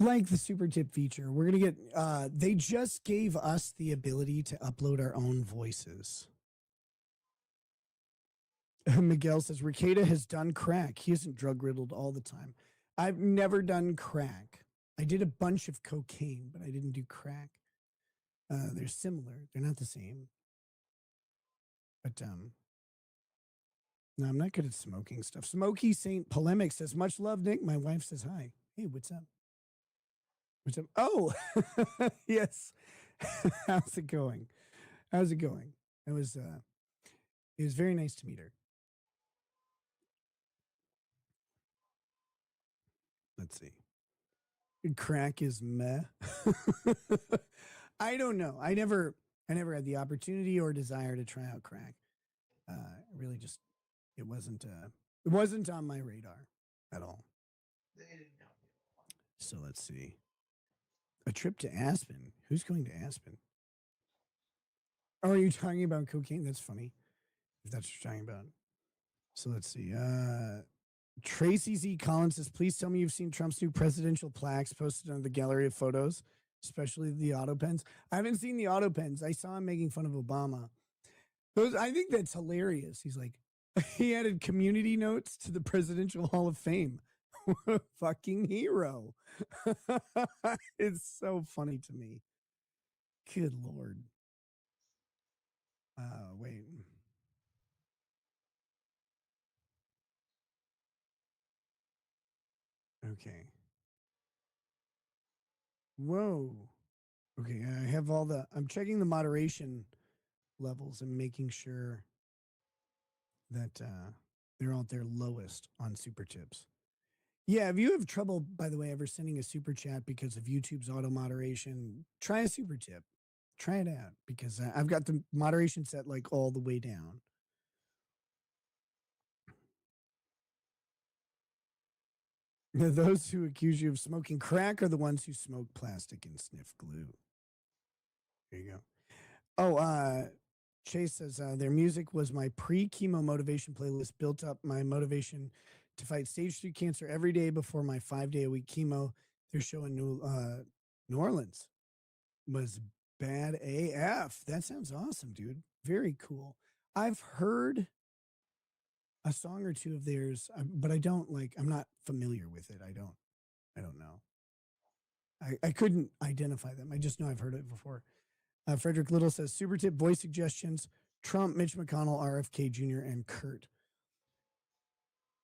like the super tip feature. We're going to get, they just gave us the ability to upload our own voices. Miguel says, Rekieta has done crack. He isn't drug riddled all the time. I've never done crack. I did a bunch of cocaine, but I didn't do crack. They're similar. They're not the same. But no, I'm not good at smoking stuff. Smoky Saint Polemic says, much love, Nick. My wife says hi. Hey, what's up? What's up? Oh, yes. How's it going? How's it going? It was very nice to meet her. Let's see. Crack is meh. I don't know. I never had the opportunity or desire to try out crack. Really just it wasn't on my radar at all. So let's see. A trip to Aspen. Who's going to Aspen? Oh, are you talking about cocaine? That's funny. If that's what you're talking about. So let's see. Tracy Z. Collins says, please tell me you've seen Trump's new presidential plaques posted on the gallery of photos, especially the auto pens. I haven't seen the auto pens. I saw him making fun of Obama. I think that's hilarious. He's like, he added community notes to the Presidential Hall of Fame. What a fucking hero. It's so funny to me. Good Lord. Wait. Okay. Whoa. Okay, I have I'm checking the moderation levels and making sure that they're all at their lowest on super tips. Yeah, if you have trouble, by the way, ever sending a super chat because of YouTube's auto moderation, try a super tip. Try it out because I've got the moderation set like all the way down. Those who accuse you of smoking crack are the ones who smoke plastic and sniff glue. There you go. Oh, Chase says their music was my pre-chemo motivation playlist, built up my motivation to fight stage 3 cancer every day before my 5-day-a-week chemo. Their show in New Orleans was bad AF. That sounds awesome, dude. Very cool. I've heard a song or two of theirs, but I don't I'm not familiar with it. I don't know. I couldn't identify them. I just know I've heard it before. Frederick Little says, super tip voice suggestions, Trump, Mitch McConnell, RFK Jr., and Kurt.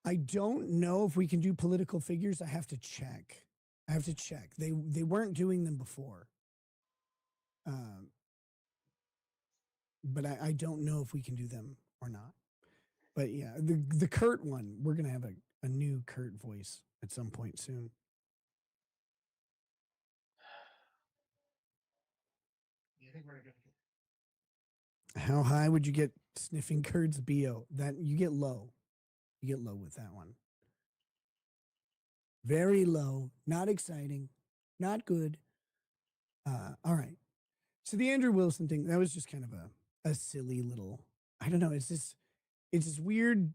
I don't know if we can do political figures. I have to check. They weren't doing them before. But I don't know if we can do them or not. But yeah, the Kurt one, we're going to have a new Kurt voice at some point soon. How high would you get sniffing Kurt's BO? That you get low. You get low with that one. Very low. Not exciting. Not good. All right. So the Andrew Wilson thing, that was just kind of a silly little, I don't know. It's this weird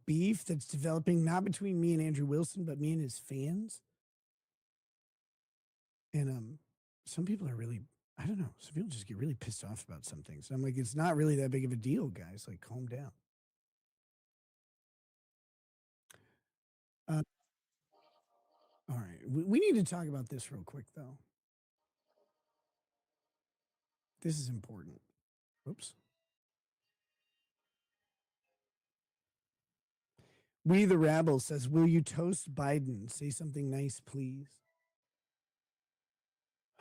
beef that's developing not between me and Andrew Wilson, but me and his fans. And some people are really, I don't know. Some people just get really pissed off about some things. I'm like, it's not really that big of a deal, guys. Like, calm down. All right. We need to talk about this real quick, though. This is important. Oops. We the Rabble says, will you toast Biden? Say something nice, please.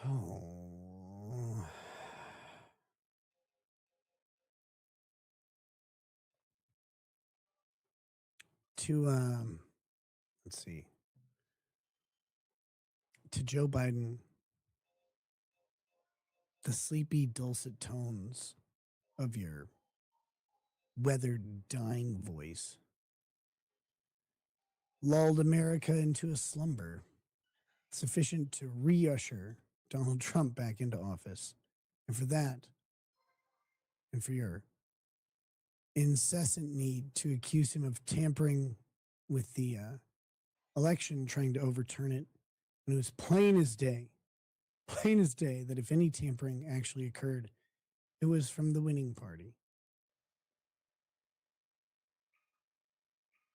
Oh. To let's see. to Joe Biden, the sleepy, dulcet tones of your weathered, dying voice lulled America into a slumber sufficient to reusher Donald Trump back into office. And for that, and for your incessant need to accuse him of tampering with the election, trying to overturn it, and it was plain as day that if any tampering actually occurred, it was from the winning party.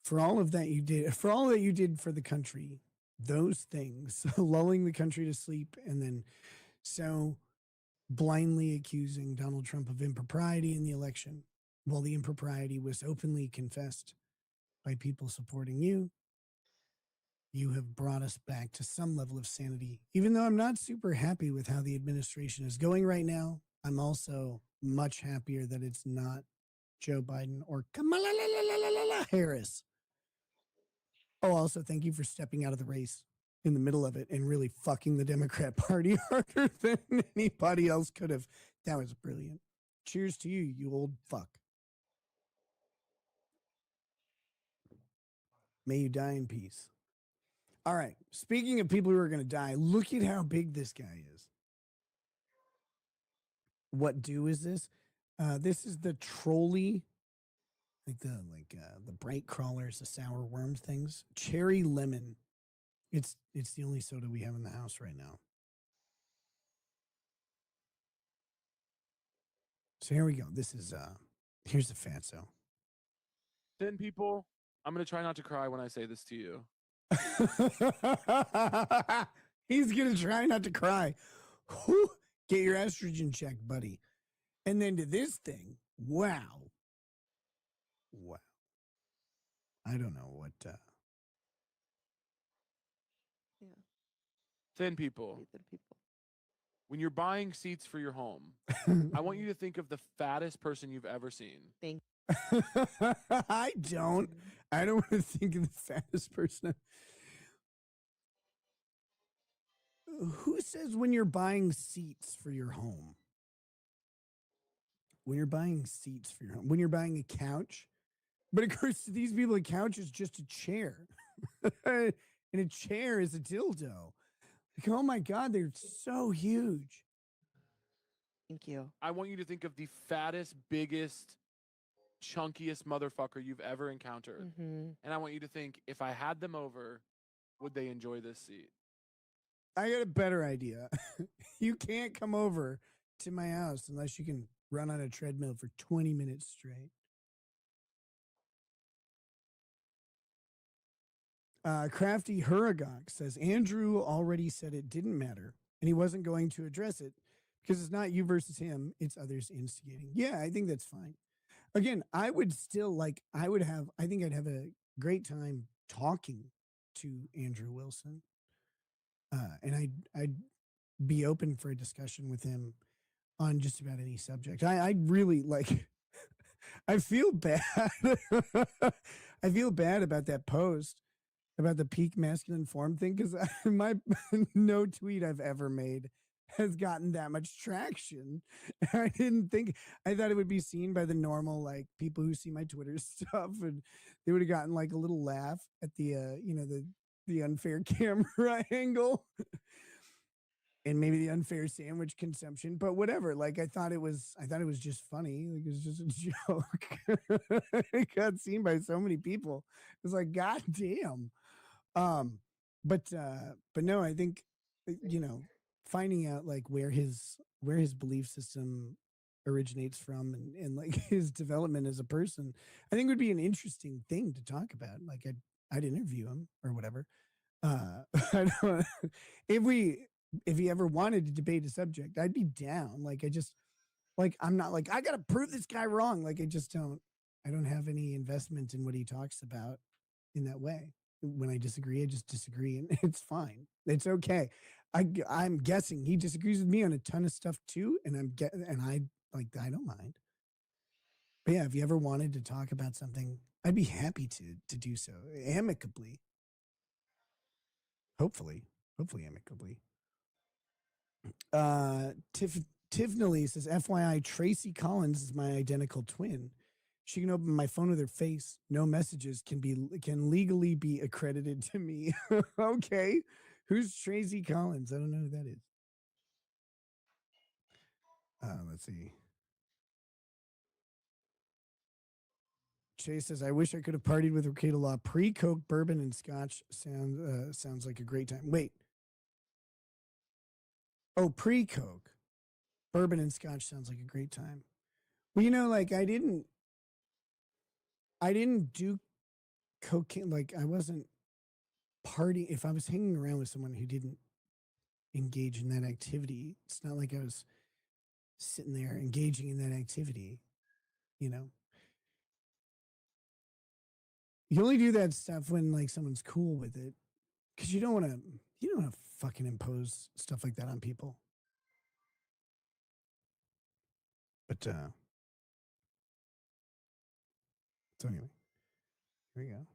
For all that you did for the country, those things, lulling the country to sleep, and then so blindly accusing Donald Trump of impropriety in the election, while the impropriety was openly confessed by people supporting you, you have brought us back to some level of sanity. Even though I'm not super happy with how the administration is going right now, I'm also much happier that it's not Joe Biden or Kamala Harris. Oh, also, thank you for stepping out of the race in the middle of it and really fucking the Democrat Party harder than anybody else could have. That was brilliant. Cheers to you, you old fuck. May you die in peace. All right. Speaking of people who are going to die, look at how big this guy is. What is this? This is the trolley, like the bright crawlers, the sour worm things. Cherry lemon. It's the only soda we have in the house right now. So here we go. This is here's the fatso. 10 people. I'm going to try not to cry when I say this to you. He's going to try not to cry. Whew. Get your estrogen checked, buddy. And then to this thing. Wow. Wow. I don't know what. Yeah. Thin people. Thin people. When you're buying seats for your home, I want you to think of the fattest person you've ever seen. I don't want to think of the fattest person. Who says when you're buying seats for your home? When you're buying seats for your home, when you're buying a couch, but of course, to these people, a couch is just a chair, and a chair is a dildo. Like, oh my God, they're so huge. Thank you. I want you to think of the fattest, biggest, chunkiest motherfucker you've ever encountered. Mm-hmm. And I want you to think, if I had them over, would they enjoy this seat? I got a better idea. You can't come over to my house unless you can run on a treadmill for 20 minutes straight. Crafty Huragok says, Andrew already said it didn't matter and he wasn't going to address it because it's not you versus him. It's others instigating. Yeah, I think that's fine. Again, I would still I think I'd have a great time talking to Andrew Wilson. And I'd be open for a discussion with him on just about any subject. I really I feel bad. I feel bad about that post about the peak masculine form thing because my no tweet I've ever made has gotten that much traction. I thought it would be seen by the normal people who see my Twitter stuff, and they would have gotten a little laugh at the the unfair camera angle and maybe the unfair sandwich consumption, but whatever. I thought it was just funny. It was just a joke. It got seen by so many people. It was like, God damn. But no, I think, finding out where his belief system originates from and his development as a person, I think would be an interesting thing to talk about. I'd interview him or whatever. I don't, if he ever wanted to debate a subject, I'd be down. I'm not I got to prove this guy wrong. I don't have any investment in what he talks about in that way. When I disagree, I just disagree, and it's fine. It's okay. I'm guessing he disagrees with me on a ton of stuff too, and I don't mind. But yeah, if you ever wanted to talk about something, I'd be happy to do so amicably. Hopefully. hopefully amicably. Tivnally says, FYI, Tracy Collins is my identical twin. She can open my phone with her face. No messages can legally be accredited to me. Okay. Who's Tracy Collins? I don't know who that is. Let's see. Chase says, I wish I could have partied with Rekieta Law. Pre-Coke, bourbon, and scotch sounds like a great time. Wait. Oh, pre-Coke. Bourbon and scotch sounds like a great time. Well, you know, like I didn't do cocaine. Like I wasn't partying. If I was hanging around with someone who didn't engage in that activity, it's not like I was sitting there engaging in that activity, you know. You only do that stuff when like someone's cool with it, because you don't want to fucking impose stuff like that on people. But so anyway, here we go.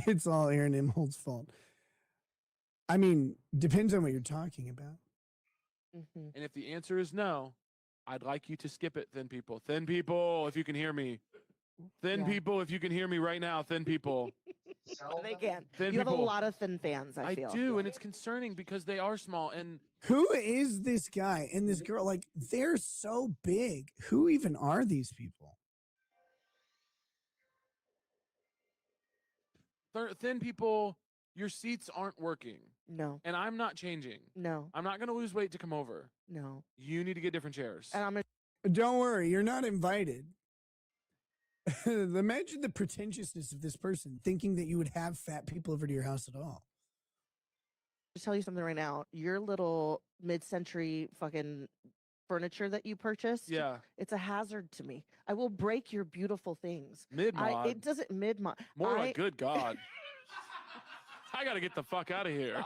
It's all Aaron Imhold's fault. I mean, depends on what you're talking about. And if the answer is no, I'd like you to skip it, thin people. Thin people, if you can hear me. Thin people, if you can hear me right now, thin people. They can. Thin You have a people. lot of thin fans, I feel. I do, and it's concerning because they are small. And who is this guy and this girl? Like, they're so big. Who even are these people? Thin people, your seats aren't working. No. And I'm not changing. No. I'm not going to lose weight to come over. No. You need to get different chairs. And I'm Don't worry, you're not invited. Imagine the pretentiousness of this person thinking that you would have fat people over to your house at all. Just tell you something right now. Your little mid-century fucking furniture that you purchased, Yeah. it's a hazard to me. I will break your beautiful things. Mid-mod. It doesn't mid-mod. More like good God. I got to get the fuck out of here.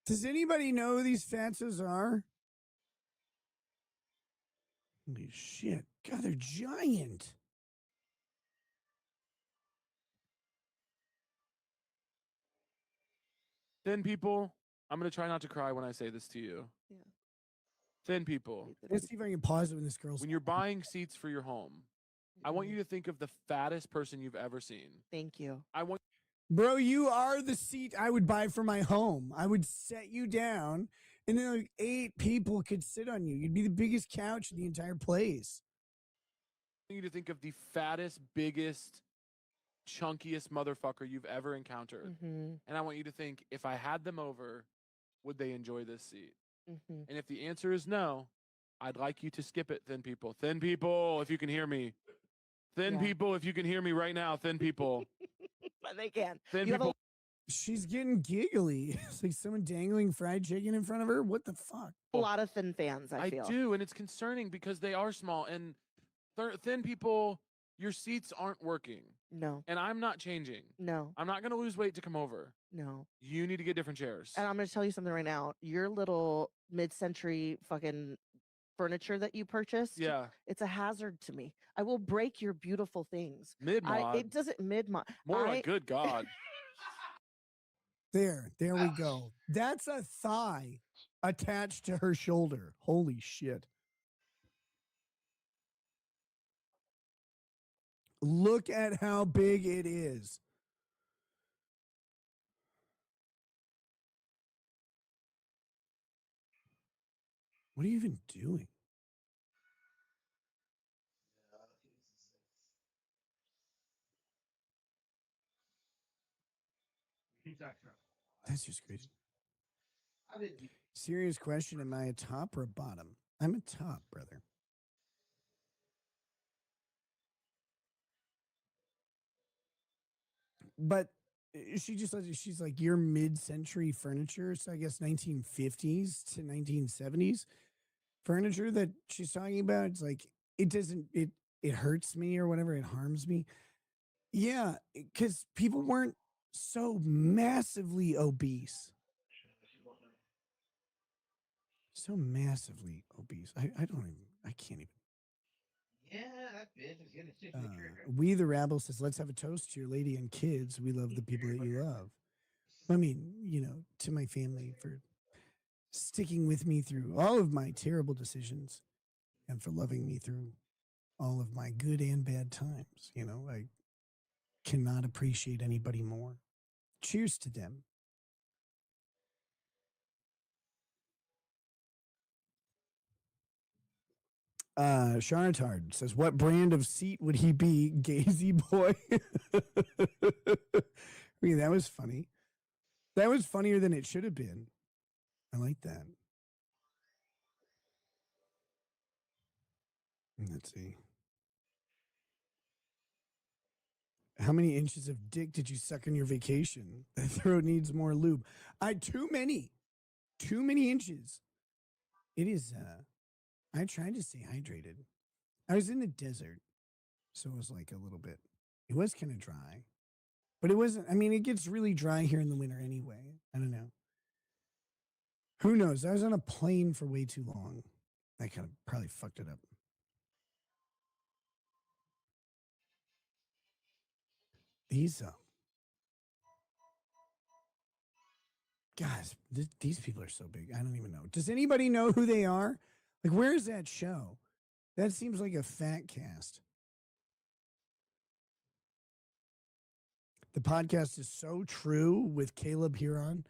Does anybody know who these fatzos are? Holy shit. God, they're giant. Thin people, I'm going to try not to cry when I say this to you. Yeah. Thin people. Let's see if I can pause it when this girl's. When you're buying seats for your home, I want you to think of the fattest person you've ever seen. Thank you. Bro, you are the seat I would buy for my home. I would set you down, and then like 8 people could sit on you. You'd be the biggest couch in the entire place. I want you to think of the fattest, biggest, chunkiest motherfucker you've ever encountered. And I want you to think, if I had them over, would they enjoy this seat? And if the answer is no, I'd like you to skip it, thin people. Thin people, if you can hear me. Thin people, if you can hear me right now, thin people. But they can. Thin people. She's getting giggly. It's like someone dangling fried chicken in front of her. What the fuck? A lot of thin fans, I feel. I do, and it's concerning because they are small. And thin people, your seats aren't working. No. And I'm not changing. No. I'm not going to lose weight to come over. No. You need to get different chairs. And I'm going to tell you something right now. Your little mid-century fucking furniture that you purchased, it's a hazard to me. I will break your beautiful things. Mid-mod. It doesn't mid-mod. More like good God. There we go. That's a thigh attached to her shoulder. Holy shit. Look at how big it is. What are you even doing? That's just crazy. Serious question. Am I a top or a bottom? I'm a top, brother. But she's like your mid-century furniture. So I guess 1950s to 1970s furniture that she's talking about. It's like, it hurts me or whatever. It harms me. Yeah, because people weren't so massively obese. So massively obese. I can't even. Yeah, that bitch is gonna stick We the Rabble says, let's have a toast to your lady and kids. We love the people that you love. I mean, to my family for sticking with me through all of my terrible decisions and for loving me through all of my good and bad times. I cannot appreciate anybody more. Cheers to them. Charnatard says, what brand of seat would he be? Gazy boy. I mean, that was funny. That was funnier than it should have been. I like that. Let's see. How many inches of dick did you suck on your vacation? That throat needs more lube. Too many. Too many inches. It is, I tried to stay hydrated. I was in the desert, so it was like a little bit, it was kind of dry. But it wasn't, I mean, it gets really dry here in the winter anyway. I don't know. Who knows? I was on a plane for way too long. I kind of probably fucked it up. These, guys, these people are so big. I don't even know. Does anybody know who they are? Like, where is that show? That seems like a fat cast. The podcast is so true with Caleb Huron.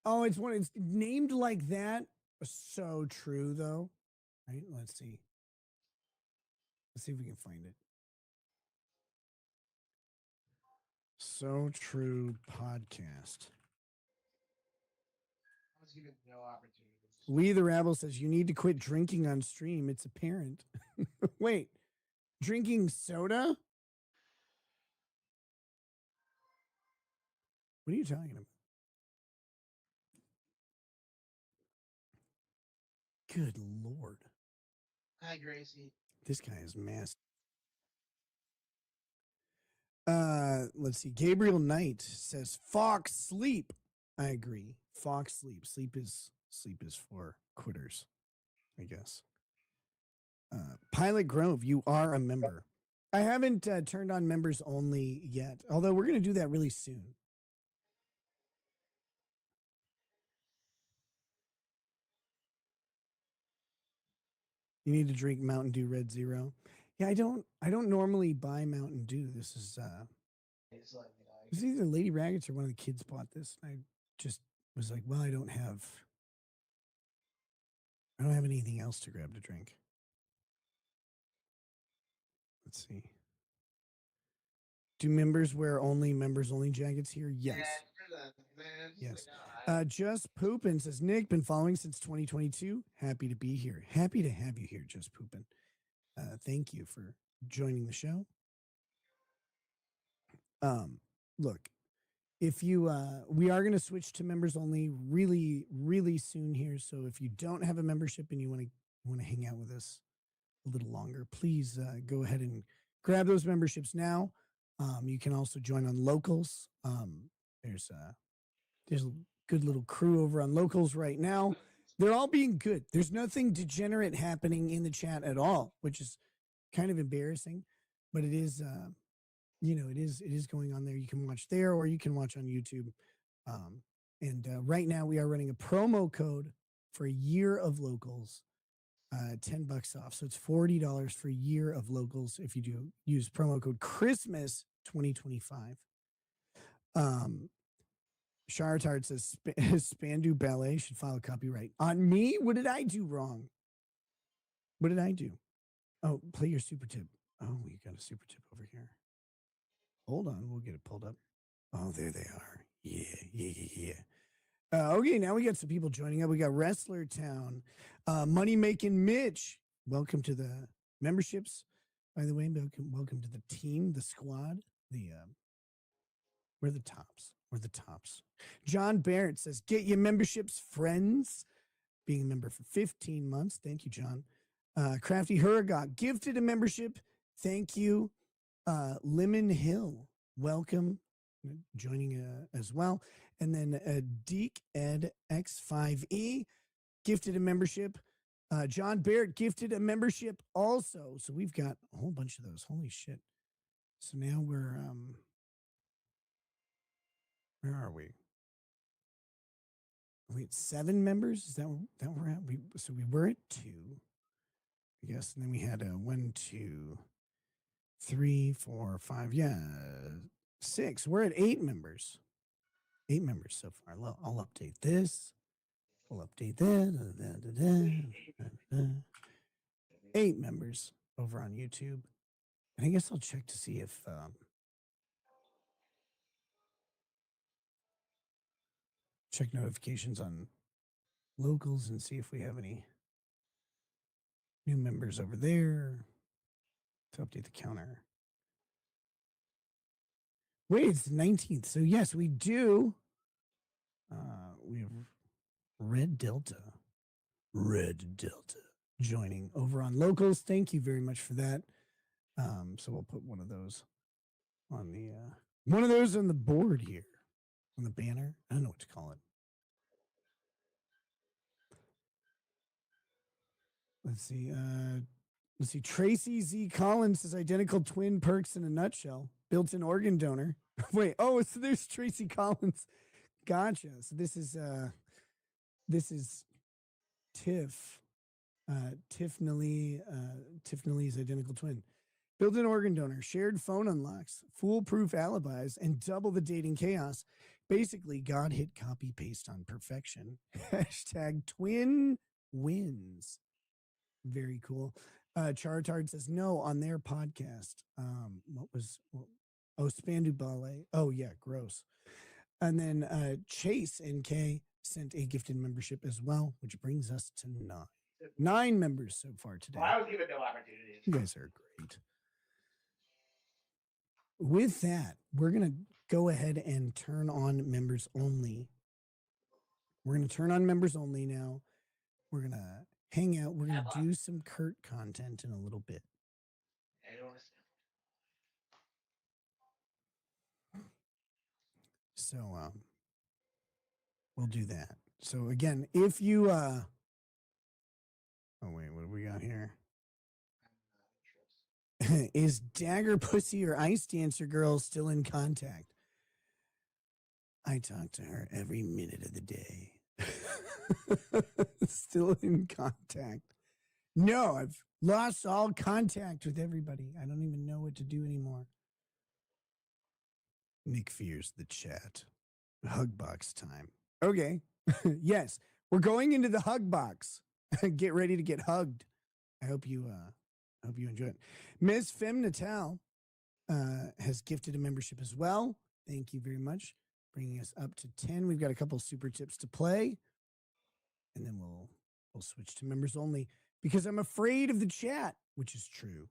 Oh, it's named like that. So true, though. Right? Let's see. Let's see if we can find it. So True podcast. I was given no opportunity. We the Rabble says you need to quit drinking on stream. It's apparent. Wait, drinking soda? What are you talking about? Good Lord. Hi, Gracie. This guy is massive. Let's see. Gabriel Knight says Fox sleep. I agree. Fox sleep. Sleep is for quitters, I guess. Pilot Grove, you are a member. I haven't turned on members only yet, although we're going to do that really soon. You need to drink Mountain Dew Red Zero. Yeah, I don't normally buy Mountain Dew. This is either Lady Raggets or one of the kids bought this. And I just was like, well, I don't have anything else to grab to drink. Let's see. Do members wear only members only jackets here? Yes. Yes. Just Poopin says, Nick, been following since 2022. Happy to be here. Happy to have you here, Just Poopin. Thank you for joining the show. Look, if you we are going to switch to members only really, really soon here. So if you don't have a membership and you want to hang out with us a little longer, please go ahead and grab those memberships now. You can also join on Locals. There's a good little crew over on Locals right now. They're all being good. There's nothing degenerate happening in the chat at all, which is kind of embarrassing, but it is, it is going on there. You can watch there or you can watch on YouTube. And right now we are running a promo code for a year of Locals, $10 off. So it's $40 for a year of Locals if you do use promo code Christmas 2025. Charitard says Spandu Ballet should file a copyright on me. What did I do wrong? What did I do? Oh, play your super tip. Oh, we got a super tip over here. Hold on, we'll get it pulled up. Oh, there they are. Yeah. Okay, now we got some people joining up. We got Wrestler Town, Money Making Mitch. Welcome to the memberships. By the way, welcome to the team, the squad. We're the tops. We're the tops. John Barrett says, get your memberships, friends. Being a member for 15 months. Thank you, John. Crafty Huragot gifted a membership. Thank you. Lemon Hill, welcome. Joining as well. And then Deke Ed X5E gifted a membership. John Barrett gifted a membership also. So we've got a whole bunch of those. Holy shit. So now we're where are we? Are we at 7 members? Is that where we're at? So we were at 2, I guess, and then we had a 1, 2, 3, 4, 5. Yeah, 6. We're at 8 members. 8 members so far. I'll update this. We'll update that. 8 members over on YouTube. And I guess I'll check to see if check notifications on locals and see if we have any new members over there to update the counter. Wait, it's the 19th. So yes, we do. We have Red Delta joining over on locals. Thank you very much for that. So we'll put one of those on the board here, on the banner. I don't know what to call it. Let's see. Tracy Z. Collins is identical twin perks in a nutshell. Built-in organ donor. Wait, so there's Tracy Collins. Gotcha. So this is Tiff. Tiffany Lee's identical twin. Built-in organ donor, shared phone unlocks, foolproof alibis, and double the dating chaos. Basically, God hit copy paste on perfection. Hashtag twin wins. Very cool. Chartard says no on their podcast. Spandu Ballet. Oh yeah, gross. And then Chase NK sent a gifted membership as well, which brings us to 9. 9 members so far today. Well, I was given no opportunity. You guys are great. With that, we're going to go ahead and turn on members only. We're going to turn on members only now. We're going to hang out. We're going to do some Kurt content in a little bit. So we'll do that. So again, if you oh wait, what do we got here? Is Dagger Pussy or Ice Dancer Girl still in contact? I talk to her every minute of the day. Still in contact. No, I've lost all contact with everybody. I don't even know what to do anymore. Nick fears the chat. Hug box time. Okay. Yes, we're going into the hug box. Get ready to get hugged. I hope you enjoy it. Ms. Femme Natal has gifted a membership as well. Thank you very much. Bringing us up to 10. We've got a couple super tips to play. And then we'll switch to members only because I'm afraid of the chat, which is true.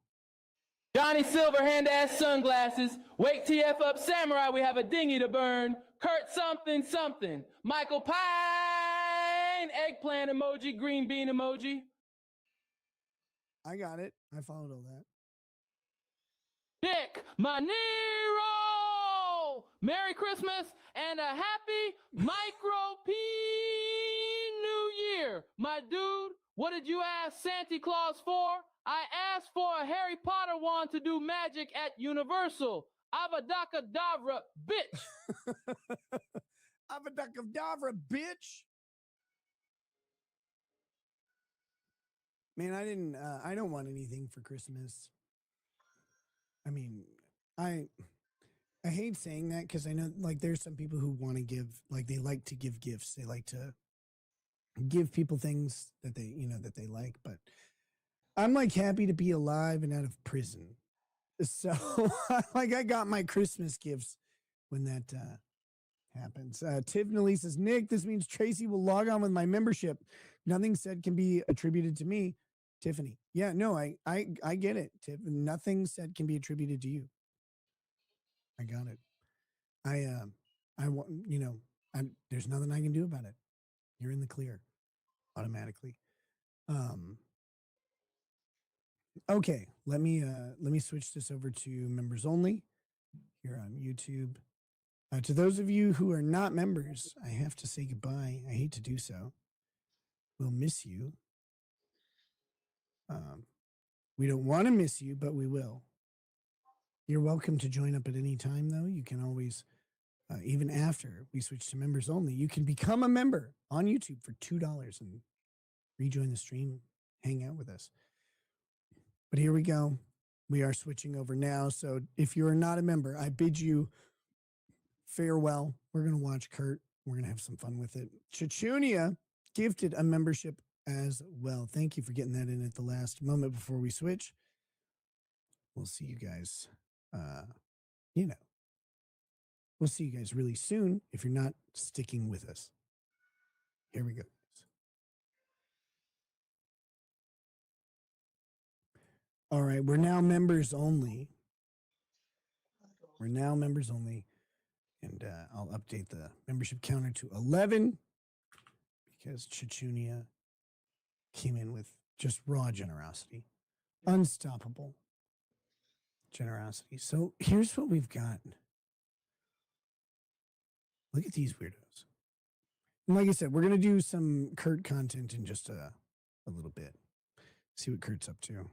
Johnny Silverhand ass sunglasses. Wake TF up samurai, we have a dinghy to burn. Kurt something. Michael Pine, eggplant emoji, green bean emoji. I got it. I followed all that. Dick Manero! Merry Christmas and a happy Micro P New Year. My dude, what did you ask Santa Claus for? I asked for a Harry Potter wand to do magic at Universal. Avadakadabra, bitch. Avadakadabra, bitch. Man, I don't want anything for Christmas. I mean, I hate saying that because I know like there's some people who want to give, like they like to give gifts. They like to give people things that they like, but I'm like happy to be alive and out of prison. So like I got my Christmas gifts when that happens. Tiffany says, Nick, this means Tracy will log on with my membership. Nothing said can be attributed to me. Tiffany. Yeah, no, I get it. Tiff. Nothing said can be attributed to you. I got it. I want, there's nothing I can do about it. You're in the clear automatically. Okay, let me switch this over to members only here on YouTube. To those of you who are not members, I have to say goodbye. I hate to do so. We'll miss you. We don't want to miss you, but we will. You're welcome to join up at any time, though. You can always, even after we switch to members only, you can become a member on YouTube for $2 and rejoin the stream, hang out with us. But here we go. We are switching over now. So if you are not a member, I bid you farewell. We're going to watch Kurt. We're going to have some fun with it. Chichunia gifted a membership as well. Thank you for getting that in at the last moment before we switch. We'll see you guys, we'll see you guys really soon if you're not sticking with us. Here we go. All right, we're now members only. And I'll update the membership counter to 11 because Chichunia came in with just raw generosity, unstoppable generosity. So here's what we've got. Look at these weirdos. And like I said, we're going to do some Kurt content in just a little bit. See what Kurt's up to.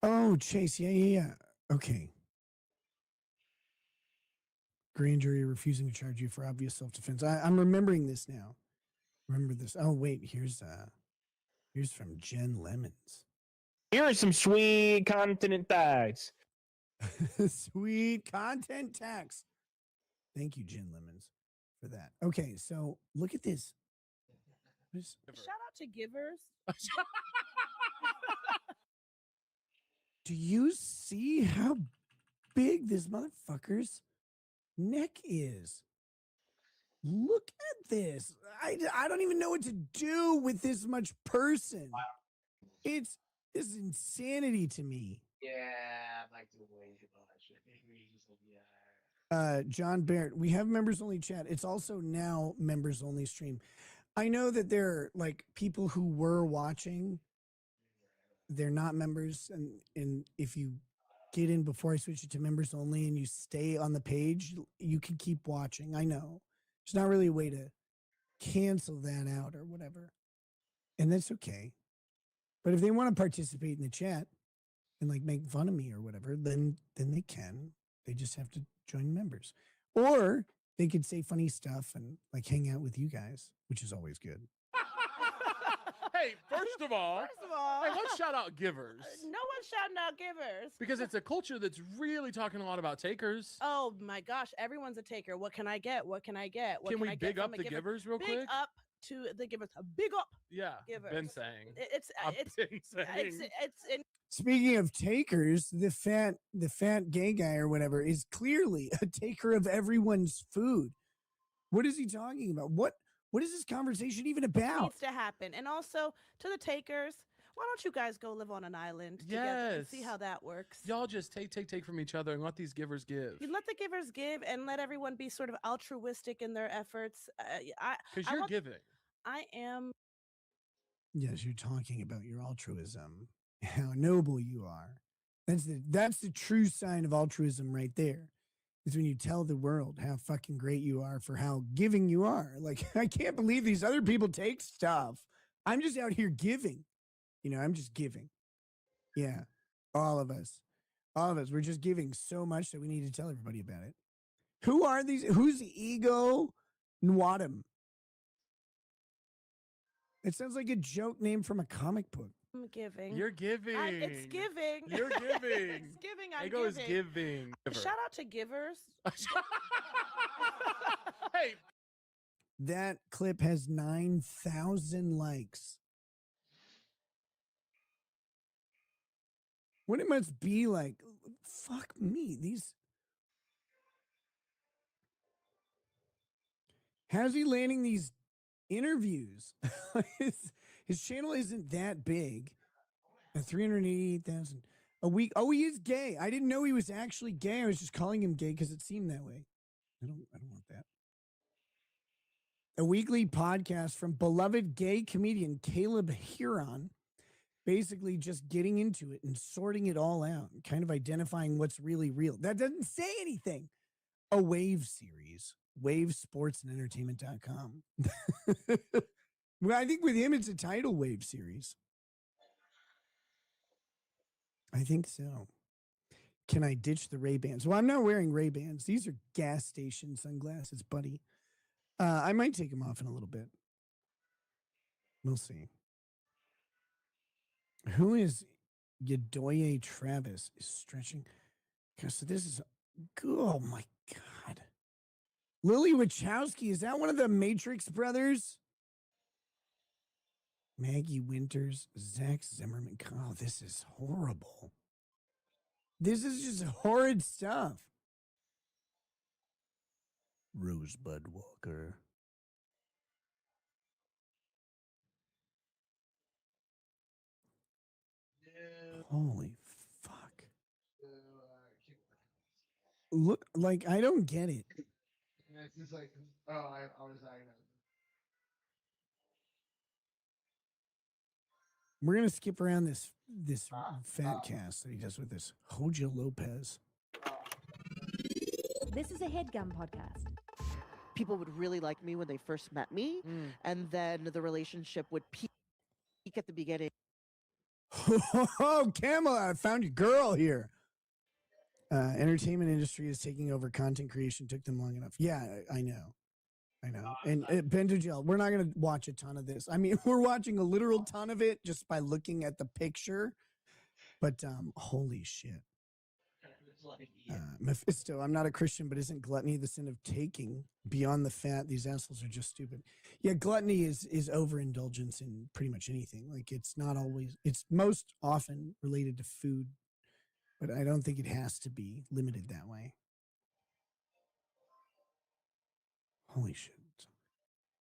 Oh, Chase. Yeah. Okay. Grand jury refusing to charge you for obvious self-defense. I'm remembering this now. Remember this. Oh, wait. Here's from Jen Lemons. Here are some sweet content tags. Sweet content tags. Thank you, Jen Lemons, for that. Okay, so look at this. Shout out to Givers. Do you see how big this motherfucker's neck is? Look at this. I don't even know what to do with this much person. It's insanity to me. Yeah, I like the way too much. John Barrett, we have members only chat. It's also now members only stream. I know that there are like people who were watching. They're not members, and if you get in before I switch it to members only and you stay on the page, you can keep watching. I know there's not really a way to cancel that out or whatever, and that's okay. But if they want to participate in the chat and like make fun of me or whatever, then they can. They just have to join members, or they could say funny stuff and like hang out with you guys, which is always good. Hey, first of all, hey, let's shout out Givers. No one's shouting out Givers. Because it's a culture that's really talking a lot about takers. Oh my gosh, everyone's a taker. What can I get? What can I get? What Can we I big get up from the a giver? Givers real Big quick? up to the Givers. Big up. Yeah, Givers. been saying. It's been saying. Speaking of takers, the fat gay guy or whatever is clearly a taker of everyone's food. What is he talking about? What is this conversation even about? Needs to happen. And also to the takers, why don't you guys go live on an island together and see how that works? Y'all just take from each other and let these givers give. You let the givers give and let everyone be sort of altruistic in their efforts. Because you're giving. I am. Yes, you're talking about your altruism. How noble you are. That's the true sign of altruism right there. Is when you tell the world how fucking great you are for how giving you are. Like, I can't believe these other people take stuff. I'm just out here giving. I'm just giving. Yeah. All of us. We're just giving so much that we need to tell everybody about it. Who are these? Who's Ego Nwadam? It sounds like a joke name from a comic book. I'm giving. You're giving. It's giving. You're giving. It's giving. I'm Ego is giving. giving. Shout out to Givers. Hey. That clip has 9,000 likes. What it must be like. Fuck me. How's he landing these interviews? His channel isn't that big. 388,000 a week. Oh, he is gay. I didn't know he was actually gay. I was just calling him gay because it seemed that way. I don't want that. A weekly podcast from beloved gay comedian Caleb Huron, basically just getting into it and sorting it all out and kind of identifying what's really real. That doesn't say anything. A wave series. wavesportsandentertainment.com. Well, I think with him, it's a tidal wave series. I think so. Can I ditch the Ray-Bans? Well, I'm not wearing Ray-Bans. These are gas station sunglasses, buddy. I might take them off in a little bit. We'll see. Who is Yadoye Travis? Is stretching. So this is, oh my God. Lily Wachowski, is that one of the Matrix brothers? Maggie Winters, Zach Zimmerman. Oh, this is horrible. This is just horrid stuff. Rosebud Walker. Holy fuck. Look, like, I don't get it. It's just like, oh, I was saying that. We're gonna skip around this fat cast that he does with this Hojo Lopez. This is a headgum podcast. People would really like me when they first met me, and then the relationship would peak at the beginning. Oh, Kamala, I found your girl here. Entertainment industry is taking over content creation. Took them long enough. Yeah, I know. And Bendogel, we're not going to watch a ton of this. I mean, we're watching a literal ton of it just by looking at the picture. But holy shit. Mephisto, I'm not a Christian, but isn't gluttony the sin of taking? Beyond the fat, these assholes are just stupid. Yeah, gluttony is overindulgence in pretty much anything. Like, it's not always, it's most often related to food, but I don't think it has to be limited that way. Holy shit.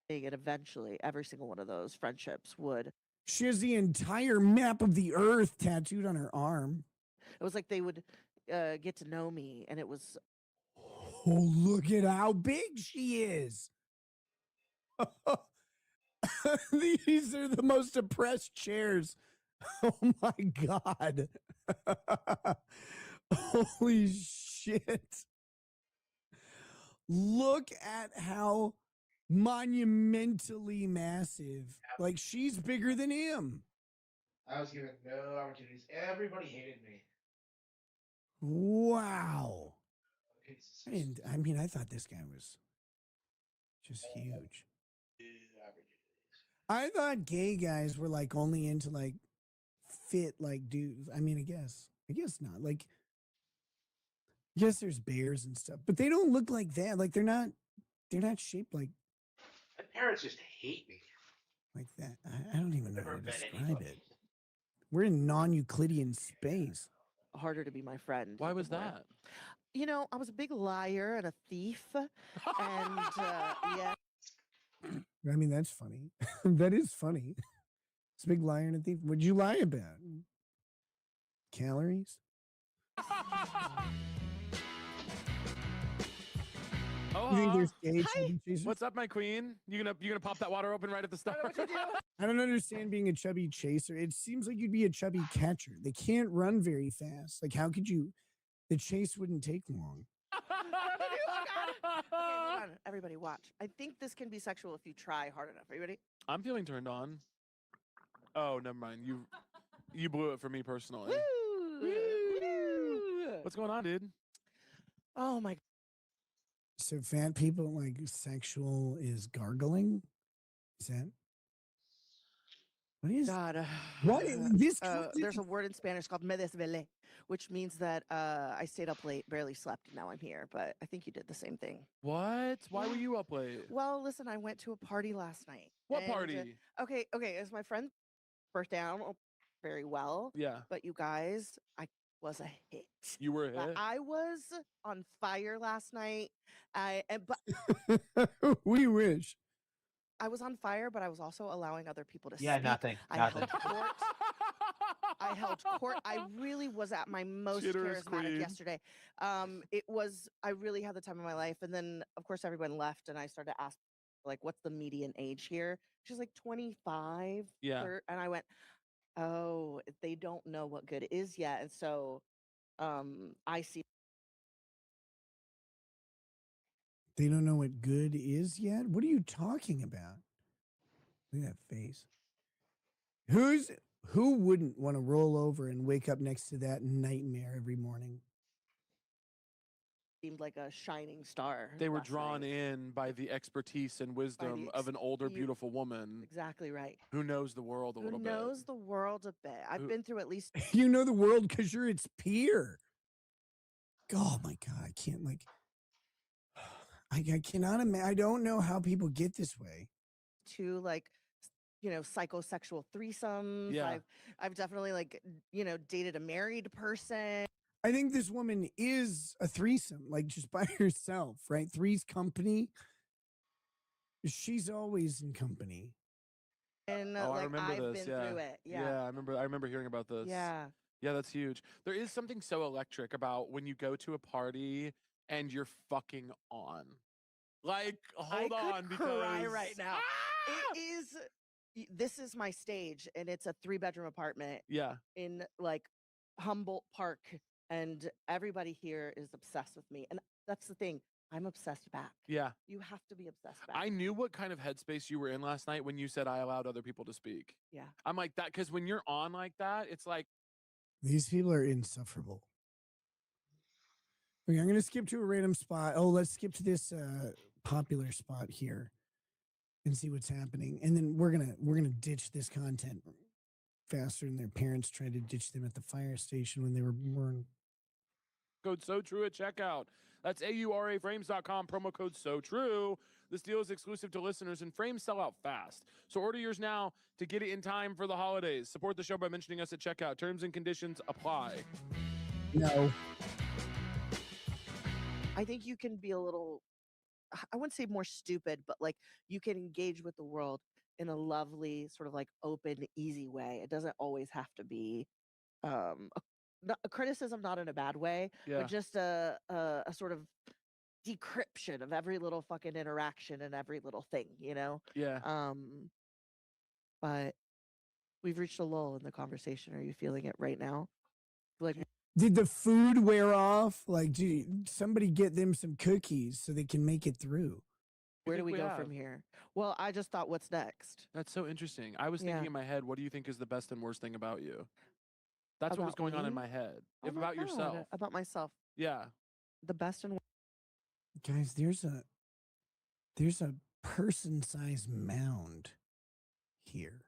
And eventually, every single one of those friendships would. She has the entire map of the earth tattooed on her arm. It was like they would get to know me, and it was. Oh, look at how big she is. These are the most oppressed chairs. Oh my God. Holy shit. Look at how monumentally massive. Like, she's bigger than him. I was given no opportunities. Everybody hated me. Wow. I mean, I thought this guy was just huge. I thought gay guys were like only into like fit like dudes. I mean, I guess not. Like, yes, there's bears and stuff, but they don't look like that. Like, they're not shaped like. My parents just hate me. Like that. I don't even know how to describe it. We're in non-Euclidean space. Harder to be my friend. Why was that? You know, I was a big liar and a thief, and yeah. I mean, that's funny. That is funny. It's a big liar and a thief. What'd you lie about? Calories? Oh, You think there's gay chubby chasers? what's up, my queen? You gonna pop that water open right at the start? I don't understand being a chubby chaser. It seems like you'd be a chubby catcher. They can't run very fast. Like, how could you? The chase wouldn't take long. Okay, hold on. Everybody watch. I think this can be sexual if you try hard enough. Are you ready? I'm feeling turned on. Oh, never mind. You blew it for me personally. Woo! What's going on, dude? Oh my. So fat people like sexual is gargling? Is that? What is God? What this? There's a word in Spanish called me desvelé, which means that I stayed up late, barely slept, and now I'm here. But I think you did the same thing. What? Why were you up late? Well, listen, I went to a party last night. What and, party? Okay, as my friend first down very well. Yeah. But you guys, I was a hit. You were a hit? I was on fire last night. We wish. I was on fire, but I was also allowing other people to speak. Nothing. I held court. I really was at my most Jitters charismatic queen. yesterday. I really had the time of my life. And then, of course, everyone left, and I started to ask, like, what's the median age here? She's like 25. Yeah. And I went, oh, they don't know what good is yet. And so I see. They don't know what good is yet? What are you talking about? Look at that face. Who wouldn't want to roll over and wake up next to that nightmare every morning? Seemed like a shining star. They were last drawn night. in by the expertise and wisdom of an older, beautiful woman. Exactly right. Who knows the world a little bit. Who knows the world a bit. I've been through at least. You know the world because you're its peer. Oh my God, I can't I cannot imagine. I don't know how people get this way. 2 psychosexual threesomes. Yeah. I've definitely dated a married person. I think this woman is a threesome, like just by herself, right? Three's company. She's always in company. And I remember I've this. been Yeah. through it. I remember hearing about this. Yeah. Yeah, that's huge. There is something so electric about when you go to a party and you're fucking on. Like, hold on, could because cry right now. It is. This is my stage, and it's a 3-bedroom apartment. Yeah. In Humboldt Park, and everybody here is obsessed with me, and that's the thing. I'm obsessed back. Yeah. You have to be obsessed back. I knew what kind of headspace you were in last night when you said I allowed other people to speak. Yeah. I'm like that because when you're on like that, it's like these people are insufferable. Okay, I'm going to skip to a random spot. Oh, let's skip to this popular spot here and see what's happening. And then we're gonna ditch this content faster than their parents tried to ditch them at the fire station when they were born. Code so true at checkout. That's AURAFrames.com, promo code so true. This deal is exclusive to listeners, and frames sell out fast. So order yours now to get it in time for the holidays. Support the show by mentioning us at checkout. Terms and conditions apply. No. I think you can be a little, I wouldn't say more stupid, but you can engage with the world in a lovely, sort of open, easy way. It doesn't always have to be a criticism, not in a bad way, Yeah. but just a sort of decryption of every little fucking interaction and every little thing, Yeah. But we've reached a lull in the conversation. Are you feeling it right now? Did the food wear off? Somebody get them some cookies so they can make it through. Where do we go from here? Well, I just thought, what's next? That's so interesting. I was thinking in my head, what do you think is the best and worst thing about you? That's what was going on in my head. Oh my about God, yourself. About myself. Yeah. The best and Guys, there's a person-sized mound here.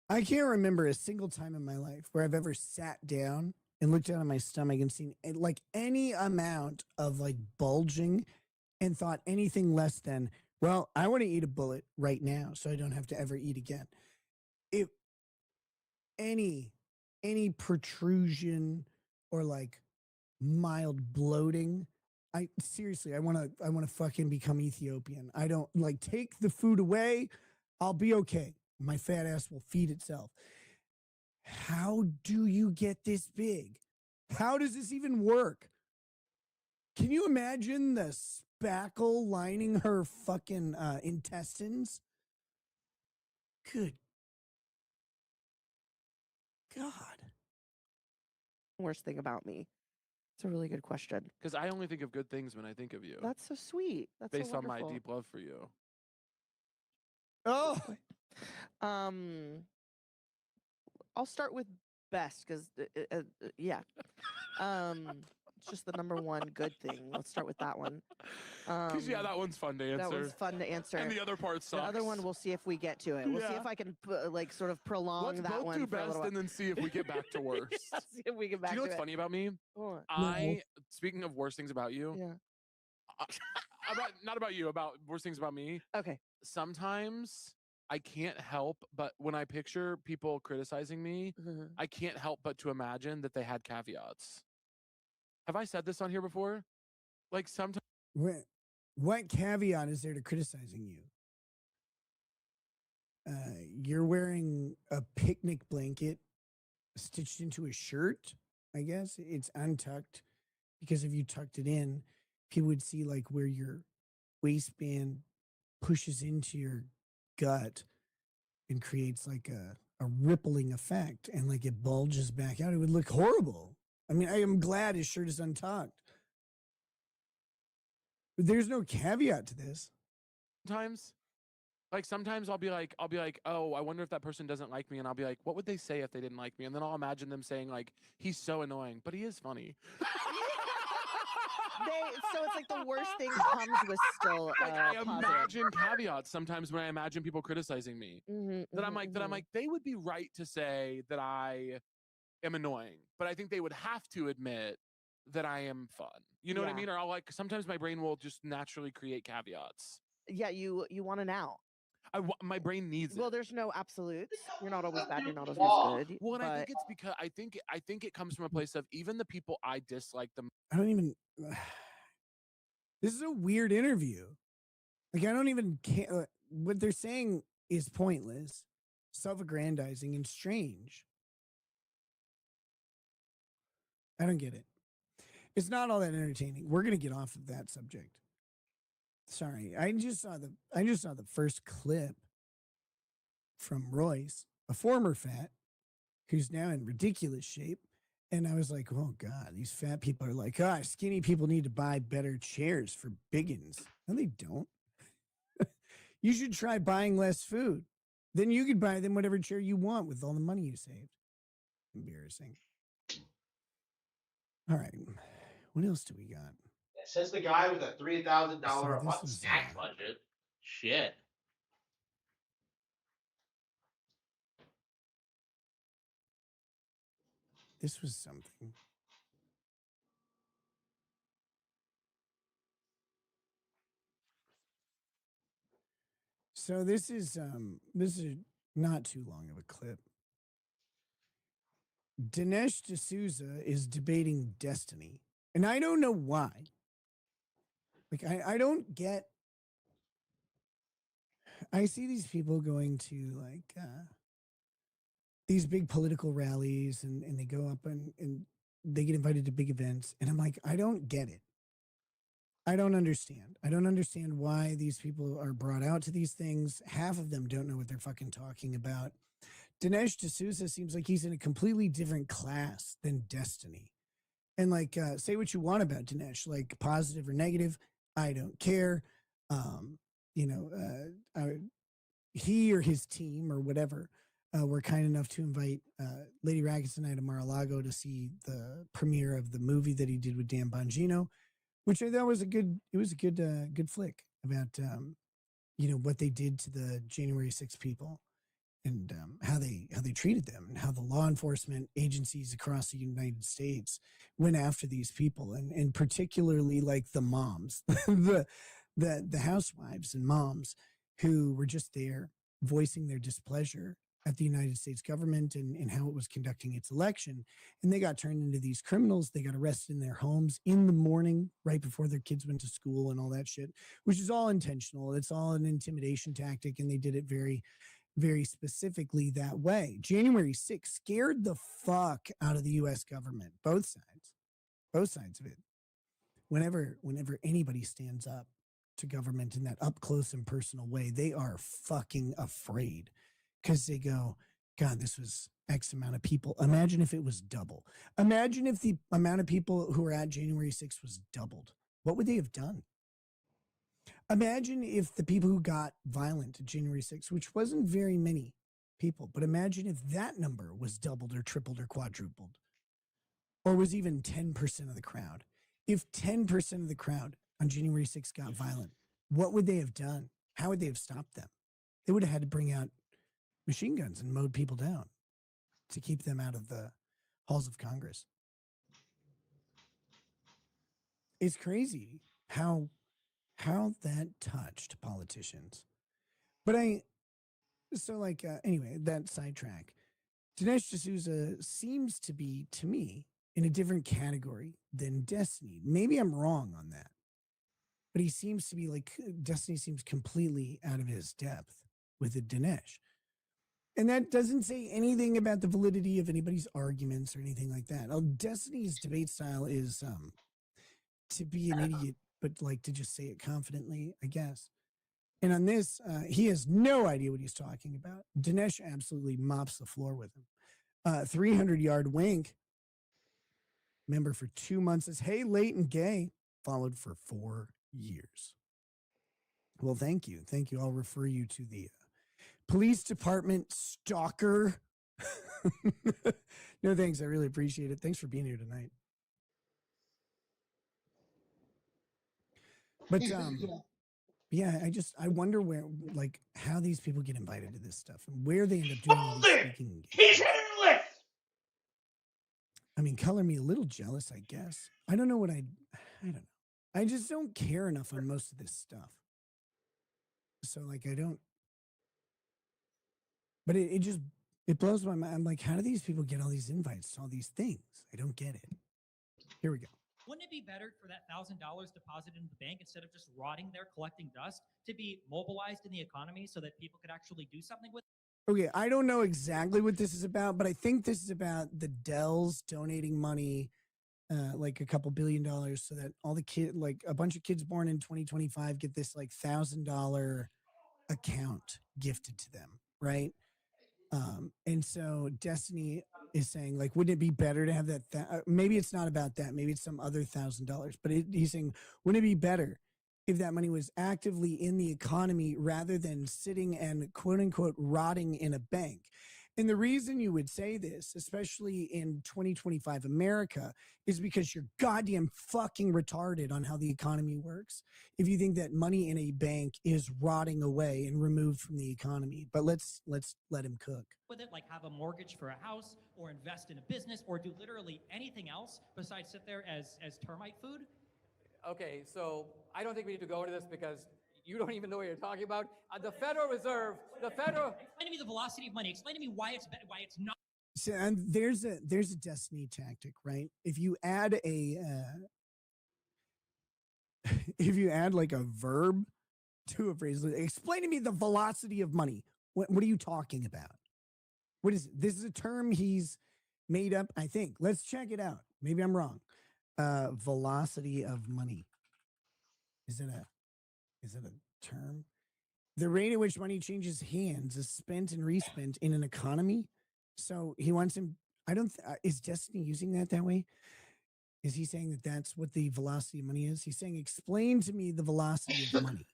I can't remember a single time in my life where I've ever sat down and looked down at my stomach and seen any amount of bulging and thought anything less than, well, I want to eat a bullet right now so I don't have to ever eat again. If any protrusion or mild bloating, I want to fucking become Ethiopian. I don't take the food away. I'll be okay. My fat ass will feed itself. How do you get this big? How does this even work? Can you imagine the spackle lining her fucking intestines? Good God. Worst thing about me? It's a really good question. Because I only think of good things when I think of you. That's so sweet. That's based so on my wonderful. deep love for you. Oh. I'll start with best because yeah. It's just the number one good thing. Let's start with that one. Because that one's fun to answer. That was fun to answer. And the other part sucks. The other one, we'll see if we get to it. We'll see if I can sort of prolong Let's that both one. do for a best little and then see if we get back to worst. yeah, see if we get back Do you know to what's it. funny about me? What? Speaking of worst things about you. Yeah. Not about you, about worst things about me. Okay. Sometimes I can't help but when I picture people criticizing me, I can't help but to imagine that they had caveats. Have I said this on here before? Sometimes. What caveat is there to criticizing you? You're wearing a picnic blanket stitched into a shirt, I guess. It's untucked because if you tucked it in, people would see where your waistband pushes into your gut and creates rippling effect and like it bulges back out, it would look horrible. I mean, I am glad his shirt is untucked. But there's no caveat to this. Sometimes I'll be like, oh, I wonder if that person doesn't like me, and I'll be like, what would they say if they didn't like me? And then I'll imagine them saying like, he's so annoying, but he is funny. So it's like the worst thing comes with still I imagine caveats sometimes when I imagine people criticizing me. I'm like, they would be right to say that I am annoying, but I think they would have to admit that I am fun. You know what I mean? Or I'll sometimes my brain will just naturally create caveats. Yeah, you want an out. My brain needs it. Well, there's no absolutes. You're not always bad. You're not always good. Well, and I think it's because I think it comes from a place of even the people I dislike the. I don't even. This is a weird interview. Like I don't even care. What they're saying is pointless, self-aggrandizing, and strange. I don't get it. It's not all that entertaining. We're gonna get off of that subject. Sorry, I just saw the first clip from Royce, a former fat, who's now in ridiculous shape. And I was like, oh God, these fat people are like, skinny people need to buy better chairs for biggins. No, they don't. You should try buying less food. Then you could buy them whatever chair you want with all the money you saved. Embarrassing. All right. What else do we got? Says the guy with a $3,000 a month snack budget. Shit. This was something. So this is not too long of a clip. Dinesh D'Souza is debating destiny. And I don't know why. Like, I don't get. I see these people going to like these big political rallies and they go up and they get invited to big events. And I'm like, I don't get it. I don't understand. I don't understand why these people are brought out to these things. Half of them don't know what they're fucking talking about. Dinesh D'Souza seems like he's in a completely different class than Destiny. And like, say what you want about Dinesh, like positive or negative, I don't care. He or his team or whatever were kind enough to invite Lady Rackets and I to Mar-a-Lago to see the premiere of the movie that he did with Dan Bongino, which I thought was a good flick about what they did to the January 6th people and how they treated them and how the law enforcement agencies across the United States went after these people and particularly like the moms, the housewives and moms who were just there voicing their displeasure at the United States government and how it was conducting its election. And they got turned into these criminals. They got arrested in their homes in the morning, right before their kids went to school and all that shit, which is all intentional. It's all an intimidation tactic. And they did it very, very specifically that way. January 6th scared the fuck out of the U.S. government, both sides of it. Whenever anybody stands up to government in that up close and personal way, they are fucking afraid because they go, God, this was X amount of people. Imagine if it was double. Imagine if the amount of people who were at January 6th was doubled. What would they have done? Imagine if the people who got violent at January 6th, which wasn't very many people, but imagine if that number was doubled or tripled or quadrupled, or was even 10% of the crowd. If 10% of the crowd on January 6th got violent, what would they have done? How would they have stopped them? They would have had to bring out machine guns and mowed people down to keep them out of the halls of Congress. It's crazy how that touched politicians. But anyway, that sidetrack. Dinesh D'Souza seems to be, to me, in a different category than Destiny. Maybe I'm wrong on that. But he seems to be like, Destiny seems completely out of his depth with a Dinesh. And that doesn't say anything about the validity of anybody's arguments or anything like that. Destiny's debate style is to be an idiot, but like to just say it confidently, I guess. And on this, he has no idea what he's talking about. Dinesh absolutely mops the floor with him. 300-yard wink. Member for 2 months says, "Hey, Leighton Gay," followed for 4 years. Well, thank you. Thank you. I'll refer you to the police department stalker. No, thanks. I really appreciate it. Thanks for being here tonight. But yeah, I wonder where, like, how these people get invited to this stuff and where they end up doing all these speaking engagements. He's hairless. I mean, color me a little jealous, I guess. I don't know. I don't know. I just don't care enough on most of this stuff. So, like, I don't. But it blows my mind. I'm like, how do these people get all these invites to all these things? I don't get it. Here we go. Wouldn't it be better for that $1,000 deposited in the bank, instead of just rotting there collecting dust, to be mobilized in the economy so that people could actually do something with it? Okay, I don't know exactly what this is about, but I think this is about the Dells donating money, like a couple $1 billion, so that all the kids, like a bunch of kids born in 2025, get this like $1,000 account gifted to them, right? And so Destiny is saying, like, wouldn't it be better to have that? Maybe it's not about that. Maybe it's some other $1,000. But he's saying, wouldn't it be better if that money was actively in the economy rather than sitting and quote unquote rotting in a bank? And the reason you would say this, especially in 2025 America, is because you're goddamn fucking retarded on how the economy works. If you think that money in a bank is rotting away and removed from the economy, but let's let him cook. With it, like have a mortgage for a house, or invest in a business, or do literally anything else besides sit there as termite food? Okay, so I don't think we need to go into this because you don't even know what you're talking about. The Federal Reserve, Explain to me the velocity of money. Explain to me why it's not. So, and there's a Destiny tactic, right? If you add like a verb to a phrase, explain to me the velocity of money. What are you talking about? What is it? This is a term he's made up, I think. Let's check it out. Maybe I'm wrong. Velocity of money. Is it a term? The rate at which money changes hands is spent and respent in an economy. So he wants him. I don't. Is Destiny using that way? Is he saying that that's what the velocity of money is? He's saying, explain to me the velocity of money.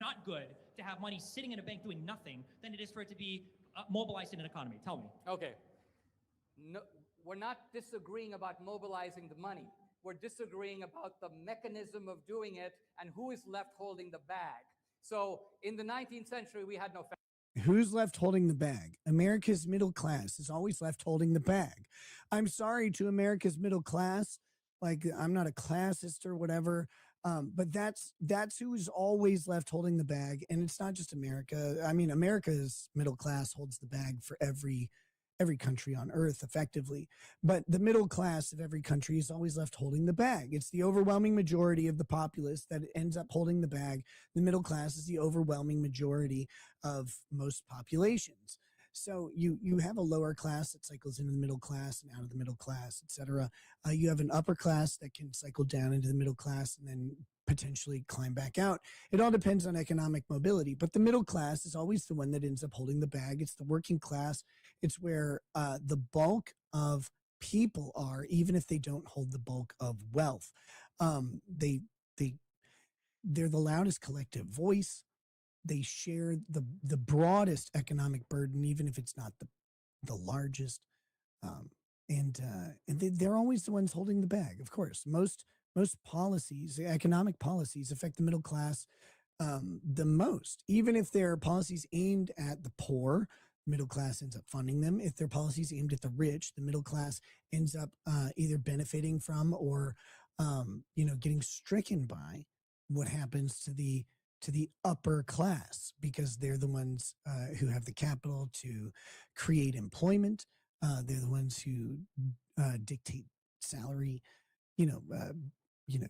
Not good to have money sitting in a bank doing nothing than it is for it to be mobilized in an economy. Tell me. Okay. No, we're not disagreeing about mobilizing the money. We're disagreeing about the mechanism of doing it and who is left holding the bag. So in the 19th century, we had no. Who's left holding the bag? America's middle class is always left holding the bag. I'm sorry to America's middle class. Like, I'm not a classist or whatever. But that's who's always left holding the bag. And it's not just America. I mean, America's middle class holds the bag for every country on earth effectively, but the middle class of every country is always left holding the bag. It's the overwhelming majority of the populace that ends up holding the bag. The middle class is the overwhelming majority of most populations. So you have a lower class that cycles into the middle class and out of the middle class, etc. You have an upper class that can cycle down into the middle class and then potentially climb back out. It all depends on economic mobility, but the middle class is always the one that ends up holding the bag. It's the working class. It's where the bulk of people are, even if they don't hold the bulk of wealth. They're the loudest collective voice. They share the broadest economic burden, even if it's not the largest. And they're always the ones holding the bag. Of course, most policies, economic policies, affect the middle class the most. Even if they're policies aimed at the poor, middle class ends up funding them. If they're policies aimed at the rich, the middle class ends up either benefiting from or getting stricken by what happens to the upper class, because they're the ones who have the capital to create employment. They're the ones who dictate salary.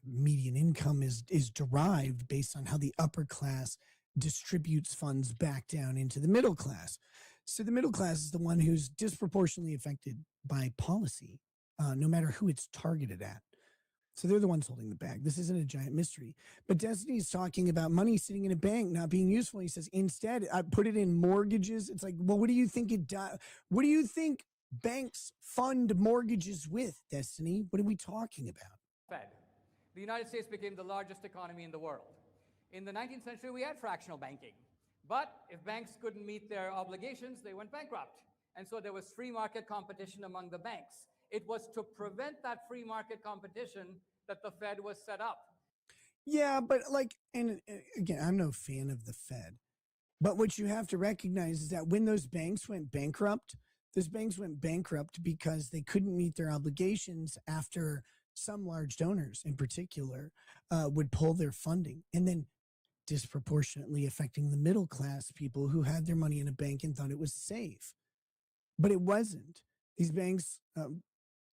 Median income is derived based on how the upper class distributes funds back down into the middle class. So the middle class is the one who's disproportionately affected by policy, no matter who it's targeted at. So they're the ones holding the bag. This isn't a giant mystery. But Destiny's talking about money sitting in a bank not being useful. He says, instead, I put it in mortgages. It's like, well, what do you think it does? What do you think banks fund mortgages with, Destiny? What are we talking about? Fed. The United States became the largest economy in the world. In the 19th century, we had fractional banking. But if banks couldn't meet their obligations, they went bankrupt. And so there was free market competition among the banks. It was to prevent that free market competition that the Fed was set up. Yeah, but like, and again, I'm no fan of the Fed. But what you have to recognize is that when those banks went bankrupt because they couldn't meet their obligations after some large donors in particular would pull their funding, and then disproportionately affecting the middle class people who had their money in a bank and thought it was safe. But it wasn't. These banks,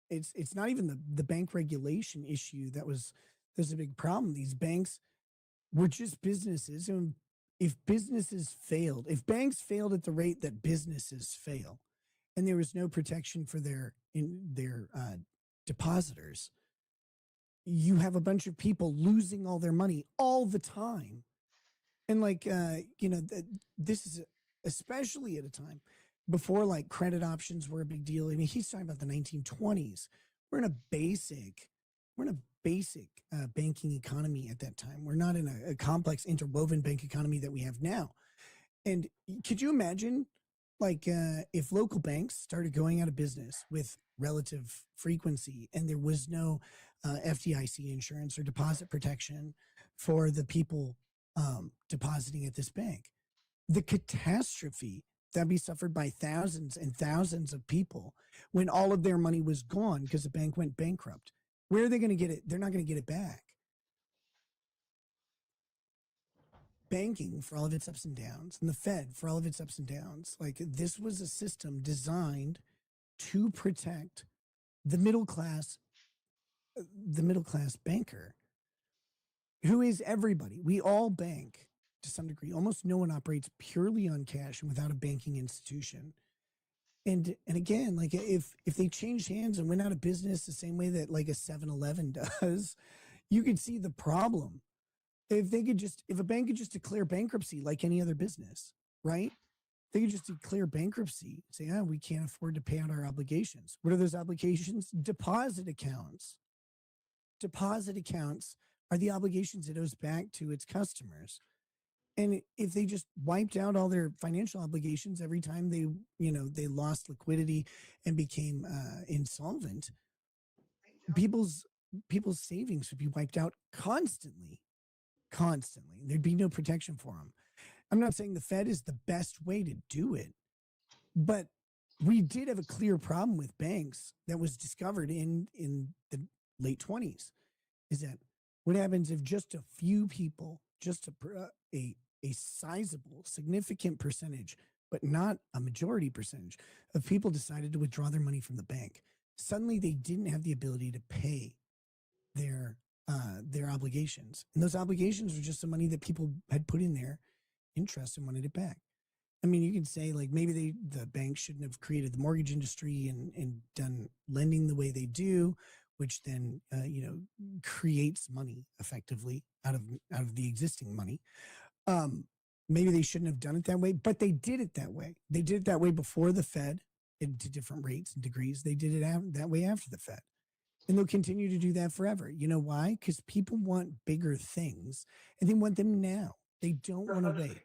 it's not even the bank regulation issue there's a big problem. These banks were just businesses, and if banks failed at the rate that businesses fail, and there was no protection for their depositors, you have a bunch of people losing all their money all the time. And like, this is especially at a time before like credit options were a big deal. I mean, he's talking about the 1920s. We're in a basic banking economy at that time. We're not in a complex interwoven bank economy that we have now. And could you imagine like if local banks started going out of business with relative frequency and there was no FDIC insurance or deposit protection for the people depositing at this bank? The catastrophe that'd be suffered by thousands and thousands of people when all of their money was gone because the bank went bankrupt. Where are they going to get it? They're not going to get it back. Banking, for all of its ups and downs, and the Fed, for all of its ups and downs, like this was a system designed to protect the middle class banker, who is everybody. We all bank to some degree. Almost no one operates purely on cash and without a banking institution. And again, like if they changed hands and went out of business the same way that like a 7-Eleven does, you could see the problem. If a bank could just declare bankruptcy like any other business, right? They could just declare bankruptcy, say, we can't afford to pay out our obligations. What are those obligations? Deposit accounts. Deposit accounts are the obligations it owes back to its customers. And if they just wiped out all their financial obligations every time they lost liquidity and became insolvent, people's savings would be wiped out constantly. There'd be no protection for them. I'm not saying the Fed is the best way to do it, but we did have a clear problem with banks that was discovered in the late 20s. Is that what happens if just a few people, just a sizable, significant percentage, but not a majority percentage of people decided to withdraw their money from the bank? Suddenly they didn't have the ability to pay their obligations. And those obligations were just the money that people had put in their interest and wanted it back. I mean, you can say like maybe the bank shouldn't have created the mortgage industry and done lending the way they do, which then creates money effectively out of the existing money. Maybe they shouldn't have done it that way, but they did it that way. They did it that way before the Fed, to different rates and degrees. They did it that way after the Fed. And they'll continue to do that forever. You know why? Because people want bigger things and they want them now. They don't want to wait.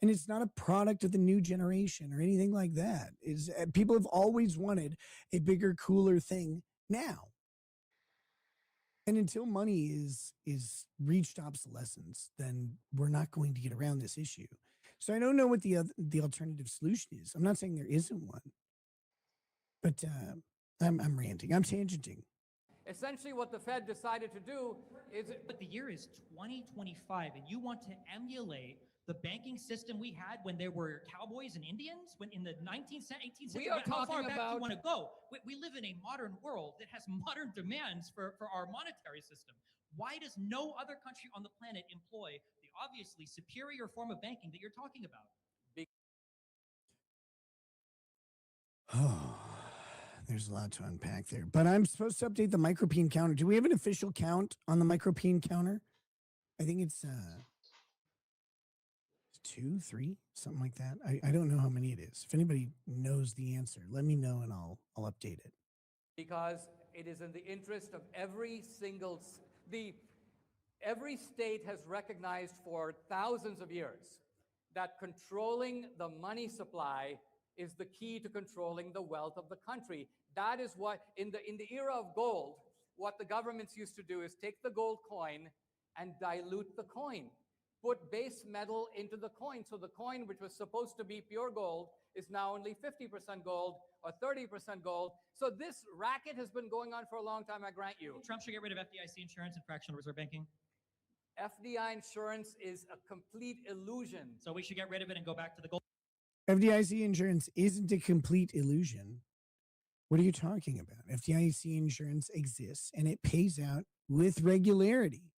And it's not a product of the new generation or anything like that. People have always wanted a bigger, cooler thing now. And until money is reached obsolescence, then we're not going to get around this issue. So I don't know what the alternative solution is. I'm not saying there isn't one, but I'm ranting. I'm tangenting. Essentially, what the Fed decided to do is... But the year is 2025, and you want to emulate the banking system we had when there were cowboys and Indians? When in the 19th, 18th century? How far back do you want to go? We live in a modern world that has modern demands for our monetary system. Why does no other country on the planet employ the obviously superior form of banking that you're talking about? There's a lot to unpack there. But I'm supposed to update the micropene counter. Do we have an official count on the micropene counter? I think it's 2, 3, something like that. I don't know how many it is. If anybody knows the answer, let me know and I'll update it. Because it is in the interest of every state has recognized for thousands of years that controlling the money supply is the key to controlling the wealth of the country. That is what, in the era of gold, what the governments used to do is take the gold coin and dilute the coin, put base metal into the coin. So the coin, which was supposed to be pure gold, is now only 50% gold or 30% gold. So this racket has been going on for a long time, I grant you. Trump should get rid of FDIC insurance and fractional reserve banking. FDI insurance is a complete illusion. So we should get rid of it and go back to the gold. FDIC insurance isn't a complete illusion. What are you talking about? FDIC insurance exists and it pays out with regularity.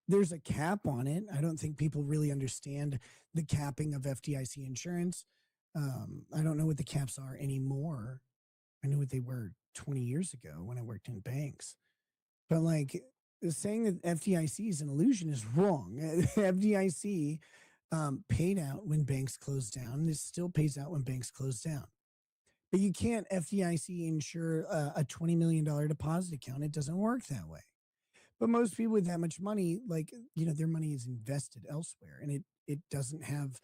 There's a cap on it. I don't think people really understand the capping of FDIC insurance. I don't know what the caps are anymore. I know what they were 20 years ago when I worked in banks. But like saying that FDIC is an illusion is wrong. FDIC paid out when banks closed down. This still pays out when banks close down. But you can't FDIC insure a $20 million deposit account. It doesn't work that way. But most people with that much money, like, their money is invested elsewhere and it doesn't have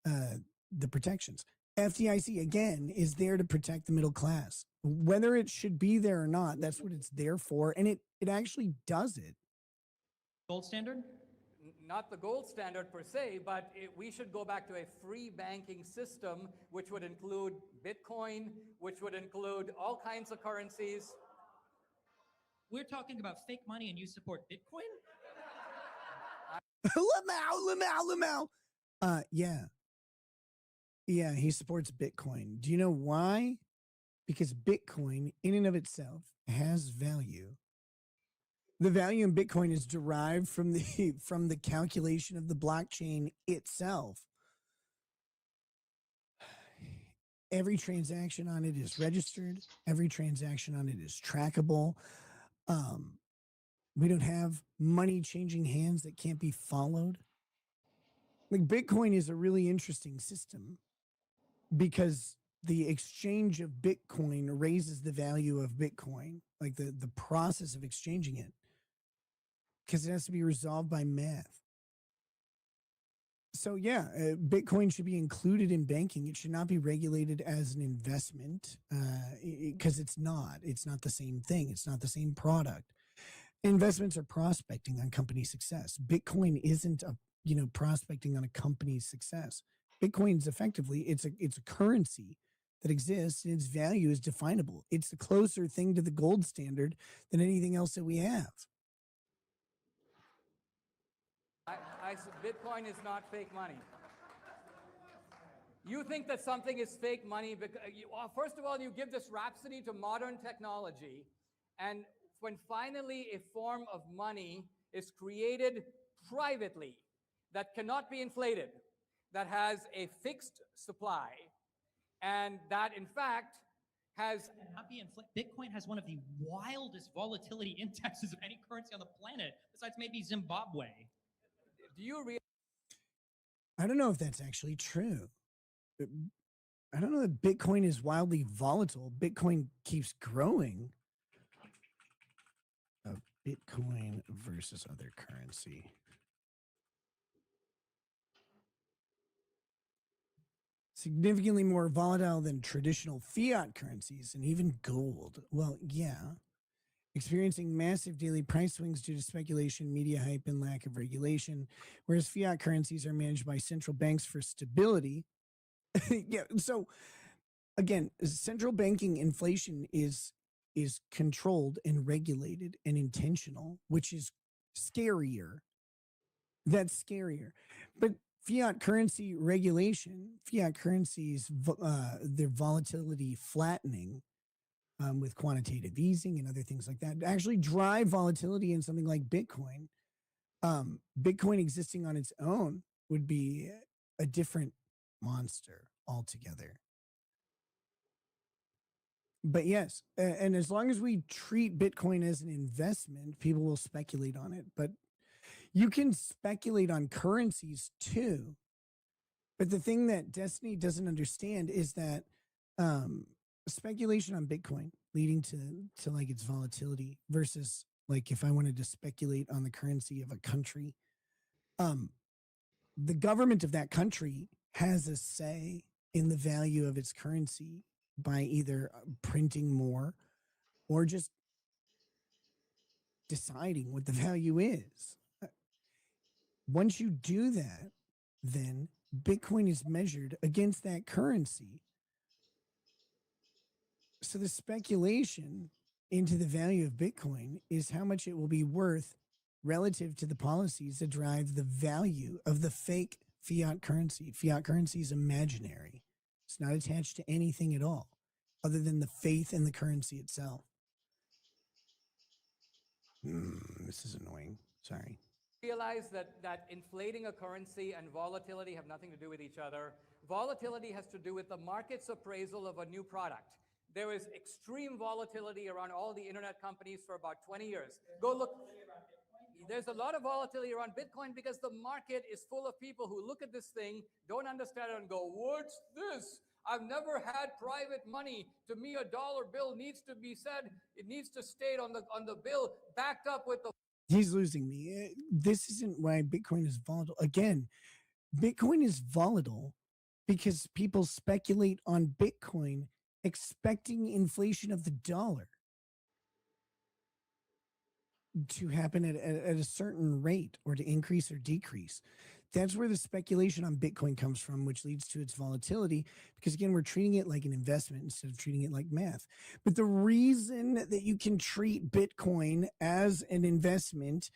the protections. FDIC, again, is there to protect the middle class. Whether it should be there or not, that's what it's there for. And it actually does it. Gold standard? Not the gold standard per se, but we should go back to a free banking system, which would include Bitcoin, which would include all kinds of currencies. We're talking about fake money and you support Bitcoin? Lamau. Yeah, he supports Bitcoin. Do you know why? Because Bitcoin, in and of itself, has value. The value in Bitcoin is derived from the calculation of the blockchain itself. Every transaction on it is registered. Every transaction on it is trackable. We don't have money changing hands that can't be followed. Like, Bitcoin is a really interesting system because the exchange of Bitcoin raises the value of Bitcoin, like the process of exchanging it, because it has to be resolved by math. So yeah, Bitcoin should be included in banking. It should not be regulated as an investment because it's not. It's not the same thing. It's not the same product. Investments are prospecting on company success. Bitcoin isn't prospecting on a company's success. Bitcoin is effectively it's a currency that exists and its value is definable. It's the closer thing to the gold standard than anything else that we have. Bitcoin is not fake money. You think that something is fake money because, first of all, you give this rhapsody to modern technology, and when finally a form of money is created privately that cannot be inflated, that has a fixed supply, and that in fact has Bitcoin has one of the wildest volatility indexes of any currency on the planet, besides maybe Zimbabwe. Do you realize? I don't know if that's actually true. I don't know that Bitcoin is wildly volatile. Bitcoin keeps growing. Bitcoin versus other currency. Significantly more volatile than traditional fiat currencies and even gold. Well, yeah. Experiencing massive daily price swings due to speculation, media hype, and lack of regulation, whereas fiat currencies are managed by central banks for stability. Yeah, so again, central banking inflation is controlled and regulated and intentional, which is scarier. That's scarier. But fiat currency regulation, fiat currencies, their volatility flattening, with quantitative easing and other things like that, actually drive volatility in something like Bitcoin. Bitcoin existing on its own would be a different monster altogether. But yes, and as long as we treat Bitcoin as an investment, people will speculate on it. But you can speculate on currencies too. But the thing that Destiny doesn't understand is that speculation on Bitcoin leading to like its volatility versus like if I wanted to speculate on the currency of a country, the government of that country has a say in the value of its currency by either printing more or just deciding what the value is. Once you do that, then Bitcoin is measured against that currency. So the speculation into the value of Bitcoin is how much it will be worth relative to the policies that drive the value of the fake fiat currency. Fiat currency is imaginary. It's not attached to anything at all other than the faith in the currency itself. This is annoying. Sorry. Realize that inflating a currency and volatility have nothing to do with each other. Volatility has to do with the market's appraisal of a new product. There was extreme volatility around all the internet companies for about 20 years. Go look. There's a lot of volatility around Bitcoin because the market is full of people who look at this thing, don't understand it, and go, what's this? I've never had private money. To me, a dollar bill needs to be said. It needs to stay on the bill, backed up with the. He's losing me. This isn't why Bitcoin is volatile. Again, Bitcoin is volatile because people speculate on Bitcoin expecting inflation of the dollar to happen at a certain rate or to increase or decrease. That's where the speculation on Bitcoin comes from, which leads to its volatility. Because again, we're treating it like an investment instead of treating it like math. But the reason that you can treat Bitcoin as an investment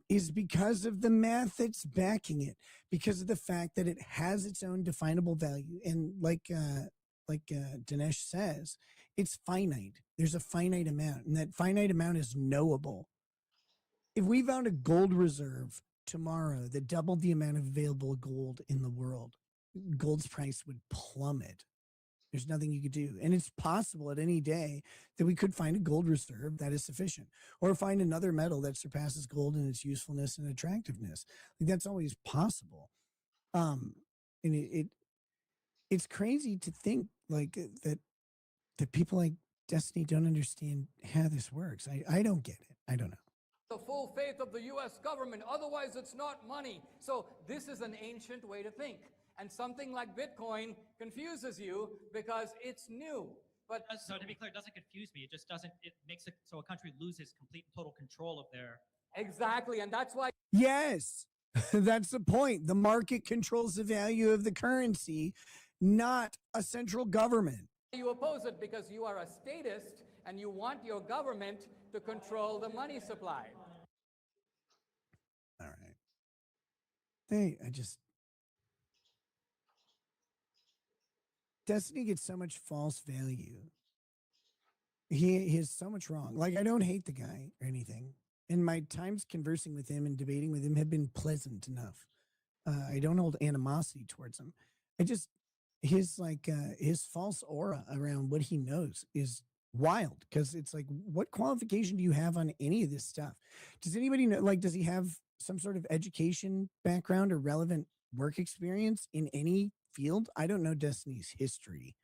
is because of the math that's backing it, because of the fact that it has its own definable value. And like Dinesh says, it's finite. There's a finite amount, and that finite amount is knowable. If we found a gold reserve tomorrow that doubled the amount of available gold in the world, gold's price would plummet. There's nothing you could do. And it's possible at any day that we could find a gold reserve that is sufficient, or find another metal that surpasses gold in its usefulness and attractiveness. Like, that's always possible. And it's crazy to think like that people like Destiny don't understand how this works. I don't get it. I don't know. The full faith of the U.S. government. Otherwise, it's not money. So this is an ancient way to think. And something like Bitcoin confuses you because it's new. But so to be clear, it doesn't confuse me. It just doesn't. It makes it so a country loses complete and total control of their. Exactly, and that's why. Yes, that's the point. The market controls the value of the currency, not a central government. You oppose it because you are a statist and you want your government to control the money supply. All right. Destiny gets so much false value. He is so much wrong. Like, I don't hate the guy or anything. And my times conversing with him and debating with him have been pleasant enough. I don't hold animosity towards him. His false aura around what he knows is wild, because it's like, what qualification do you have on any of this stuff? Does anybody know, like, does he have some sort of education background or relevant work experience in any field? I don't know Destiny's history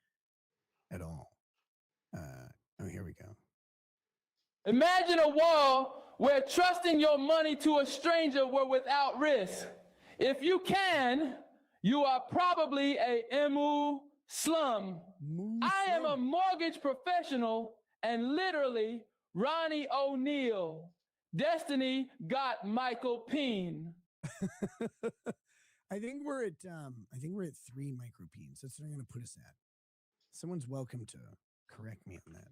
at all. Here we go. Imagine a world where trusting your money to a stranger were without risk. If you can, you are probably a emu slum. I am a mortgage professional and literally Ronnie O'Neal. Destiny got Michael Peen. I think we're at 3 micropeens. That's what I'm going to put us at. Someone's welcome to correct me on that.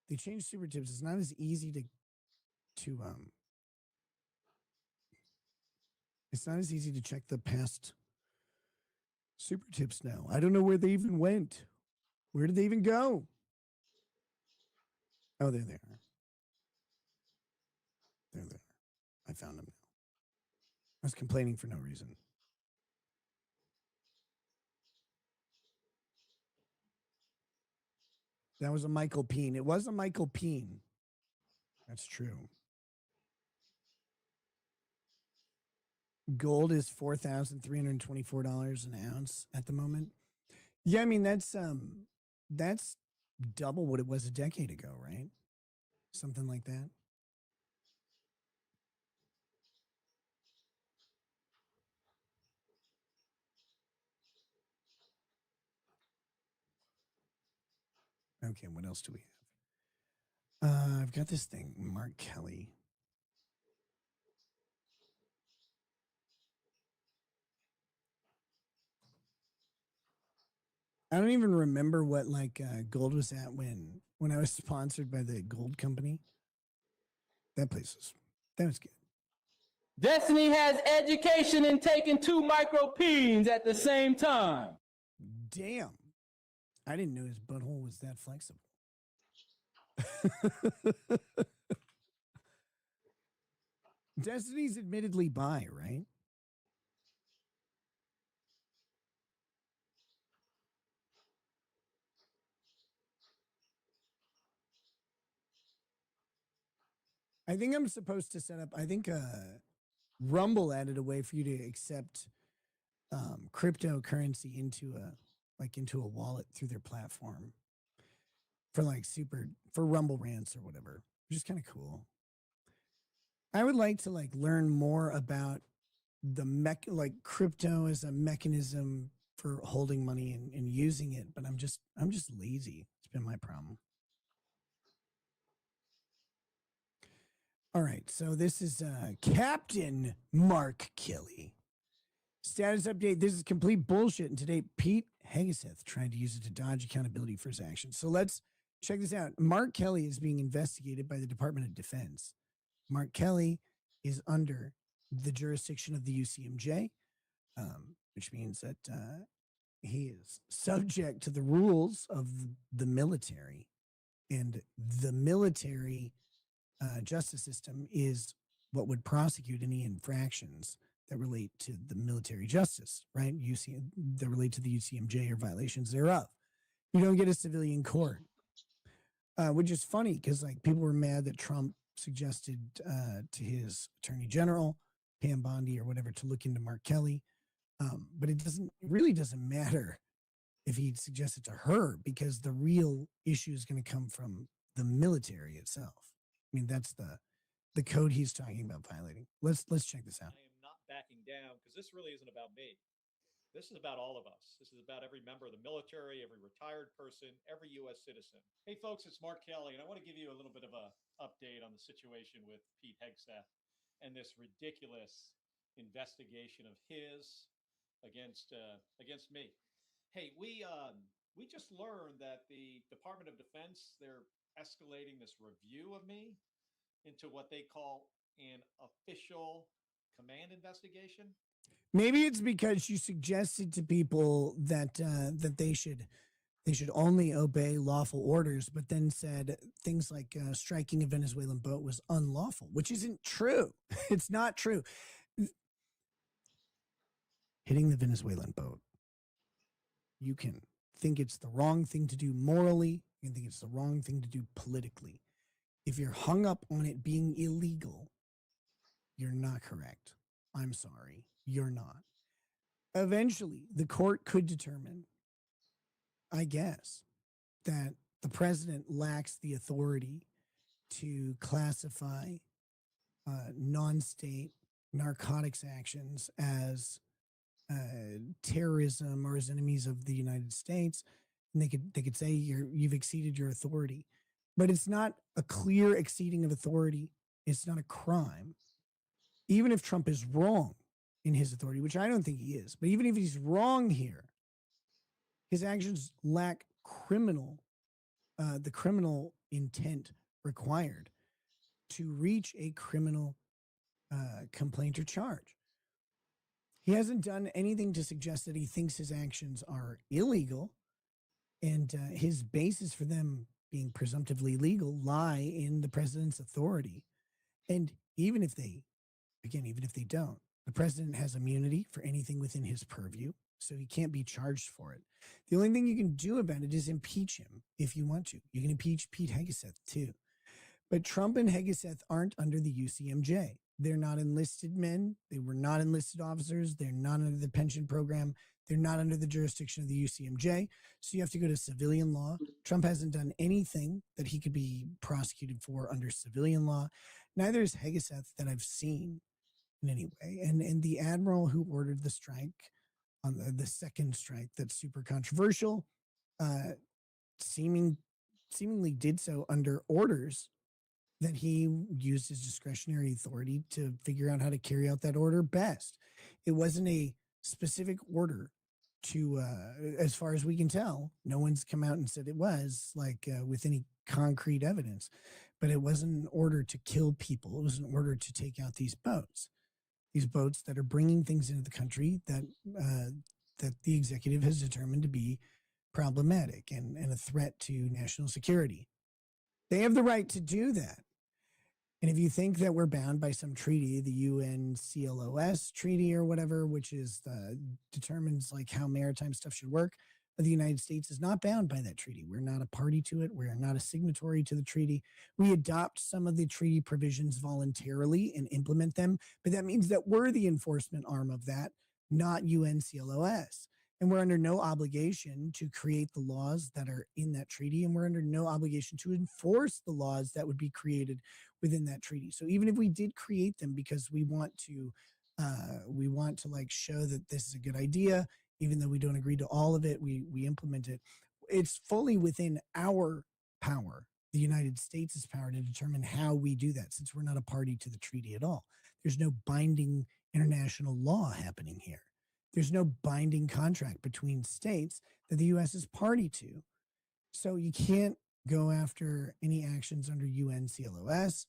They changed super tips. It's not as easy to it's not as easy to check the past super tips now. I don't know where they even went. Where did they even go? Oh, there they are. There they are. I found them now. I was complaining for no reason. That was a Michael Peen. It was a Michael Peen. That's true. Gold is $4,324 an ounce at the moment. Yeah, I mean that's double what it was a decade ago, right? Something like that. Okay, what else do we have? I've got this thing, Mark Kelly. I don't even remember what gold was at when I was sponsored by the gold company. That was good. Destiny has education and taking 2 micropeens at the same time. Damn. I didn't know his butthole was that flexible. Destiny's admittedly bi, right? I think I'm supposed to set up, I think Rumble added a way for you to accept cryptocurrency into a wallet through their platform for for Rumble rants or whatever, which is kind of cool. I would like to learn more about the crypto as a mechanism for holding money and using it, but I'm just lazy. It's been my problem. All right, so this is Captain Mark Kelly. Status update. This is complete bullshit. And today, Pete Hegseth tried to use it to dodge accountability for his actions. So let's check this out. Mark Kelly is being investigated by the Department of Defense. Mark Kelly is under the jurisdiction of the UCMJ, which means that he is subject to the rules of the military. And the military justice system is what would prosecute any infractions that relate to the military justice, right? That relate to the UCMJ or violations thereof. You don't get a civilian court, which is funny because people were mad that Trump suggested to his attorney general, Pam Bondi or whatever, to look into Mark Kelly. But it really doesn't matter if he suggested to her, because the real issue is going to come from the military itself. I mean, that's the code he's talking about violating. Let's check this out. I am not backing down because this really isn't about me. This is about all of us. This is about every member of the military, every retired person, every U.S. citizen. Hey, folks, it's Mark Kelly, and I want to give you a little bit of a update on the situation with Pete Hegseth and this ridiculous investigation of his against me. Hey, we just learned that the Department of Defense, they're escalating this review of me into what they call an official command investigation. Maybe it's because you suggested to people that that they should only obey lawful orders, but then said things like striking a Venezuelan boat was unlawful, which isn't true. It's not true. Hitting the Venezuelan boat, you can think it's the wrong thing to do morally. You can think it's the wrong thing to do politically. If you're hung up on it being illegal, you're not correct. I'm sorry, you're not. Eventually, the court could determine, I guess, that the president lacks the authority to classify non-state narcotics actions as terrorism or as enemies of the United States, and they could say you've exceeded your authority. But it's not a clear exceeding of authority. It's not a crime. Even if Trump is wrong in his authority, which I don't think he is, but even if he's wrong here, his actions lack the criminal intent required to reach a criminal complaint or charge. He hasn't done anything to suggest that he thinks his actions are illegal, and his basis for them being presumptively legal lie in the president's authority. And even if they don't, the president has immunity for anything within his purview. so he can't be charged for it. The only thing you can do about it is impeach him if you want to. You can impeach Pete Hegseth too. But Trump and Hegseth aren't under the UCMJ. They're not enlisted men. They were not enlisted officers. They're not under the pension program. They're not under the jurisdiction of the UCMJ. So you have to go to civilian law. Trump hasn't done anything that he could be prosecuted for under civilian law. Neither is Hegseth that I've seen in any way. And the admiral who ordered the strike, on the second strike that's super controversial, seemingly did so under orders that he used his discretionary authority to figure out how to carry out that order best. It wasn't a specific order to, as far as we can tell, no one's come out and said it was, like, with any concrete evidence, but it wasn't an order to kill people. It was an order to take out these boats that are bringing things into the country that the executive has determined to be problematic and a threat to national security. They have the right to do that. And if you think that we're bound by some treaty, the UNCLOS treaty or whatever, which is determines like how maritime stuff should work, the United States is not bound by that treaty. We're not a party to it. We're not a signatory to the treaty. We adopt some of the treaty provisions voluntarily and implement them, but that means that we're the enforcement arm of that, not UNCLOS. And we're under no obligation to create the laws that are in that treaty, and we're under no obligation to enforce the laws that would be created within that treaty. So even if we did create them because we want to like show that this is a good idea, even though we don't agree to all of it, we implement it. It's fully within our power, the United States' power, to determine how we do that, since we're not a party to the treaty at all. There's no binding international law happening here. There's no binding contract between states that the U.S. is party to. So you can't go after any actions under UNCLOS.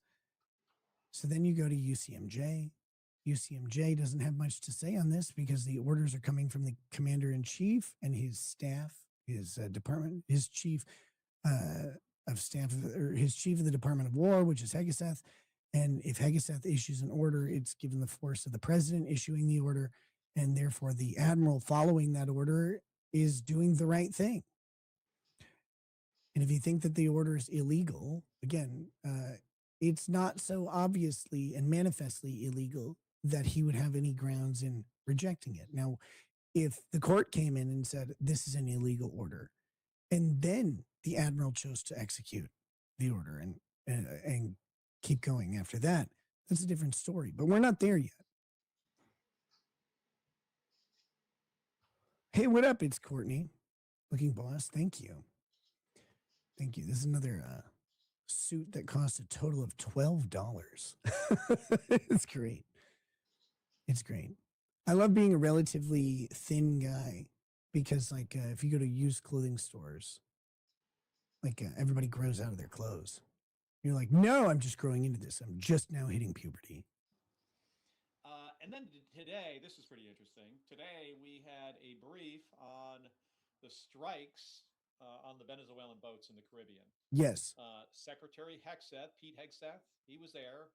So then you go to UCMJ. UCMJ doesn't have much to say on this because the orders are coming from the commander-in-chief and his staff, his department, his chief of staff, or his chief of the Department of War, which is Hegseth. And if Hegseth issues an order, it's given the force of the president issuing the order. And therefore, the admiral following that order is doing the right thing. And if you think that the order is illegal, again, it's not so obviously and manifestly illegal that he would have any grounds in rejecting it. Now, if the court came in and said, this is an illegal order, and then the admiral chose to execute the order and keep going after that, that's a different story. But we're not there yet. Hey, what up? It's Courtney. Looking boss. Thank you. Thank you. This is another suit that cost a total of $12. It's great. It's great. I love being a relatively thin guy because, like, if you go to used clothing stores, like, everybody grows out of their clothes. You're like, no, I'm just growing into this. I'm just now hitting puberty. And then today, this is pretty interesting. Today, we had a brief on the strikes on the Venezuelan boats in the Caribbean. Yes. Secretary Hegseth, Pete Hegseth, he was there,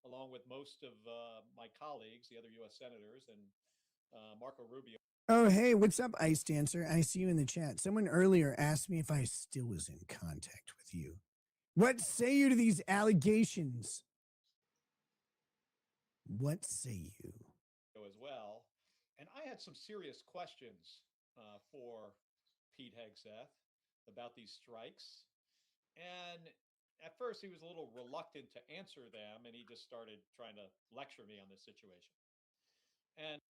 along with most of my colleagues, the other U.S. senators, and Marco Rubio. Oh, hey, what's up, Ice Dancer? I see you in the chat. Someone earlier asked me if I still was in contact with you. What say you to these allegations? What say you? As well. And I had some serious questions for Pete Hegseth about these strikes. And at first, he was a little reluctant to answer them, and he just started trying to lecture me on this situation. And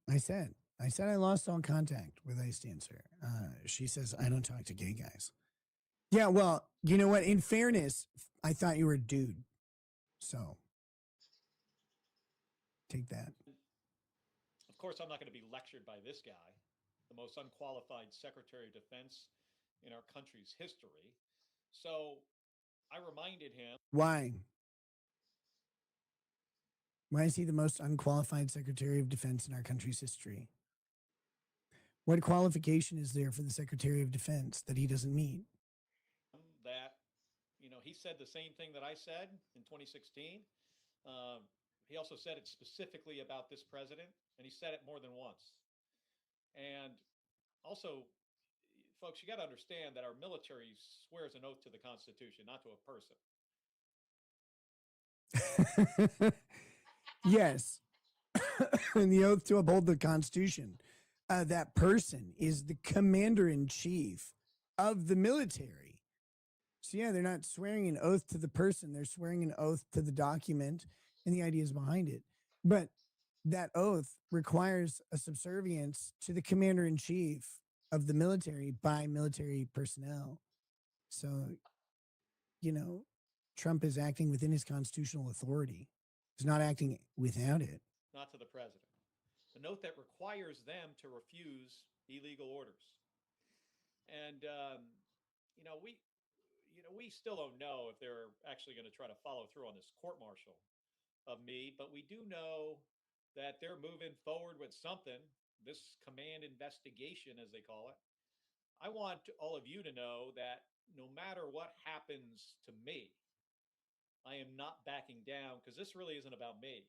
I said I lost all contact with Ice Dancer. She says, I don't talk to gay guys. Yeah, well, you know what? In fairness, I thought you were a dude. So take that. Of course, I'm not going to be lectured by this guy, the most unqualified Secretary of Defense in our country's history. So I reminded him. Why? Why is he the most unqualified Secretary of Defense in our country's history? What qualification is there for the Secretary of Defense that he doesn't meet? That, he said the same thing that I said in 2016. He also said it specifically about this president, and he said it more than once. And also, folks, you got to understand that our military swears an oath to the Constitution, not to a person. Yes. And the oath to uphold the Constitution. That person is the commander in chief of the military. So, yeah, they're not swearing an oath to the person, they're swearing an oath to the document and the ideas behind it. But that oath requires a subservience to the commander in chief of the military by military personnel. So, Trump is acting within his constitutional authority. He's not acting without it. Not to the president. The note that requires them to refuse illegal orders. And we still don't know if they're actually going to try to follow through on this court martial of me, but we do know that they're moving forward with something. This command investigation, as they call it. I want all of you to know that no matter what happens to me, I am not backing down because this really isn't about me.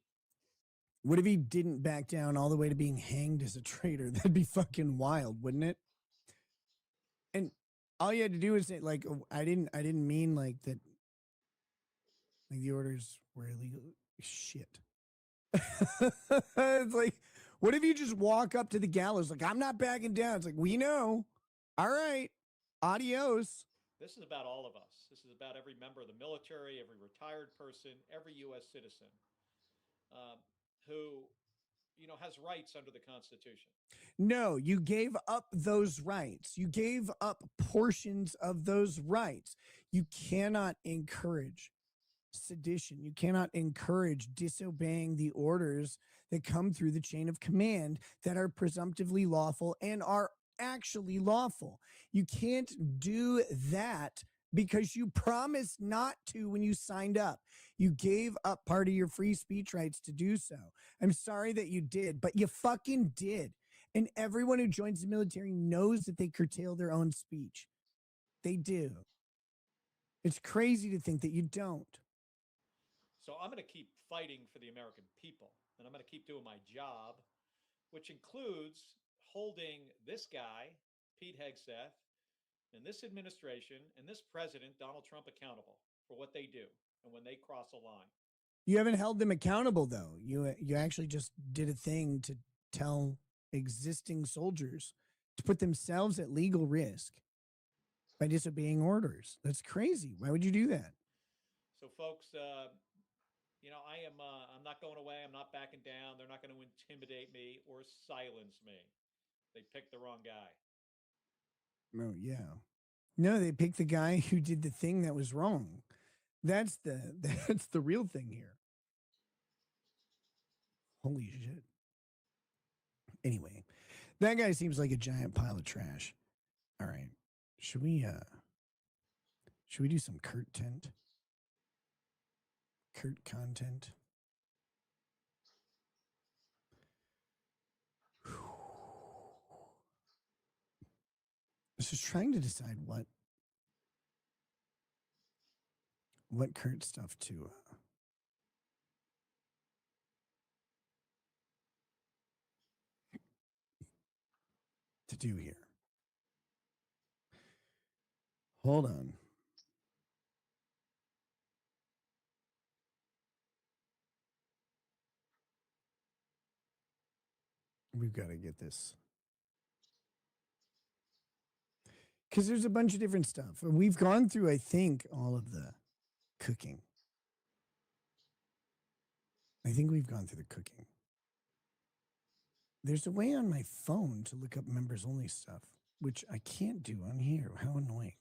What if he didn't back down all the way to being hanged as a traitor? That'd be fucking wild, wouldn't it? And all you had to do is say, like, I didn't mean like that. Like the orders were illegal. Shit. It's like, what if you just walk up to the gallows like, I'm not backing down? It's like, we know. All right. Adios. This is about all of us. This is about every member of the military, every retired person, every U.S. citizen who, has rights under the Constitution. No, you gave up those rights. You gave up portions of those rights. You cannot encourage sedition. You cannot encourage disobeying the orders that come through the chain of command that are presumptively lawful and are actually lawful. You can't do that because you promised not to when you signed up. You gave up part of your free speech rights to do so. I'm sorry that you did, but you fucking did. And everyone who joins the military knows that they curtail their own speech. They do. It's crazy to think that you don't. So I'm going to keep fighting for the American people, and I'm going to keep doing my job, which includes holding this guy, Pete Hegseth, and this administration and this president, Donald Trump, accountable for what they do and when they cross a line. You haven't held them accountable, though. You actually just did a thing to tell existing soldiers to put themselves at legal risk by disobeying orders. That's crazy. Why would you do that? So, folks, I'm not going away. I'm not backing down. They're not going to intimidate me or silence me. They picked the wrong guy. Oh, yeah. No, they picked the guy who did the thing that was wrong. That's the real thing here. Holy shit. Anyway, that guy seems like a giant pile of trash. All right. Should we do some Kurt content? I was just trying to decide what Kurt stuff to do here. Hold on. We've got to get this. Because there's a bunch of different stuff. We've gone through, I think, all of the cooking. I think we've gone through the cooking. There's a way on my phone to look up members only stuff, which I can't do on here. How annoying.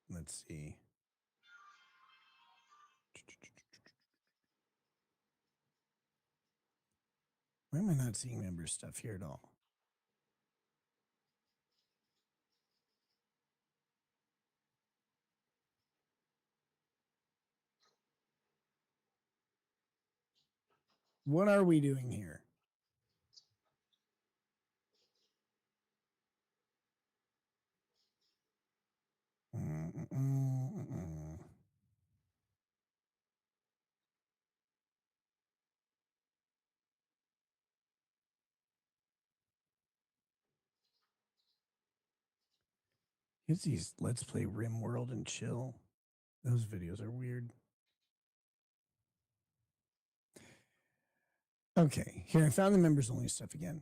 Let's see. Why am I not seeing member stuff here at all? What are we doing here? It's these Let's Play Rim World and Chill. Those videos are weird. Okay, here I found the members only stuff again.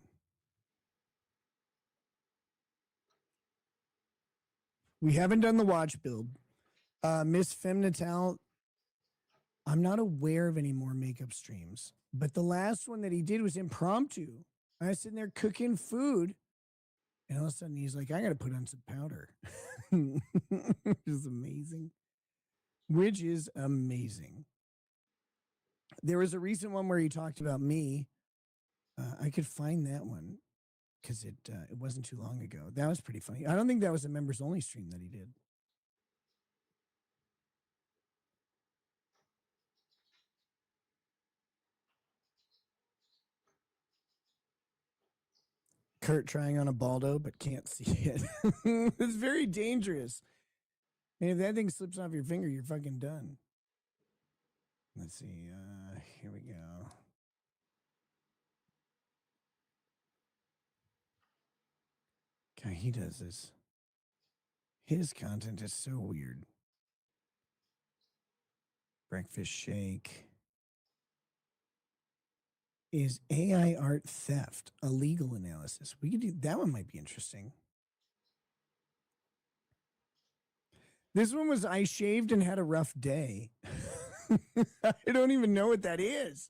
We haven't done the watch build. Miss Femnatal, I'm not aware of any more makeup streams, but the last one that he did was impromptu. I was sitting there cooking food, and all of a sudden he's like, I got to put on some powder. Which is amazing. Which is amazing. There was a recent one where he talked about me. I could find that one because it wasn't too long ago. That was pretty funny. I don't think that was a members only stream that he did. Kurt trying on a Baldo but can't see it. It's very dangerous. And if that thing slips off your finger, you're fucking done. Let's see. Here we go. God, he does this. His content is so weird. Breakfast shake. Is AI art theft a legal analysis? We could do that one, might be interesting. This one was I shaved and had a rough day. I don't even know what that is.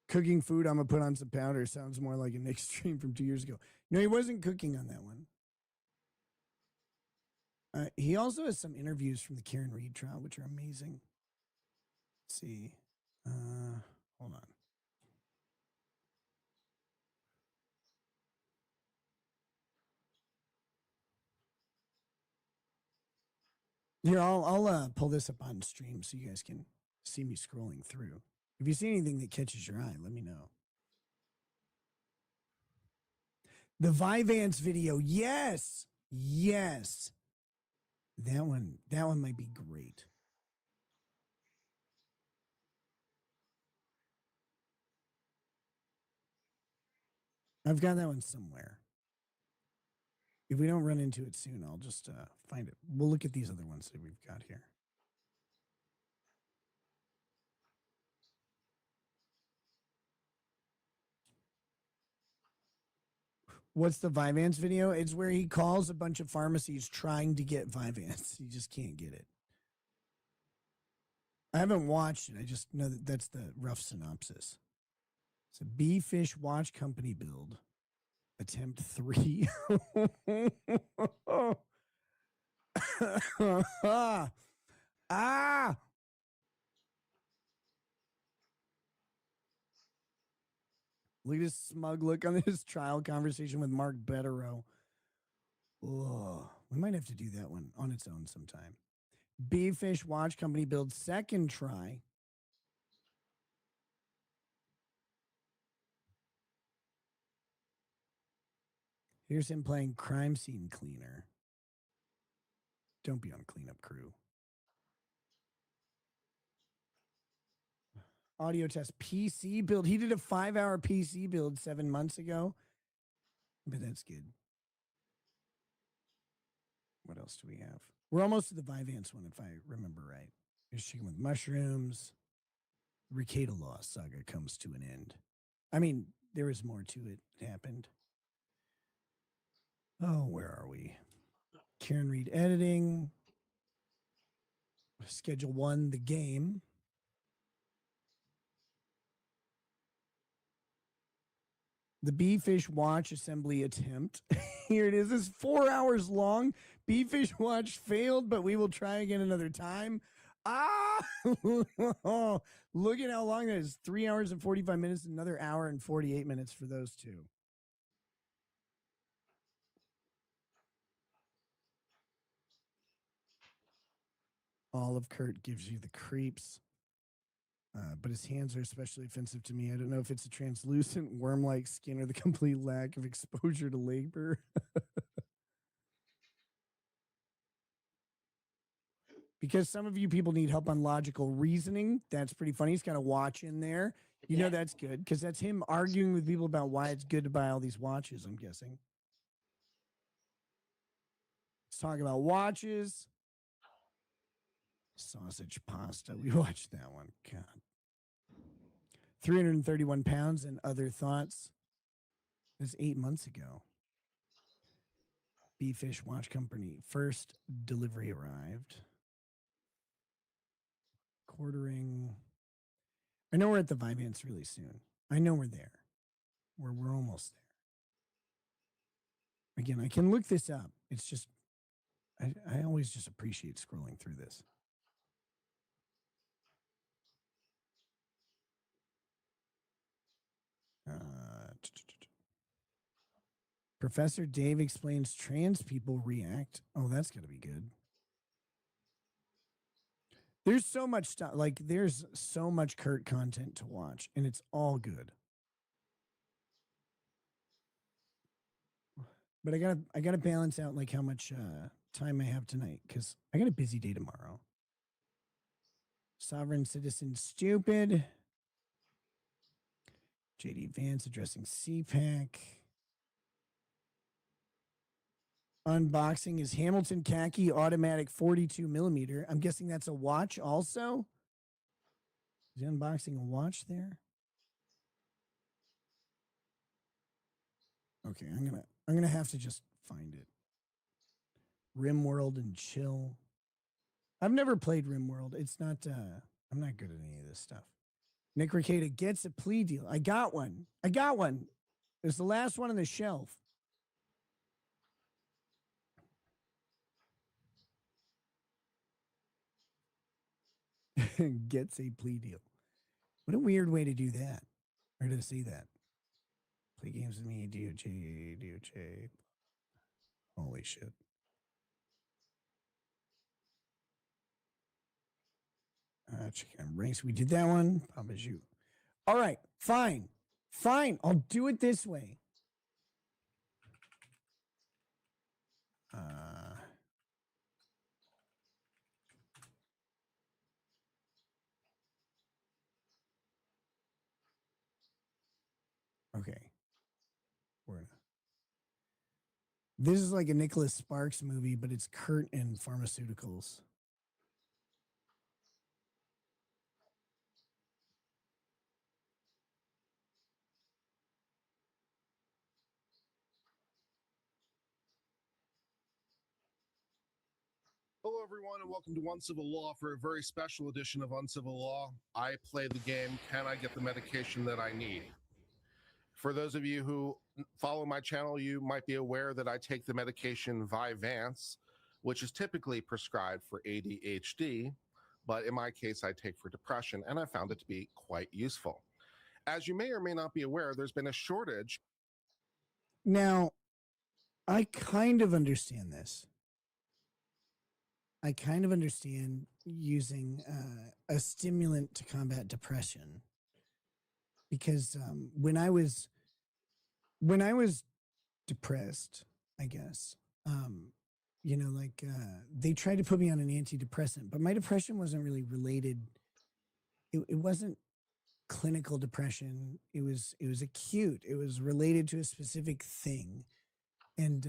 Cooking food, I'm gonna put on some powder. Sounds more like an extreme from 2 years ago. No, he wasn't cooking on that one. He also has some interviews from the Karen Reed trial, which are amazing. Let's see. Hold on. Here, I'll pull this up on stream so you guys can see me scrolling through. If you see anything that catches your eye, let me know. The Vyvanse video, yes, yes. That one might be great. I've got that one somewhere. If we don't run into it soon, I'll just find it. We'll look at these other ones that we've got here. What's the Vyvanse video? It's where he calls a bunch of pharmacies trying to get Vyvanse. He just can't get it. I haven't watched it. I just know that that's the rough synopsis. It's a Bee Fish Watch Company build. Attempt 3. Ah! Look at his smug look on his trial conversation with Mark Betterow. Oh, we might have to do that one on its own sometime. Bee Fish Watch Company builds second try. Here's him playing crime scene cleaner. Don't be on cleanup crew. Audio test PC build. He did a 5-hour PC build 7 months ago. But that's good. What else do we have? We're almost to the Vyvanse one, if I remember right. There's chicken with mushrooms. Rekieta Law saga comes to an end. I mean, there is more to it. It happened. Oh, where are we? Karen Reed editing. Schedule 1, the game. The Bee Fish Watch assembly attempt. Here it is. It's 4 hours long. Bee Fish Watch failed, but we will try again another time. Ah! Look at how long that is. 3 hours and 45 minutes, another hour and 48 minutes for those two. All of Kurt gives you the creeps. But his hands are especially offensive to me. I don't know if it's a translucent worm-like skin or the complete lack of exposure to labor. because some of you people need help on logical reasoning. That's pretty funny. He's got a watch in there. You know that's good because that's him arguing with people about why it's good to buy all these watches, I'm guessing. Let's talk about watches. Sausage pasta. We watched that one. God. 331 pounds and other thoughts. That's 8 months ago. Beefish Watch Company. First delivery arrived. Quartering. I know we're at the Vivance really soon. I know we're there. We're almost there. Again, I can look this up. It's just, I always just appreciate scrolling through this. Professor Dave explains trans people react. Oh, that's going to be good. There's so much stuff. Like, there's so much Kurt content to watch, and it's all good. But I gotta balance out like how much time I have tonight because I got a busy day tomorrow. Sovereign citizen stupid. JD Vance addressing CPAC. Unboxing is Hamilton Khaki automatic 42 millimeter. I'm guessing that's a watch also. Is he unboxing a watch there? Okay, I'm gonna have to just find it. RimWorld and chill. I've never played RimWorld. It's not. I'm not good at any of this stuff. Nick Rekieta gets a plea deal. I got one. It's the last one on the shelf. Gets a plea deal. What a weird way to do that. Or to say that. Play games with me, DOJ. Holy shit. Check out race. We did that one. Papa Ju. All right. Fine. I'll do it this way. Okay. This is like a Nicholas Sparks movie, but it's Kurt and pharmaceuticals. Hello, everyone, and welcome to Uncivil Law for a very special edition of Uncivil Law. I play the game, Can I Get the Medication That I Need? For those of you who follow my channel, you might be aware that I take the medication Vyvanse, which is typically prescribed for ADHD, but in my case, I take for depression, and I found it to be quite useful. As you may or may not be aware, there's been a shortage. Now, I kind of understand this. I kind of understand using a stimulant to combat depression because when I was depressed, I guess, they tried to put me on an antidepressant, but my depression wasn't really related. It wasn't clinical depression. It was acute. It was related to a specific thing, and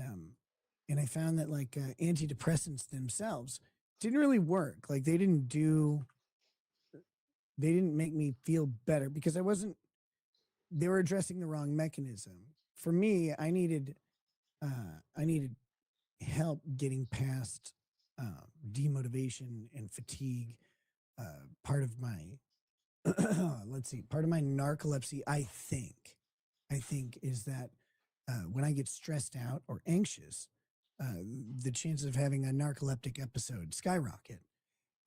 I found that antidepressants themselves didn't really work. Like they didn't make me feel better because they were addressing the wrong mechanism. For me, I needed help getting past demotivation and fatigue. Part of my part of my narcolepsy, I think is that when I get stressed out or anxious, the chances of having a narcoleptic episode skyrocket.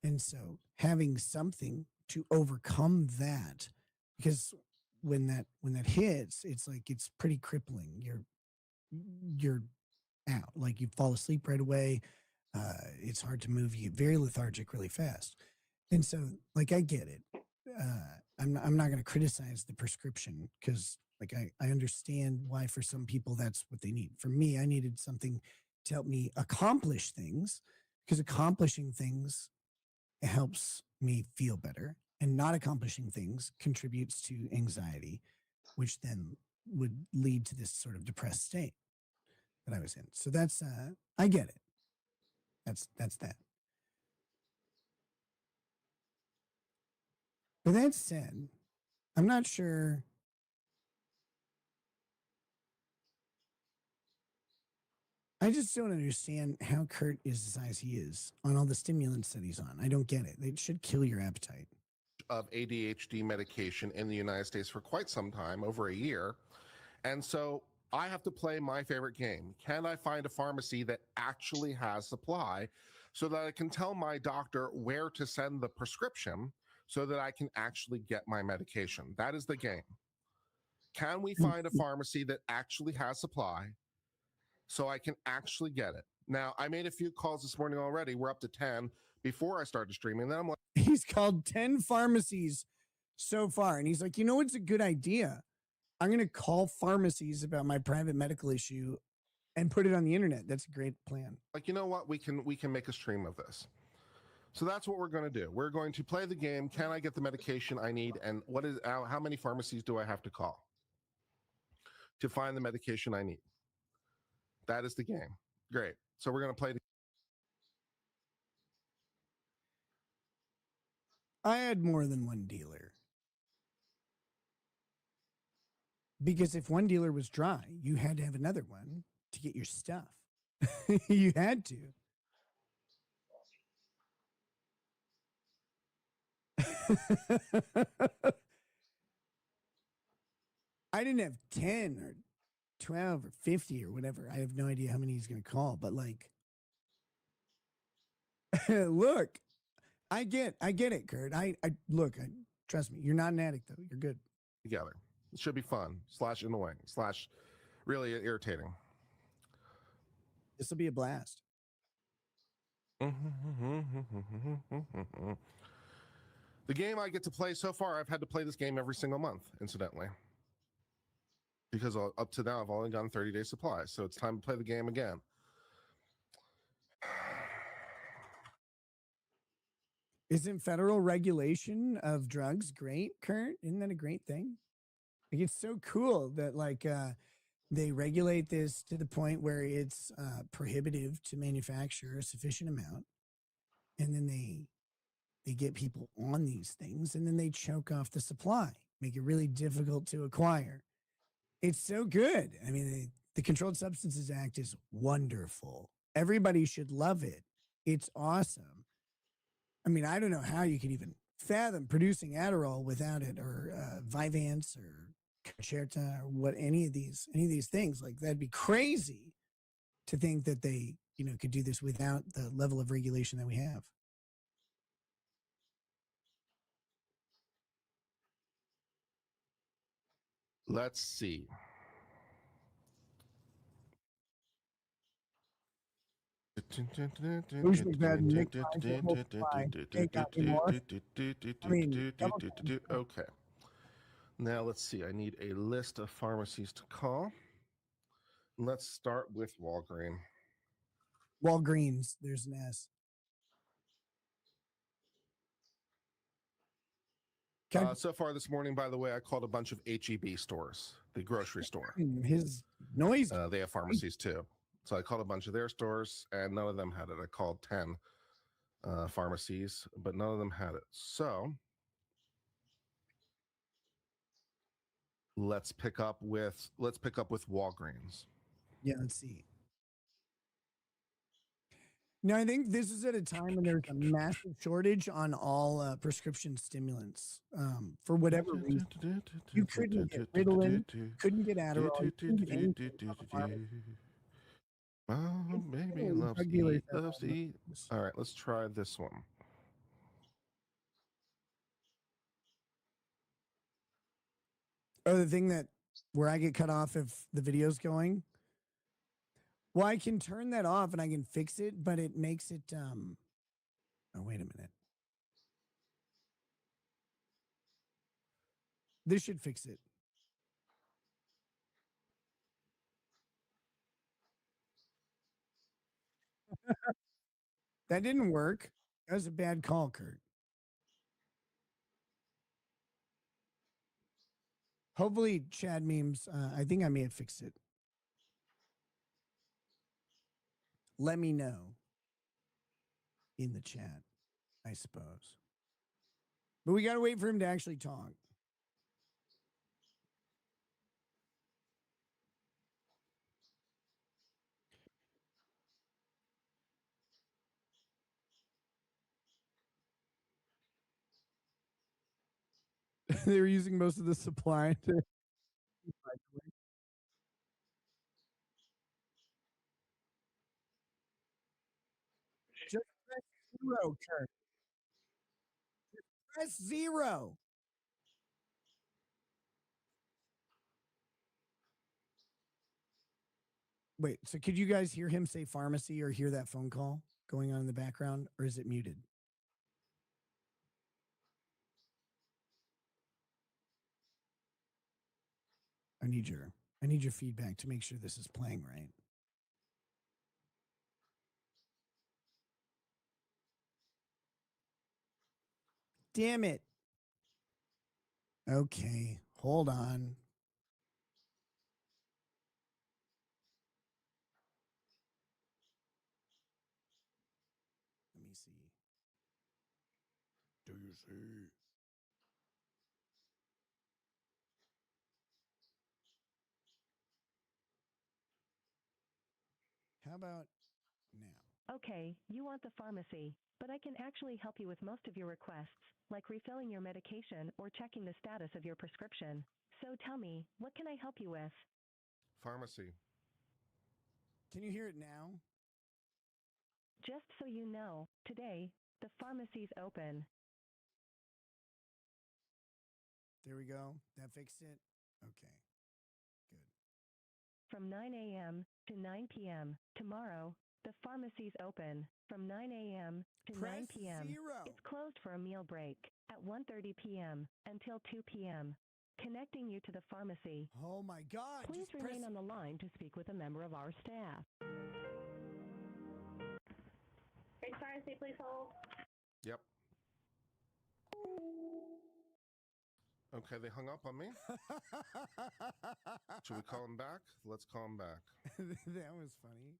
And so having something to overcome that, because when that hits, it's pretty crippling. You're out. Like you fall asleep right away. It's hard to move. You get very lethargic really fast. And so I get it. I'm not going to criticize the prescription because I understand why for some people that's what they need. For me, I needed something to help me accomplish things because accomplishing things helps me feel better, and not accomplishing things contributes to anxiety, which then would lead to this sort of depressed state that I was in. So that's I get it. That's that. But that said, I'm not sure. I just don't understand how Kurt is the size he is on all the stimulants that he's on. I don't get it. It should kill your appetite. Of ADHD medication in the United States for quite some time, over a year. And so I have to play my favorite game. Can I find a pharmacy that actually has supply so that I can tell my doctor where to send the prescription so that I can actually get my medication? That is the game. Can we find a pharmacy that actually has supply so I can actually get it? Now, I made a few calls this morning already. We're up to 10 before I started streaming. Then I'm like, he's called 10 pharmacies so far. And he's like, you know what's a good idea? I'm going to call pharmacies about my private medical issue and put it on the internet. That's a great plan. like, you know what? We can make a stream of this. So that's what we're going to do. We're going to play the game. Can I get the medication I need? And how many pharmacies do I have to call to find the medication I need? That is the game. Great. So we're going to play. I had more than one dealer. Because if one dealer was dry, you had to have another one to get your stuff. You had to. I didn't have 10 or 12 or 50 or whatever. I have no idea how many he's going to call, but like, look, I get it, Kurt. Look, trust me, you're not an addict though. You're good. Together. It should be fun / annoying / really irritating. This will be a blast. The game I get to play so far, I've had to play this game every single month, incidentally. Because up to now, I've only gotten 30-day supplies. So it's time to play the game again. Isn't federal regulation of drugs great, Kurt? Isn't that a great thing? Like, it's so cool that like they regulate this to the point where it's prohibitive to manufacture a sufficient amount, and then they get people on these things, and then they choke off the supply, make it really difficult to acquire. It's so good. I mean, the Controlled Substances Act is wonderful. Everybody should love it. It's awesome. I mean, I don't know how you could even fathom producing Adderall without it, or Vyvanse, or Concerta, or what any of these things. Like, that'd be crazy to think that they, could do this without the level of regulation that we have. Let's see. Okay. Now let's see. I need a list of pharmacies to call. Let's start with Walgreens. Walgreens. There's an S. So far this morning, by the way, I called a bunch of HEB stores, the grocery store. His noise. They have pharmacies too. So I called a bunch of their stores, and none of them had it. I called 10 pharmacies, but none of them had it. So let's pick up with Walgreens. Yeah, let's see. No, I think this is at a time when there's a massive shortage on all prescription stimulants. For whatever reason, you couldn't get Ritalin, couldn't get Adderall, couldn't get anything. Oh, baby loves to eat. All right, let's try this one. Oh, the thing where I get cut off if the video's going. Well, I can turn that off and I can fix it, but it makes it. Oh, wait a minute. This should fix it. That didn't work. That was a bad call, Kurt. Hopefully, Chad memes. I think I may have fixed it. Let me know in the chat, I suppose. But we got to wait for him to actually talk. They were using most of the supply to. Just press zero, Kurt. Just press zero. Wait, so could you guys hear him say pharmacy or hear that phone call going on in the background, or is it muted? I need your feedback to make sure this is playing right. Damn it. Okay, hold on. Let me see. Do you see? How about now? Okay, you want the pharmacy, but I can actually help you with most of your requests, like refilling your medication or checking the status of your prescription. So tell me, what can I help you with? Pharmacy. Can you hear it now? Just so you know, today, the pharmacy's open. There we go. That fixed it? Okay. Good. From 9 a.m. to 9 p.m. tomorrow, the pharmacy's open. From 9 a.m. to Press 9 p.m. zero. It's closed for a meal break at 1:30 p.m. until 2 p.m. Connecting you to the pharmacy. Oh my God. Please remain on the line to speak with a member of our staff. Pharmacy, please hold. Yep. Okay, they hung up on me. Should we call him back? Let's call him back. That was funny.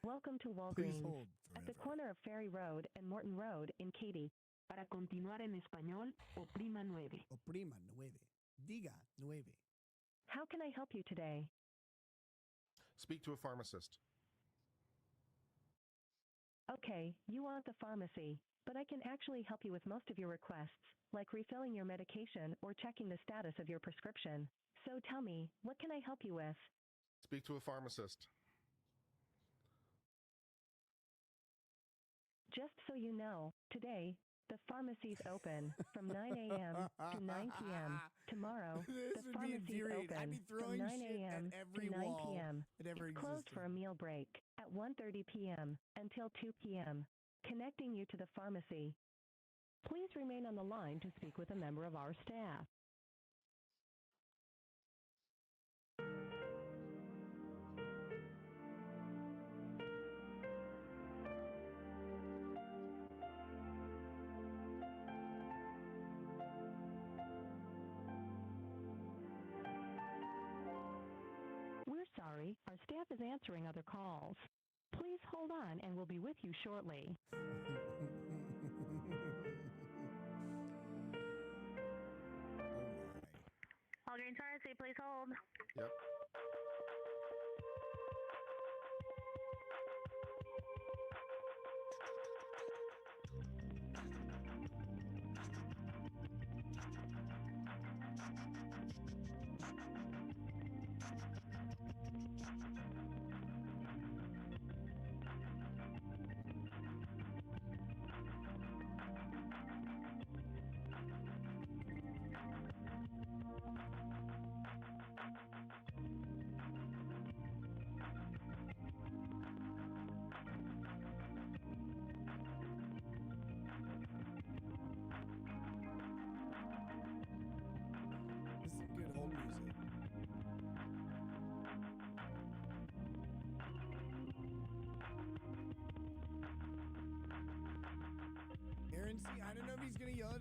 Welcome to Please Walgreens, hold at the corner of Ferry Road and Morton Road in Katy. Para continuar en español, oprima 9. Oprima 9. Diga 9. How can I help you today? Speak to a pharmacist. Okay, you want the pharmacy, but I can actually help you with most of your requests, like refilling your medication or checking the status of your prescription. So tell me, what can I help you with? Speak to a pharmacist. Just so you know, today, the pharmacy's open from 9 a.m. to 9 p.m. Tomorrow, This the would be pharmacy's infuriating. I'd open be from throwing 9 shit at a.m. every to 9 wall p.m. that ever It's closed existed. for a meal break at 1:30 p.m. until 2 p.m. Connecting you to the pharmacy. Please remain on the line to speak with a member of our staff. We're sorry, our staff is answering other calls. Please hold on and we'll be with you shortly. Walgreens Pharmacy, please hold. Yep.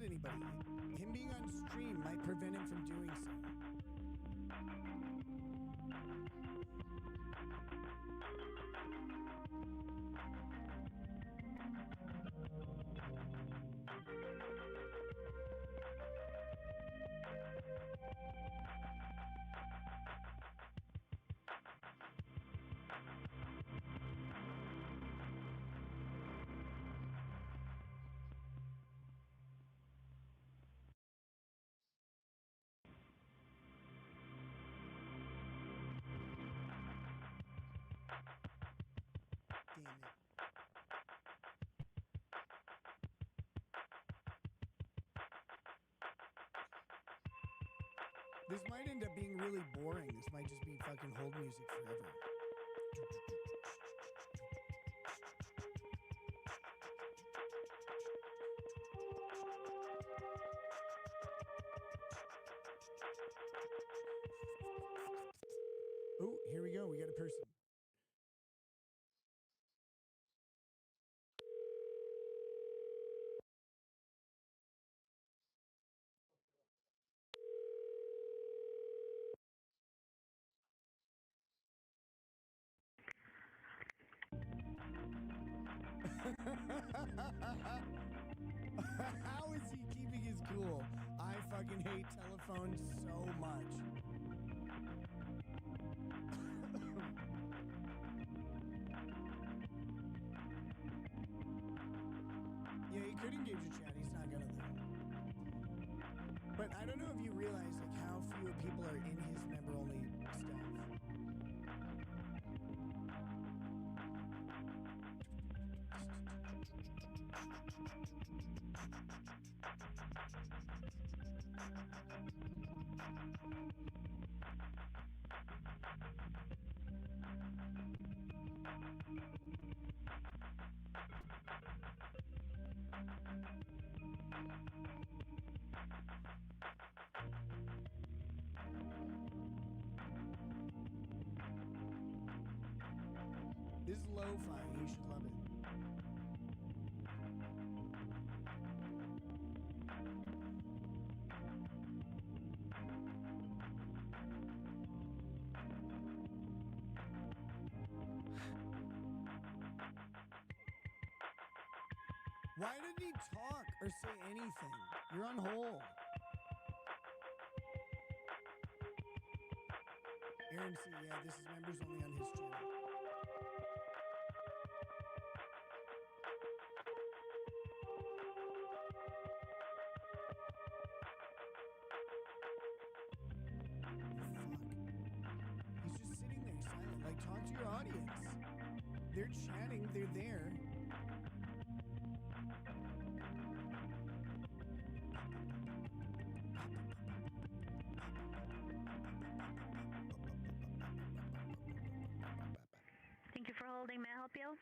anybody. Him being on stream might prevent him from doing so. This might end up being really boring. This might just be fucking hold music forever. Oh, here we go. We got a person. How is he keeping his cool? I fucking hate telephones so much. Yeah, he could engage a chat. He's not gonna though. But I don't know if you realize like how few people are in his member-only stuff. This is lo-fi. You should love it. Why didn't he talk or say anything? You're on hold. Aaron C, yeah, this is members only on his channel. He's just sitting there silent. Like, talk to your audience. They're chatting, they're there. Thank you for holding. May I help you?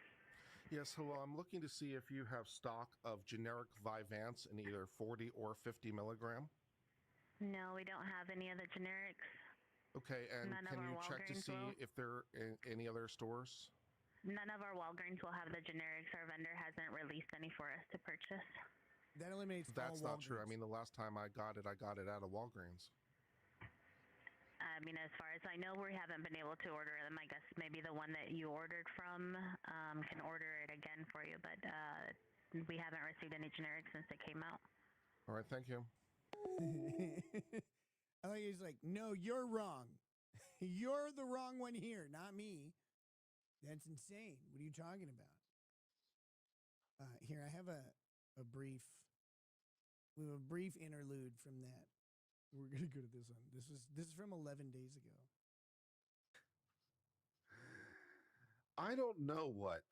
Yes, hello. I'm looking to see if you have stock of generic Vyvanse in either 40 or 50 milligram. No, we don't have any of the generics. Okay, and None of can our you check to Walgreens see will. if they're in any other stores? None of our Walgreens will have the generics. Our vendor hasn't released any for us to purchase. That eliminates That's all not true. I mean, the last time I got it out of Walgreens. I mean, as far as I know, we haven't been able to order them. I guess maybe the one that you ordered from can order it again for you, but we haven't received any generics since it came out. All right, thank you. I think he's like, no, you're wrong. You're the wrong one here, not me. That's insane. What are you talking about? Here, I have a brief. We have a brief interlude from that. We're gonna go to this one. This is from 11 days ago. I don't know what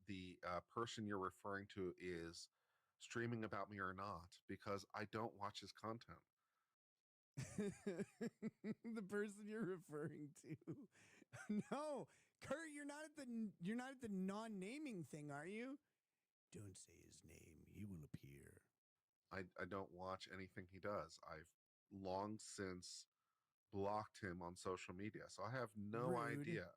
the person you're referring to is streaming about me or not, because I don't watch his content. The person you're referring to. No, Kurt, you're not at the non-naming thing, are you? Don't say his name. He will appear. I don't watch anything he does. I've long since blocked him on social media, so I have no Rude. idea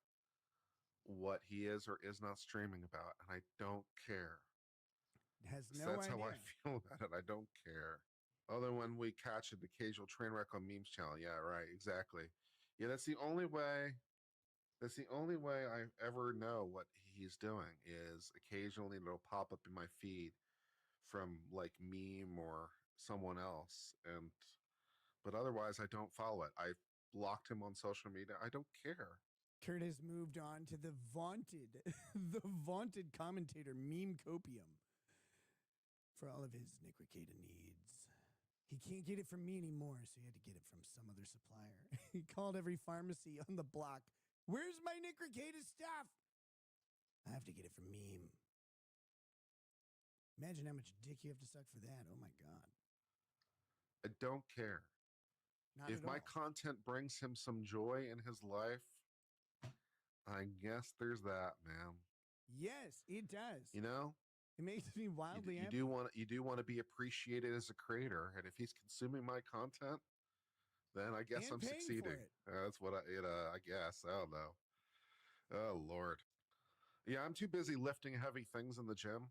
what he is or is not streaming about, and I don't care. Has So no that's idea. how I feel about it. I don't care. Other when we catch an occasional train wreck on memes channel. Yeah, right. Exactly. Yeah, that's the only way. That's the only way I ever know what he's doing is occasionally it'll pop up in my feed from like meme or someone else. But otherwise I don't follow it. I blocked him on social media. I don't care. Kurt has moved on to the vaunted, the vaunted commentator Meme Copium for all of his Nick Rekieta needs. He can't get it from me anymore, so he had to get it from some other supplier. He called every pharmacy on the block. Where's my Nick Rekieta stuff? I have to get it from Meme. Imagine how much dick you have to suck for that. Oh my God. I don't care. Not If at my all. content brings him some joy in his life, I guess there's that, man. Yes, it does. You know, it makes me wildly you happy. do want to be appreciated as a creator, and if he's consuming my content, then I guess And I'm paying for succeeding. it. That's what I guess. I don't know. Oh Lord. Yeah, I'm too busy lifting heavy things in the gym.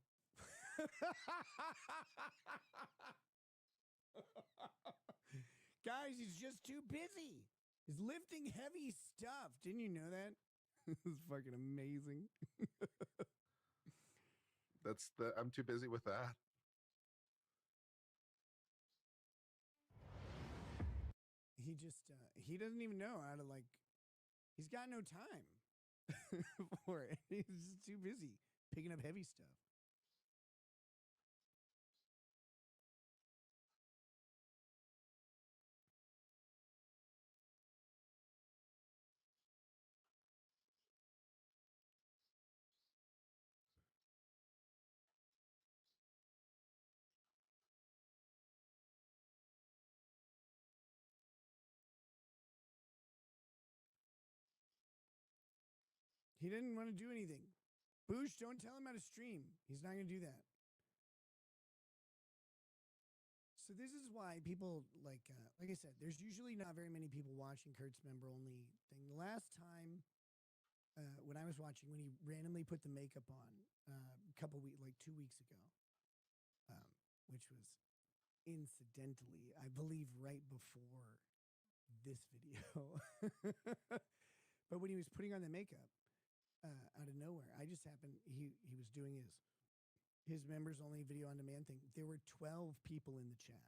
Guys, he's just too busy. He's lifting heavy stuff. Didn't you know that? This is fucking amazing. I'm too busy with that. He just he doesn't even know how to he's got no time for it. He's just too busy picking up heavy stuff. He didn't want to do anything. Boosh, don't tell him how to stream. He's not going to do that. So this is why people like I said, there's usually not very many people watching Kurt's member only thing. The last time when I was watching, when he randomly put the makeup on a couple weeks, like 2 weeks ago, which was incidentally, I believe, right before this video. But when he was putting on the makeup out of nowhere, I just happened, he was doing his members only video on demand thing. There were 12 people in the chat.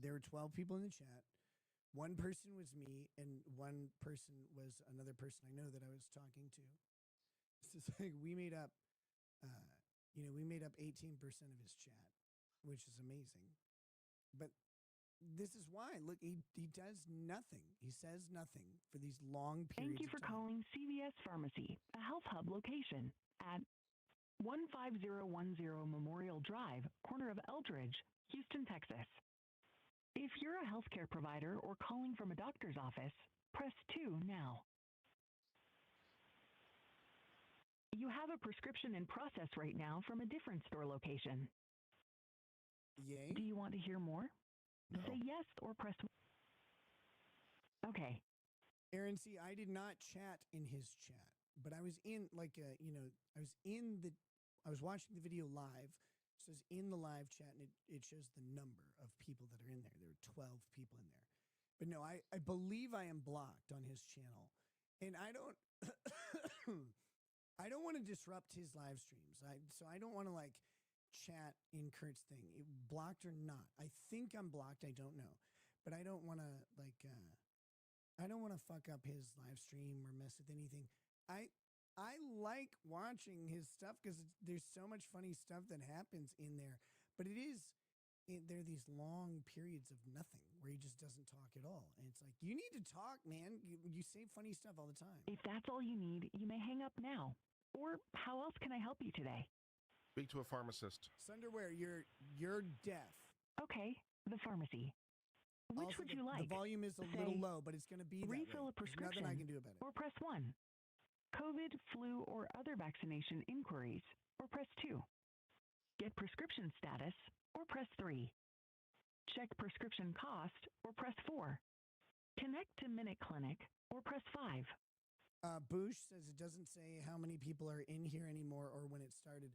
There were 12 people in the chat. One person was me, and one person was another person I know that I was talking to. So it's like we made up, we made up 18% of his chat, which is amazing. But this is why. Look, he does nothing. He says nothing for these long periods. Thank you for calling CVS Pharmacy, a health hub location at 15010 Memorial Drive, corner of Eldridge, Houston, Texas. If you're a healthcare provider or calling from a doctor's office, press 2 now. You have a prescription in process right now from a different store location. Yay? Do you want to hear more? No. Say yes or press 1. Okay. Aaron, see, I did not chat in his chat, but I was in I was watching the video live. It says in the live chat, and it shows the number of people that are in there. There are 12 people in there. But no, I believe I am blocked on his channel. And I don't I don't want to disrupt his live streams. So I don't want to chat in Kurt's thing. Blocked or not. I think I'm blocked. I don't know. But I don't want to I don't want to fuck up his live stream or mess with anything. I like watching his stuff because there's so much funny stuff that happens in there. But there are these long periods of nothing where he just doesn't talk at all. And it's like, you need to talk, man. You say funny stuff all the time. If that's all you need, you may hang up now. Or how else can I help you today? Speak to a pharmacist. Sunderwear, you're deaf. Okay, the pharmacy. Which Also, would you like? The volume is a little low, but it's going to be that refill way. a prescription. There's nothing I can do about it. Or press 1. COVID, flu, or other vaccination inquiries, or press 2. Get prescription status, or press 3. Check prescription cost, or press 4. Connect to Minute Clinic, or press 5. Boosh says it doesn't say how many people are in here anymore or when it started.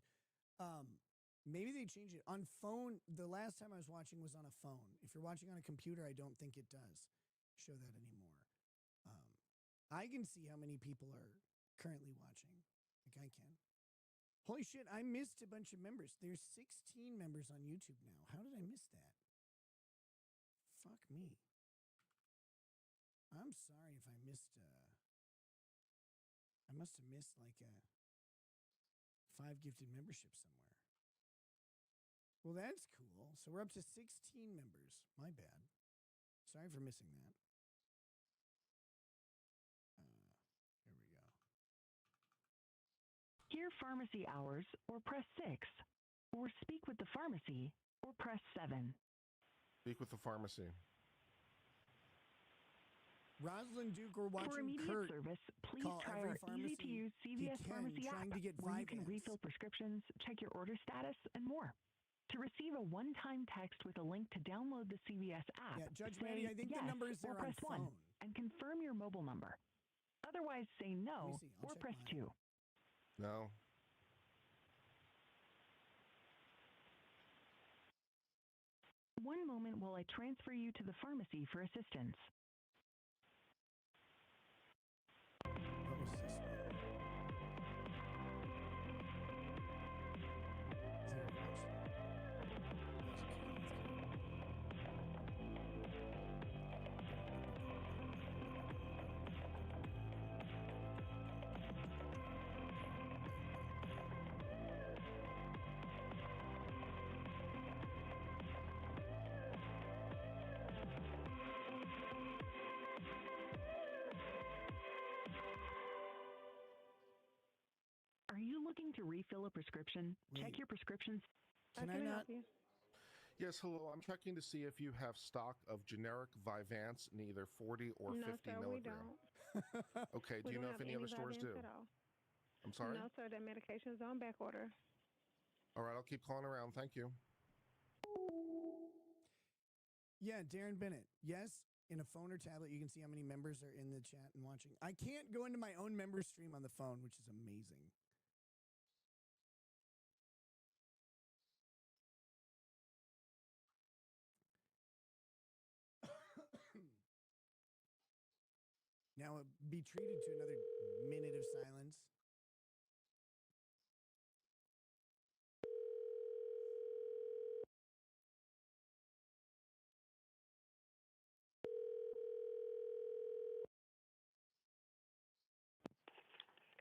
Maybe they changed it on phone. The last time I was watching was on a phone. If you're watching on a computer, I don't think it does show that anymore. I can see how many people are currently watching. Like I can. Holy shit, I missed a bunch of members. There's 16 members on YouTube now. How did I miss that? Fuck me. I'm sorry if I missed I must have missed like a 5 gifted membership somewhere. Well, that's cool. So we're up to 16 members. My bad. Sorry for missing that. Here we go. Hear pharmacy hours or press 6. Or speak with the pharmacy or press 7. Speak with the pharmacy. Rosalind Duke, we're watching For immediate Kurt service, please call try every our pharmacy easy-to-use he CVS can, Pharmacy trying app, to get where you can Vyvanse. refill prescriptions, check your order status, and more. To receive a one-time text with a link to download the CVS app, Yeah, Judge say Manny, I think yes the number is or there on press 1 phone. and confirm your mobile number. Otherwise, say no see. I'll or check press mine. 2. No. One moment while I transfer you to the pharmacy for assistance. What was this one? Are you looking to refill a prescription? Wait. Check your prescriptions. Can I not? Yes, hello. I'm checking to see if you have stock of generic Vyvanse in either 40 or No, 50 sir, milligram. we don't. Okay, do We you don't know if have any other stores Vyvanse do? at all. I'm sorry? No, sir, that medication is on back order. All right, I'll keep calling around. Thank you. Yeah, Darren Bennett. Yes, in a phone or tablet, you can see how many members are in the chat and watching. I can't go into my own member stream on the phone, which is amazing. Now be treated to another minute of silence.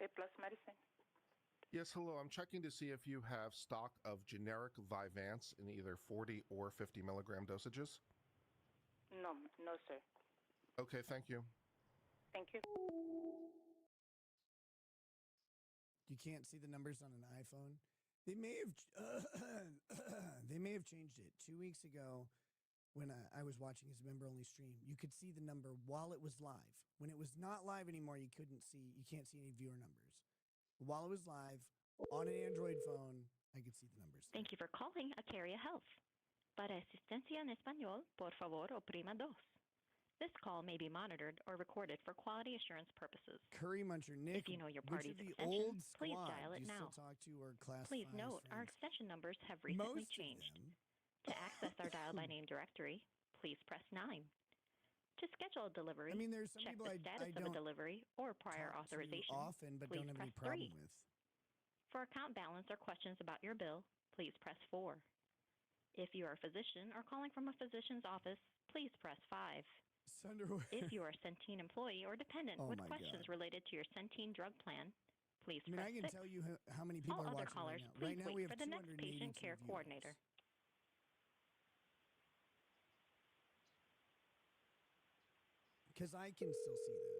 A Plus Medicine. Yes, hello. I'm checking to see if you have stock of generic Vyvanse in either 40 or 50 milligram dosages. No, no, sir. Okay, thank you. Thank you. You can't see the numbers on an iPhone. They may have changed it 2 weeks ago when I was watching his member-only stream. You could see the number while it was live. When it was not live anymore, you can't see any viewer numbers. While it was live on an Android phone, I could see the numbers. Thank you for calling Acaria Health. Para asistencia en español, por favor, oprima dos. This call may be monitored or recorded for quality assurance purposes. Curry Muncher, Nick, If you know your which party's of the extension, old please squad dial do it you now. still talk to or class Please five note our friends? extension numbers have recently Most of changed. them. To access our dial by name directory, please press 9. To schedule a delivery, I mean, there's some check people the I status of a don't delivery or prior talk to authorization. often, but please don't have any press problem 3. with. For account balance or questions about your bill, please press 4. If you are a physician or calling from a physician's office, please press 5. Sunderwear. If you are a Centene employee or dependent Oh with my questions God. related to your Centene drug plan, please I mean, press I can 6. tell you how many people All are other watching callers, right now. please Right now, wait we have for the next 282 patient care viewers. coordinator. Because I can still see that.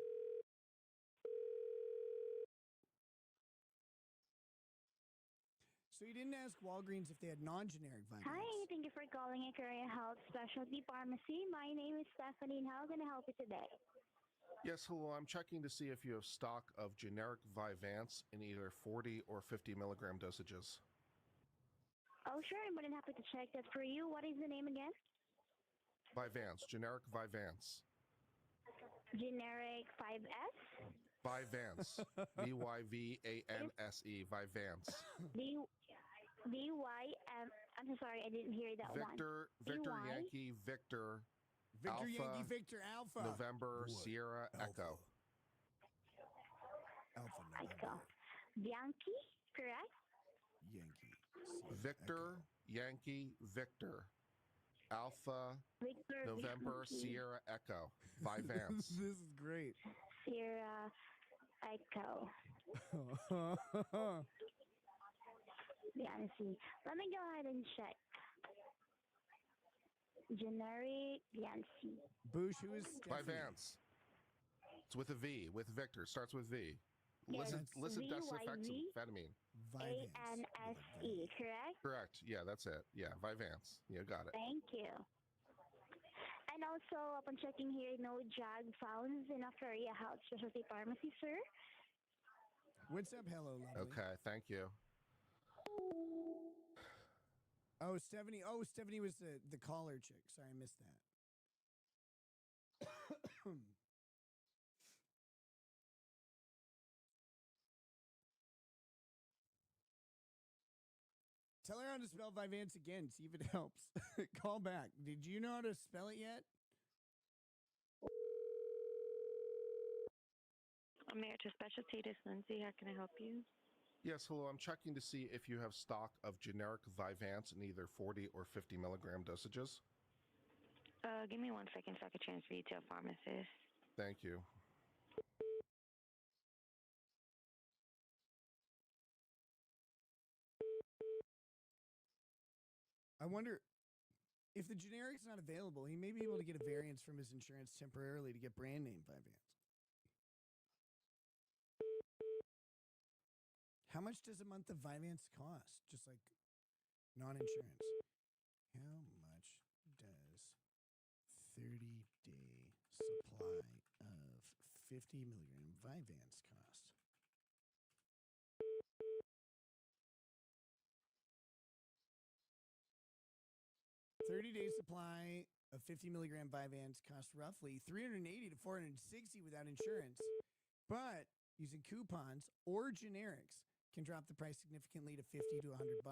So you didn't ask Walgreens if they had non-generic Vyvanse. Hi, thank you for calling Acaria Health Specialty Pharmacy. My name is Stephanie, and how can I help you today? Yes, hello. I'm checking to see if you have stock of generic Vyvanse in either 40 or 50 milligram dosages. Oh, sure, I'm more than happy to check that for you. What is the name again? Vyvanse, generic Vyvanse. Generic 5S? Vyvanse. Vyvanse. Vyvanse. I'm so sorry, I didn't hear that Victor, one. Victor, VY? Yankee, Victor, Victor Alpha, Yankee Victor Alpha. November, What? Sierra, Echo. Alpha Echo. November. Yankee, correct? Yankee. Victor, Yankee, Victor, Alpha, Victor, November, Yankee. Sierra, Echo. Vivance. This is great. Sierra, Echo. Yancey. Let me go ahead and check. Generic Yancey. Boosh, who is Stephanie? Vivance. It's with a V, with Victor. Starts with V. Yes, Listen, VYV. Amphetamine. ANSE, correct? Correct. Yeah, that's it. Yeah, Vivance. You got it. Thank you. And also, upon checking here, no drug found in Aquaria Health Specialty Pharmacy, sir. What's up, hello, lovely? Okay, thank you. Oh, Stephanie. Oh, Stephanie was the caller chick. Sorry, I missed that. Tell her how to spell Vivance again. See if it helps. Call back. Did you know how to spell it yet? America Specialty, this is Lindsay. How can I help you? Yes, hello. I'm checking to see if you have stock of generic Vivance in either 40 or 50 milligram dosages. Give me 1 second so I can transfer you to a pharmacist. Thank you. I wonder if the generic's not available, he may be able to get a variance from his insurance temporarily to get brand name Vivance. How much does a month of Vivance cost? Just like non-insurance. How much does 30-day supply of 50 milligram Vivance cost? $30-day supply of 50 milligram Vivance costs roughly $380 to $460 without insurance, but using coupons or generics can drop the price significantly to $50 to $100.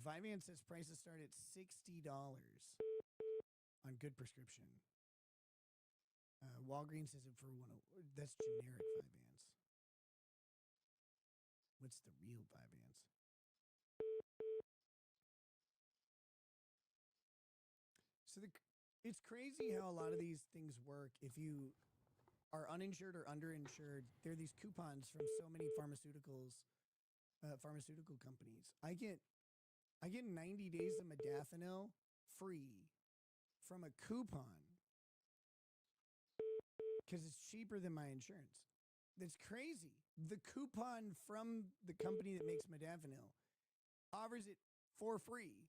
Vivance says prices start at $60 on good prescription. Walgreens says it for that's generic Vivance. What's the real Vivance? So it's crazy how a lot of these things work. If you are uninsured or underinsured, there are these coupons from so many pharmaceutical companies. I get 90 days of modafinil free from a coupon because it's cheaper than my insurance. That's crazy. The coupon from the company that makes modafinil offers it for free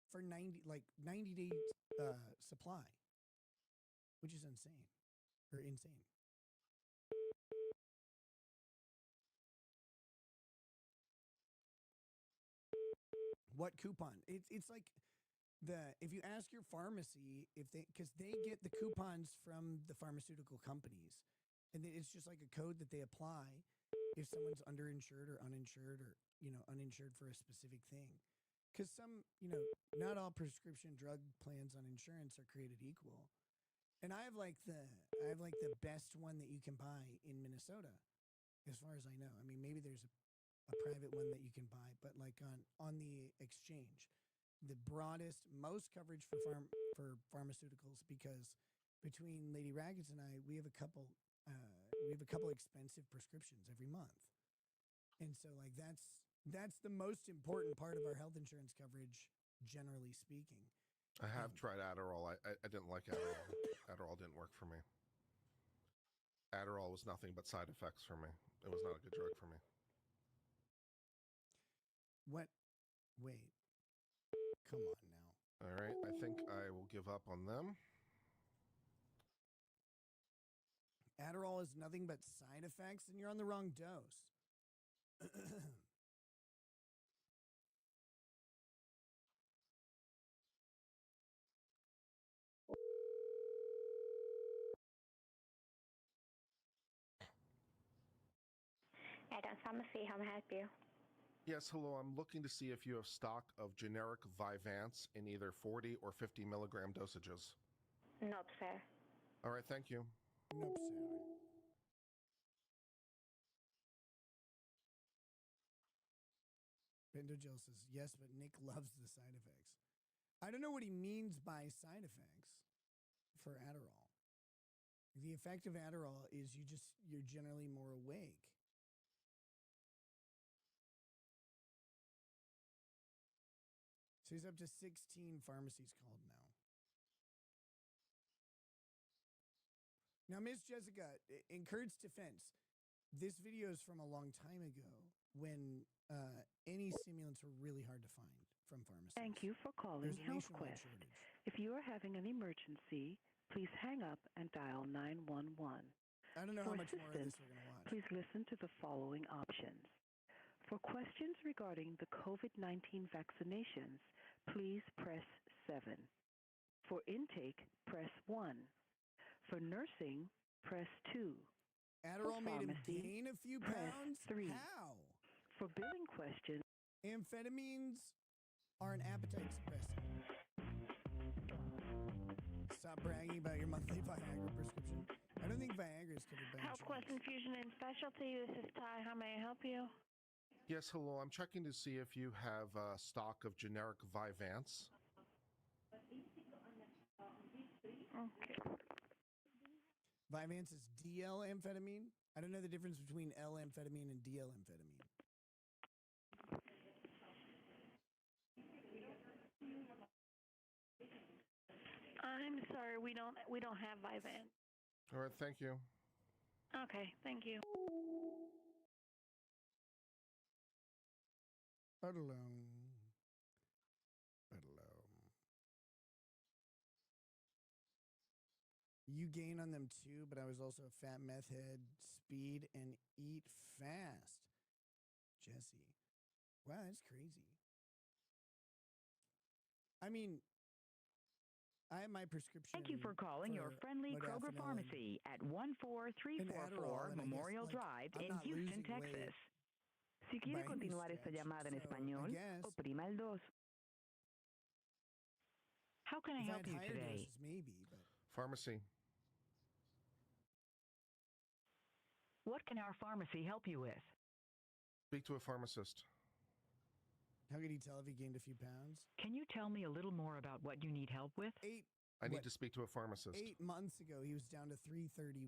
for 90 days supply, which is insane. What coupon? It's like if you ask your pharmacy because they get the coupons from the pharmaceutical companies, and it's just like a code that they apply if someone's underinsured or uninsured or uninsured for a specific thing. Because not all prescription drug plans on insurance are created equal, and I have the best one that you can buy in Minnesota, as far as I know. I mean, maybe there's a private one that you can buy, but like on the exchange, the broadest, most coverage for pharmaceuticals, because between Lady Raggets and I, we have a couple expensive prescriptions every month, and so like that's the most important part of our health insurance coverage, generally speaking. I have tried Adderall. I didn't like Adderall. Adderall didn't work for me. Adderall was nothing but side effects for me. It was not a good drug for me. What? Wait. Come on now. All right. I think I will give up on them. Adderall is nothing but side effects, and you're on the wrong dose. Adams Pharmacy, how may I help you? Yes, hello. I'm looking to see if you have stock of generic Vyvanse in either 40 or 50 milligram dosages. Nope, sir. All right, thank you. Nope, sir. Bendogel says, yes, but Nick loves the side effects. I don't know what he means by side effects for Adderall. The effect of Adderall is you're generally more awake. So he's up to 16 pharmacies called now. Now, Miss Jessica, in Kurt's defense, this video is from a long time ago when any stimulants were really hard to find from pharmacies. Thank you for calling There's a nationwide HealthQuest. shortage. If you are having an emergency, please hang up and dial 911. I don't know For how much more of assistance, this we're going to watch. please listen to the following options. For questions regarding the COVID-19 vaccinations, please press 7. For intake, press 1. For nursing, press 2. Adderall For made him pharmacy, gain a few press pounds? 3. How? For billing questions, Amphetamines are an appetite suppressant. Stop bragging about your monthly Viagra prescription. I don't think Viagra is covered by HealthQuest insurance. Infusion and Specialty. This is Ty. How may I help you? Yes, hello. I'm checking to see if you have stock of generic Vyvanse. Okay. Vyvanse is DL amphetamine. I don't know the difference between L amphetamine and DL amphetamine. I'm sorry, we don't have Vyvanse. All right, thank you. Okay, thank you. Hello. You gain on them too, but I was also a fat meth head, speed, and eat fast. Jesse. Wow, that's crazy. I mean, I have my prescription. thank you for calling your friendly Kroger modafinil pharmacy at and Adderall, 14344 and I guess, Memorial like, Drive I'm in not Houston, losing weight Texas. Si quiere by any continuar esta stretch, llamada en so español, I guess oprima el 2. How can I if I help had you higher today? doses, maybe, but Pharmacy. What can our pharmacy help you with? Speak to a pharmacist. how could he tell if he gained a few pounds? Can you tell me a little more about what you need help with? I need to speak to a pharmacist. 8 months ago, he was down to 331.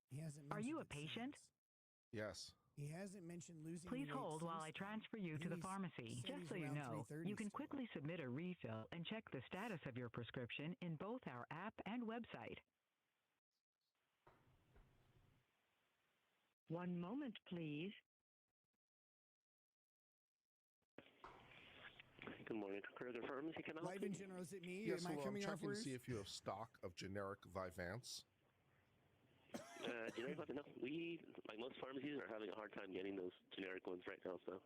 He hasn't mentioned Are you a it patient? since. Yes. He hasn't mentioned losing Please any weight hold while since I transfer you to the He's pharmacy. said Just he's so you around know, 330 you can still. quickly submit a refill and check the status of your prescription in both our app and website. One moment, please. Good morning, Kroger Pharmacy. Can I help Life you? in general, is it me? Yes, Am I hello. I'm coming off checking to worse? see if you have stock of generic Vyvanse. Generic ones? No, like most pharmacies, are having a hard time getting those generic ones right now. So.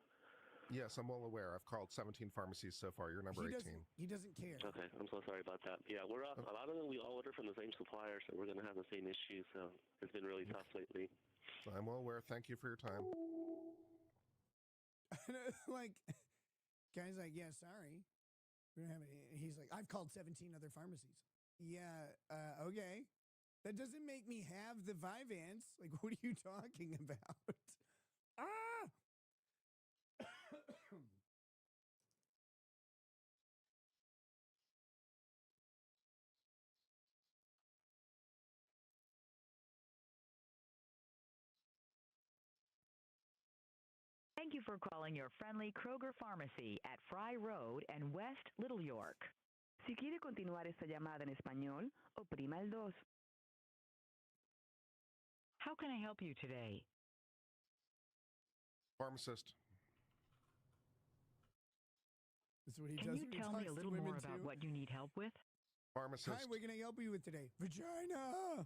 Yes, I'm well aware. I've called 17 pharmacies so far. You're number 18. He doesn't care. Okay, I'm so sorry about that. Yeah, we're a lot of them we all order from the same supplier, so we're going to have the same issue. So it's been really tough lately. So I'm well aware. Thank you for your time. Like, guy's like, yeah, sorry. We don't have any. He's like, I've called 17 other pharmacies. Yeah, okay. That doesn't make me have the Vyvanse. Like, what are you talking about? Ah! Thank you for calling your friendly Kroger Pharmacy at Fry Road and West Little York. Si quiere continuar esta llamada en español, oprima el 2. How can I help you today? Pharmacist. That's what he Can does you when he tell me talks a to little women more about too. what you need help with? Pharmacist. Hi, what can I help you with today? Vagina.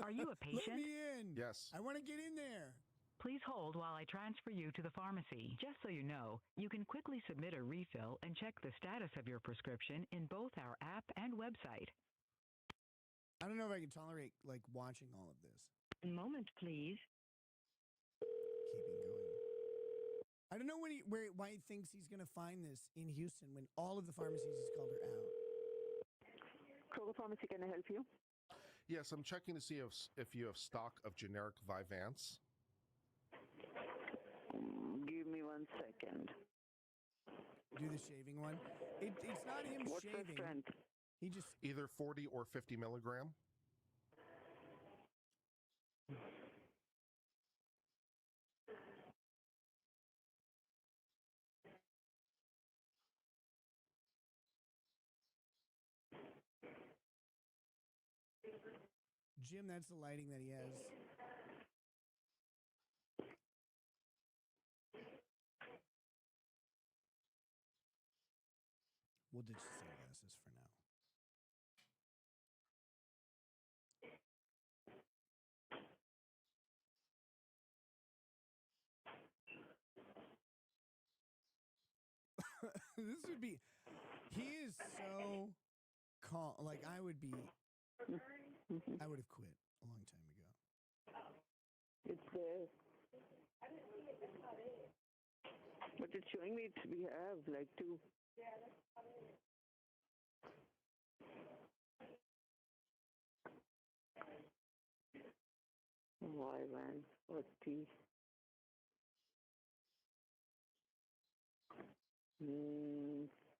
Are you a patient? Let me in. Yes. I want to get in there. Please hold while I transfer you to the pharmacy. Just so you know, you can quickly submit a refill and check the status of your prescription in both our app and website. I don't know if I can tolerate like watching all of this. One moment, please. Keeping going. I don't know why he thinks he's going to find this in Houston when all of the pharmacies he's called are out. Kroger Pharmacy, can I help you? Yes, I'm checking to see if you have stock of generic Vyvanse. Give me 1 second. Do the shaving one. It's not him What's shaving. the strength? He just either 40 or 50 milligram. Jim, that's the lighting that he has. We'll ditch the sunglasses for now. This would be. He is so calm. Like I would be. I would have quit a long time ago. It's there. But it's showing me we have like 2. Why, man? 40.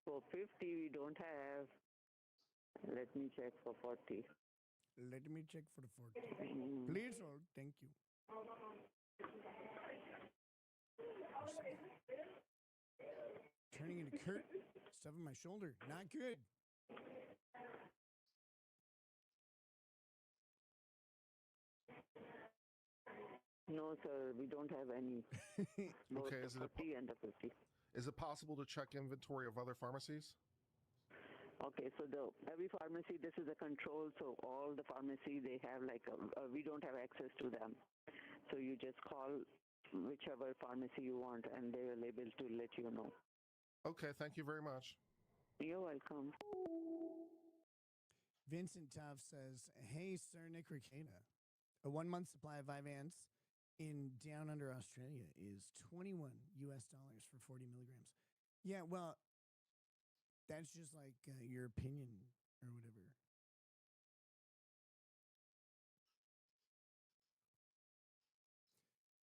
For 50, we don't have. Let me check for 40. Let me check for the 40. Please hold. Thank you. Turning into Kurt. Stuffing my shoulder. Not good. No, sir, we don't have any. Okay, is it 40 and a 50. Is it possible to check inventory of other pharmacies? Okay, so every pharmacy, this is a control, so all the pharmacy, they have like, we don't have access to them. So you just call whichever pharmacy you want and they will able to let you know. Okay, thank you very much. You're welcome. Vincent Tuff says, hey, Sir Nick Rekieta, a 1-month supply of Vyvanse in down under Australia is $21 US for 40 milligrams. Yeah, well, that's just like your opinion or whatever.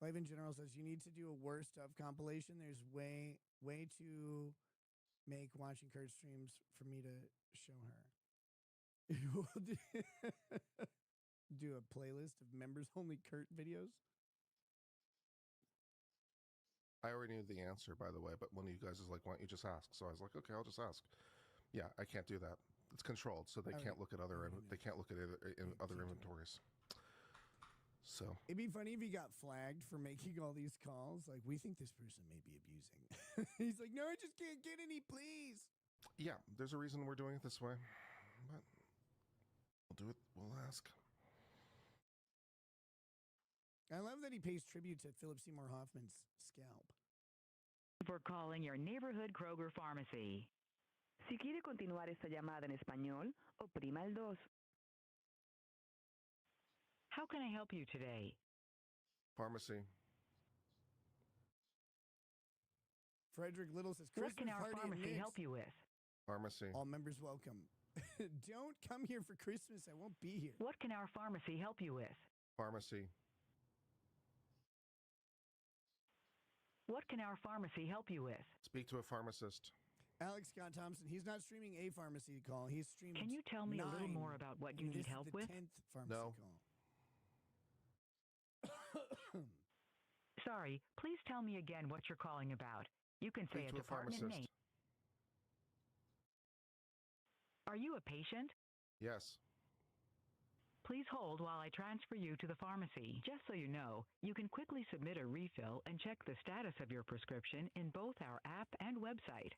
Life in General says you need to do a worst of compilation. There's way to make watching Kurt streams for me to show her. We'll do a playlist of members only Kurt videos. I already knew the answer, by the way, but one of you guys is like, why don't you just ask? So I was like, okay, I'll just ask. Yeah, I can't do that. It's controlled, so they can't look at other they can't look at other inventories. So it'd be funny if he got flagged for making all these calls. Like, we think this person may be abusing. He's like, no, I just can't get any, please. Yeah, there's a reason we're doing it this way, but we'll do it. We'll ask. I love that he pays tribute to Philip Seymour Hoffman's scalp. For calling your neighborhood Kroger Pharmacy. Si quiere continuar esta llamada en español, oprima el 2. How can I help you today? Pharmacy. Frederick Little says, what can our pharmacy help you with? Pharmacy. All members welcome. Don't come here for Christmas. I won't be here. What can our pharmacy help you with? Pharmacy. What can our pharmacy help you with? Speak to a pharmacist. Alex Scott Thompson, he's not streaming a pharmacy call. He's streaming. Can you tell me a little more about what you need help with? 10th pharmacy call. Sorry, please tell me again what you're calling about. You can say Speak a to a department pharmacist. name. Are you a patient? Yes. Please hold while I transfer you to the pharmacy. Just so you know, you can quickly submit a refill and check the status of your prescription in both our app and website.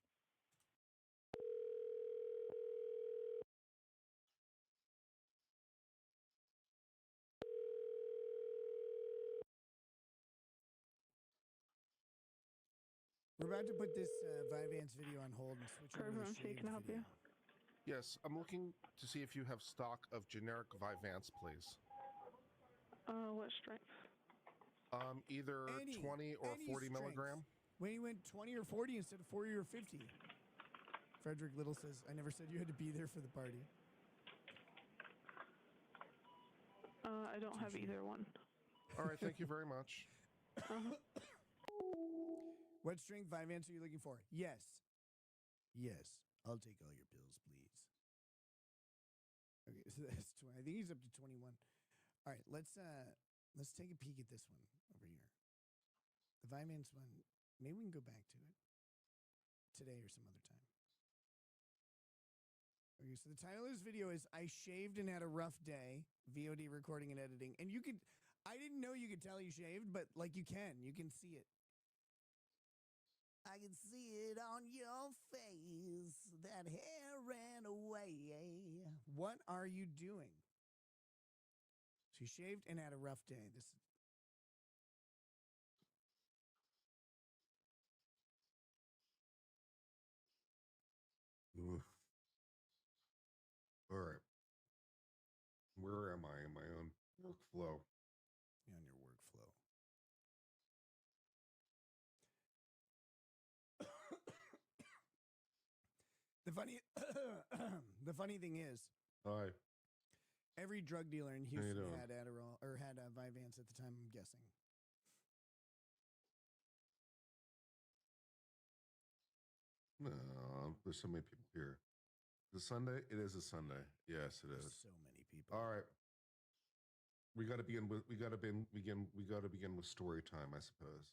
We're about to put this Vyvanse video on hold and switch over to the shaved can I help video. you? Yes, I'm looking to see if you have stock of generic Vyvanse, please. What strength? Either 20 or 40 milligram. When he went 20 or 40 instead of 40 or 50. Frederick Little says, I never said you had to be there for the party. I don't have either one. All right, thank you very much. What strength Vyvanse are you looking for? Yes. Yes. I'll take all your pills, please. Okay, so that's 20. I think he's up to 21. All right, let's take a peek at this one over here. The Vyvanse one, maybe we can go back to it today or some other time. Okay, so the title of this video is I Shaved and Had a Rough Day, VOD recording and editing. And I didn't know you could tell you shaved, but like you can see it. I can see it on your face, that hair ran away. What are you doing? She shaved and had a rough day. Oof. All right. Where am I in my own workflow? You're on your workflow. The funny thing is, hi. Every drug dealer in Houston had Adderall or had Vyvanse at the time. I'm guessing. No, there's so many people here. The Sunday? It is a Sunday. Yes, it is. So many people. All right. We got to begin with story time, I suppose.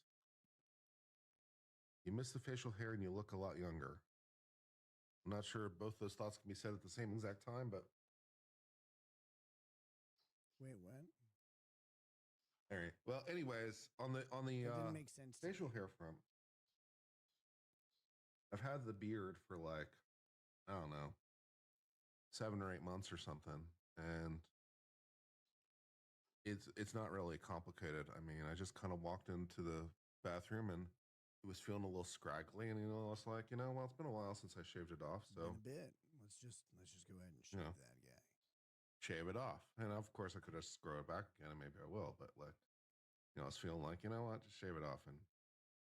You miss the facial hair and you look a lot younger. I'm not sure both those thoughts can be said at the same exact time, but wait, what? All right. Well, anyways, on the didn't make sense facial hair front, I've had the beard for like, I don't know, 7 or 8 months or something, and it's not really complicated. I mean, I just kind of walked into the bathroom and it was feeling a little scraggly, and I was like, well, it's been a while since I shaved it off, so a bit. Let's just go ahead and shave that guy. Shave it off, and of course I could just grow it back again, and maybe I will. But like, I was feeling like, you know what, just shave it off and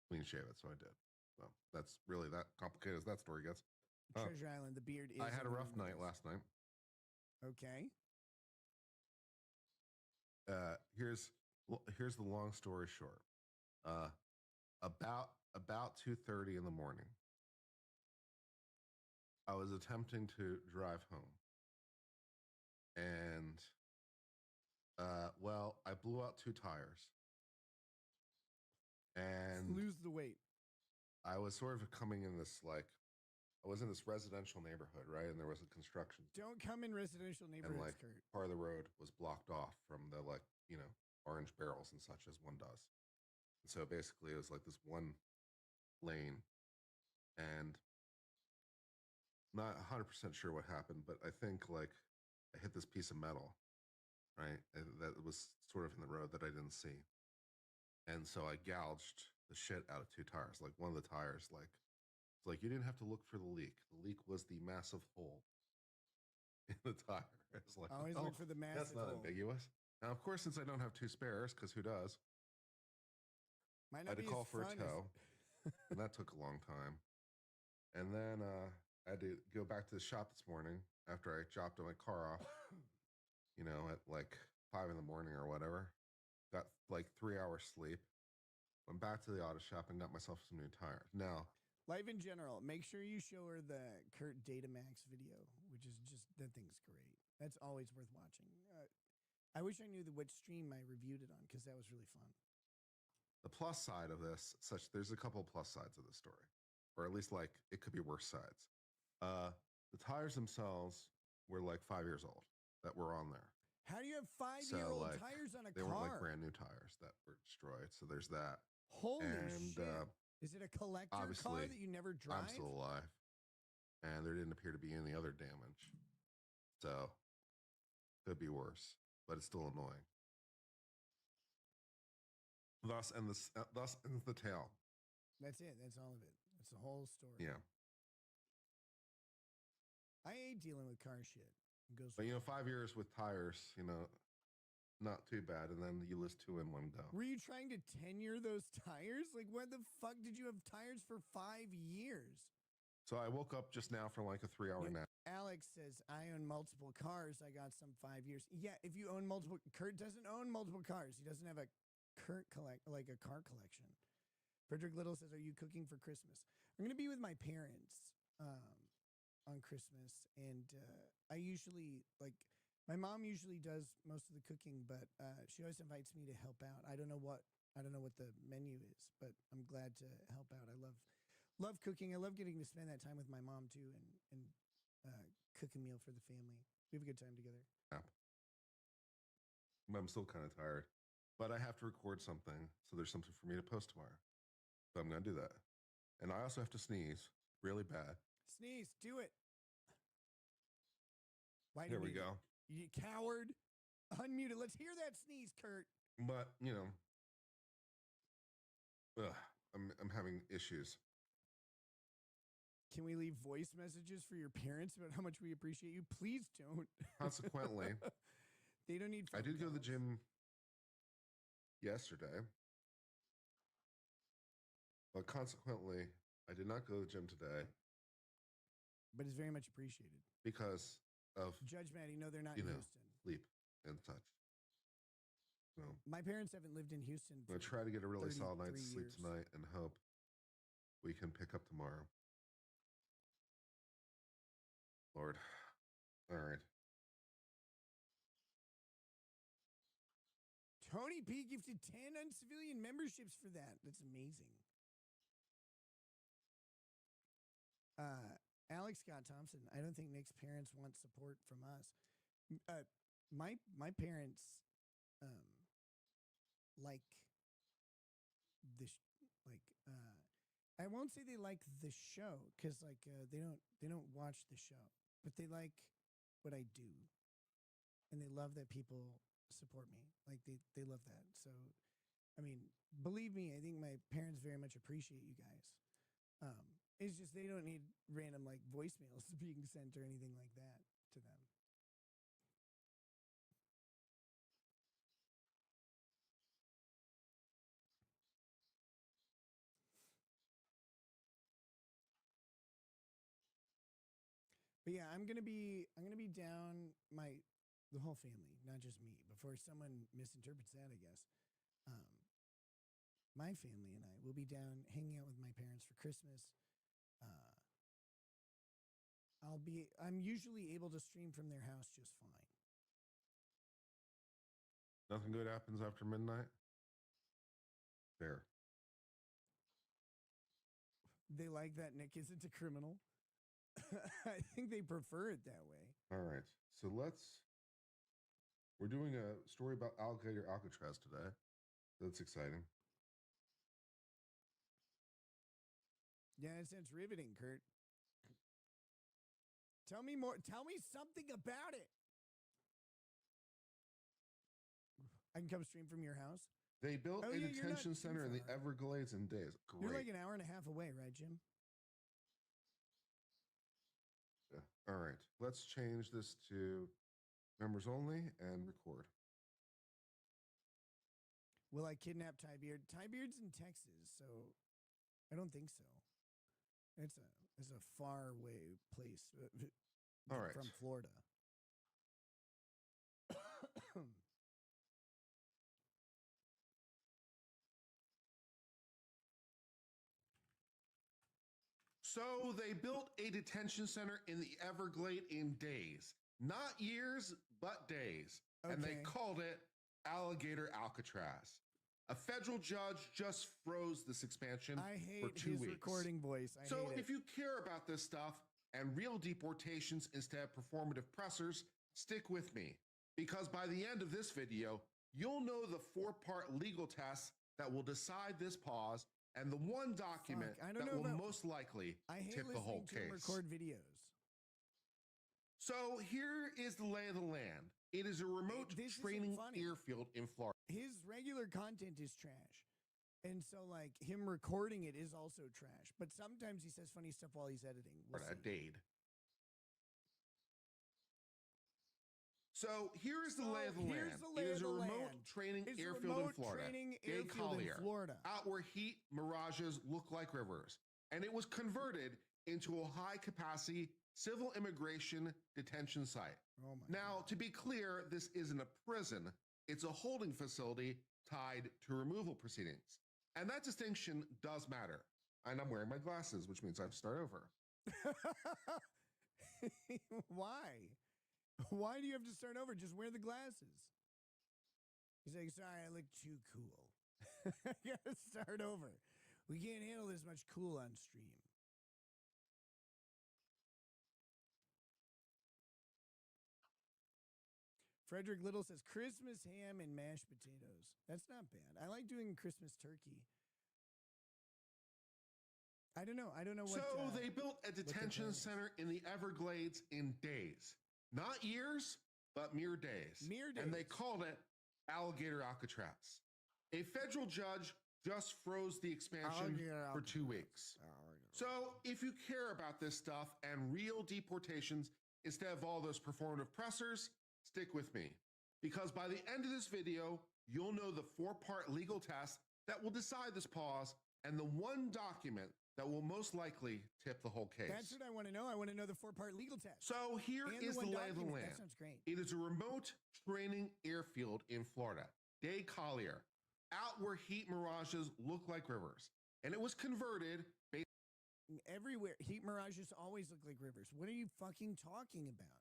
clean shave it, so I did. So that's really that complicated as that story gets. Treasure Island, the beard is. I had a rough night last night. Okay. Here's the long story short. About 2:30 in the morning, I was attempting to drive home, and well, I blew out 2 tires, and lose the weight. I was sort of coming in this I was in this residential neighborhood, right? And there was a construction. Don't come in residential neighborhoods, Kurt. Part of the road was blocked off from the orange barrels and such as one does. And so basically it was like this one lane, and not 100% sure what happened, but I think I hit this piece of metal, right? That was sort of in the road that I didn't see. And so I gouged the shit out of 2 tires. Like one of the tires, it's like you didn't have to look for the leak. The leak was the massive hole in the tire. It's like, always look for the massive that's not hole. ambiguous. Now, of course, since I don't have 2 spares, because who does? Might I not had to be call as for a fun tow, and that took a long time. And then I had to go back to the shop this morning after I chopped my car off, at like 5 in the morning or whatever. Got like 3 hours sleep. Went back to the auto shop and got myself some new tires. Now, life in general, make sure you show her the Kurt Datamax video, which is just, that thing's great. That's always worth watching. I wish I knew which stream I reviewed it on, because that was really fun. the plus side of this, there's a couple plus sides of this story, or at least it could be worse sides. The tires themselves were like 5 years old that were on there. How do you have 5-year-old tires on a car? They weren't like brand new tires that were destroyed. So there's that. Holy shit. Is it a collector car that you never drive? I'm still alive. And there didn't appear to be any other damage. So could be worse, but it's still annoying. Thus ends the tale. That's it. That's all of it. That's the whole story. Yeah. I hate dealing with car shit. It goes but 5 years with tires, not too bad, and then you list 2 in one go. Were you trying to tenure those tires? Like, what the fuck did you have tires for 5 years? So I woke up just now from like a 3-hour nap. Alex says, I own multiple cars. I got some 5 years. Yeah, if you own multiple, Kurt doesn't own multiple cars. He doesn't have a car collection. Frederick Little says, are you cooking for Christmas? I'm going to be with my parents on Christmas. And I usually, my mom usually does most of the cooking, but she always invites me to help out. I don't know what the menu is, but I'm glad to help out. I love cooking. I love getting to spend that time with my mom too, and cook a meal for the family. We have a good time together. I'm still kind of tired, but I have to record something, so there's something for me to post tomorrow. So I'm going to do that. And I also have to sneeze really bad. Sneeze, do it. Why Here we go. You coward. Unmute it. Let's hear that sneeze, Kurt. But, I'm having issues. Can we leave voice messages for your parents about how much we appreciate you? Please don't. Consequently, they don't need. I did go to the gym yesterday, but consequently, I did not go to the gym today. But it's very much appreciated because of Judge Maddie. No, they're not in Houston. Sleep and such. So my parents haven't lived in Houston. I'm gonna try to get a really solid night's sleep tonight and hope we can pick up tomorrow. Lord. All right. Tony P gifted 10 uncivilian memberships for that. That's amazing. Alex Scott Thompson. I don't think Nick's parents want support from us. My parents like this I won't say they like the show because they don't watch the show, but they like what I do, and they love that people support me. Like they love that. So, I mean, believe me, I think my parents very much appreciate you guys. It's just they don't need random voicemails being sent or anything like that to them. But yeah, I'm gonna be down the whole family, not just me. Before someone misinterprets that, I guess. My family and I will be down hanging out with my parents for Christmas. I'm usually able to stream from their house just fine. Nothing good happens after midnight? Fair. They like that Nick isn't a criminal. I think they prefer it that way. All right. So we're doing a story about alligator Alcatraz today. That's exciting. Yeah, it sounds riveting, Kurt. Tell me more. Tell me something about it. I can come stream from your house. They built a detention center in the Everglades in days. Great. You're like an hour and a half away, right, Jim? Yeah. All right. Let's change this to members only and record. Will I kidnap Tybeard? Tybeard's in Texas, so I don't think so. It's a far away place. All right. From Florida. So they built a detention center in the Everglades in days, not years, but days. Okay. And they called it Alligator Alcatraz. A federal judge just froze this expansion for 2 weeks. Recording voice. I hate it. If you care about this stuff and real deportations instead of performative pressers, stick with me. Because by the end of this video, you'll know the 4-part legal test that will decide this pause and the one document that will most likely tip the whole case. Record videos. So here is the lay of the land. It is a remote training airfield in Florida. His regular content is trash. And so him recording it is also trash. But sometimes he says funny stuff while he's editing. We'll Dade. So here is the lay of the land. here's the lay It is of a the remote land. training It's a airfield in remote Florida. training Gay airfield in Collier, Florida. out where heat mirages look like rivers. And it was converted into a high-capacity civil immigration detention site. Oh my Now, to be clear, this isn't a prison. It's a holding facility tied to removal proceedings. And that distinction does matter. And I'm wearing my glasses, which means I have to start over. Why? Why do you have to start over? Just wear the glasses. He's like, sorry, I look too cool. I gotta start over. We can't handle this much cool on stream. Frederick Little says Christmas ham and mashed potatoes. That's not bad. I like doing Christmas turkey. I don't know. I don't know what. So they built a detention center in the Everglades in days, not years, but mere days. Mere days. And they called it Alligator Alcatraz. A federal judge just froze the expansion for 2 weeks. So if you care about this stuff and real deportations instead of all those performative pressers, stick with me. Because by the end of this video, you'll know the 4-part legal test that will decide this pause and the one document that will most likely tip the whole case. That's what I want to know. I want to know the 4-part legal test. So here And is the one lay of the document. land. That sounds great. It is a remote training airfield in Florida, Day Collier, out where heat mirages look like rivers. And it was converted Everywhere. Heat mirages always look like rivers. What are you fucking talking about?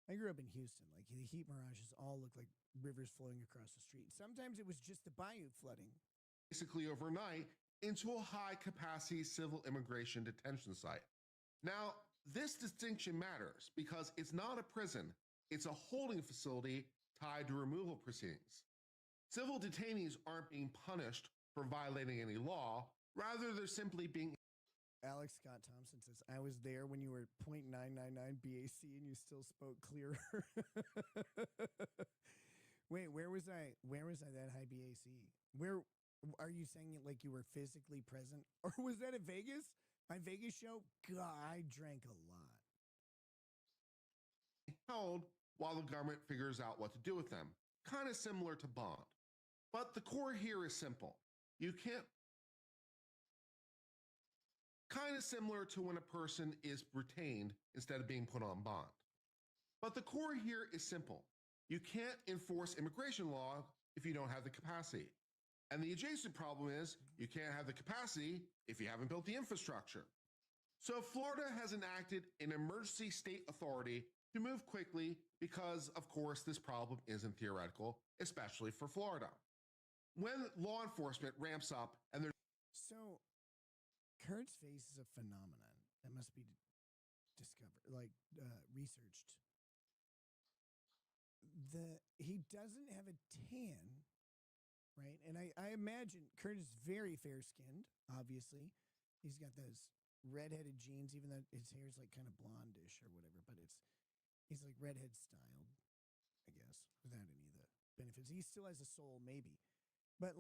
I grew up in Houston. Like, the heat mirages all look like rivers flowing across the street. Sometimes it was just the bayou flooding. basically overnight into a high-capacity civil immigration detention site. Now, this distinction matters because it's not a prison, it's a holding facility tied to removal proceedings. Civil detainees aren't being punished for violating any law, rather they're simply being... Alex Scott Thompson says, I was there when you were 0.999 BAC and you still spoke clearer. Wait, where was I that high BAC? Where are you saying it like you were physically present? Or was that at Vegas? My Vegas show? God, I drank a lot. held while the government figures out what to do with them. Kind of similar to bond. But the core here is simple. You can't... Kind of similar to when a person is retained instead of being put on bond. But the core here is simple. You can't enforce immigration law if you don't have the capacity. And the adjacent problem is you can't have the capacity if you haven't built the infrastructure. So Florida has enacted an emergency state authority to move quickly because, of course, this problem isn't theoretical, especially for Florida. When law enforcement ramps up and there's... So, Kurt's face is a phenomenon that must be discovered, researched. He doesn't have a tan, right? And I imagine Kurt is very fair-skinned, obviously. He's got those redheaded genes, even though his hair's like kind of blondish or whatever, but he's like redhead styled, I guess, without any of the benefits. He still has a soul, maybe. But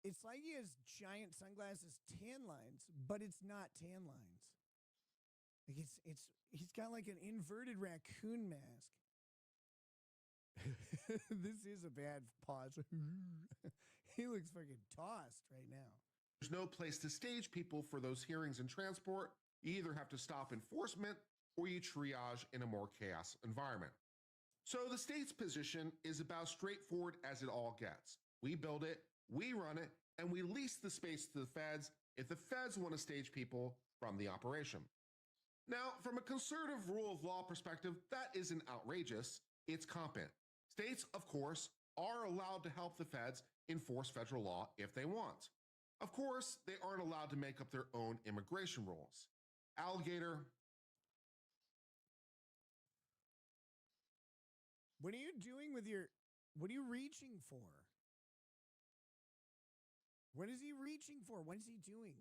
it's like he has giant sunglasses, tan lines, but it's not tan lines. Like he's got like an inverted raccoon mask. This is a bad pause. He looks fucking tossed right now. There's no place to stage people for those hearings and transport. You either have to stop enforcement or you triage in a more chaos environment. So the state's position is about straightforward as it all gets. We build it, we run it, and we lease the space to the feds if the feds want to stage people from the operation. Now, from a conservative rule of law perspective, that isn't outrageous, it's competent. States, of course, are allowed to help the feds enforce federal law if they want. Of course, they aren't allowed to make up their own immigration rules. Alligator. What are you doing with what are you reaching for? What is he reaching for? What is he doing?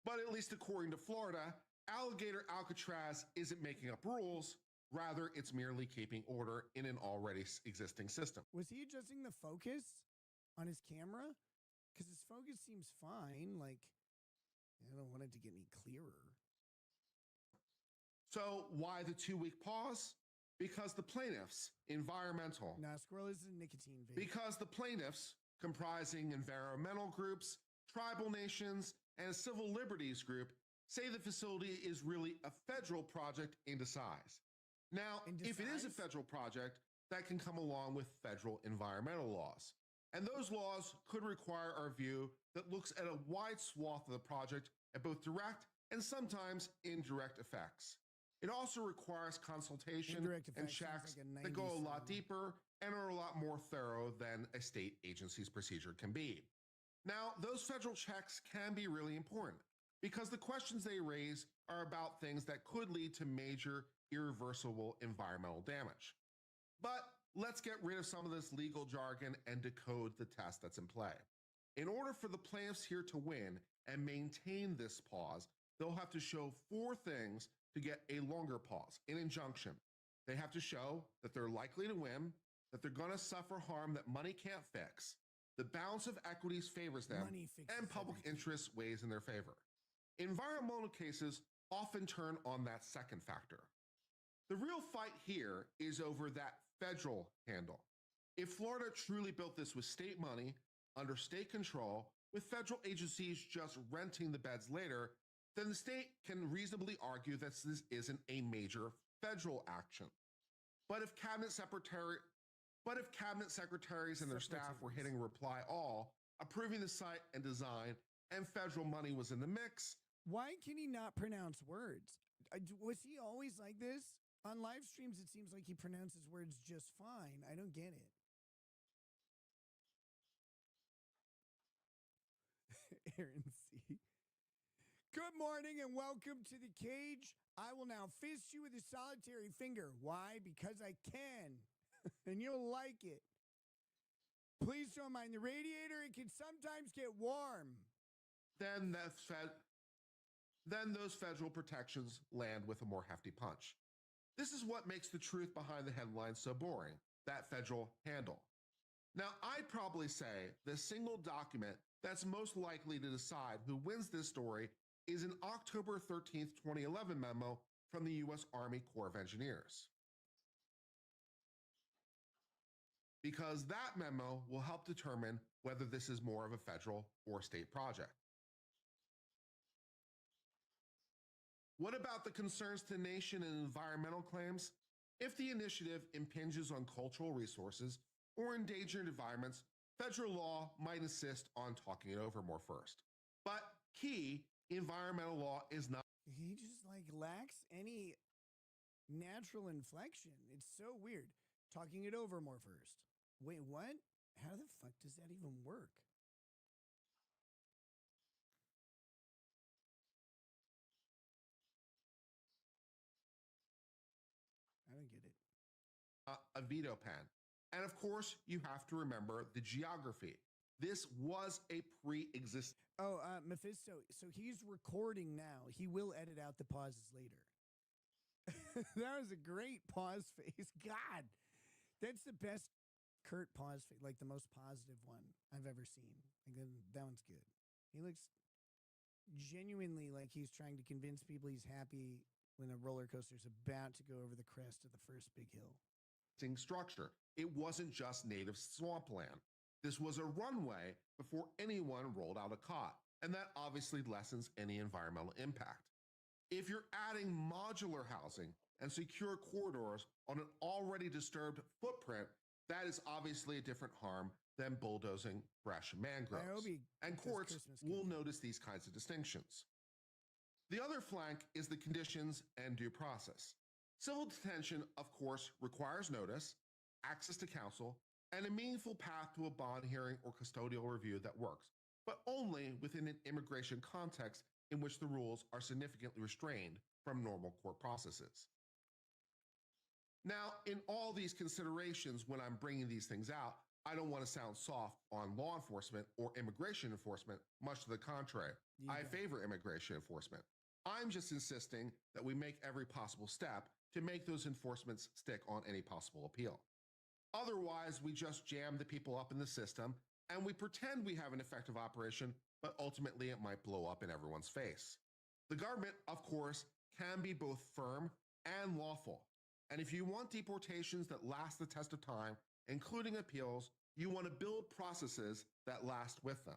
But at least according to Florida, Alligator Alcatraz isn't making up rules. Rather, it's merely keeping order in an already existing system. Was he adjusting the focus on his camera? Because his focus seems fine. Like, I don't want it to get any clearer. So why the 2-week pause? Because the plaintiffs, environmental. Nah, squirrel is a nicotine vape. Because the plaintiffs, comprising environmental groups, tribal nations, and a civil liberties group, say the facility is really a federal project in disguise. Now, if it is a federal project, that can come along with federal environmental laws. And those laws could require our view that looks at a wide swath of the project at both direct and sometimes indirect effects. It also requires consultation and checks that go a lot deeper and are a lot more thorough than a state agency's procedure can be. Now, those federal checks can be really important because the questions they raise are about things that could lead to major irreversible environmental damage. But let's get rid of some of this legal jargon and decode the test that's in play. In order for the plaintiffs here to win and maintain this pause, they'll have to show 4 things to get a longer pause, an injunction. They have to show that they're likely to win, that they're going to suffer harm that money can't fix, the balance of equities favors them, and public interest weighs in their favor. Environmental cases often turn on that second factor. The real fight here is over that federal handle. If Florida truly built this with state money, under state control, with federal agencies just renting the beds later, then the state can reasonably argue that this isn't a major federal action. But if cabinet secretaries and their staff were hitting reply all, approving the site and design, and federal money was in the mix. Why can he not pronounce words? Was he always like this? On live streams, it seems like he pronounces words just fine. I don't get it. Aaron C. Good morning and welcome to the cage. I will now fist you with a solitary finger. Why? Because I can. And you'll like it. Please don't mind the radiator. It can sometimes get warm. Then those federal protections land with a more hefty punch. This is what makes the truth behind the headline so boring, that federal handle. Now, I'd probably say the single document that's most likely to decide who wins this story is an October 13th, 2011 memo from the U.S. Army Corps of Engineers. Because that memo will help determine whether this is more of a federal or state project. What about the concerns to the nation and environmental claims? If the initiative impinges on cultural resources or endangered environments, federal law might insist on talking it over more first. But key, environmental law is not. He just lacks any natural inflection. It's so weird. Talking it over more first. Wait, what? How the fuck does that even work? I don't get it. A veto pen. And of course, you have to remember the geography. This was a pre-existing. Oh, Mephisto. So he's recording now. He will edit out the pauses later. That was a great pause face. God, that's the best Kurt pause face, like the most positive one I've ever seen. That one's good. He looks genuinely like he's trying to convince people he's happy when a roller coaster is about to go over the crest of the first big hill. Structure. It wasn't just native swampland. This was a runway before anyone rolled out a cot, and that obviously lessens any environmental impact. If you're adding modular housing and secure corridors on an already disturbed footprint, that is obviously a different harm than bulldozing fresh mangroves. And courts will notice these kinds of distinctions. The other flank is the conditions and due process. Civil detention, of course, requires notice, access to counsel, and a meaningful path to a bond hearing or custodial review that works, but only within an immigration context in which the rules are significantly restrained from normal court processes. Now, in all these considerations, when I'm bringing these things out, I don't want to sound soft on law enforcement or immigration enforcement, much to the contrary. I favor immigration enforcement. I'm just insisting that we make every possible step to make those enforcements stick on any possible appeal. Otherwise, we just jam the people up in the system and we pretend we have an effective operation, but ultimately it might blow up in everyone's face. The government, of course, can be both firm and lawful. And if you want deportations that last the test of time, including appeals, you want to build processes that last with them.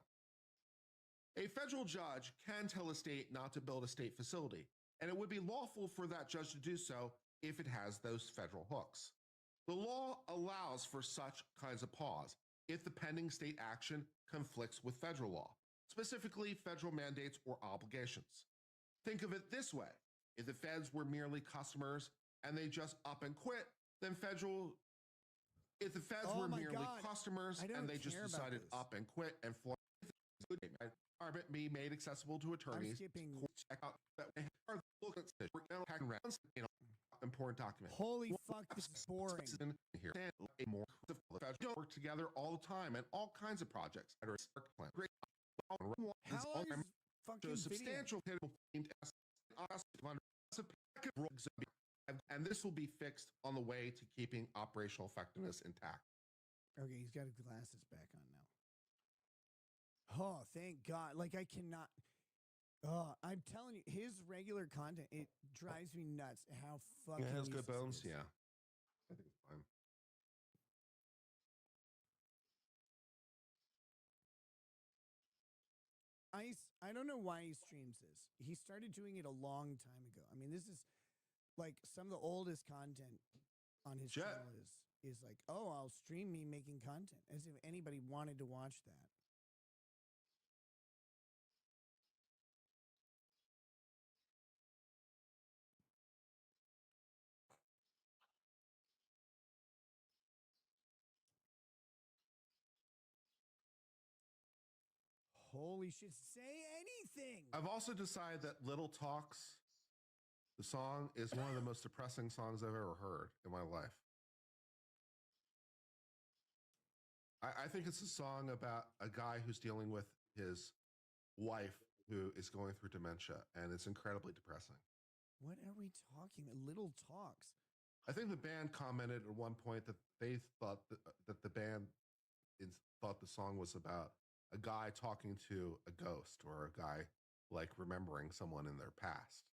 A federal judge can tell a state not to build a state facility, and it would be lawful for that judge to do so if it has those federal hooks. The law allows for such kinds of pause if the pending state action conflicts with federal law, specifically federal mandates or obligations. Think of it this way. If the feds were merely customers and they just up and quit, then if the feds were merely customers and they just decided up and quit and be made accessible to attorneys, check out that important documents. Holy fuck, this is boring. Here, more work together all the time and all kinds of projects that are great. How long is fucking substantial and this will be fixed on the way to keeping operational effectiveness intact. Okay, he's got his glasses back on now. Oh, thank God. Like, I cannot. I'm telling you, his regular content, it drives me nuts how fucking. Yeah, it has good useless bones. it is. Yeah. I think it's fine. I don't know why he streams this. He started doing it a long time ago. I mean, this is like some of the oldest content on his channel is like, oh, I'll stream me making content, as if anybody wanted to watch that. Holy shit, say anything. I've also decided that Little Talks, the song, is one of the most depressing songs I've ever heard in my life. I think it's a song about a guy who's dealing with his wife who is going through dementia, and it's incredibly depressing. What are we talking about? Little Talks. I think the band commented at one point that they thought that the band thought the song was about a guy talking to a ghost or a guy like remembering someone in their past.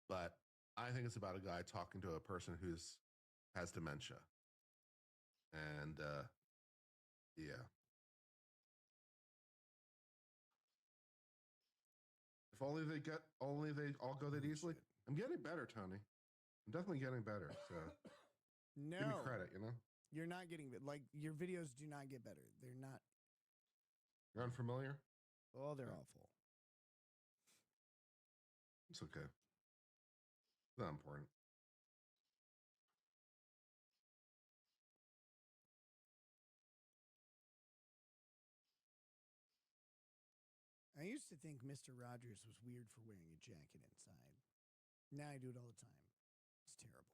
But I think it's about a guy talking to a person has dementia. And yeah. If only they all go that easily. I'm getting better, Tony. I'm definitely getting better. So No. give me credit, you know? You're not getting it. Like, your videos do not get better. They're not. You're unfamiliar? Oh, they're awful. It's okay. It's not important. I used to think Mr. Rogers was weird for wearing a jacket inside. Now I do it all the time. It's terrible.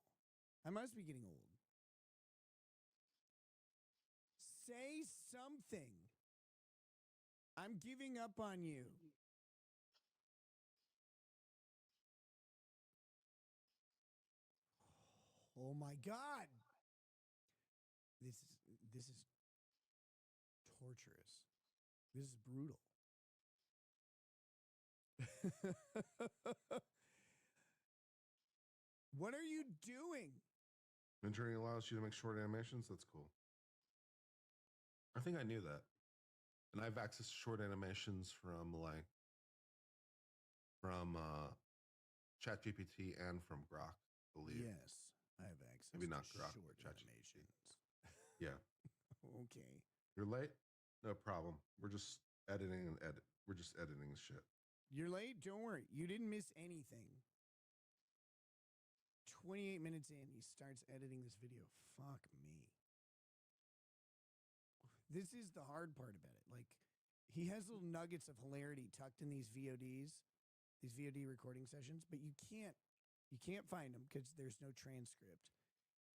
I must be getting old. Say something. I'm giving up on you. Oh my God. This is torturous. This is brutal. What are you doing? Midjourney allows you to make short animations. That's cool. I think I knew that. And I have access to short animations from ChatGPT and from Grok, I believe. Yes, I have access. Maybe not to Grok, short ChatGPT. animations. Yeah. Okay. You're late? No problem. We're just editing and edit. We're just editing shit. You're late? Don't worry. You didn't miss anything. 28 minutes in, he starts editing this video. Fuck me. This is the hard part about it. Like, he has little nuggets of hilarity tucked in these VOD recording sessions, but you can't find them because there's no transcript.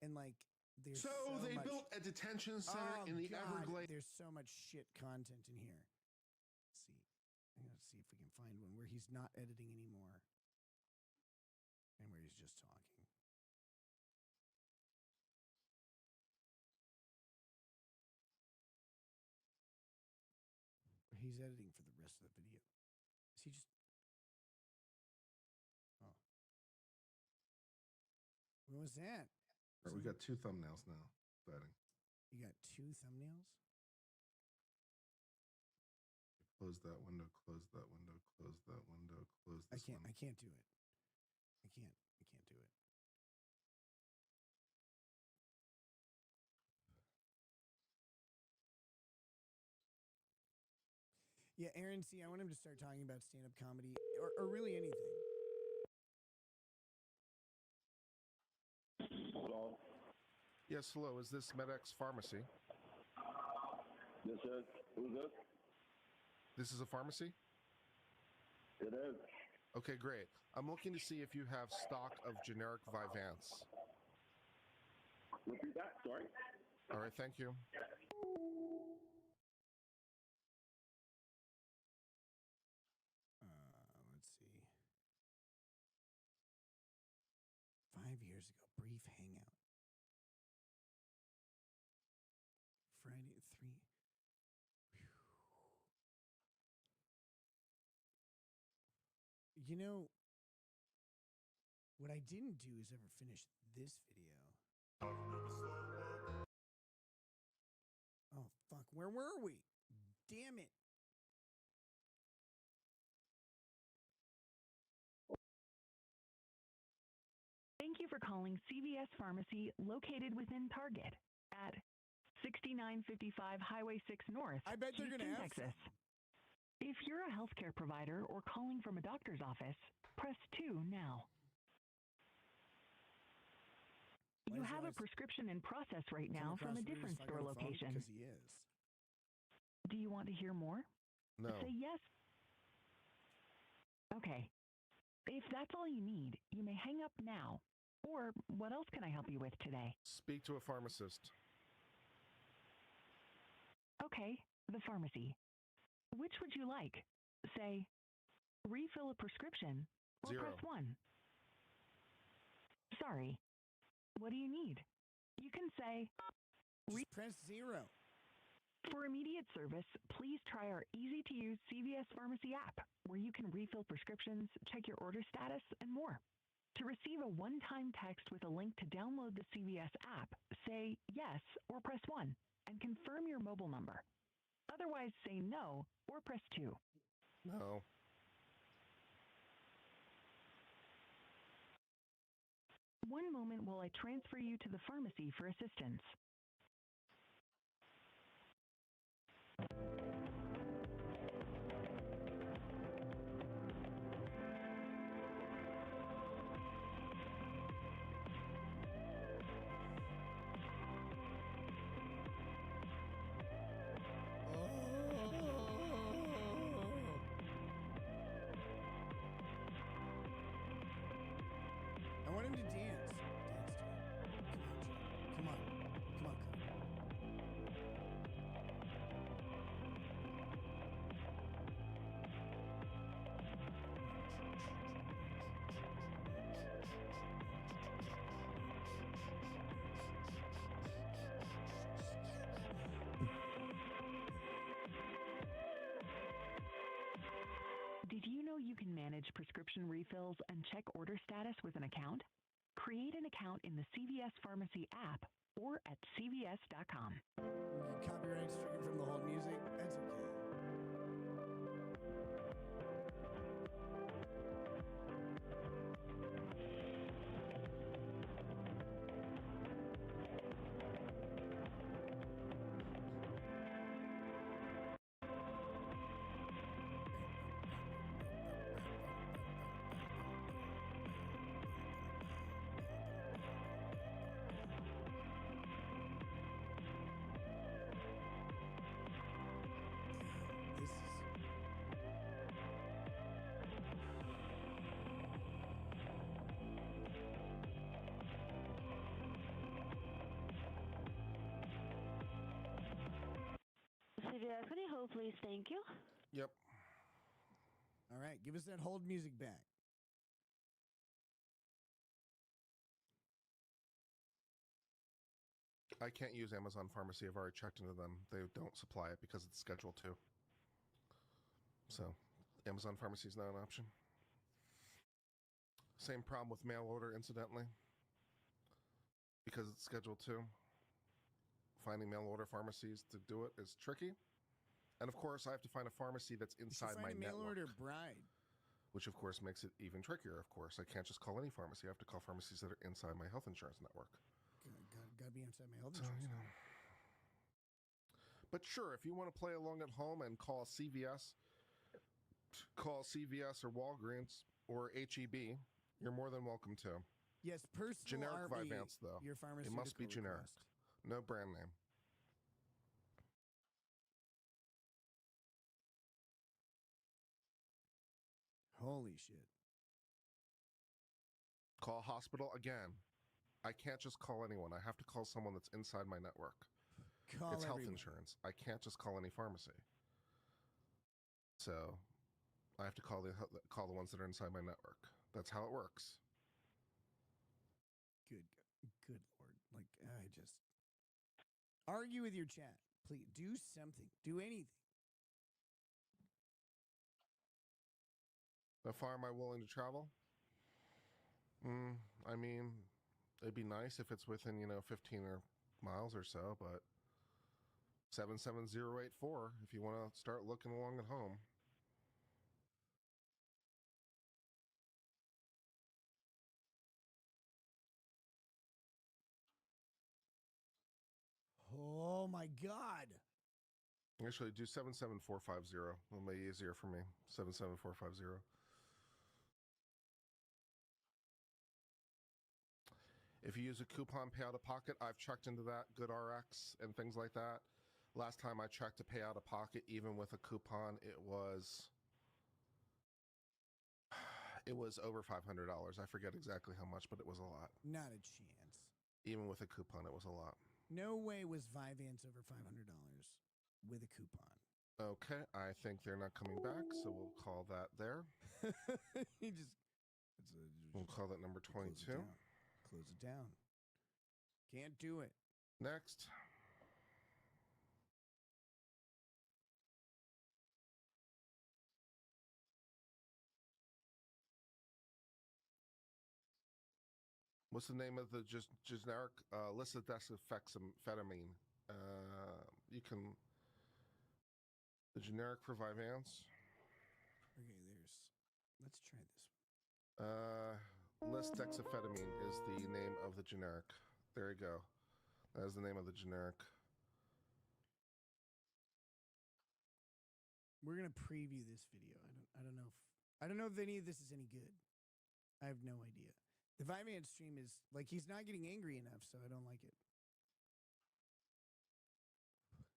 And like, there's so they much, built a detention center in the Everglades. There's so much shit content in here. Let's see. I'm gonna see if we can find one where he's not editing anymore. And where he's just talking. He's editing for the rest of the video. Is he just... Oh. was that? All right, we got 2 thumbnails now. Exciting. You got 2 thumbnails? Close that window, close that window, close that window, close this one. I can't do it. I can't do it. Yeah, Aaron, see, I want him to start talking about stand-up comedy or really anything. Hello? Yes, hello. Is this MedX Pharmacy? This is. Who's this? This is a pharmacy? It is. Okay, great. I'm looking to see if you have stock of generic Vyvanse. Repeat that, sorry. All right, thank you. Let's see. 5 years ago, brief hangout. Friday 3. You know, what I didn't do is ever finish this video. Oh, fuck. Where were we? Damn it. Thank you for calling CVS Pharmacy located within Target at 6955 Highway 6 North, I bet they're Houston, gonna have Texas. If you're a healthcare provider or calling from a doctor's office, press 2 now. You have a prescription in process right now from a different store location. Because he is. Do you want to hear more? No. Say yes. Okay. If that's all you need, you may hang up now. Or what else can I help you with today? Speak to a pharmacist. Okay, the pharmacy. Which would you like? Say, refill a prescription, or 0. press 1. Sorry. What do you need? You can say, just press 0. For immediate service, please try our easy-to-use CVS Pharmacy app, where you can refill prescriptions, check your order status, and more. To receive a one-time text with a link to download the CVS app, say yes or press 1, and confirm your mobile number. Otherwise, say no or press 2. No. One moment while I transfer you to the pharmacy for assistance. I want him to dance. Dance to it. Come on, Joe. Come on. Did you know you can manage prescription refills and check order status with an account? Create an account in the CVS Pharmacy app or at cvs.com. Copyright stricken from the hold music? That's okay. CVS, can you hold, please? Thank you. Yep. All right, give us that hold music back. I can't use Amazon Pharmacy. I've already checked into them. They don't supply it because it's Schedule 2. So, Amazon Pharmacy is not an option. Same problem with mail order, incidentally. because it's scheduled to. Finding mail order pharmacies to do it is tricky. And of course, I have to find a pharmacy that's inside my mail network. order bride. Which of course makes it even trickier. Of course, I can't just call any pharmacy. I have to call pharmacies that are inside my health insurance network. Gotta be inside my health So, insurance. you know. But sure, if you want to play along at home and call CVS or Walgreens or HEB, you're more than welcome to. Yes, personal Generic RB, Vyvanse, though. your It pharmaceutical must be generic. request. No brand name. Holy shit. Call hospital again. I can't just call anyone. I have to call someone that's inside my network. Call it's health everyone. insurance. I can't just call any pharmacy. So I have to call the ones that are inside my network. That's how it works. Good Lord. Like, I just... Argue with your chat. Please, do something. Do anything. How far am I willing to travel? I mean, it'd be nice if it's within, 15 or miles or so, but 77084 if you want to start looking along at home. Oh my God. Actually, do 77450. It'll make it easier for me. 77450. If you use a coupon pay out of pocket, I've checked into that, GoodRx and things like that. Last time I checked to pay out of pocket, even with a coupon, it was over $500. I forget exactly how much, but it was a lot. Not a chance. Even with a coupon, it was a lot. No way was Vyvanse over $500 with a coupon. Okay, I think they're not coming back, so we'll call that there. We'll call that number 22. Close it down. Can't do it. Next. What's the name of the generic lisodexamfetamine? You can... The generic for Vyvanse. Okay, let's try this. Lisdexamfetamine is the name of the generic. There you go. That is the name of the generic. We're gonna preview this video. I don't know if any of this is any good. I have no idea. The Vyvanse stream is like he's not getting angry enough, so I don't like it.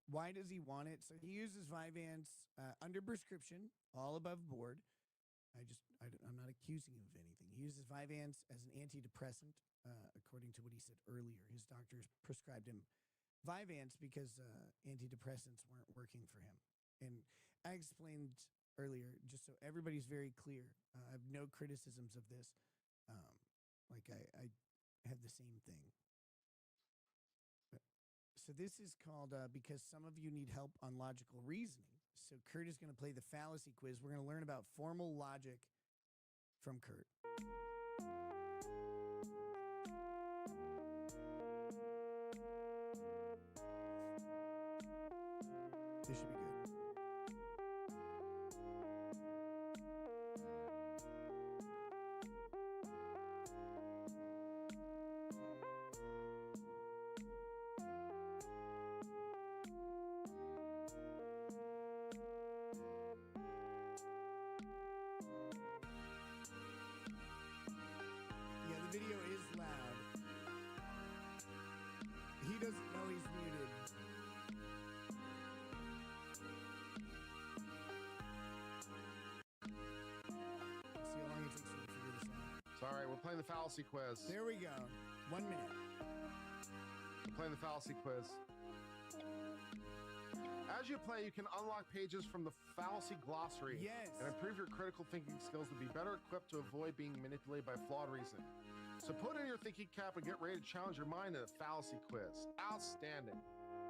Why does he want it? So he uses Vyvanse under prescription, all above board. I'm not accusing him of anything. He uses Vyvanse as an antidepressant, according to what he said earlier. His doctors prescribed him Vyvanse because antidepressants weren't working for him. And I explained earlier, just so everybody's very clear, I have no criticisms of this. I have the same thing. So this is called Because Some of You Need Help on Logical Reasoning. So Kurt is going to play the fallacy quiz. We're going to learn about formal logic from Kurt. This should be good. Yeah, the video is loud. He doesn't know he's muted. See how long it takes you to figure this out. Sorry, we're playing the fallacy quiz. There we go. 1 minute. We're playing the fallacy quiz. As you play, you can unlock pages from the fallacy glossary. Yes. And improve your critical thinking skills to be better equipped to avoid being manipulated by flawed reasoning. So put in your thinking cap and get ready to challenge your mind in a fallacy quiz. Outstanding.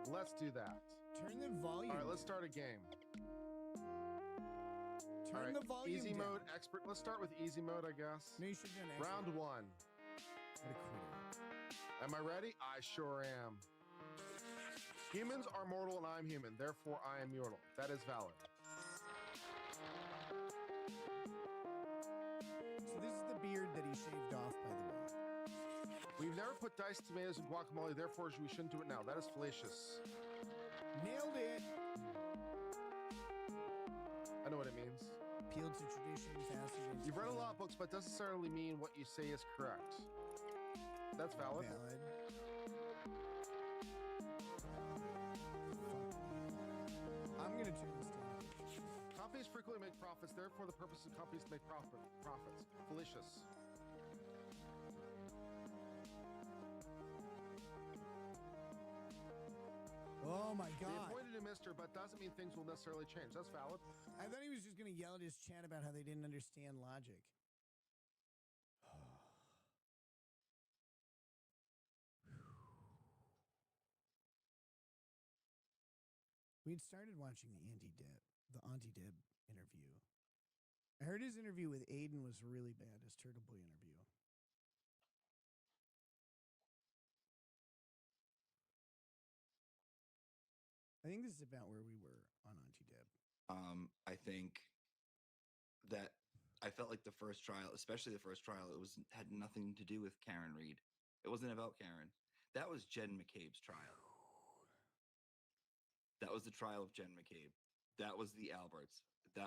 Let's do that. Turn the volume. All right, let's start a game. Turn the volume Easy down. mode, expert. Let's start with easy mode, I guess. No, you should do an expert. Round one. What a critter. Am I ready? I sure am. Humans are mortal and I'm human, therefore I am mortal. That is valid. So this is the beard that he shaved off, by the way. We've never put diced tomatoes in guacamole, therefore we shouldn't do it now. That is fallacious. Nailed it. I know what it means. Appealed to tradition faster than You've read a lot of books, but doesn't necessarily mean what you say is correct. That's valid. I'm going to turn this down. Companies frequently make profits, therefore the purpose of companies to make profits. Fallacious. Oh my They God. appointed a minister, but doesn't mean things will necessarily change. That's valid. I thought he was just going to yell at his chat about how they didn't understand logic. We'd started watching the Auntie Deb interview. I heard his interview with Aiden was really bad, his Turtle Boy interview. I think this is about where we were on Auntie Deb. I think that I felt like the first trial, especially the first trial, had nothing to do with Karen Reed. It wasn't about Karen. That was Jen McCabe's trial. That was the trial of Jen McCabe. That was the Alberts. It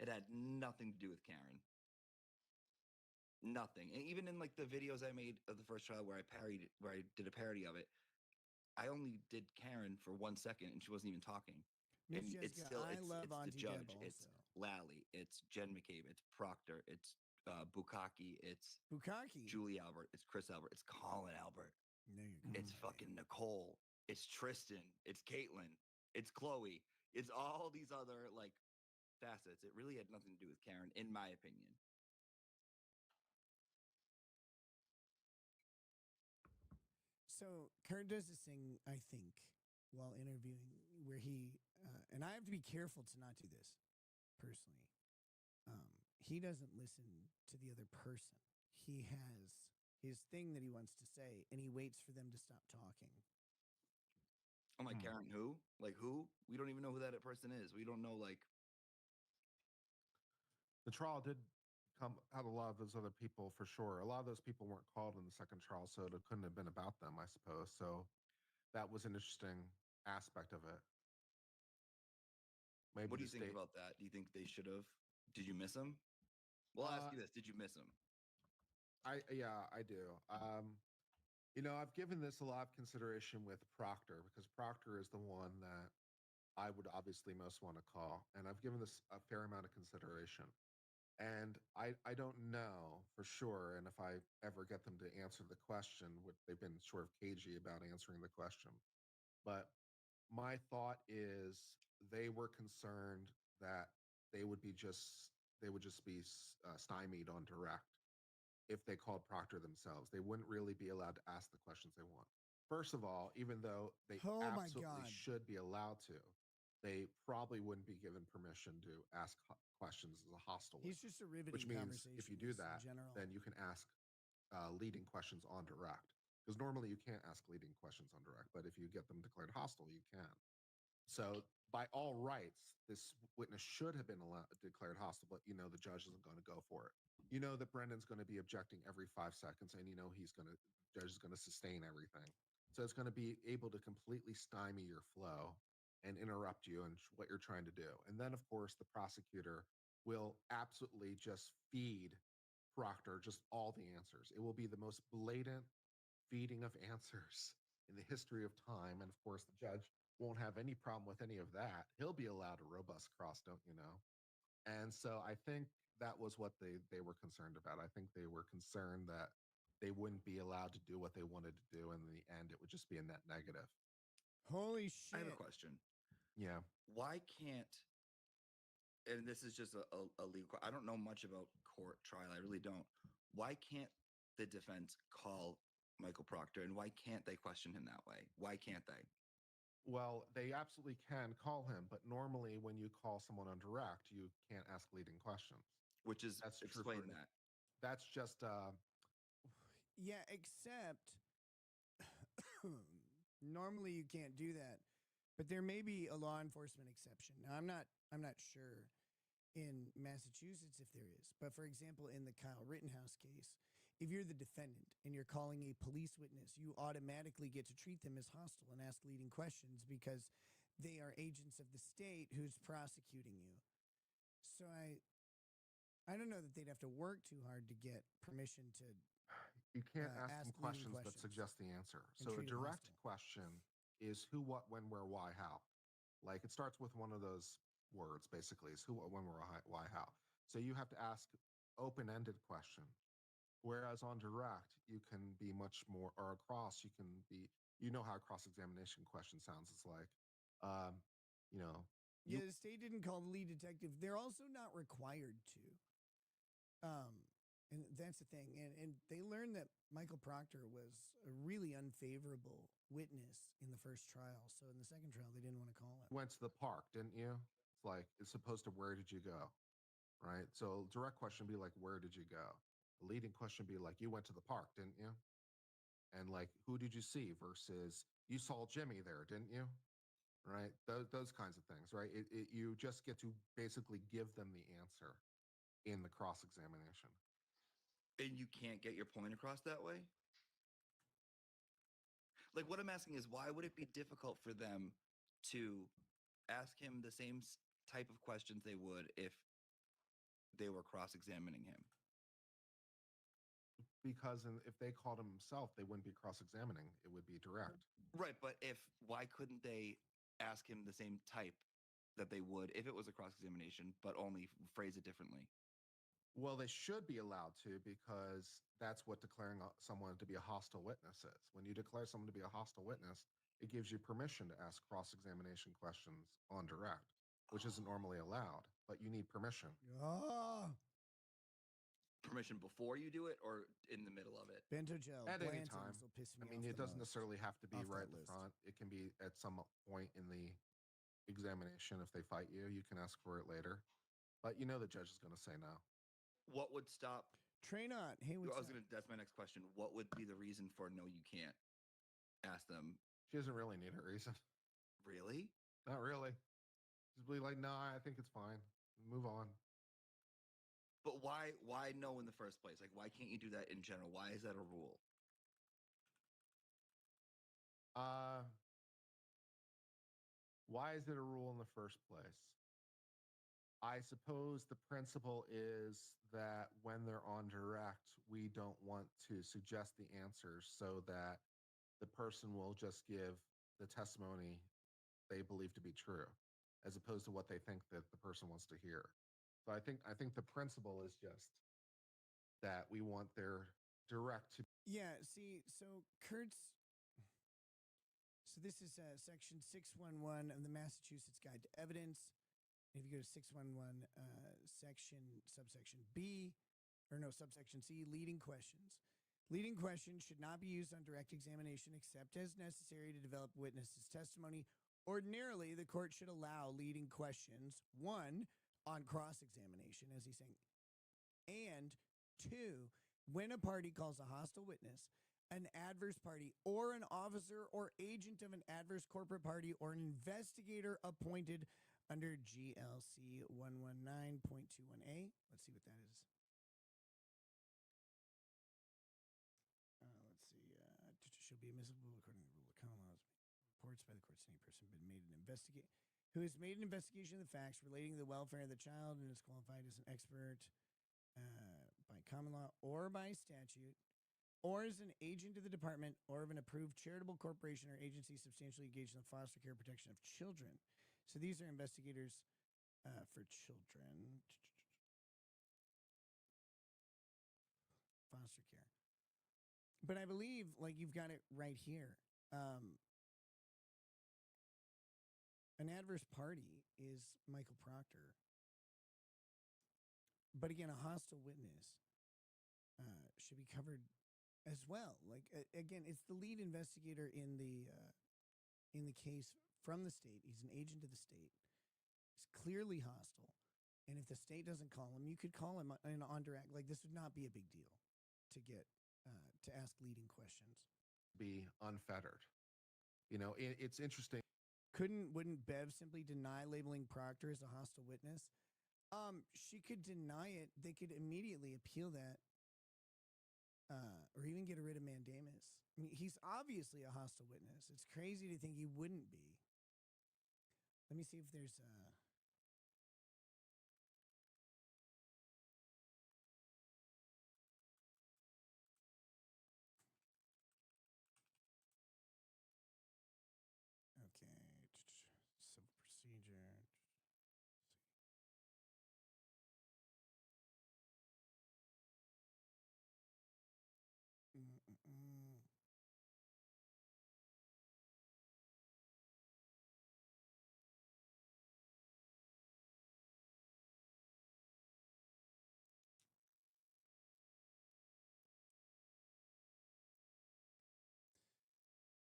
had nothing to do with Karen. Nothing. And even in like the videos I made of the first trial where I did a parody of it, I only did Karen for 1 second and she wasn't even talking. Miss And it's Jessica, still I love it's the Auntie judge, Deb it's also. Lally, it's Jen McCabe, it's Proctor, it's Bukaki, it's Bukaki. Julie Albert, it's Chris Albert, it's Colin Albert, No, it's fucking Nicole, it's Tristan, it's Caitlin, it's Chloe, it's all these other like facets. It really had nothing to do with Karen, in my opinion. So Kurt does this thing, I think, while interviewing, where he and I have to be careful to not do this personally. He doesn't listen to the other person. He has his thing that he wants to say, and he waits for them to stop talking. I'm like, Karen, who? Like, who? We don't even know who that person is. We don't know, like. The trial did come out a lot of those other people for sure. A lot of those people weren't called in the second trial, so it couldn't have been about them, I suppose. So that was an interesting aspect of it. Maybe What do you think about that? Do you think they should have? Did you miss him? Well, I'll ask you this: did you miss him? Yeah, I do. I've given this a lot of consideration with Proctor because Proctor is the one that I would obviously most want to call, and I've given this a fair amount of consideration. And I don't know for sure, and if I ever get them to answer the question, which they've been sort of cagey about answering the question, but my thought is they were concerned that they would just be stymied on direct if they called Proctor themselves. They wouldn't really be allowed to ask the questions they want. First of all, even though they absolutely should be allowed to, they probably wouldn't be given permission to ask questions as a hostile He's witness, just a riveting which means conversation. if you do that, then you can ask leading questions on direct. Because normally you can't ask leading questions on direct, but if you get them declared hostile, you can. So by all rights, this witness should have been declared hostile, but the judge isn't going to go for it. You know that Brendan's going to be objecting every 5 seconds, and the judge is going to sustain everything. So it's going to be able to completely stymie your flow and interrupt you and what you're trying to do. And then, of course, the prosecutor will absolutely just feed Proctor just all the answers. It will be the most blatant feeding of answers in the history of time. And of course, the judge won't have any problem with any of that. He'll be allowed a robust cross, don't you know? And so I think that was what they were concerned about. I think they were concerned that they wouldn't be allowed to do what they wanted to do. And in the end, it would just be a net negative. Holy shit. I have a question. Yeah. Why can't, and this is just a legal, I don't know much about court trial. I really don't. Why can't the defense call Michael Proctor, and why can't they question him that way? Why can't they? Well, they absolutely can call him, but normally when you call someone on direct, you can't ask leading questions. Which is, explain that. That's just Yeah, except normally you can't do that, but there may be a law enforcement exception. Now, I'm not sure in Massachusetts if there is, but for example, in the Kyle Rittenhouse case, if you're the defendant and you're calling a police witness, you automatically get to treat them as hostile and ask leading questions because they are agents of the state who's prosecuting you. So I don't know that they'd have to work too hard to get permission to. You can't ask them leading questions that suggest the answer. and So a treat 'em direct hostile. question is who, what, when, where, why, how. Like it starts with one of those words, basically, is who, what, when, where, why, how. So you have to ask open-ended question. Whereas on direct, you can be much more, or across, you can be, you know how a cross-examination question sounds. It's like, you know, Yeah, the state didn't call the lead detective. They're also not required to. And that's the thing. And they learned that Michael Proctor was a really unfavorable witness in the first trial. So in the second trial, they didn't want to call him. went to the park, didn't you? It's like, it's supposed to, where did you go? Right? So direct question be like, where did you go? A leading question be like, you went to the park, didn't you? And like, who did you see versus you saw Jimmy there, didn't you? Right? Those kinds of things, right? You just get to basically give them the answer in the cross-examination. And you can't get your point across that way? Like, what I'm asking is, why would it be difficult for them to ask him the same type of questions they would if they were cross-examining him? Because if they called him himself, they wouldn't be cross-examining. It would be direct. Right, but why couldn't they ask him the same type that they would if it was a cross-examination, but only phrase it differently? Well, they should be allowed to, because that's what declaring someone to be a hostile witness is. When you declare someone to be a hostile witness, it gives you permission to ask cross-examination questions on direct, which isn't normally allowed, but you need permission. Ah, Permission before you do it or in the middle of it? Bento gel, At any Blanton's time. will piss me I mean, off it the doesn't most necessarily have to be off right that at the list. front. It can be at some point in the examination. If they fight you, you can ask for it later. But you know the judge is going to say no. What would stop? Train on. Hey, what's up? That's my next question. What would be the reason for no, you can't ask them? She doesn't really need a reason. Really? Not really. Just be like, no, I think it's fine. Move on. But why no in the first place? Like, why can't you do that in general? Why is that a rule? Why is it a rule in the first place? I suppose the principle is that when they're on direct, we don't want to suggest the answers so that the person will just give the testimony they believe to be true, as opposed to what they think that the person wants to hear. So I think the principle is just that we want their direct to. Yeah, see, so Kurt's. So this is section 611 of the Massachusetts Guide to Evidence. If you go to 611 subsection B, or no, subsection C, leading questions. Leading questions should not be used on direct examination except as necessary to develop witnesses' testimony. Ordinarily, the court should allow leading questions, 1, on cross-examination, as he's saying, and 2, when a party calls a hostile witness, an adverse party, or an officer or agent of an adverse corporate party, or an investigator appointed under GLC 119.21A. Let's see what that is. Let's see. Shall be admissible according to the rule of common laws. Reports by the court, any person been made an who has made an investigation of the facts relating to the welfare of the child and is qualified as an expert by common law or by statute, or as an agent of the department or of an approved charitable corporation or agency substantially engaged in the foster care protection of children. So these are investigators for children. Foster care. But I believe, like, you've got it right here. An adverse party is Michael Proctor. But again, a hostile witness should be covered as well. Like, again, it's the lead investigator in the case from the state. He's an agent of the state. He's clearly hostile. And if the state doesn't call him, you could call him on direct. Like, this would not be a big deal to get to ask leading questions. Be unfettered. It's interesting. Wouldn't Bev simply deny labeling Proctor as a hostile witness? She could deny it. They could immediately appeal that, or even get rid of mandamus. I mean, he's obviously a hostile witness. It's crazy to think he wouldn't be. Let me see if there's civil procedure. Mm-mm-mm.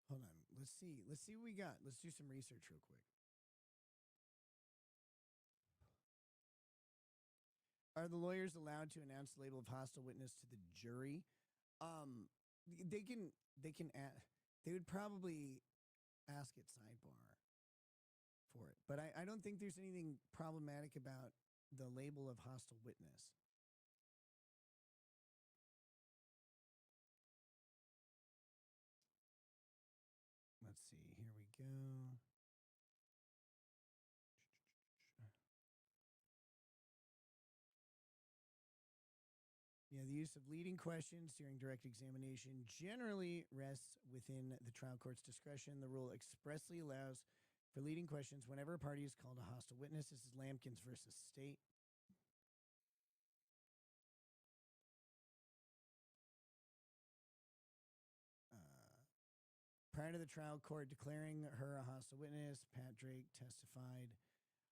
Hold on. Let's see. Let's see what we got. Let's do some research real quick. Are the lawyers allowed to announce the label of hostile witness to the jury? They can. They would probably ask at sidebar for it, but I don't think there's anything problematic about the label of hostile witness. Let's see. Here we go. Yeah, the use of leading questions during direct examination generally rests within the trial court's discretion. The rule expressly allows for leading questions whenever a party is called a hostile witness. This is Lampkins versus State. Prior to the trial court declaring her a hostile witness, Pat Drake testified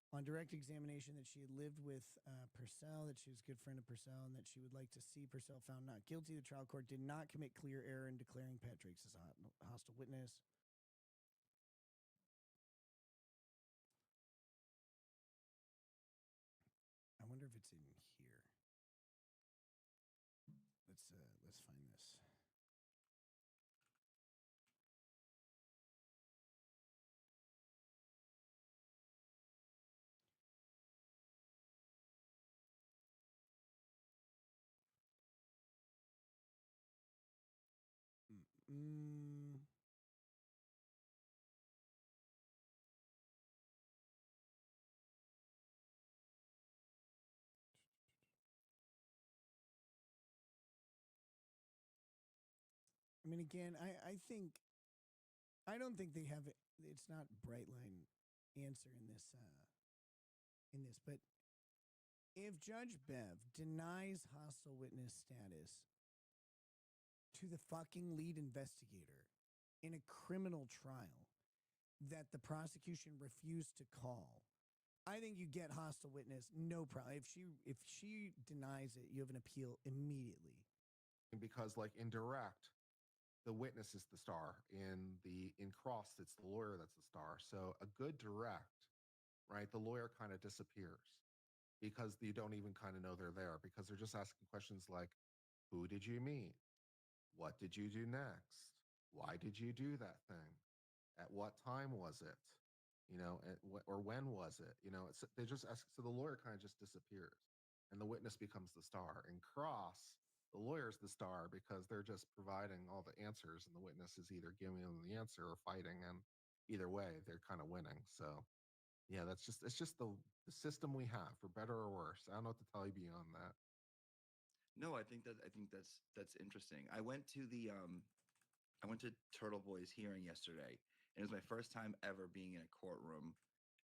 on direct examination that she had lived with Purcell, that she was a good friend of Purcell, and that she would like to see Purcell found not guilty. The trial court did not commit clear error in declaring Pat Drake as a hostile witness. I wonder if it's in here. Let's find this. Mm. I mean, again, I don't think they have it. It's not bright line answer in this, but if Judge Bev denies hostile witness status to the fucking lead investigator in a criminal trial that the prosecution refused to call, I think you get hostile witness, no problem. If she denies it, you have an appeal immediately. Because like in direct, the witness is the star. In cross, it's the lawyer that's the star. So a good direct, right? The lawyer kind of disappears because you don't even kind of know they're there because they're just asking questions like, who did you meet? What did you do next? Why did you do that thing? At what time was it? Or when was it? They just ask. So the lawyer kind of just disappears and the witness becomes the star. In cross, the lawyer's the star because they're just providing all the answers and the witness is either giving them the answer or fighting. And either way, they're kind of winning. So yeah, it's just the system we have, for better or worse. I don't know what to tell you beyond that. No, I think that's interesting. I went to Turtle Boy's hearing yesterday, and it was my first time ever being in a courtroom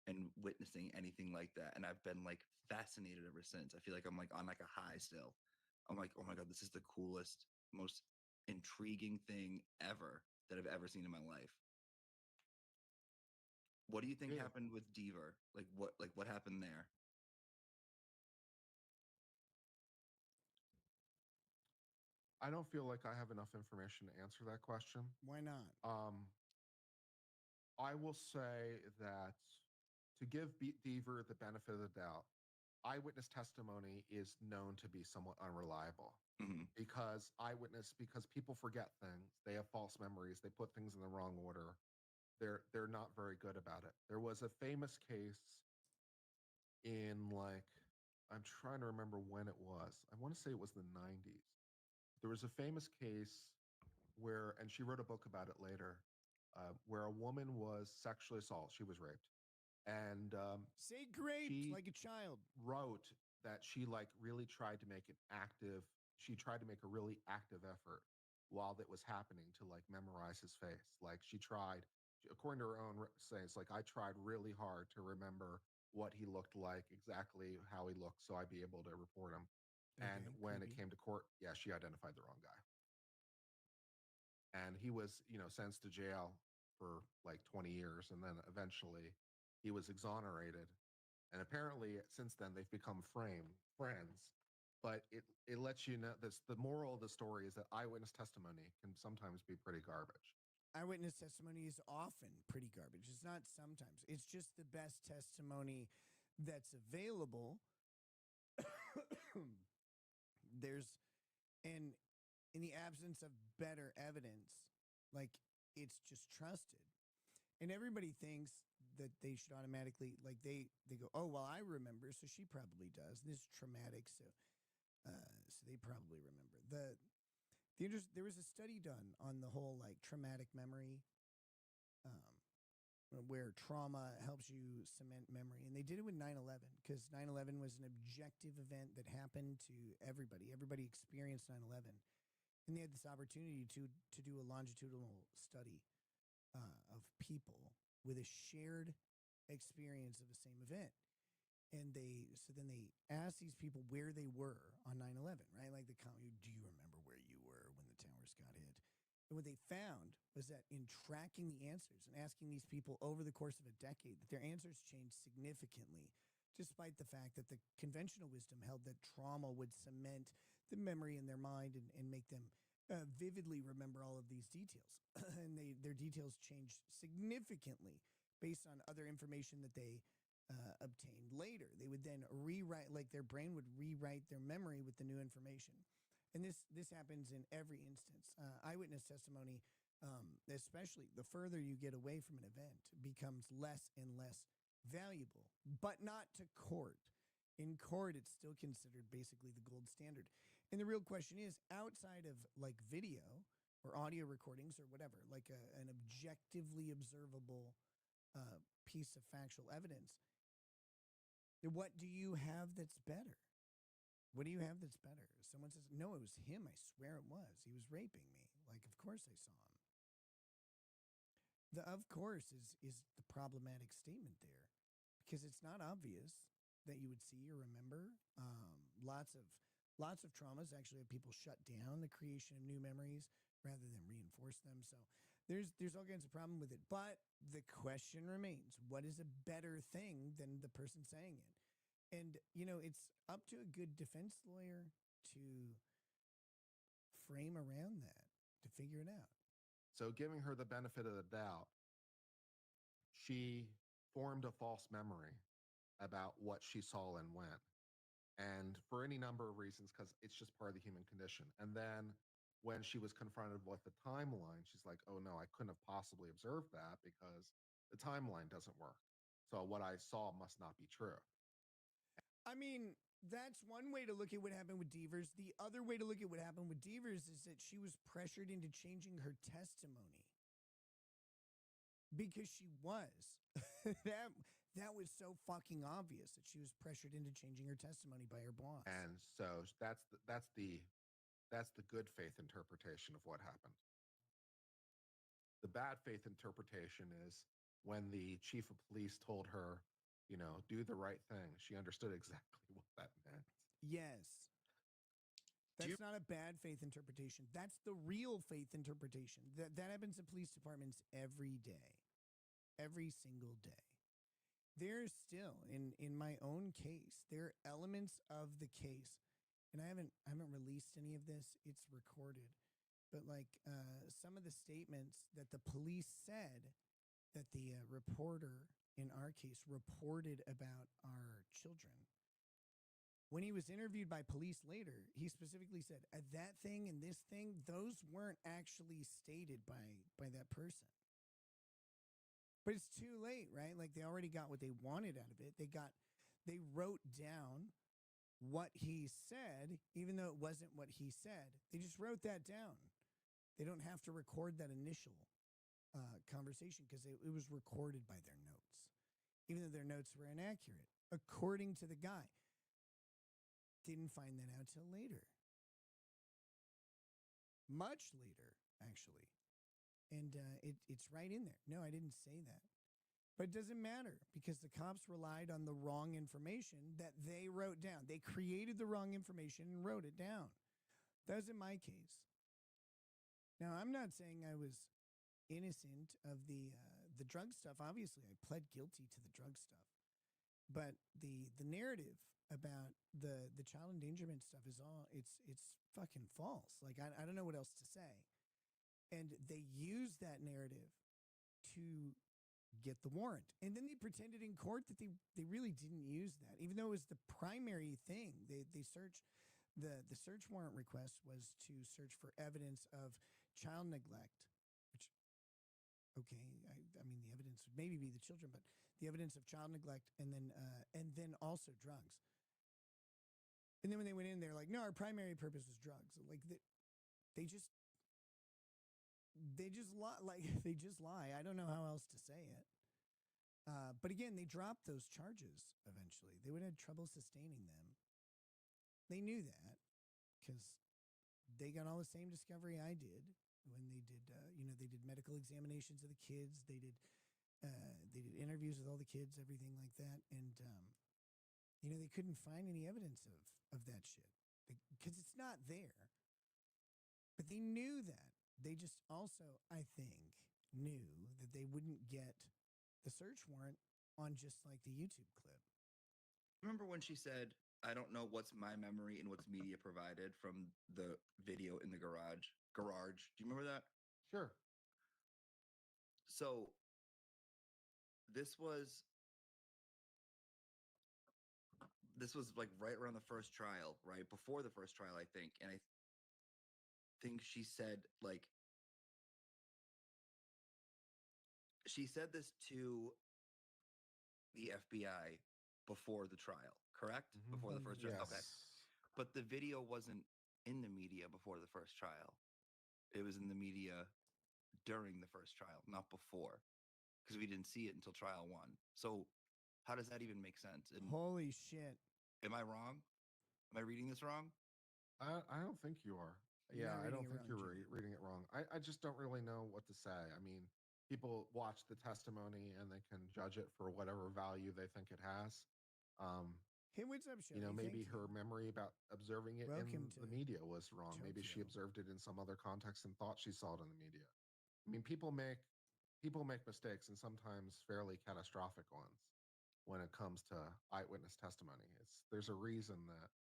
and witnessing anything like that. And I've been like fascinated ever since. I feel like I'm like on like a high still. I'm like, oh my God, this is the coolest, most intriguing thing ever that I've ever seen in my life. What do you think happened with Deaver? What happened there? I don't feel like I have enough information to answer that question. Why not? I will say that to give Deaver the benefit of the doubt, eyewitness testimony is known to be somewhat unreliable Mhm. because people forget things. They have false memories. They put things in the wrong order. They're not very good about it. There was a famous case in I'm trying to remember when it was. I want to say it was the 90s. There was a famous case where, and she wrote a book about it later, where a woman was sexually assaulted. She was raped, and Say grape like a child. wrote that she really tried to make an active. She tried to make a really active effort while that was happening to memorize his face. She tried, according to her own sayings, I tried really hard to remember what he looked like, exactly how he looked, so I'd be able to report him. And Okay, when it creepy. came to court, yeah, she identified the wrong guy. And he was, sentenced to jail for 20 years. And then eventually he was exonerated. And apparently since then they've become friends. But it lets you know this. The moral of the story is that eyewitness testimony can sometimes be pretty garbage. Eyewitness testimony is often pretty garbage. It's not sometimes. It's just the best testimony that's available. There's, and in the absence of better evidence, it's just trusted. And everybody thinks that they should automatically, they go, oh, well, I remember, so she probably does. This is traumatic, so they probably remember. There was a study done on the whole traumatic memory, where trauma helps you cement memory. And they did it with 9/11 because 9/11 was an objective event that happened to everybody. Everybody experienced 9/11. And they had this opportunity to do a longitudinal study of people with a shared experience of the same event. And then they asked these people where they were on 9/11, right? Do you remember where you were when the towers got hit? And what they found was that in tracking the answers and asking these people over the course of a decade, that their answers changed significantly, despite the fact that the conventional wisdom held that trauma would cement the memory in their mind and make them vividly remember all of these details. And their details changed significantly based on other information that they obtained later. They would then rewrite, their brain would rewrite their memory with the new information. And this happens in every instance. Eyewitness testimony, especially the further you get away from an event, becomes less and less valuable, but not to court. In court, it's still considered basically the gold standard. And the real question is, outside of video or audio recordings or whatever, an objectively observable piece of factual evidence, what do you have that's better? What do you have that's better? Someone says, no, it was him. I swear it was. He was raping me. Of course I saw him. The of course is the problematic statement there, because it's not obvious that you would see or remember. Lots of traumas actually have people shut down the creation of new memories rather than reinforce them. So there's all kinds of problem with it. But the question remains, what is a better thing than the person saying it? And, it's up to a good defense lawyer to frame around that, to figure it out. So giving her the benefit of the doubt, she formed a false memory about what she saw and when. And for any number of reasons, because it's just part of the human condition. And then when she was confronted with the timeline, she's like, oh no, I couldn't have possibly observed that because the timeline doesn't work. So what I saw must not be true. I mean, that's one way to look at what happened with Devers. The other way to look at what happened with Devers is that she was pressured into changing her testimony. Because she was. That was so fucking obvious that she was pressured into changing her testimony by her boss. And so that's the good faith interpretation of what happened. The bad faith interpretation is when the chief of police told her, do the right thing. She understood exactly what that meant. Yes. That's not a bad faith interpretation. That's the real faith interpretation. That happens in police departments every day. Every single day. There's still, in my own case, there are elements of the case, and I haven't released any of this. It's recorded. But some of the statements that the police said that the reporter in our case reported about our children When he was interviewed by police later, he specifically said, that thing and this thing, those weren't actually stated by that person. But it's too late, right? Like, they already got what they wanted out of it. They wrote down what he said, even though it wasn't what he said. They just wrote that down. They don't have to record that initial conversation because it was recorded by their notes, even though their notes were inaccurate, according to the guy. Didn't find that out till later. Much later, actually. And it's right in there. No, I didn't say that. But it doesn't matter because the cops relied on the wrong information that they wrote down. They created the wrong information and wrote it down. That was in my case. Now, I'm not saying I was innocent of the drug stuff. Obviously, I pled guilty to the drug stuff. But the narrative about the child endangerment stuff is it's fucking false. Like, I don't know what else to say. And they used that narrative to get the warrant. And then they pretended in court that they really didn't use that, even though it was the primary thing. They searched, the search warrant request was to search for evidence of child neglect, which, okay, I mean, the evidence would maybe be the children, but the evidence of child neglect and then also drugs. And then when they went in, they're like, no, our primary purpose was drugs. Like, they just lie. Like, they just lie. I don't know how else to say it. But again, they dropped those charges eventually. They would have trouble sustaining them. They knew that because they got all the same discovery I did when they did, they did medical examinations of the kids. They did interviews with all the kids, everything like that. And, they couldn't find any evidence of that shit because it's not there. But they knew that. They just also, I think, knew that they wouldn't get the search warrant on just like the YouTube clip. Remember when she said, I don't know what's my memory and what's media provided from the video in the garage? Do you remember that? Sure. So this was like right around the first trial, right? Before the first trial, I think. And I think she said, like, she said this to the FBI before the trial, correct? Before the first trial? Yes. Okay. But the video wasn't in the media before the first trial. It was in the media during the first trial, not before, because we didn't see it until trial 1. So how does that even make sense? And holy shit. Am I wrong? Am I reading this wrong? I don't think you are. You're Yeah, not I don't reading it think you're wrong, Jimmy. reading it wrong. I just don't really know what to say. I mean, people watch the testimony and they can judge it for whatever value they think it has. Hey, what's up, Shelby? Maybe Thank her you. memory about observing it Welcome in the media was wrong. Maybe she Tokyo. observed it in some other context and thought she saw it in the media. I mean, people make mistakes, and sometimes fairly catastrophic ones when it comes to eyewitness testimony. There's a reason that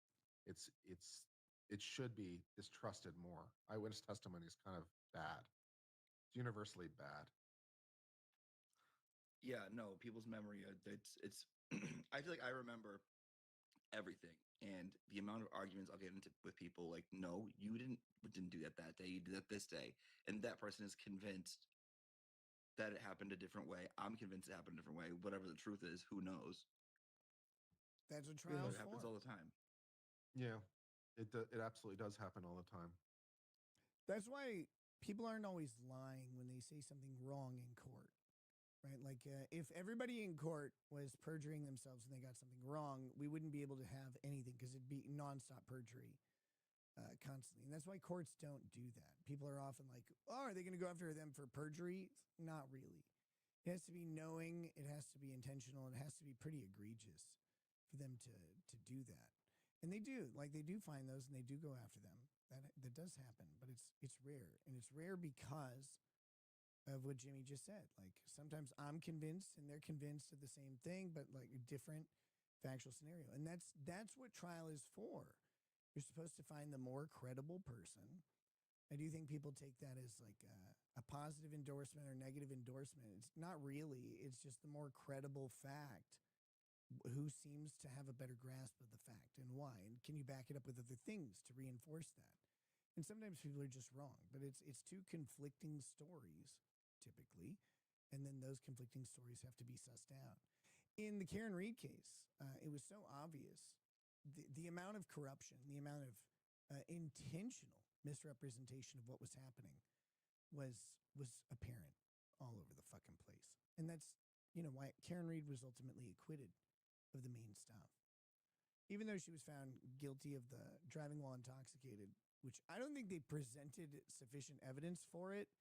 it should be distrusted more. Eyewitness testimony is kind of bad. It's universally bad. Yeah, no, people's memory, it's I feel like I remember everything, and the amount of arguments I'll get into with people, like, no, you didn't do that day, you did that this day, and that person is convinced that it happened a different way. I'm convinced it happened a different way. Whatever the truth is, who knows? That's what trials It happens for. all the time. Yeah, it absolutely does happen all the time. That's why people aren't always lying when they say something wrong in court, right? Like, if everybody in court was perjuring themselves and they got something wrong, we wouldn't be able to have anything because it'd be nonstop perjury constantly. And that's why courts don't do that. People are often like, oh, are they going to go after them for perjury? Not really. It has to be knowing, it has to be intentional, it has to be pretty egregious for them to do that. And they do, like, they do find those and they do go after them. That does happen, but it's rare. And it's rare because of what Jimmy just said. Like, sometimes I'm convinced and they're convinced of the same thing, but like a different factual scenario. And that's what trial is for. You're supposed to find the more credible person. I do think people take that as like a positive endorsement or negative endorsement. It's not really. It's just the more credible fact Who seems to have a better grasp of the fact and why? And can you back it up with other things to reinforce that? And sometimes people are just wrong, but it's two conflicting stories typically, and then those conflicting stories have to be sussed out. In the Karen Reed case, it was so obvious the amount of corruption, the amount of intentional misrepresentation of what was happening was apparent all over the fucking place, and that's why Karen Reed was ultimately acquitted of the main stuff. Even though she was found guilty of the driving while intoxicated, which I don't think they presented sufficient evidence for it,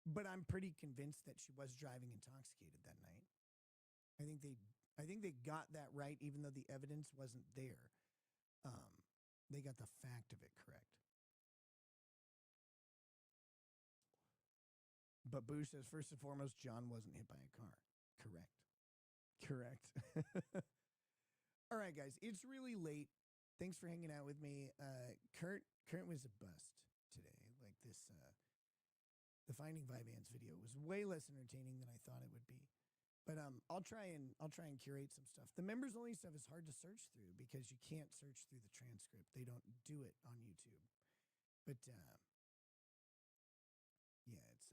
but I'm pretty convinced that she was driving intoxicated that night. I think they got that right, even though the evidence wasn't there. They got the fact of it correct. But Boo says, first and foremost, John wasn't hit by a car. Correct. All right, guys, it's really late. Thanks for hanging out with me. Kurt was a bust today. Like this, the Finding Vivans video was way less entertaining than I thought it would be. But I'll try and curate some stuff. The members only stuff is hard to search through because you can't search through the transcript. They don't do it on YouTube. But yeah, it's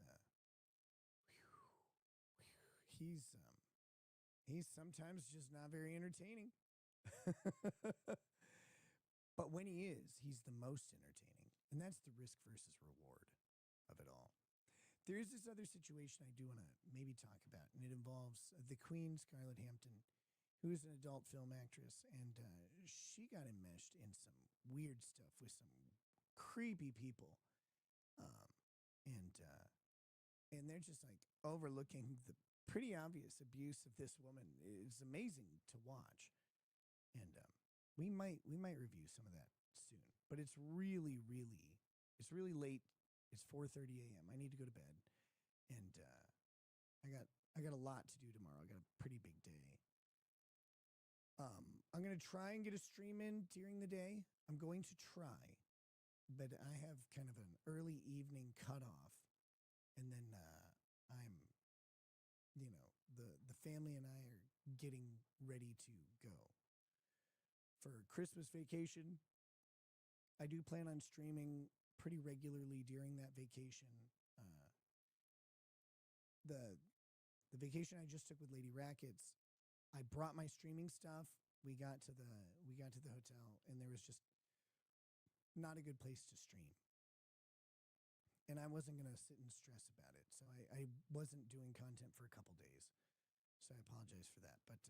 he's sometimes just not very entertaining. But when he is, he's the most entertaining. And that's the risk versus reward of it all. There is this other situation I do want to maybe talk about, and it involves the Queen, Scarlett Hampton, who is an adult film actress, and she got enmeshed in some weird stuff with some creepy people. And they're just like overlooking the pretty obvious abuse of this woman. It's amazing to watch. And we might review some of that soon. But it's really late. It's 4:30 a.m. I need to go to bed. And I got a lot to do tomorrow. I got a pretty big day. I'm going to try and get a stream in during the day. I'm going to try. But I have kind of an early evening cutoff. And then the family and I are getting ready to go. For Christmas vacation, I do plan on streaming pretty regularly during that vacation. The vacation I just took with Lady Rackets, I brought my streaming stuff. We got to the hotel, and there was just not a good place to stream. And I wasn't going to sit and stress about it. So I wasn't doing content for a couple days. So I apologize for that. But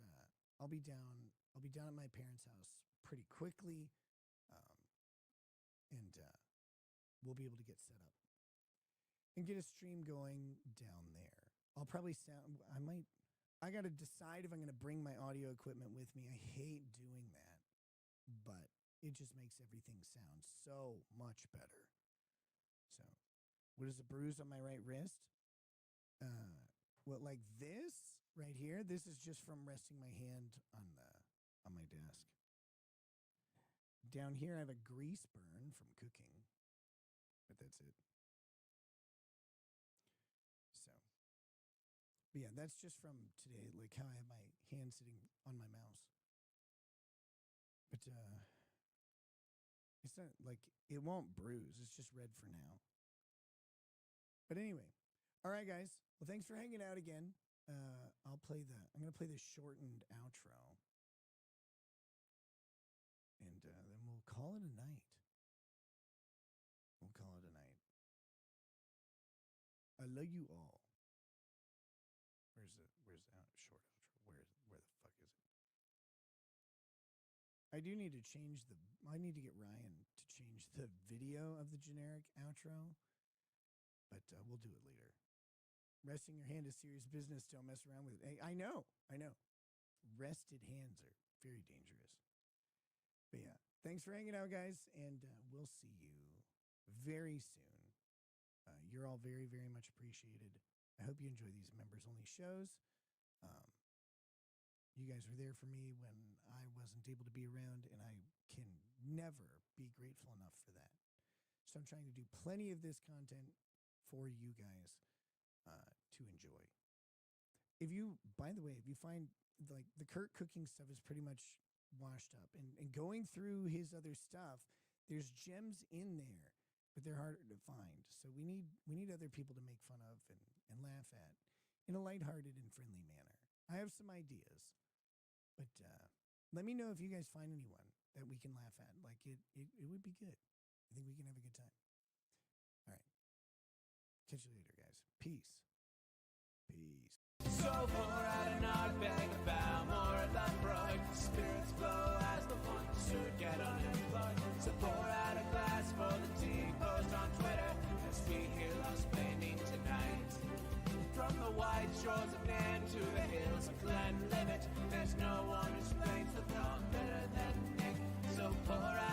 I'll be down at my parents' house pretty quickly. And we'll be able to get set up and get a stream going down there. I'll probably I got to decide if I'm going to bring my audio equipment with me. I hate doing that, but it just makes everything sound so much better. So, what is a bruise on my right wrist? What, like this right here? This is just from resting my hand on my desk. Down here, I have a grease burn from cooking, but that's it. So, but yeah, that's just from today, like how I have my hand sitting on my mouse. But it's not like it won't bruise. It's just red for now. But anyway, all right, guys. Well, thanks for hanging out again. I'm going to play the shortened outro. And then we'll call it a night. I love you all. Where's the short outro? Where the fuck is it? I do need to I need to get Ryan to change the video of the generic outro, but we'll do it later. Resting your hand is serious business. Don't mess around with it. I know. Rested hands are very dangerous. But yeah, thanks for hanging out, guys, and we'll see you very soon. You're all very, very much appreciated. I hope you enjoy these members-only shows. You guys were there for me when I wasn't able to be around, and I can never be grateful enough for that. So I'm trying to do plenty of this content for you guys to enjoy. By the way, if you find like the Kurt cooking stuff is pretty much washed up, and going through his other stuff, there's gems in there, but they're harder to find. So we need other people to make fun of and laugh at in a lighthearted and friendly manner. I have some ideas, but let me know if you guys find anyone that we can laugh at. Like it would be good. I think we can have a good time. All right. Catch you later, guys. Peace. Peace. So pour out an odd bag about more of that Freud. Spirits flow as the ones who get unemployed. So pour out a glass for the tea post on Twitter as we hear Lost Blaming tonight. From the white shores of Nan to the hills of Glenlivet, there's no one who explains the thought better than Nick. So pour out